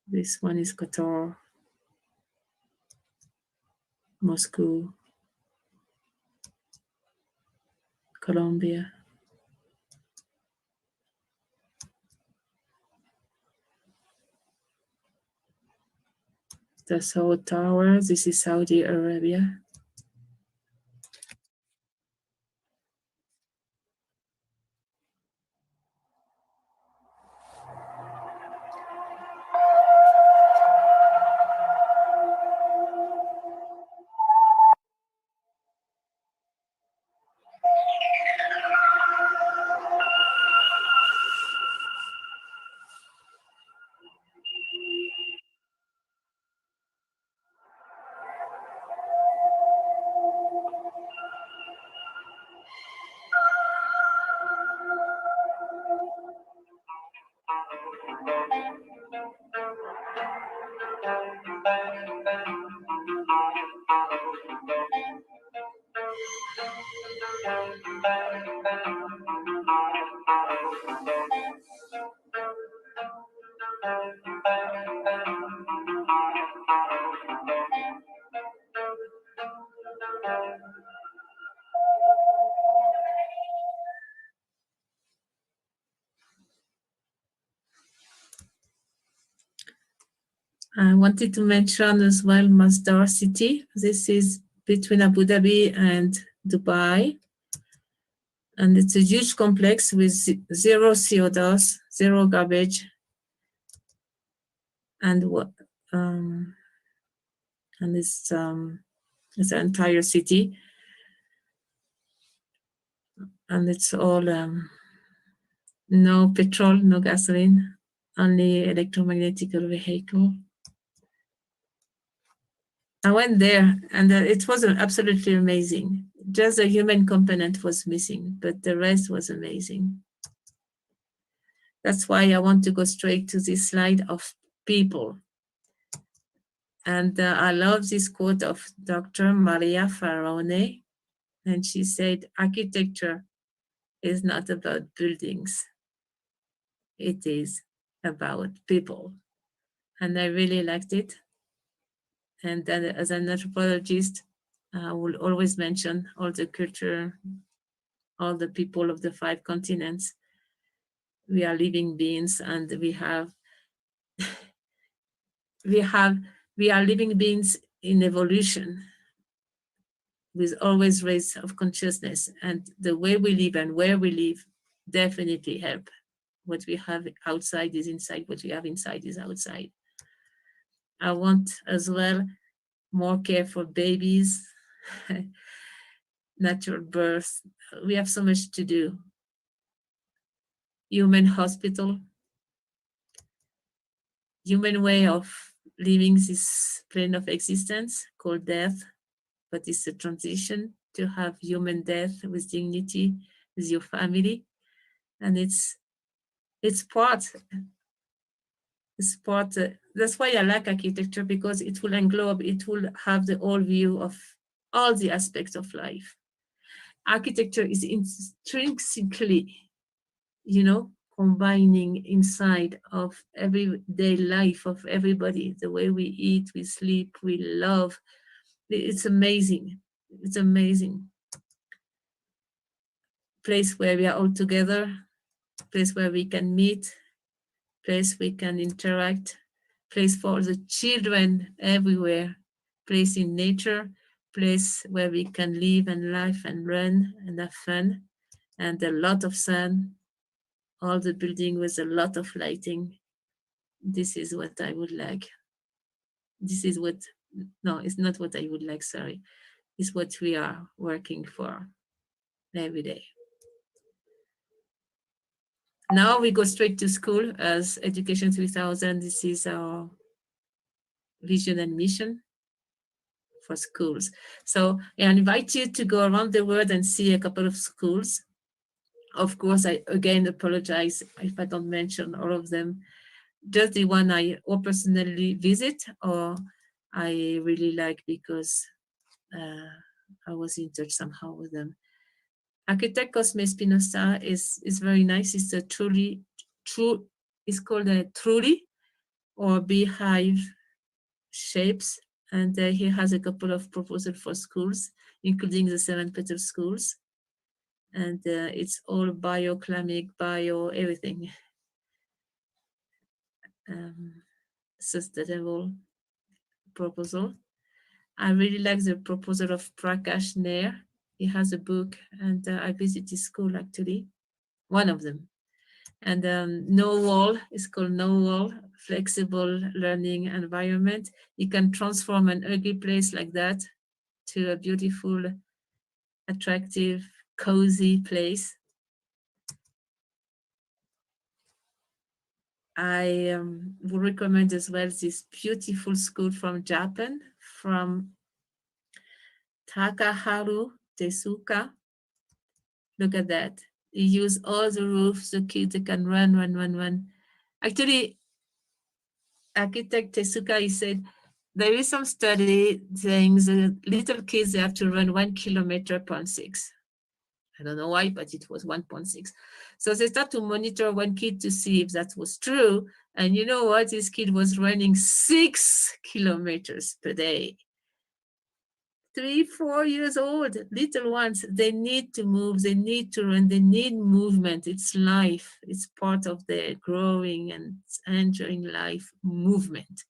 [SPEAKER 18] This one is Qatar, Moscow, Colombia.
[SPEAKER 2] the South Tower. This is Saudi Arabia. I wanted to mention as well Masdar City. This is between Abu Dhabi and Dubai. And it's a huge complex with zero CO2, zero garbage, and it's an entire city. And it's all no petrol, no gasoline, only electromagnetic vehicle. I went there and it was absolutely amazing. Just the human component was missing, but the rest was amazing. That's why I want to go straight to this slide of people. And I love this quote of Dr. Maria Farone. And she said, architecture is not about buildings. It is about people. And I really liked it. And then as an anthropologist, I will always mention all the culture, all the people of the 5 continents. We are living beings, and we are living beings in evolution with always rays of consciousness. And the way we live and where we live definitely help. What we have outside is inside, what we have inside is outside. I want as well more care for babies, natural birth. We have so much to do. Human hospital, human way of living this plane of existence called death, but it's a transition to have human death with dignity, with your family. And it's part. That's why I like architecture, because it will englobe, it will have the whole view of all the aspects of life. Architecture is intrinsically, combining inside of everyday life of everybody, the way we eat, we sleep, we love. It's amazing. It's amazing. Place where we are all together, place where we can meet, place we can interact, place for the children everywhere, place in nature, place where we can live and laugh and run and have fun, and a lot of sun, all the building with a lot of lighting. This is what I would like. This is what, no, it's not what I would like, sorry. It's what we are working for every day. Now we go straight to school as Education 3000. This is our vision and mission for schools. So I invite you to go around the world and see a couple of schools. Of course, I again apologize if I don't mention all of them. Just the one I personally visit or I really like because I was in touch somehow with them. Architect Cosme Espinosa is very nice. It's a it's called a truly or beehive shapes. And he has a couple of proposals for schools, including the 7 Petal Schools. And it's all bioclimate, bio, everything. Sustainable. proposal. I really like the proposal of Prakash Nair. He has a book, and I visited his school actually, one of them. And No Wall is called No Wall, flexible learning environment. You can transform an ugly place like that to a beautiful, attractive, cozy place. I would recommend as well this beautiful school from Japan, from Takaharu Tezuka. Look at that. You use all the roofs, the kids, they can run. Actually, architect Tezuka, he said, there is some study saying the little kids, they have to run 1 kilometer per 6. I don't know why, but it was 1.6. So they start to monitor one kid to see if that was true. And you know what? This kid was running 6 kilometers per day. 3, 4 years old, little ones, they need to move, they need to run, they need movement. It's life. It's part of their growing and enjoying life movement.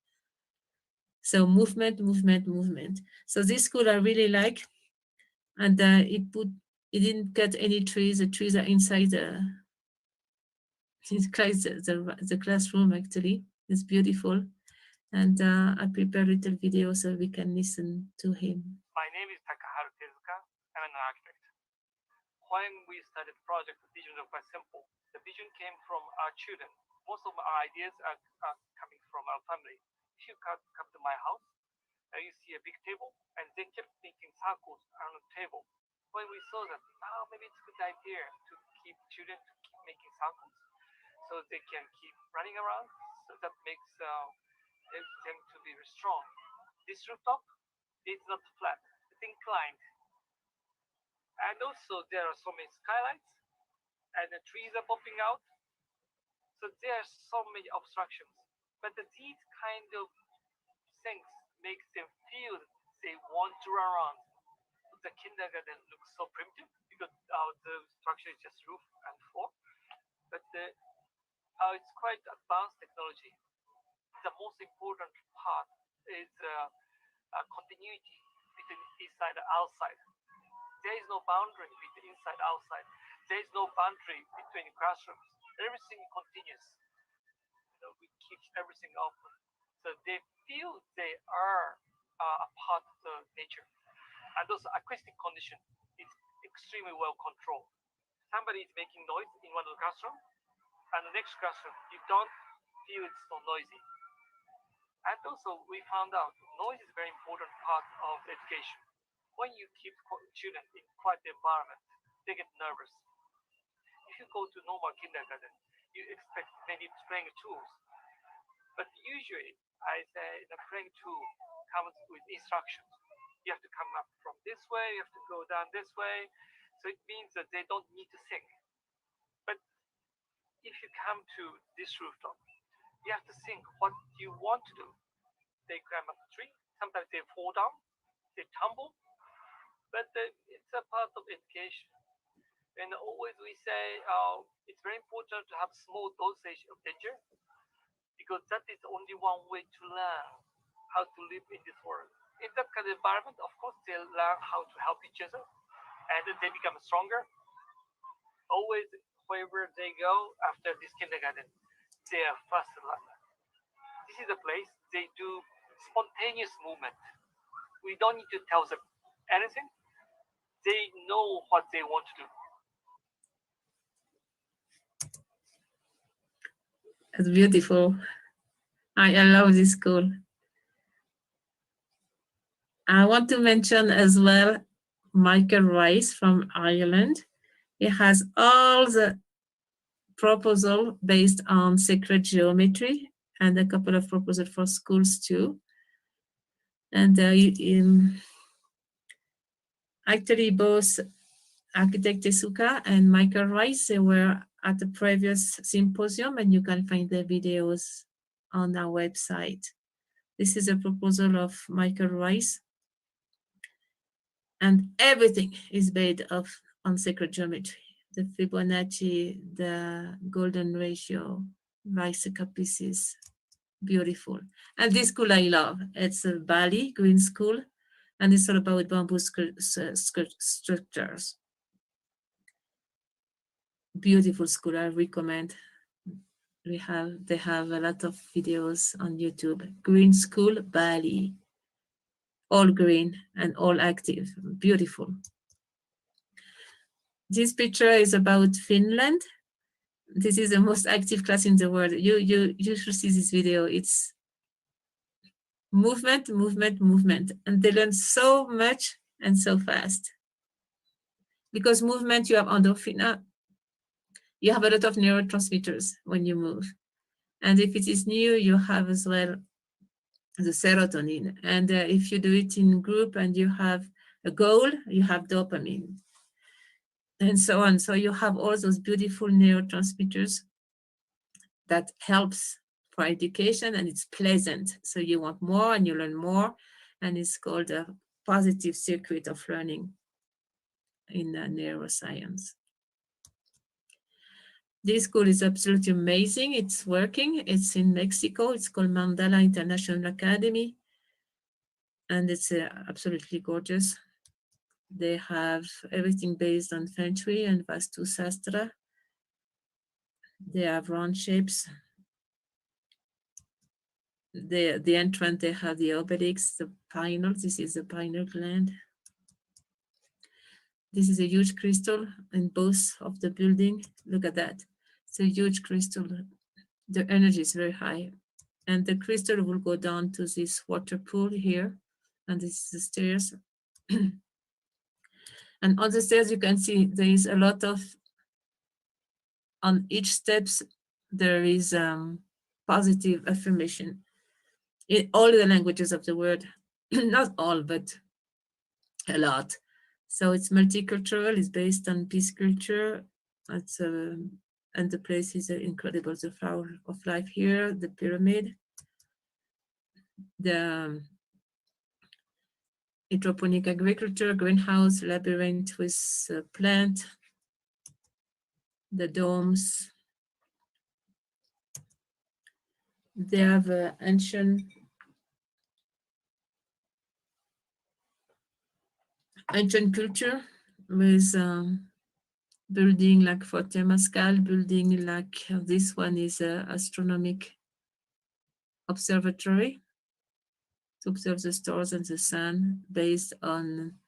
[SPEAKER 2] So movement. So this school I really like. And it didn't cut any trees. The trees are inside the classroom, actually. It's beautiful. And I prepared a little video so we can listen to him.
[SPEAKER 3] My name is Takaharu Tezuka. I'm an architect. When we started the project, the vision was quite simple. The vision came from our children. Most of our ideas are coming from our family. If you come to my house, you see a big table, and they kept making circles around the table. When we saw that, maybe it's a good idea to keep children to keep making circles so they can keep running around. So that makes them to be strong. This rooftop is not flat, it's inclined. And also there are so many skylights and the trees are popping out. So there are so many obstructions. But these kind of things makes them feel they want to run around. The kindergarten looks so primitive because the structure is just roof and floor. But it's quite advanced technology. The most important part is continuity between inside and outside. There is no boundary between inside and outside. There is no boundary between classrooms. Everything continues. We keep everything open. So they feel they are a part of the nature. And those acoustic condition is extremely well controlled. Somebody is making noise in one of the classroom, and the next classroom, you don't feel it's so noisy. And also, we found out noise is a very important part of education. When you keep children in quiet environment, they get nervous. If you go to normal kindergarten, you expect many playing tools. But usually, I say the playing tool comes with instructions. You have to come up from this way, you have to go down this way. So it means that they don't need to think. But if you come to this rooftop, you have to think what you want to do. They climb up a tree, sometimes they fall down, they tumble, but it's a part of education. And always we say it's very important to have small dosage of danger, because that is only one way to learn how to live in this world. In that kind of environment, of course, they learn how to help each other, and they become stronger. Always, wherever they go after this kindergarten, they are fast learner. This is a place they do spontaneous movement. We don't need to tell them anything. They know what they want to do.
[SPEAKER 2] It's beautiful. I love this school. I want to mention as well Michael Rice from Ireland. He has all the proposal based on sacred geometry and a couple of proposals for schools too. And actually both architect Tezuka and Michael Rice, they were at the previous symposium, and you can find the videos on our website. This is a proposal of Michael Rice. And everything is based on sacred geometry. The Fibonacci, the golden ratio, Rice caprices,
[SPEAKER 18] beautiful. And this school I love. It's a Bali Green School, and it's all about bamboo structures. Beautiful school, I recommend. They have a lot of videos on YouTube. Green School Bali, all green and all active, beautiful. This picture is about Finland. This is the most active class in the world. You should see this video. It's movement, movement, movement, and they learn so much and so fast. Because movement, you have endorphina, you have a lot of neurotransmitters when you move. And if it is new, you have as well the serotonin. And if you do it in group and you have a goal, you have dopamine and so on. So you have all those beautiful neurotransmitters that helps for education, and it's pleasant. So you want more and you learn more. And it's called a positive circuit of learning in neuroscience. This school is absolutely amazing. It's working. It's in Mexico. It's called Mandala International Academy. And it's absolutely gorgeous. They have everything based on Feng Shui and Vastu Sastra. They have round shapes. The entrance, they have the obelisk, the pineal. This is the pineal gland. This is a huge crystal in both of the building. Look at that. It's a huge crystal. The energy is very high. And the crystal will go down to this water pool here. And this is the stairs. And on the stairs, you can see there is a lot of, on each steps, there is positive affirmation in all the languages of the world. Not all, but a lot. So it's multicultural, it's based on peace culture. It's and the place is incredible. The flower of life here, the pyramid, the hydroponic agriculture, greenhouse, labyrinth with plant, the domes. They have ancient culture with building like Fort Temascal, building like this one is an astronomic observatory to observe the stars and the sun based on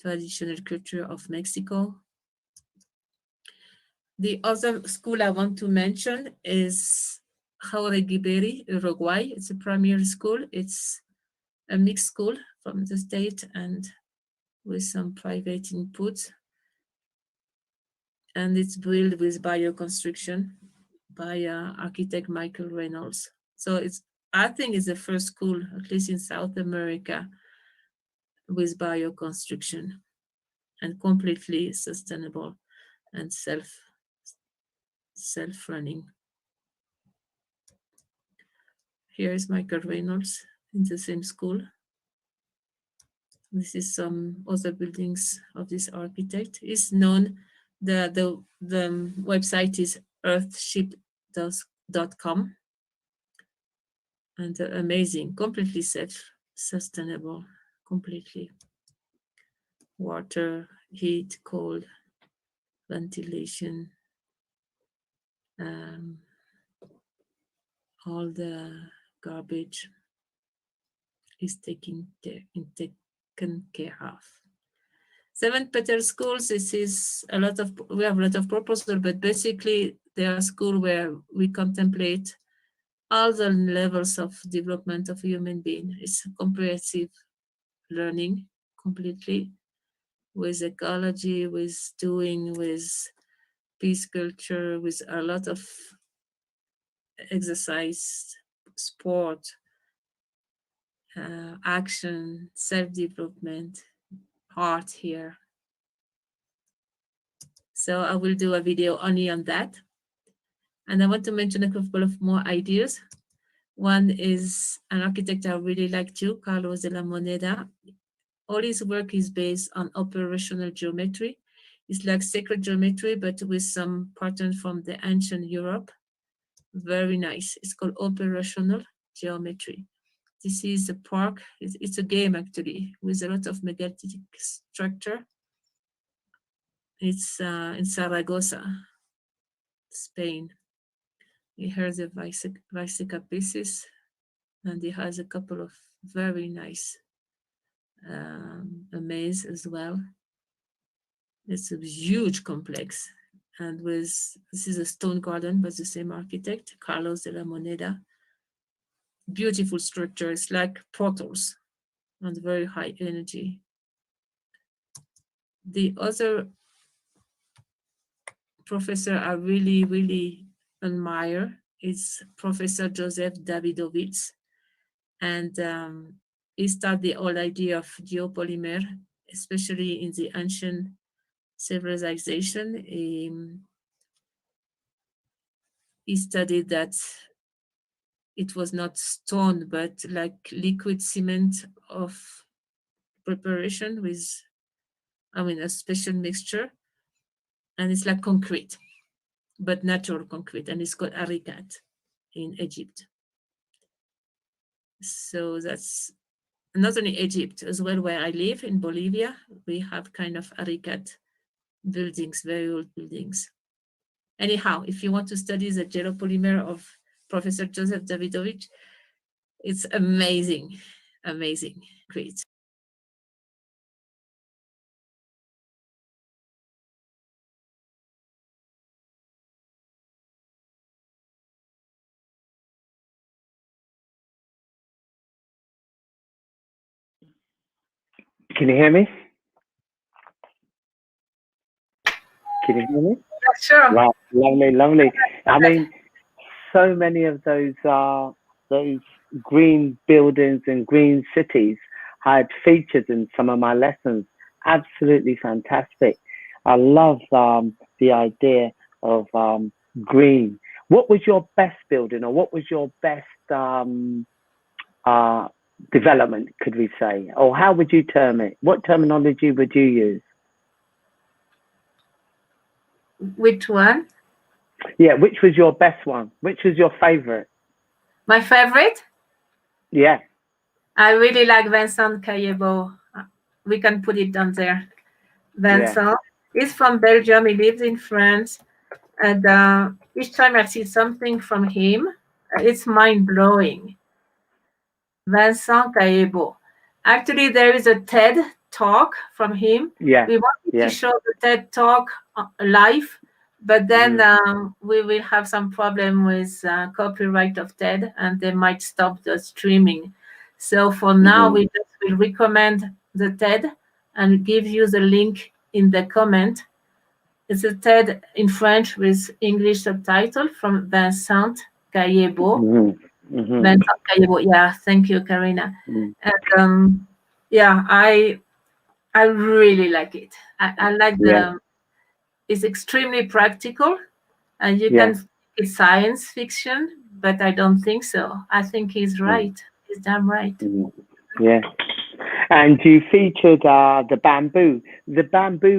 [SPEAKER 18] traditional culture of Mexico. The other school I want to mention is Jauregui, Uruguay. It's a primary school. It's a mixed school from the state and with some private input. And it's built with bioconstruction by architect Michael Reynolds. So I think it's the first school, at least in South America, with bioconstruction and completely sustainable and self-running. Here is Michael Reynolds in the same school. This is some other buildings of this architect. It's known, the website is earthship.com, and amazing, completely self-sustainable, completely. Water, heat, cold, ventilation, all the garbage is taken care of. 7 Petal Schools, this is we have a lot of proposals, but basically they are schools where we contemplate all the levels of development of a human being. It's comprehensive learning completely, with ecology, with doing, with peace culture, with a lot of exercise, sport, action, self-development, art here. So I will do a video only on that. And I want to mention a couple of more ideas. One is an architect I really like too, Carlos de la Moneda. All his work is based on operational geometry. It's like sacred geometry, but with some pattern from the ancient Europe. Very nice. It's called operational
[SPEAKER 2] geometry. This is a park. It's a game actually with a lot of megalithic structure. It's in Zaragoza, Spain. He has the bicycle pieces, and he has a couple of very nice a maze as well. It's a huge complex, and this is a stone garden by the same architect, Carlos de la Moneda. Beautiful structures like portals and very high energy. The other professor I really, really admire is Professor Joseph Davidovich, and he started the whole idea of geopolymer, especially in the ancient civilization. He studied that it was not stone, but like liquid cement of preparation with, a special mixture. And it's like concrete, but natural concrete. And it's called arikat in Egypt. So that's not only Egypt, as well where I live in Bolivia, we have kind of arikat buildings, very old buildings. Anyhow, if you want to study the geopolymer of Professor Joseph Davidovich, it's amazing, amazing, great.
[SPEAKER 15] Can you hear me? Can you hear me?
[SPEAKER 2] Yeah, sure.
[SPEAKER 15] Wow, lovely, lovely. I mean, so many of those green buildings and green cities had featured in some of my lessons. Absolutely fantastic. I love the idea of green. What was your best building, or what was your best development, could we say? Or how would you term it? What terminology would you use?
[SPEAKER 2] Which one?
[SPEAKER 15] Yeah, which was your best one? Which was your favorite?
[SPEAKER 2] My favorite?
[SPEAKER 15] Yeah.
[SPEAKER 2] I really like Vincent Cayebo. We can put it down there. Vincent is from Belgium. He lives in France. And each time I see something from him, it's mind-blowing. Vincent Cayebo. Actually, there is a TED talk from him.
[SPEAKER 15] Yeah.
[SPEAKER 2] We wanted to show the TED talk live, but then we will have some problem with copyright of TED, and they might stop the streaming. So for now, we just will recommend the TED and give you the link in the comment. It's a TED in French with English subtitle from Vincent Cayebo. Vincent Cayebo, yeah, thank you, Karina. And yeah, I really like it. I like it's extremely practical, and you can think it's science fiction, but I don't think so. I think he's right. He's damn right.
[SPEAKER 15] Yeah. And you featured the bamboo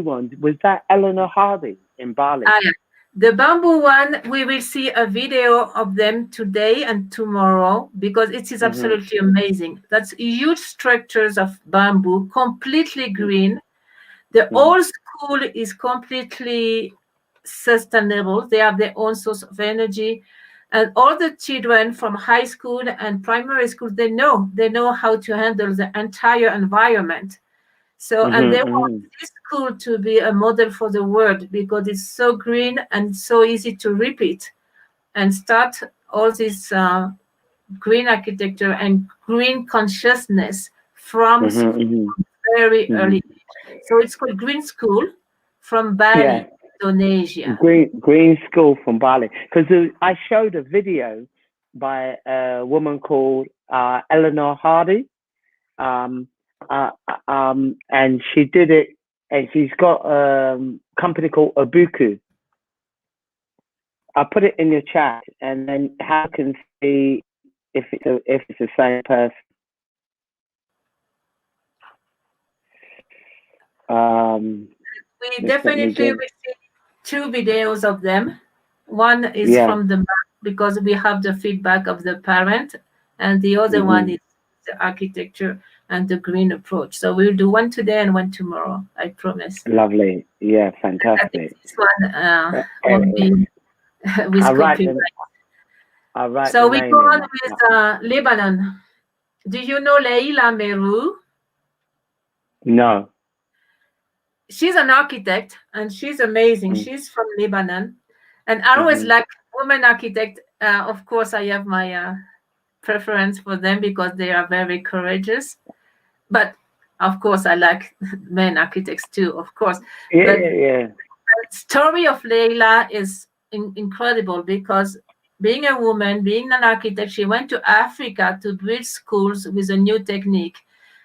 [SPEAKER 15] one. Was that Eleanor Hardy in Bali?
[SPEAKER 2] Yeah. The bamboo one, we will see a video of them today and tomorrow, because it is absolutely amazing. That's huge structures of bamboo, completely green. The whole school is completely sustainable. They have their own source of energy. And all the children from high school and primary school, they know how to handle the entire environment. So, and they want this school to be a model for the world, because it's so green and so easy to repeat and start all this green architecture and green consciousness from very early. So it's called Green School from Bali, Indonesia.
[SPEAKER 15] Green School from Bali. Because I showed a video by a woman called Eleanor Hardy. And she did it, and she's got a company called Obuku. I'll put it in your chat, and then how can see if it's the same person.
[SPEAKER 2] We definitely will see 2 videos of them. One is from the back, because we have the feedback of the parent, and the other one is the architecture and the green approach. So we'll do one today and one tomorrow, I promise.
[SPEAKER 15] Lovely. Yeah, fantastic.
[SPEAKER 2] This one won't be with copyright. So we go on with Lebanon. Do you know Leila Meru?
[SPEAKER 15] No.
[SPEAKER 2] She's an architect and she's amazing. She's from Lebanon. And I always like women architects. Of course, I have my preference for them because they are very courageous. But of course, I like men architects too, of course. The story of Leila is incredible because being a woman, being an architect, she went to Africa to build schools with a new technique.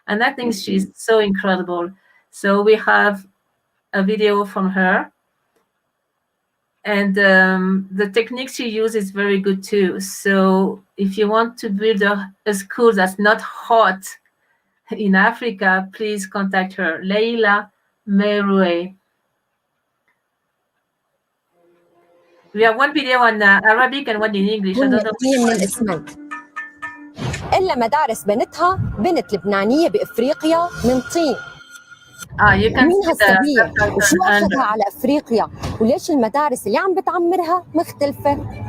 [SPEAKER 2] And I think she's so incredible. So we have a video from her. And the technique she uses is very good too. So if you want to build a school that's not hot in Africa, please contact her, Leila Meroue. We have one video on Arabic and one in English. I don't know.
[SPEAKER 7] من الإسمنت إلا مدارس بنتها بنت لبنانية بإفريقيا من طين.
[SPEAKER 2] You can
[SPEAKER 7] مين هالسبية وشو أخذها على أفريقيا وليش المدارس اللي عم بتعمرها مختلفة؟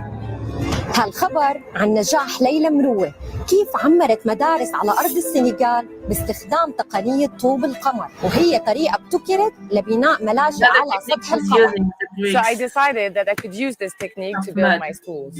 [SPEAKER 7] هالخبر عن نجاح ليلى مروة كيف عمرت مدارس على أرض السنغال باستخدام تقنية طوب القمر وهي طريقة ابتكرت لبناء ملاجئ على سطح القمر.
[SPEAKER 22] So I decided that I could use this technique to build my schools.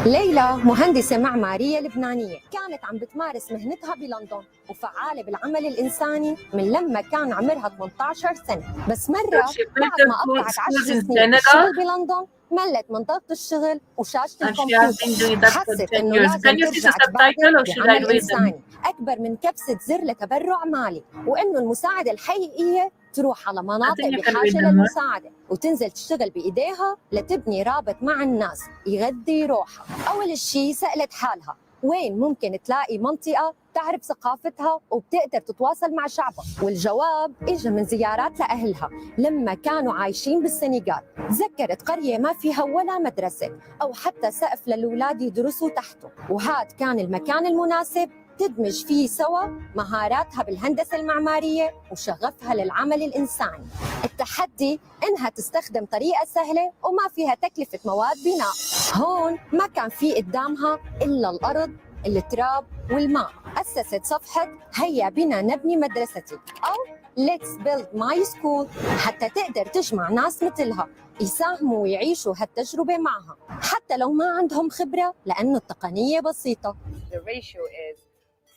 [SPEAKER 7] ليلى مهندسة معمارية لبنانية كانت عم بتمارس مهنتها بلندن وفعالة بالعمل الإنساني من لما كان عمرها 18 سنة بس مرة بعد ما قطعت 10 سنين بالشغل بلندن ملت منطقة الشغل وشاشة الكمبيوتر حست إنه لازم ترجع تبادر بعمل إنساني أكبر من كبسة زر لتبرع مالي وإنه المساعدة الحقيقية تروح على مناطق بحاجة للمساعدة وتنزل تشتغل بإيديها لتبني رابط مع الناس يغذي روحها. أول شيء سألت حالها وين ممكن تلاقي منطقة تعرف ثقافتها وبتقدر تتواصل مع شعبها، والجواب إجا من زيارات لأهلها لما كانوا عايشين بالسنغال. تذكرت قرية ما فيها ولا مدرسة أو حتى سقف للأولاد يدرسوا تحته، وهذا كان المكان المناسب تدمج فيه سوا مهاراتها بالهندسة المعمارية وشغفها للعمل الإنساني. التحدي إنها تستخدم طريقة سهلة وما فيها تكلفة مواد بناء. هون ما كان في قدامها إلا الأرض، التراب والماء. أسست صفحة هيا بنا نبني مدرستي أو Let's build my school حتى تقدر تجمع ناس مثلها يساهموا ويعيشوا هالتجربة معها حتى لو ما عندهم خبرة لأنه التقنية بسيطة.
[SPEAKER 22] The ratio is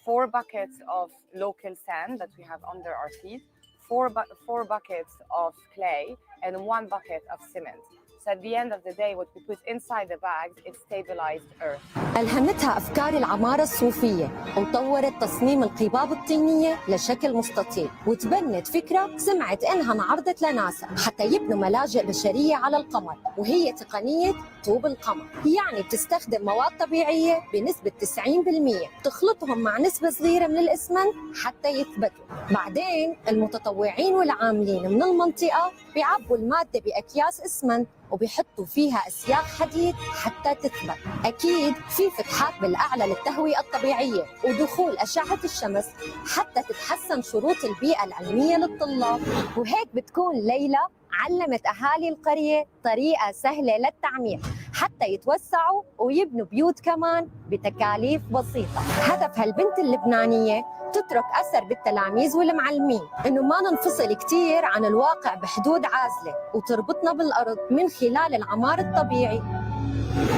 [SPEAKER 22] 4 buckets of local sand that we have under our feet, 4 buckets of clay, and 1 bucket of cement. So at the end of the day, what we put inside the bags is stabilized earth.
[SPEAKER 7] ألهمتها أفكار العمارة الصوفية وطورت تصميم القباب الطينية لشكل مستطيل، وتبنت فكرة سمعت إنها انعرضت لناسا حتى يبنوا ملاجئ بشرية على القمر، وهي تقنية طوب القمر. يعني بتستخدم مواد طبيعية بنسبة 90%، تخلطهم مع نسبة صغيرة من الإسمنت حتى يثبتوا. بعدين المتطوعين والعاملين من المنطقة بيعبوا المادة بأكياس إسمنت وبيحطوا فيها أسياخ حديد حتى تثبت. أكيد في فتحات بالأعلى للتهوية الطبيعية ودخول أشعة الشمس حتى تتحسن شروط البيئة العلمية للطلاب. وهيك بتكون ليلى علمت أهالي القرية طريقة سهلة للتعمير حتى يتوسعوا ويبنوا بيوت كمان بتكاليف بسيطة. هدف هالبنت اللبنانية تترك أثر بالتلاميذ والمعلمين، إنه ما ننفصل كتير عن الواقع بحدود عازلة وتربطنا بالأرض من خلال العمار الطبيعي.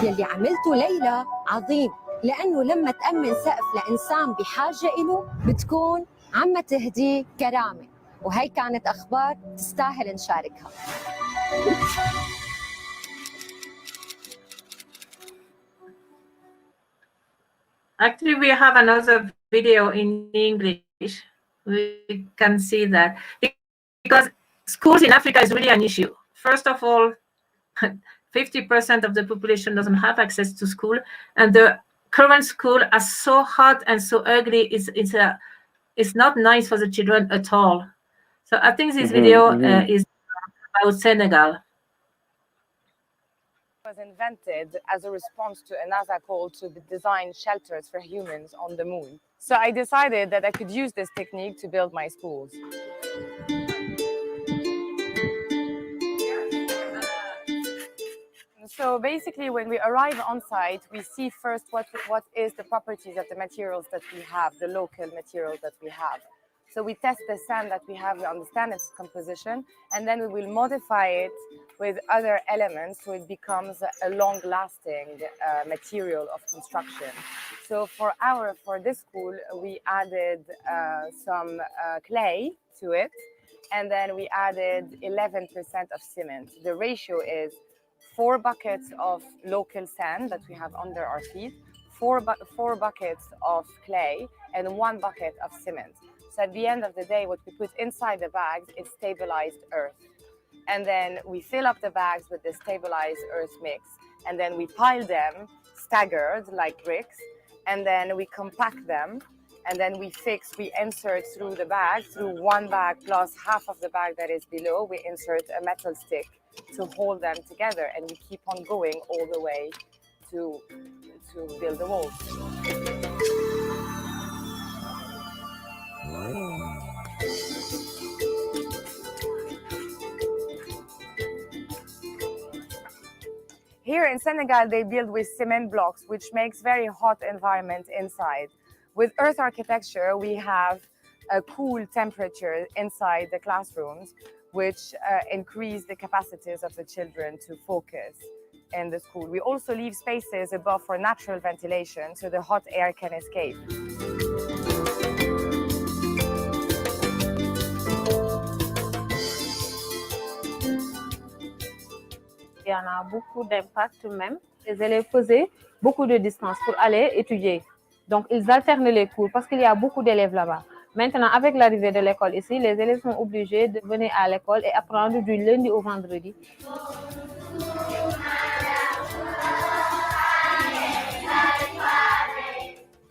[SPEAKER 7] يلي عملته ليلى عظيم، لأنه لما تأمن سقف لإنسان بحاجة إله بتكون عم تهدي كرامة. وهي كانت أخبار تستاهل نشاركها.
[SPEAKER 2] Actually, we have another video in English. We can see that because schools in Africa is really an issue. First of all, 50% of the population doesn't have access to school, and the current school are so hot and so ugly. It's not nice for the children at all. So I think this video is about Senegal.
[SPEAKER 22] was invented as a response to a NASA call to design shelters for humans on the moon. So I decided that I could use this technique to build my schools. So basically, when we arrive on site, we see first what is the properties of the materials that we have, the local materials that we have. So we test the sand that we have, we understand its composition, and then we will modify it with other elements so it becomes a long-lasting material of construction. So for this school, we added some clay to it, and then we added 11% of cement. The ratio is 4 buckets of local sand that we have under our feet, 4 buckets of clay, and 1 bucket of cement. So at the end of the day, what we put inside the bags is stabilized earth. And then we fill up the bags with the stabilized earth mix, and then we pile them staggered like bricks, and then we compact them, and then we insert through the bag, through 1 bag plus half of the bag that is below, we insert a metal stick to hold them together, and we keep on going all the way to build the walls. Here in Senegal, they build with cement blocks, which makes very hot environment inside. With earth architecture, we have a cool temperature inside the classrooms, which increase the capacities of the children to focus in the school. We also leave spaces above for natural ventilation so the hot air can escape.
[SPEAKER 11] Il y en a beaucoup d'impact même. Les élèves faisaient beaucoup de distance pour aller étudier. Donc, ils alternent les cours parce qu'il y a beaucoup d'élèves là-bas. Maintenant, avec l'arrivée de l'école ici, les élèves sont obligés de venir à l'école et apprendre du lundi au vendredi.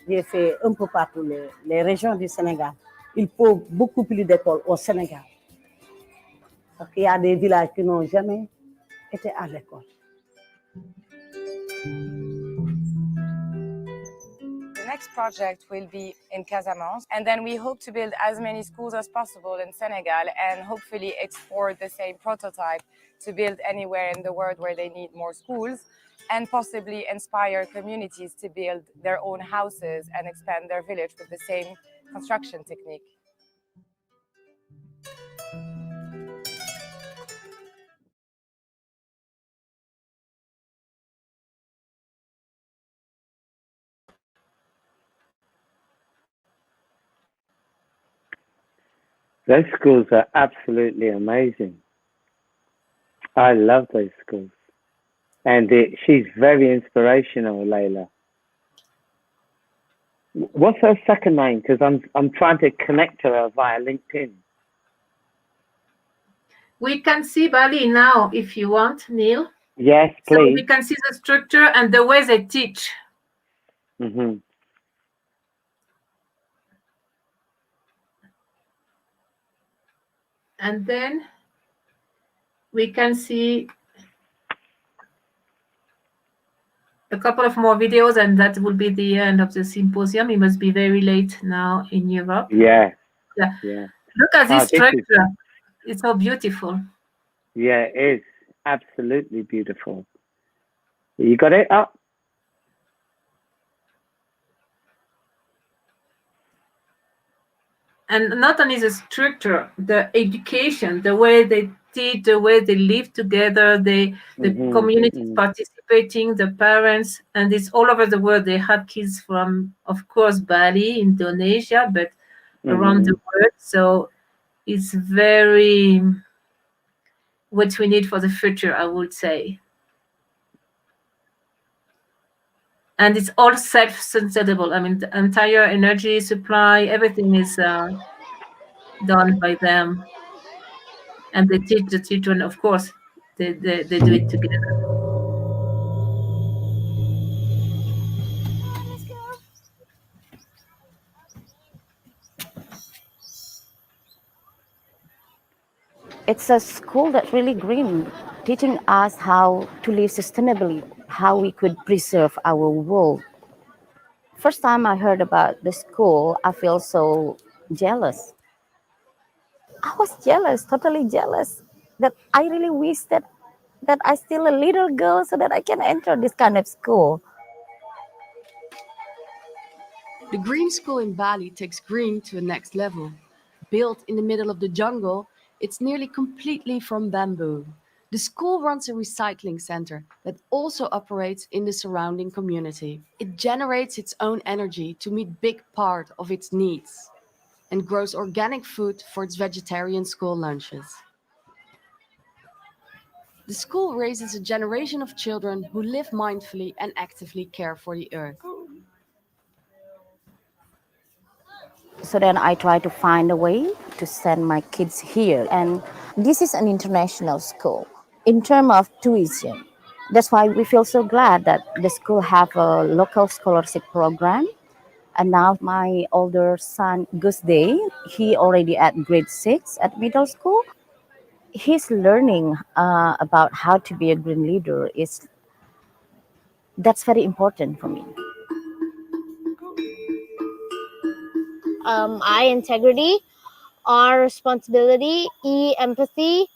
[SPEAKER 12] J'ai fait un peu partout les régions du Sénégal. Il faut beaucoup plus d'écoles au Sénégal. Parce qu'il y a des villages qui n'ont jamais été à l'école.
[SPEAKER 22] The next project will be in Casamance, and then we hope to build as many schools as possible in Senegal and hopefully export the same prototype to build anywhere in the world where they need more schools, and possibly inspire communities to build their own houses and expand their village with the same construction technique.
[SPEAKER 15] Those schools are absolutely amazing. I love those schools. And she's very inspirational, Layla. What's her second name? Because I'm trying to connect to her via LinkedIn.
[SPEAKER 2] We can see Bali now, if you want, Neil.
[SPEAKER 15] Yes, please.
[SPEAKER 2] So we can see the structure and the way they teach.
[SPEAKER 15] Mm-hmm.
[SPEAKER 2] And then we can see a couple of more videos, and that will be the end of the symposium. It must be very late now in Europe.
[SPEAKER 15] Yeah.
[SPEAKER 2] Yeah.
[SPEAKER 15] Yeah.
[SPEAKER 2] Look at this structure.
[SPEAKER 15] Is,
[SPEAKER 2] it's so beautiful.
[SPEAKER 15] Yeah, it is. Absolutely beautiful. You got it up?
[SPEAKER 2] And not only the structure, the education, the way they teach, the way they live together, the community participating, the parents, and it's all over the world. They had kids from, of course, Bali, Indonesia, but around the world. So it's very what we need for the future, I would say. And it's all self-sustainable. I mean, the entire energy supply, everything is done by them. And they teach the children, of course, they do it together.
[SPEAKER 23] It's a school that's really green.
[SPEAKER 8] teaching us how to live sustainably, how we could preserve our world. First time I heard about the school, I feel so jealous. I was jealous, totally jealous, that I really wish that I still a little girl so that I can enter this kind of school.
[SPEAKER 13] The green school in Bali takes green to the next level. Built in the middle of the jungle, it's nearly completely from bamboo. The school runs a recycling center that also operates in the surrounding community. It generates its own energy to meet big part of its needs and grows organic food for its vegetarian school lunches. The school raises a generation of children who live mindfully and actively care for the earth.
[SPEAKER 8] So then I try to find a way to send my kids here. And this is an international school in terms of tuition. That's why we feel so glad that the school have a local scholarship program. And now my older son, Gus Day, he already at grade 6 at middle school. He's learning about how to be a green leader. That's very important for me.
[SPEAKER 23] I, integrity, R, responsibility, E, empathy,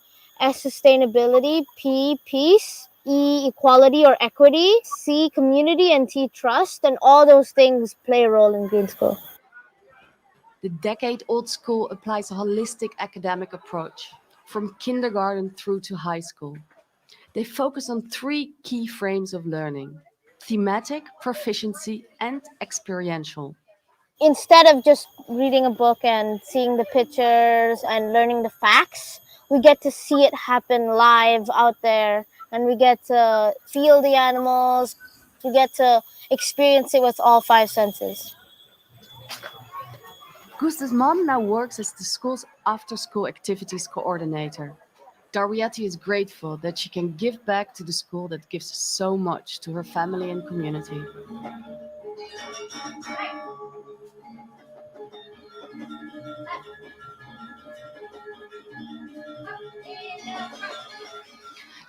[SPEAKER 23] S, sustainability, P, peace, E, equality or equity, C, community, and T, trust, and all those things play a role in green school.
[SPEAKER 13] The decade-old school applies a holistic academic approach, from kindergarten through to high school. They focus on 3 key frames of learning: thematic, proficiency, and experiential.
[SPEAKER 23] Instead of just reading a book and seeing the pictures and learning the facts, we get to see it happen live out there, and we get to feel the animals. We get to experience it with all 5 senses.
[SPEAKER 13] Gusta's mom now works as the school's after-school activities coordinator. Darwiati is grateful that she can give back to the school that gives so much to her family and community.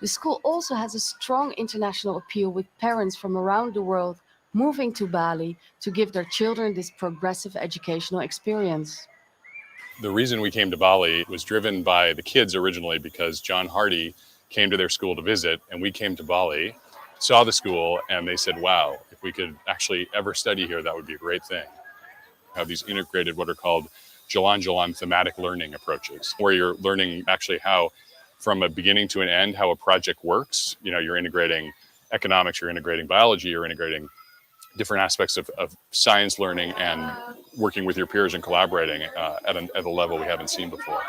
[SPEAKER 13] The school also has a strong international appeal, with parents from around the world moving to Bali to give their children this progressive educational experience.
[SPEAKER 24] The reason we came to Bali was driven by the kids originally, because John Hardy came to their school to visit, and we came to Bali, saw the school, and they said, wow, if we could actually ever study here, that would be a great thing. Have these integrated, what are called jalan-jalan thematic learning approaches, where you're learning actually how, from a beginning to an end, how a project works. You know, you're integrating economics, you're integrating biology, you're integrating different aspects of science learning and working with your peers and collaborating at a level we haven't seen before.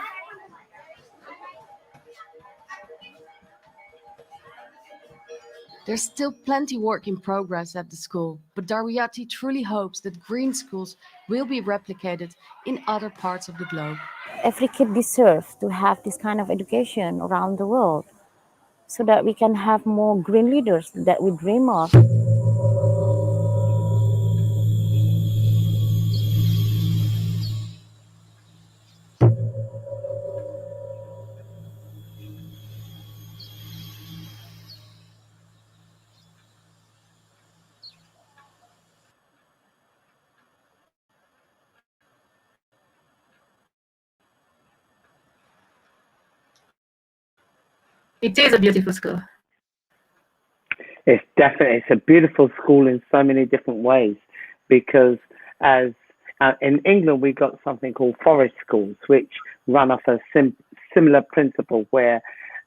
[SPEAKER 13] There's still plenty work in progress at the school, but Darwiati truly hopes that green schools will be replicated in other parts of the globe.
[SPEAKER 8] Every kid deserves to have this kind of education around the world, so that we can have more green leaders that we dream of.
[SPEAKER 2] It is a beautiful school.
[SPEAKER 15] It's a beautiful school in so many different ways, because as in England, we got something called forest schools, which run off a similar principle, where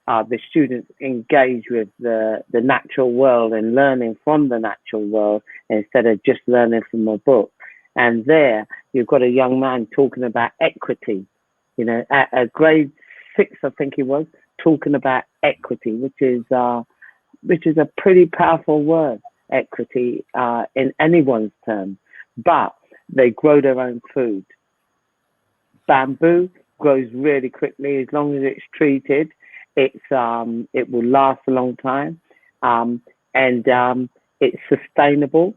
[SPEAKER 15] the students engage with the natural world and learning from the natural world instead of just learning from a book. And there you've got a young man talking about equity, you know, at grade 6, I think he was, talking about equity, which is a pretty powerful word, equity, in anyone's terms. But they grow their own food. Bamboo grows really quickly. As long as it's treated, it will last a long time, and it's sustainable.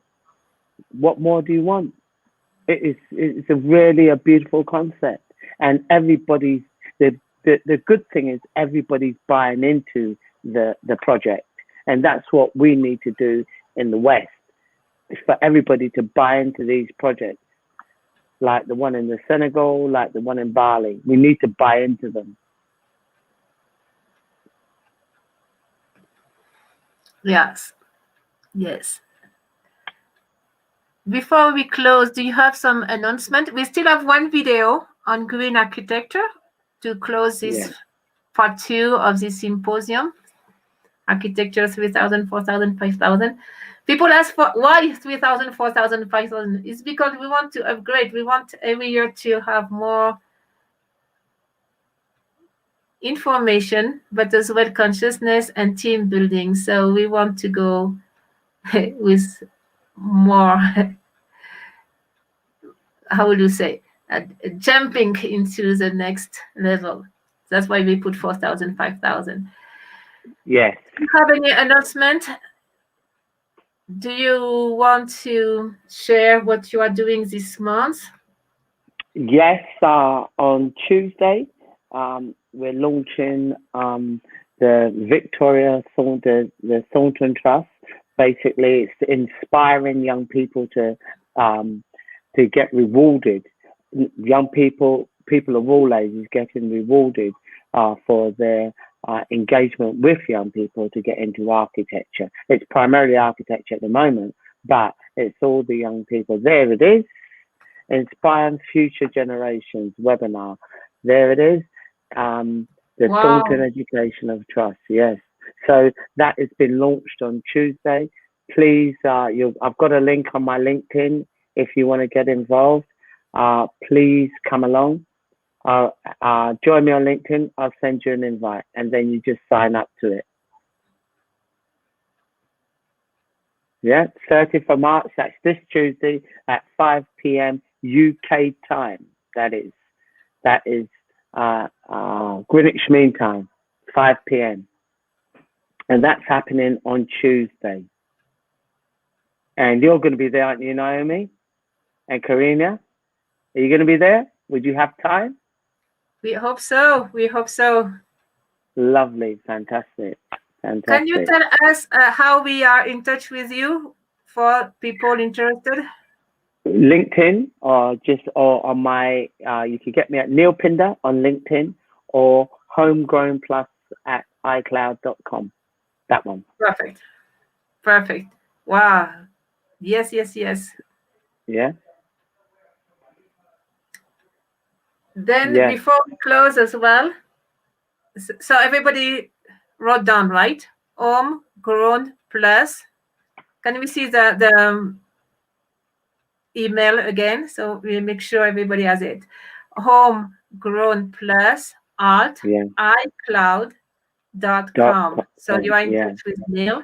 [SPEAKER 15] What more do you want? It's a really a beautiful concept, and everybody's the good thing is everybody's buying into the project. And that's what we need to do in the West, is for everybody to buy into these projects, like the one in the Senegal, like the one in Bali. We need to buy into them.
[SPEAKER 2] Yes. Yes. Before we close, do you have some announcement? We still have one video on green architecture to close this part 2 of this symposium. Architecture 3,000, 4,000, 5,000. People ask for why 3,000, 4,000, 5,000. It's because we want to upgrade. We want every year to have more information, but as well consciousness and team building. So we want to go with more, how would you say, jumping into the next level. That's why we put 4,000, 5,000.
[SPEAKER 15] Yes.
[SPEAKER 2] Do you have any announcement? Do you want to share what you are doing this month?
[SPEAKER 15] Yes, on Tuesday, we're launching the Victoria Thornton, the Thornton Trust. Basically, it's inspiring young people to get rewarded. Young people of all ages getting rewarded for their engagement with young people to get into architecture. It's primarily architecture at the moment, but it's all the young people. There it is, Inspiring Future Generations webinar. There it is, the Thornton Education of Trust. Yes, so that has been launched on Tuesday. Please, I've got a link on my LinkedIn if you want to get involved. Please come along. Join me on LinkedIn. I'll send you an invite, and then you just sign up to it. Yeah, 30th of March. That's this Tuesday at 5 p.m. UK time. That is Greenwich Mean Time, 5 p.m. And that's happening on Tuesday. And you're going to be there, aren't you, Naomi and Karina? Are you going to be there? Would you have time?
[SPEAKER 2] We hope so. We hope so.
[SPEAKER 15] Lovely. Fantastic. Fantastic.
[SPEAKER 2] Can you tell us how we are in touch with you for people interested?
[SPEAKER 15] LinkedIn, or on my, you can get me at Neil Pinder on LinkedIn, or homegrownplus@icloud.com. That one.
[SPEAKER 2] Perfect. Perfect. Wow. Yes, yes, yes.
[SPEAKER 15] Yeah.
[SPEAKER 2] Then before we close as well, so everybody wrote down, right? Homegrown Plus. Can we see the email again? So we make sure everybody has it. Homegrown Plus at icloud.com. So you are in touch with Neil,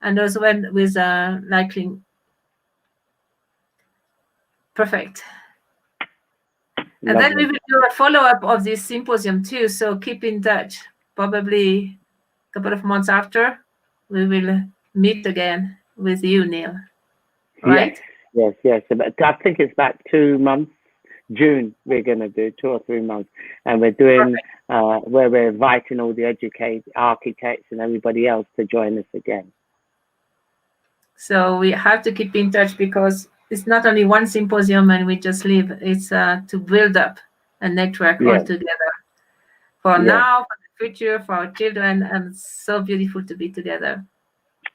[SPEAKER 2] and as well with liking. Perfect. And then we will do a follow-up of this symposium too. So keep in touch. Probably a couple of months after, we will meet again with you, Neil. Right?
[SPEAKER 15] Yes. I think it's about 2 months. June, we're going to do 2 or 3 months. And we're doing, where we're inviting all the architects and everybody else to join us again.
[SPEAKER 2] So we have to keep in touch, because it's not only one symposium and we just leave. It's to build up a network all together. For now, for the future, for our children, and it's so beautiful to be together.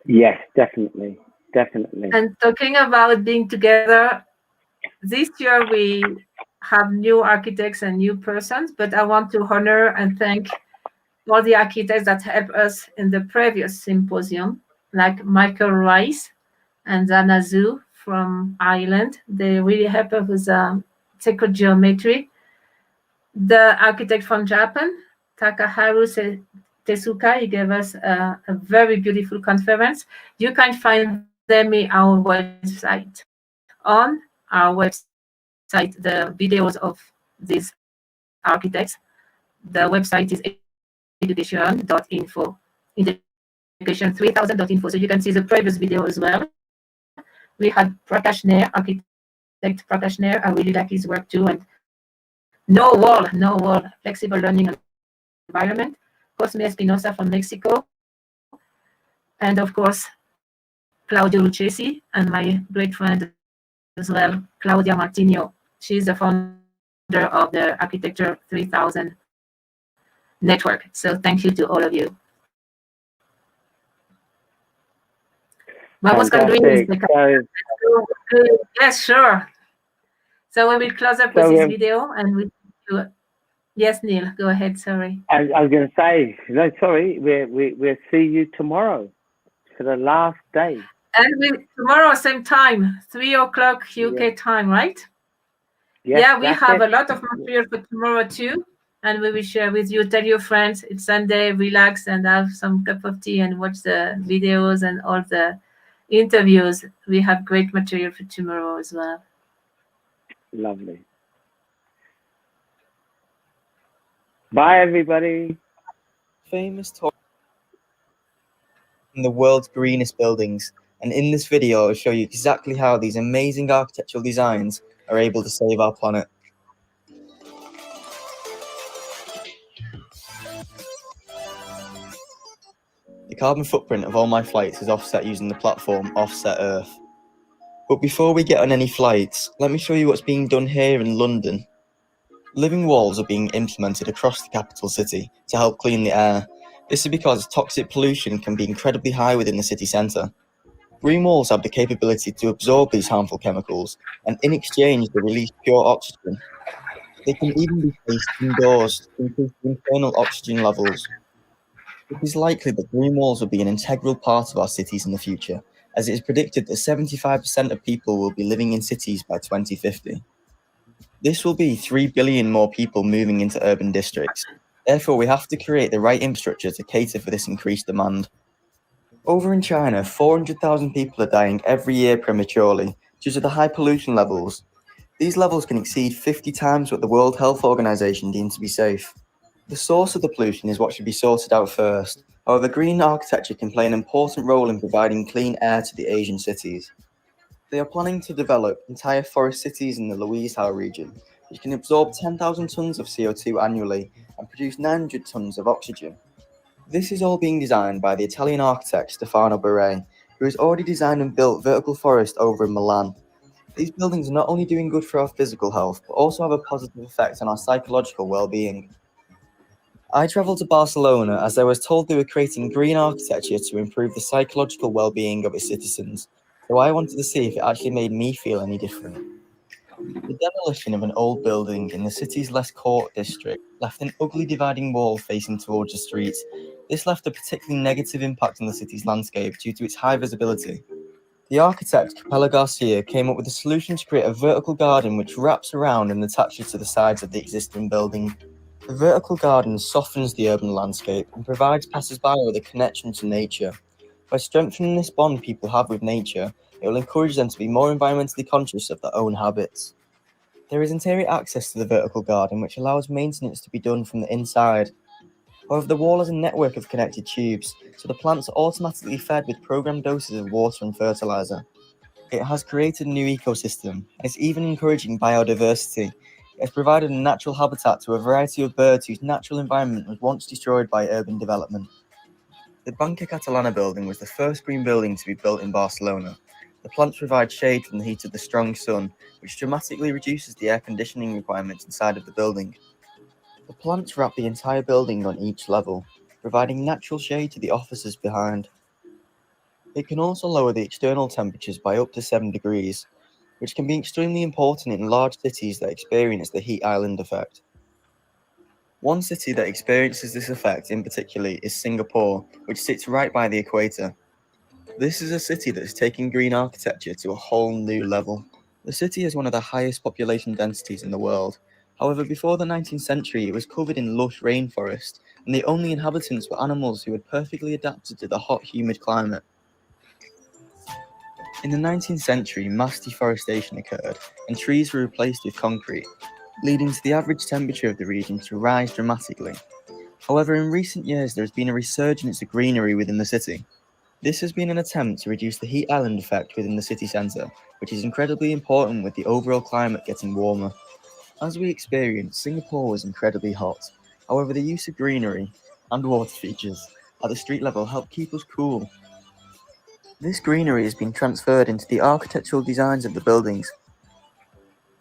[SPEAKER 15] Yes, definitely. Definitely.
[SPEAKER 2] And talking about being together, this year we have new architects and new persons, but I want to honor and thank all the architects that helped us in the previous symposium, like Michael Rice and Zana Zhu from Ireland. They really helped us with sacred geometry. The architect from Japan, Takaharu Tezuka, he gave us a very beautiful conference. You can find them in our website. On our website, the videos of these architects. The website is educatiooon.info, education3000.info. So you can see the previous video as well. We had Prakash Nair, architect Prakash Nair. I really like his work too. And no wall, flexible learning environment. Cosme Espinosa from Mexico. and of course, Claudio Lucchesi, and my great friend as well, Claudia Martino. She's the founder of the Architecture 3000 network. So thank you to all of you. Vamos con Luis. Yes, sure. So we will close up with this video and we do. Yes, Neil, go ahead. Sorry.
[SPEAKER 15] I was going to say, no, sorry. We'll see you tomorrow for the last day.
[SPEAKER 2] And tomorrow, same time, 3 o'clock UK time, right?
[SPEAKER 15] Yes,
[SPEAKER 2] yeah, we have a lot of material for tomorrow too, and we will share with you. Tell your friends it's Sunday, relax and have some cup of tea and watch the videos and all the interviews. We have great material for tomorrow as well.
[SPEAKER 15] Lovely. Bye, everybody.
[SPEAKER 10] Famous talk in the world's greenest buildings, and in this video I'll show you exactly how these amazing architectural designs are able to save our planet. The carbon footprint of all my flights is offset using the platform Offset Earth. But before we get on any flights, let me show you what's being done here in London. Living walls are being implemented across the capital city to help clean the air. This is because toxic pollution can be incredibly high within the city centre. Green walls have the capability to absorb these harmful chemicals, and in exchange they release pure oxygen. They can even be placed indoors to increase the internal oxygen levels. It is likely that green walls will be an integral part of our cities in the future, as it is predicted that 75% of people will be living in cities by 2050. This will be 3 billion more people moving into urban districts. Therefore, we have to create the right infrastructure to cater for this increased demand. Over in China, 400,000 people are dying every year prematurely due to the high pollution levels. These levels can exceed 50 times what the World Health Organization deemed to be safe. The source of the pollution is what should be sorted out first. However, green architecture can play an important role in providing clean air to the Asian cities. They are planning to develop entire forest cities in the Louise-Howe region, which can absorb 10,000 tons of CO2 annually and produce 900 tons of oxygen. This is all being designed by the Italian architect Stefano Borré, who has already designed and built vertical forest over in Milan. These buildings are not only doing good for our physical health, but also have a positive effect on our psychological well-being. I travelled to Barcelona as I was told they were creating green architecture to improve the psychological well-being of its citizens, so I wanted to see if it actually made me feel any different. The demolition of an old building in the city's Les Court district left an ugly dividing wall facing towards the street. This left a particularly negative impact on the city's landscape due to its high visibility. The architect, Capella Garcia, came up with a solution to create a vertical garden which wraps around and attaches to the sides of the existing building. The vertical garden softens the urban landscape and provides passers-by with a connection to nature. By strengthening this bond people have with nature, it will encourage them to be more environmentally conscious of their own habits. There is interior access to the vertical garden which allows maintenance to be done from the inside. However, the wall has a network of connected tubes, so the plants are automatically fed with programmed doses of water and fertilizer. It has created a new ecosystem, and it's even encouraging biodiversity. It has provided a natural habitat to a variety of birds whose natural environment was once destroyed by urban development. The Banca Catalana building was the first green building to be built in Barcelona. The plants provide shade from the heat of the strong sun, which dramatically reduces the air conditioning requirements inside of the building. The plants wrap the entire building on each level, providing natural shade to the offices behind. It can also lower the external temperatures by up to 7 degrees, which can be extremely important in large cities that experience the heat island effect. One city that experiences this effect in particular is Singapore, which sits right by the equator. This is a city that is taking green architecture to a whole new level. The city has one of the highest population densities in the world. However, before the 19th century, it was covered in lush rainforest, and the only inhabitants were animals who had perfectly adapted to the hot, humid climate. In the 19th century, mass deforestation occurred, and trees were replaced with concrete, leading to the average temperature of the region to rise dramatically. However, in recent years, there has been a resurgence of greenery within the city. This has been an attempt to reduce the heat island effect within the city centre, which is incredibly important with the overall climate getting warmer. As we experienced, Singapore was incredibly hot. However, the use of greenery and water features at the street level helped keep us cool. This greenery has been transferred into the architectural designs of the buildings.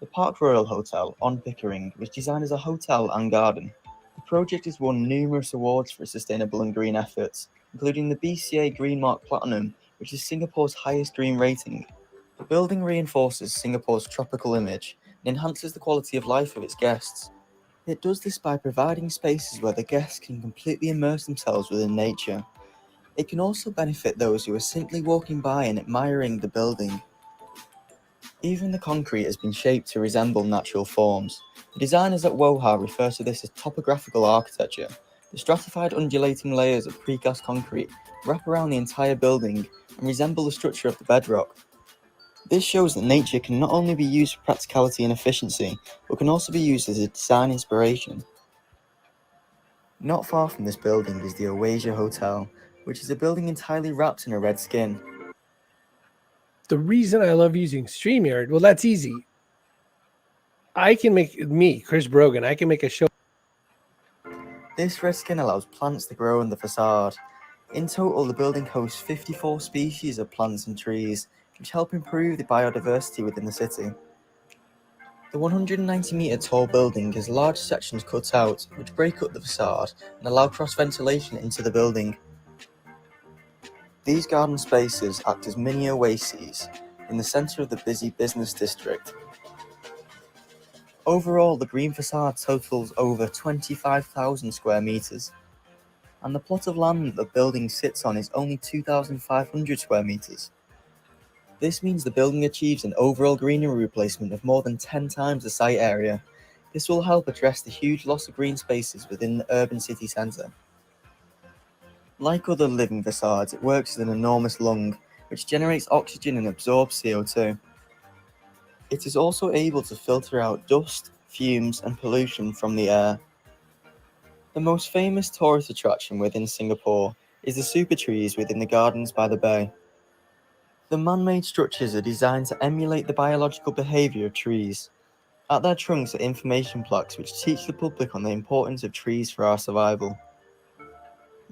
[SPEAKER 10] The Park Royal Hotel on Pickering was designed as a hotel and garden. The project has won numerous awards for its sustainable and green efforts, including the BCA Green Mark Platinum, which is Singapore's highest green rating. The building reinforces Singapore's tropical image and enhances the quality of life of its guests. It does this by providing spaces where the guests can completely immerse themselves within nature. It can also benefit those who are simply walking by and admiring the building. Even the concrete has been shaped to resemble natural forms. The designers at WOHA refer to this as topographical architecture. The stratified undulating layers of precast concrete wrap around the entire building and resemble the structure of the bedrock. This shows that nature can not only be used for practicality and efficiency, but can also be used as a design inspiration. Not far from this building is the Oasia Hotel, which is a building entirely wrapped in a red skin.
[SPEAKER 16] The reason I love using StreamYard, well, that's easy. I can make, Chris Brogan, I can make a show.
[SPEAKER 10] This red skin allows plants to grow in the facade. In total, the building hosts 54 species of plants and trees, which help improve the biodiversity within the city. The 190-metre tall building has large sections cut out, which break up the facade and allow cross-ventilation into the building. These garden spaces act as mini oases in the centre of the busy business district. Overall, the green facade totals over 25,000 square metres, and the plot of land that the building sits on is only 2,500 square metres. This means the building achieves an overall greenery replacement of more than 10 times the site area. This will help address the huge loss of green spaces within the urban city centre. Like other living facades, it works as an enormous lung, which generates oxygen and absorbs CO2. It is also able to filter out dust, fumes, and pollution from the air. The most famous tourist attraction within Singapore is the super trees within the gardens by the bay. The man-made structures are designed to emulate the biological behaviour of trees. At their trunks are information plaques which teach the public on the importance of trees for our survival.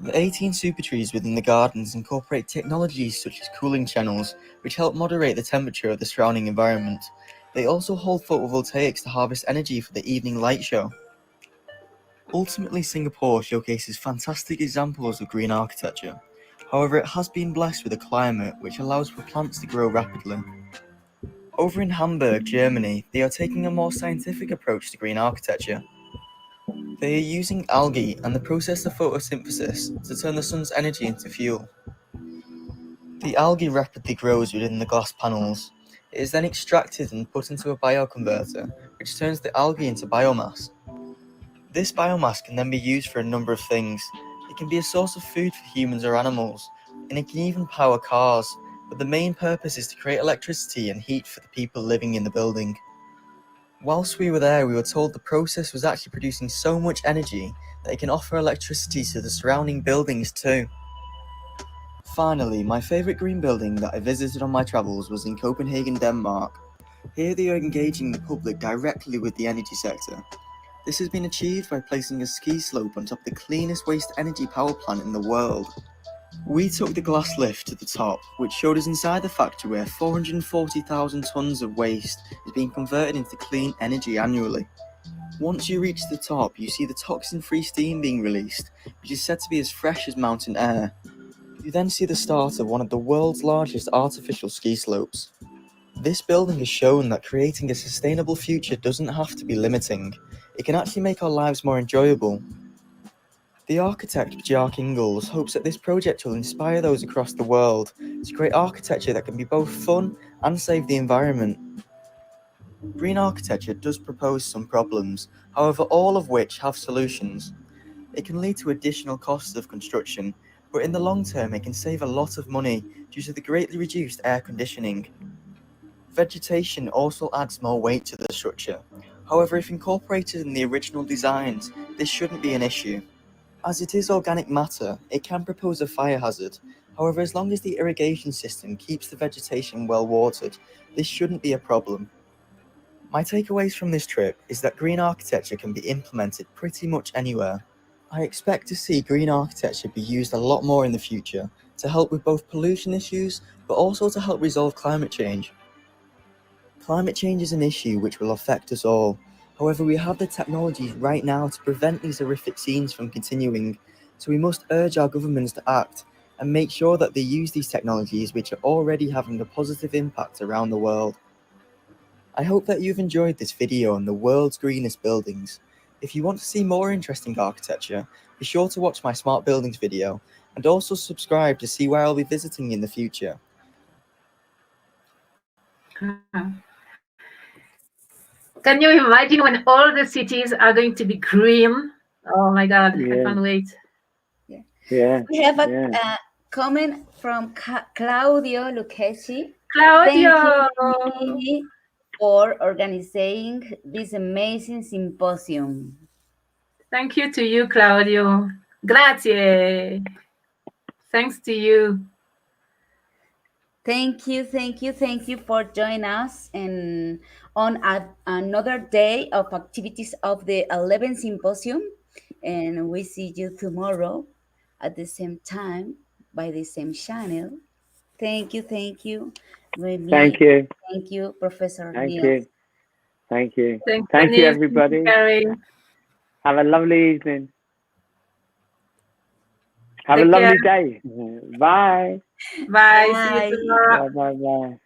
[SPEAKER 10] The 18 super trees within the gardens incorporate technologies such as cooling channels, which help moderate the temperature of the surrounding environment. They also hold photovoltaics to harvest energy for the evening light show. Ultimately, Singapore showcases fantastic examples of green architecture. However, it has been blessed with a climate which allows for plants to grow rapidly. Over in Hamburg, Germany, they are taking a more scientific approach to green architecture. They are using algae and the process of photosynthesis to turn the sun's energy into fuel. The algae rapidly grows within the glass panels. It is then extracted and put into a bioconverter, which turns the algae into biomass. This biomass can then be used for a number of things. It can be a source of food for humans or animals, and it can even power cars, but the main purpose is to create electricity and heat for the people living in the building. Whilst we were there, we were told the process was actually producing so much energy that it can offer electricity to the surrounding buildings too. Finally, my favourite green building that I visited on my travels was in Copenhagen, Denmark. Here they are engaging the public directly with the energy sector. This has been achieved by placing a ski slope on top of the cleanest waste energy power plant in the world. We took the glass lift to the top, which showed us inside the factory where 440,000 tonnes of waste is being converted into clean energy annually. Once you reach the top, you see the toxin-free steam being released, which is said to be as fresh as mountain air. You then see the start of one of the world's largest artificial ski slopes. This building has shown that creating a sustainable future doesn't have to be limiting. It can actually make our lives more enjoyable. The architect Bjarke Ingels hopes that this project will inspire those across the world to create architecture that can be both fun and save the environment. Green architecture does propose some problems, however all of which have solutions. It can lead to additional costs of construction, but in the long term it can save a lot of money due to the greatly reduced air conditioning. Vegetation also adds more weight to the structure. However, if incorporated in the original designs, this shouldn't be an issue. As it is organic matter, it can propose a fire hazard. However, as long as the irrigation system keeps the vegetation well watered, this shouldn't be a problem. My takeaways from this trip is that green architecture can be implemented pretty much anywhere. I expect to see green architecture be used a lot more in the future, to help with both pollution issues, but also to help resolve climate change. Climate change is an issue which will affect us all. However, we have the technologies right now to prevent these horrific scenes from continuing, so we must urge our governments to act and make sure that they use these technologies which are already having a positive impact around the world. I hope that you've enjoyed this video on the world's greenest buildings. If you want to see more interesting architecture, be sure to watch my Smart Buildings video and also subscribe to see where I'll be visiting in the future.
[SPEAKER 2] Can you imagine when all the cities are going to be green? Oh my God, I can't wait.
[SPEAKER 15] Yeah.
[SPEAKER 4] We have a comment from Claudio Lucchesi.
[SPEAKER 2] Claudio!
[SPEAKER 4] Thank you, Mimi, for organizing this amazing symposium.
[SPEAKER 2] Thank you to you, Claudio. Grazie. Thanks to you.
[SPEAKER 4] Thank you for joining us and on another day of activities of the 11th Symposium. And we see you tomorrow at the same time by the same channel. Thank you. Remy.
[SPEAKER 15] Thank you.
[SPEAKER 4] Thank you, Professor
[SPEAKER 15] Thank
[SPEAKER 4] Neil.
[SPEAKER 15] you. Thank you.
[SPEAKER 2] Thank
[SPEAKER 15] you,
[SPEAKER 2] you,
[SPEAKER 15] everybody. Have a lovely evening. Have a
[SPEAKER 2] Take
[SPEAKER 15] lovely
[SPEAKER 2] care.
[SPEAKER 15] day. Bye.
[SPEAKER 2] Bye. See you tomorrow.
[SPEAKER 15] Bye.